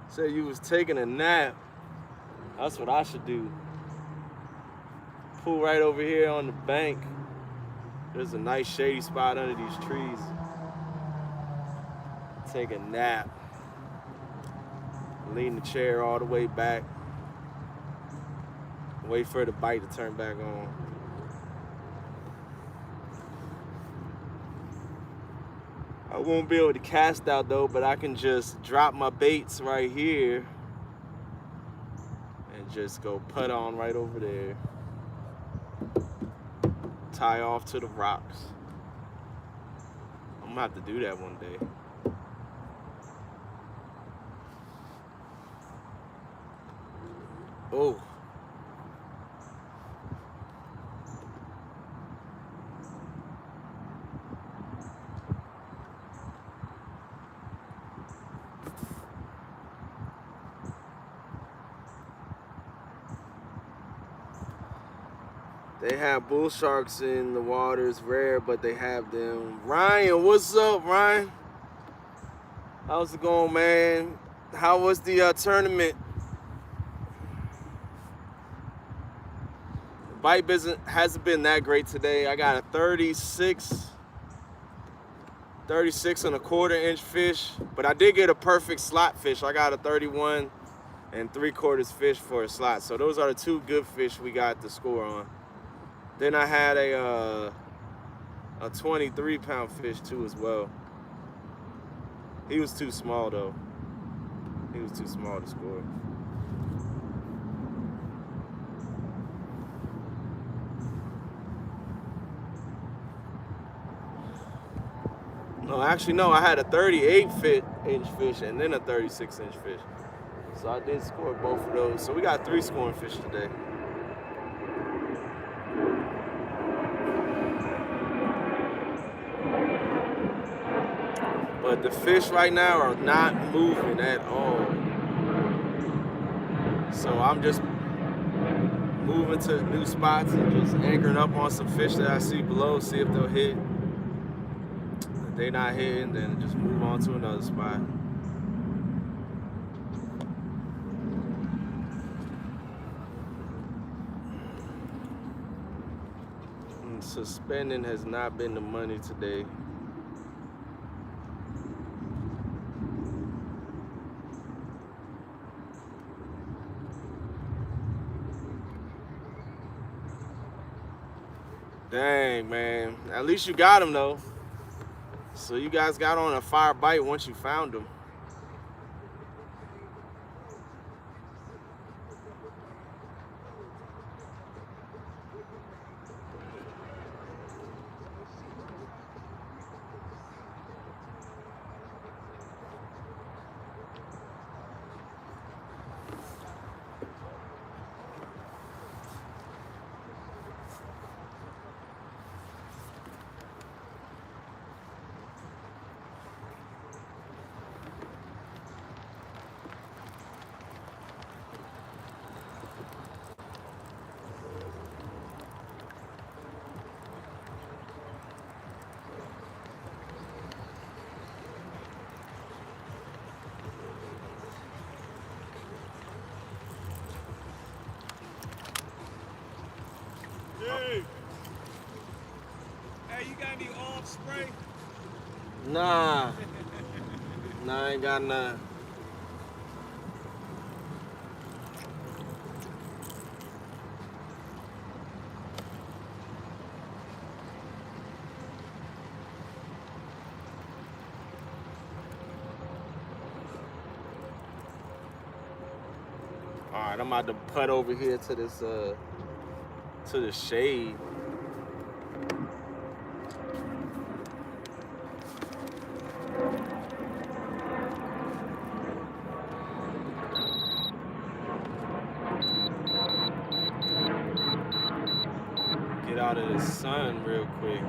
Said you was taking a nap. That's what I should do. Pull right over here on the bank. There's a nice shady spot under these trees. Take a nap. Lean the chair all the way back. Wait for the bite to turn back on. I won't be able to cast out though, but I can just drop my baits right here and just go put on right over there. Tie off to the rocks. I'm gonna have to do that one day. Oh. They have bull sharks in the water. It's rare, but they have them. Ryan, what's up, Ryan? How's it going, man? How was the tournament? The bite business hasn't been that great today. I got a 36 and a quarter inch fish, but I did get a perfect slot fish. I got a 31 and 3/4 fish for a slot. So those are the two good fish we got to score on. Then I had a 23-pound fish too as well. He was too small though. He was too small to score. No, actually, no. I had a 38-inch fish and then a 36-inch fish. So I did score both of those. So we got 3 scoring fish today. But the fish right now are not moving at all. So I'm just moving to new spots and just anchoring up on some fish that I see below, see if they'll hit. If they're not hitting, then just move on to another spot. And suspending has not been the money today. Dang, man. At least you got them, though. So you guys got on a fire bite once you found them. Hey, you got any off spray? Nah. Nah, I ain't got none. All right, I'm about to putt over here to this, to the shade. Get out of the sun real quick.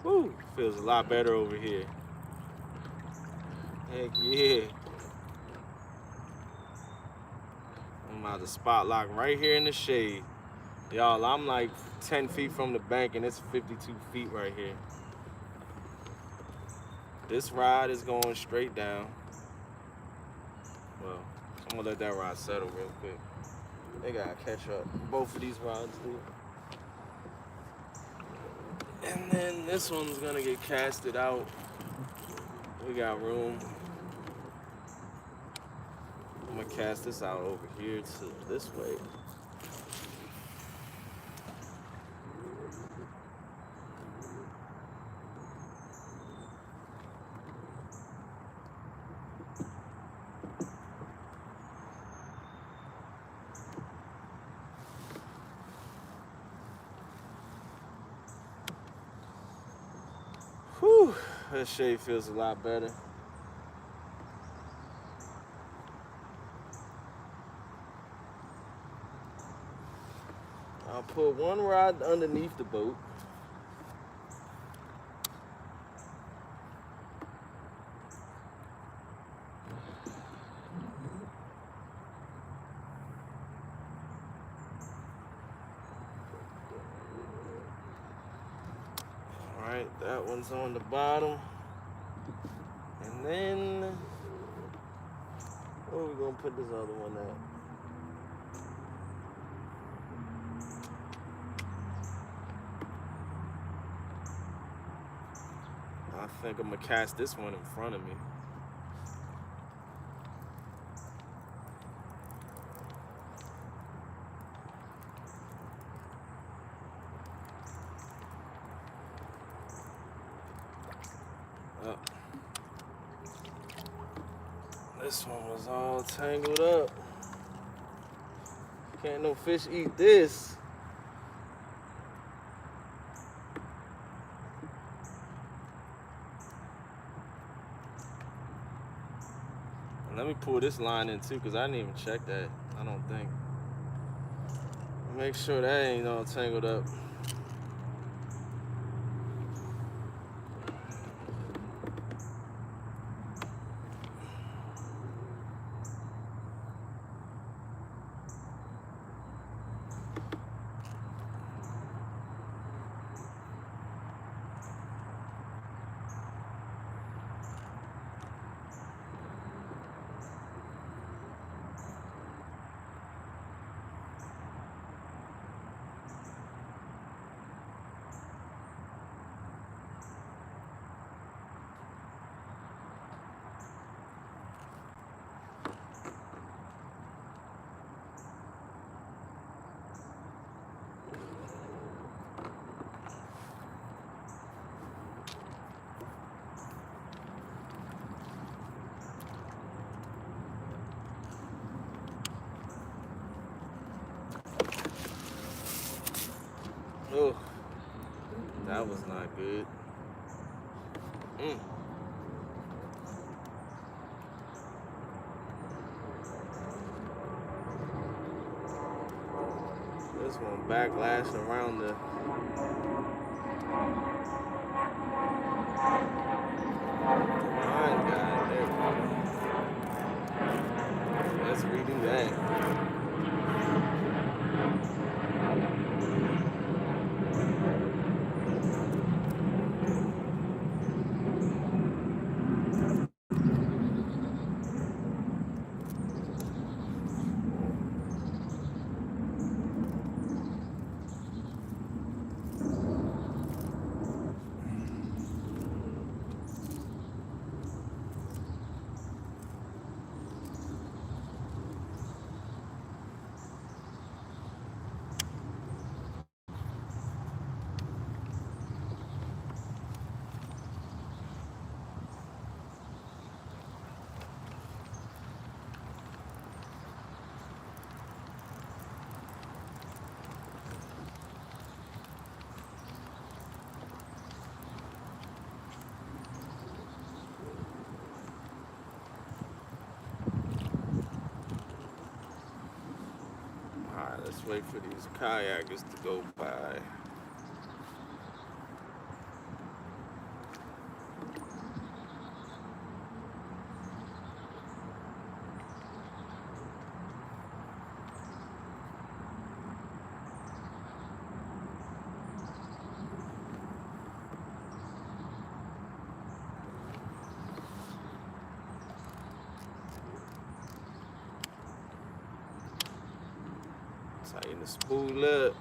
Woo, feels a lot better over here. Heck yeah. I'm about to spot lock right here in the shade. Y'all, I'm like 10 feet from the bank and it's 52 feet right here. This rod is going straight down. Well, I'm gonna let that rod settle real quick. They gotta catch up. Both of these rods do. And then this one's gonna get casted out. We got room. I'm gonna cast this out over here to this way. Whew, that shade feels a lot better. I'll put one rod underneath the boat. All right, that one's on the bottom. And then, where are we gonna put this other one at? I think I'm gonna cast this one in front of me. Oh. This one was all tangled up. Can't no fish eat this. And let me pull this line in too, because I didn't even check that, I don't think. Make sure that ain't all tangled up. Oh, that was not good. This one backlashing around the line guy. There we go. Let's redo that. Alright, let's wait for these kayakers to go by. Tighten the spool up.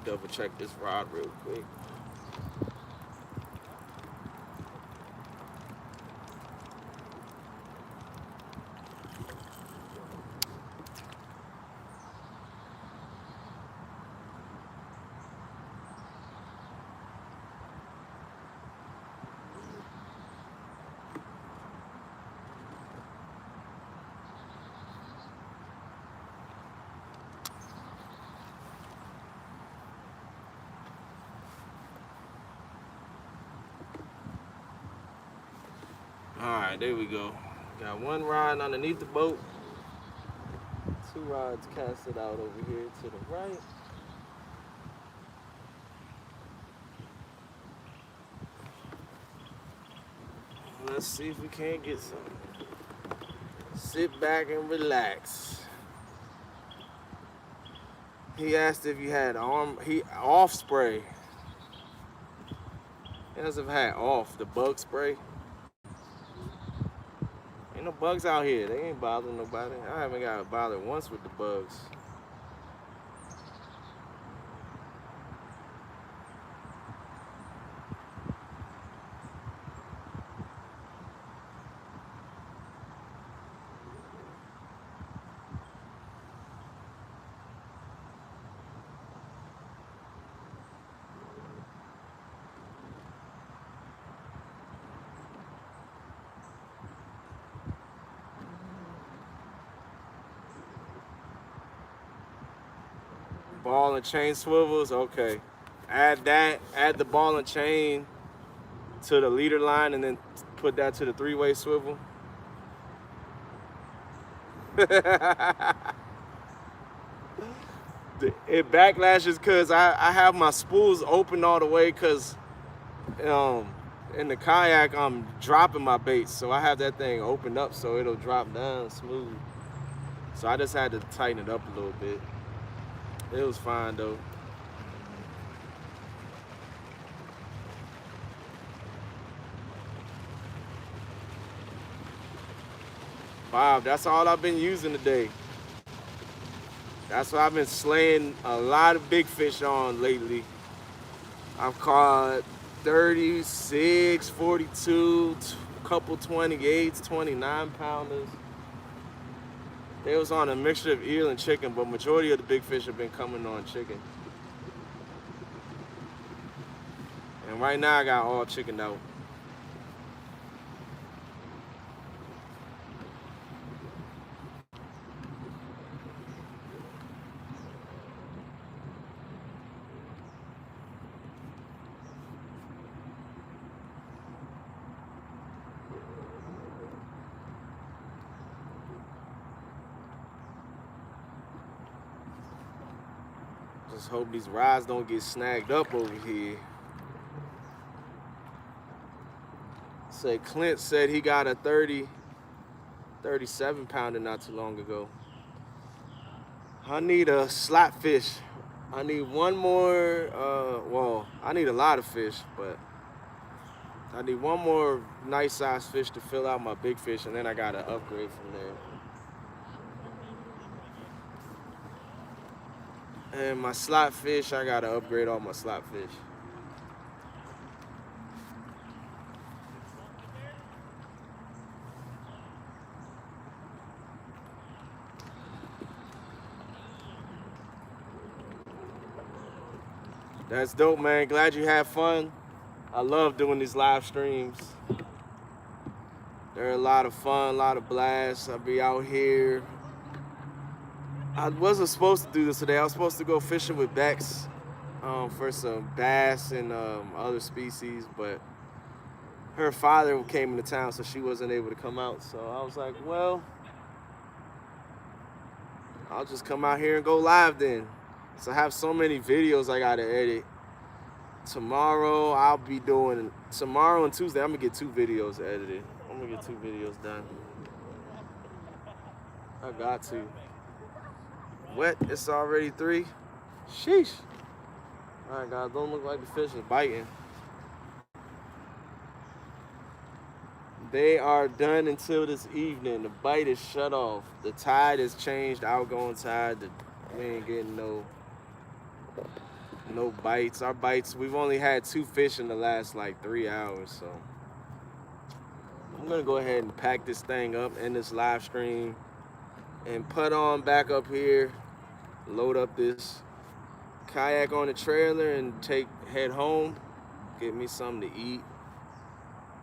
Double check this rod real quick. All right, there we go. Got one rod underneath the boat. Two rods casted out over here to the right. Let's see if we can't get some. Sit back and relax. He asked if you had off spray. He asked if I had off the bug spray. Ain't no bugs out here. They ain't bothering nobody. I haven't got bothered once with the bugs. Ball and chain swivels, okay. Add the ball and chain to the leader line and then put that to the three-way swivel. It backlashes because I have my spools open all the way because in the kayak I'm dropping my baits, so I have that thing opened up so it'll drop down smooth. So I just had to tighten it up a little bit. It was fine though. Bob, that's all I've been using today. That's what I've been slaying a lot of big fish on lately. I've caught 36, 42, a couple 28s, 29 pounders. They was on a mixture of eel and chicken, but majority of the big fish have been coming on chicken. And right now I got all chicken out. Just hope these rods don't get snagged up over here. Say Clint said he got a 37 pounder not too long ago. I need a slot fish. I need one more, well, I need a lot of fish, but I need one more nice sized fish to fill out my big fish, and then I gotta upgrade from there. And my slot fish, I gotta upgrade all my slot fish. That's dope, man. Glad you had fun. I love doing these live streams. They're a lot of fun, a lot of blasts. I'll be out here. I wasn't supposed to do this today. I was supposed to go fishing with Bex for some bass and other species, but her father came into town, so she wasn't able to come out. So I was like, well, I'll just come out here and go live then. So I have so many videos I gotta edit. Tomorrow and Tuesday, I'm gonna get 2 videos edited. I'm gonna get 2 videos done. I got to. Wet, it's already 3. Sheesh. All right, guys, don't look like the fish is biting. They are done until this evening. The bite is shut off. The tide has changed, outgoing tide. We ain't getting no bites. Our bites, we've only had 2 fish in the last like 3 hours, so I'm gonna go ahead and pack this thing up in this live stream and put on back up here, load up this kayak on the trailer and head home, get me something to eat,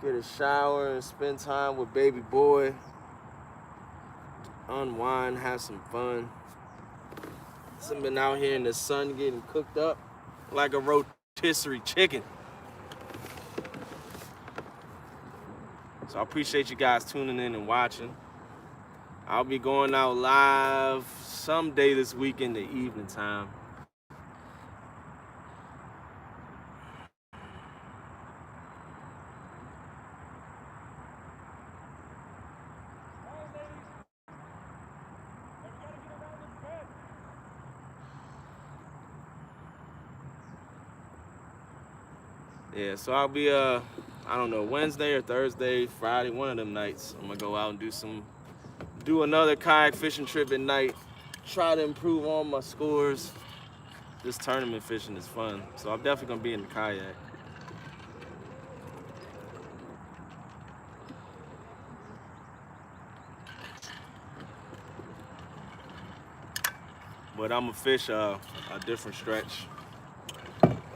get a shower and spend time with baby boy, unwind, have some fun. I've been out here in the sun getting cooked up like a rotisserie chicken. So I appreciate you guys tuning in and watching. I'll be going out live someday this week in the evening time. Yeah, so I'll be I don't know, Wednesday or Thursday, Friday, one of them nights. I'm gonna go out and do another kayak fishing trip at night. Try to improve on my scores. This tournament fishing is fun, so I'm definitely gonna be in the kayak. But I'm gonna fish a different stretch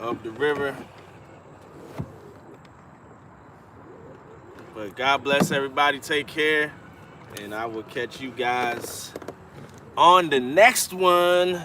up the river. But God bless everybody. Take care. And I will catch you guys on the next one.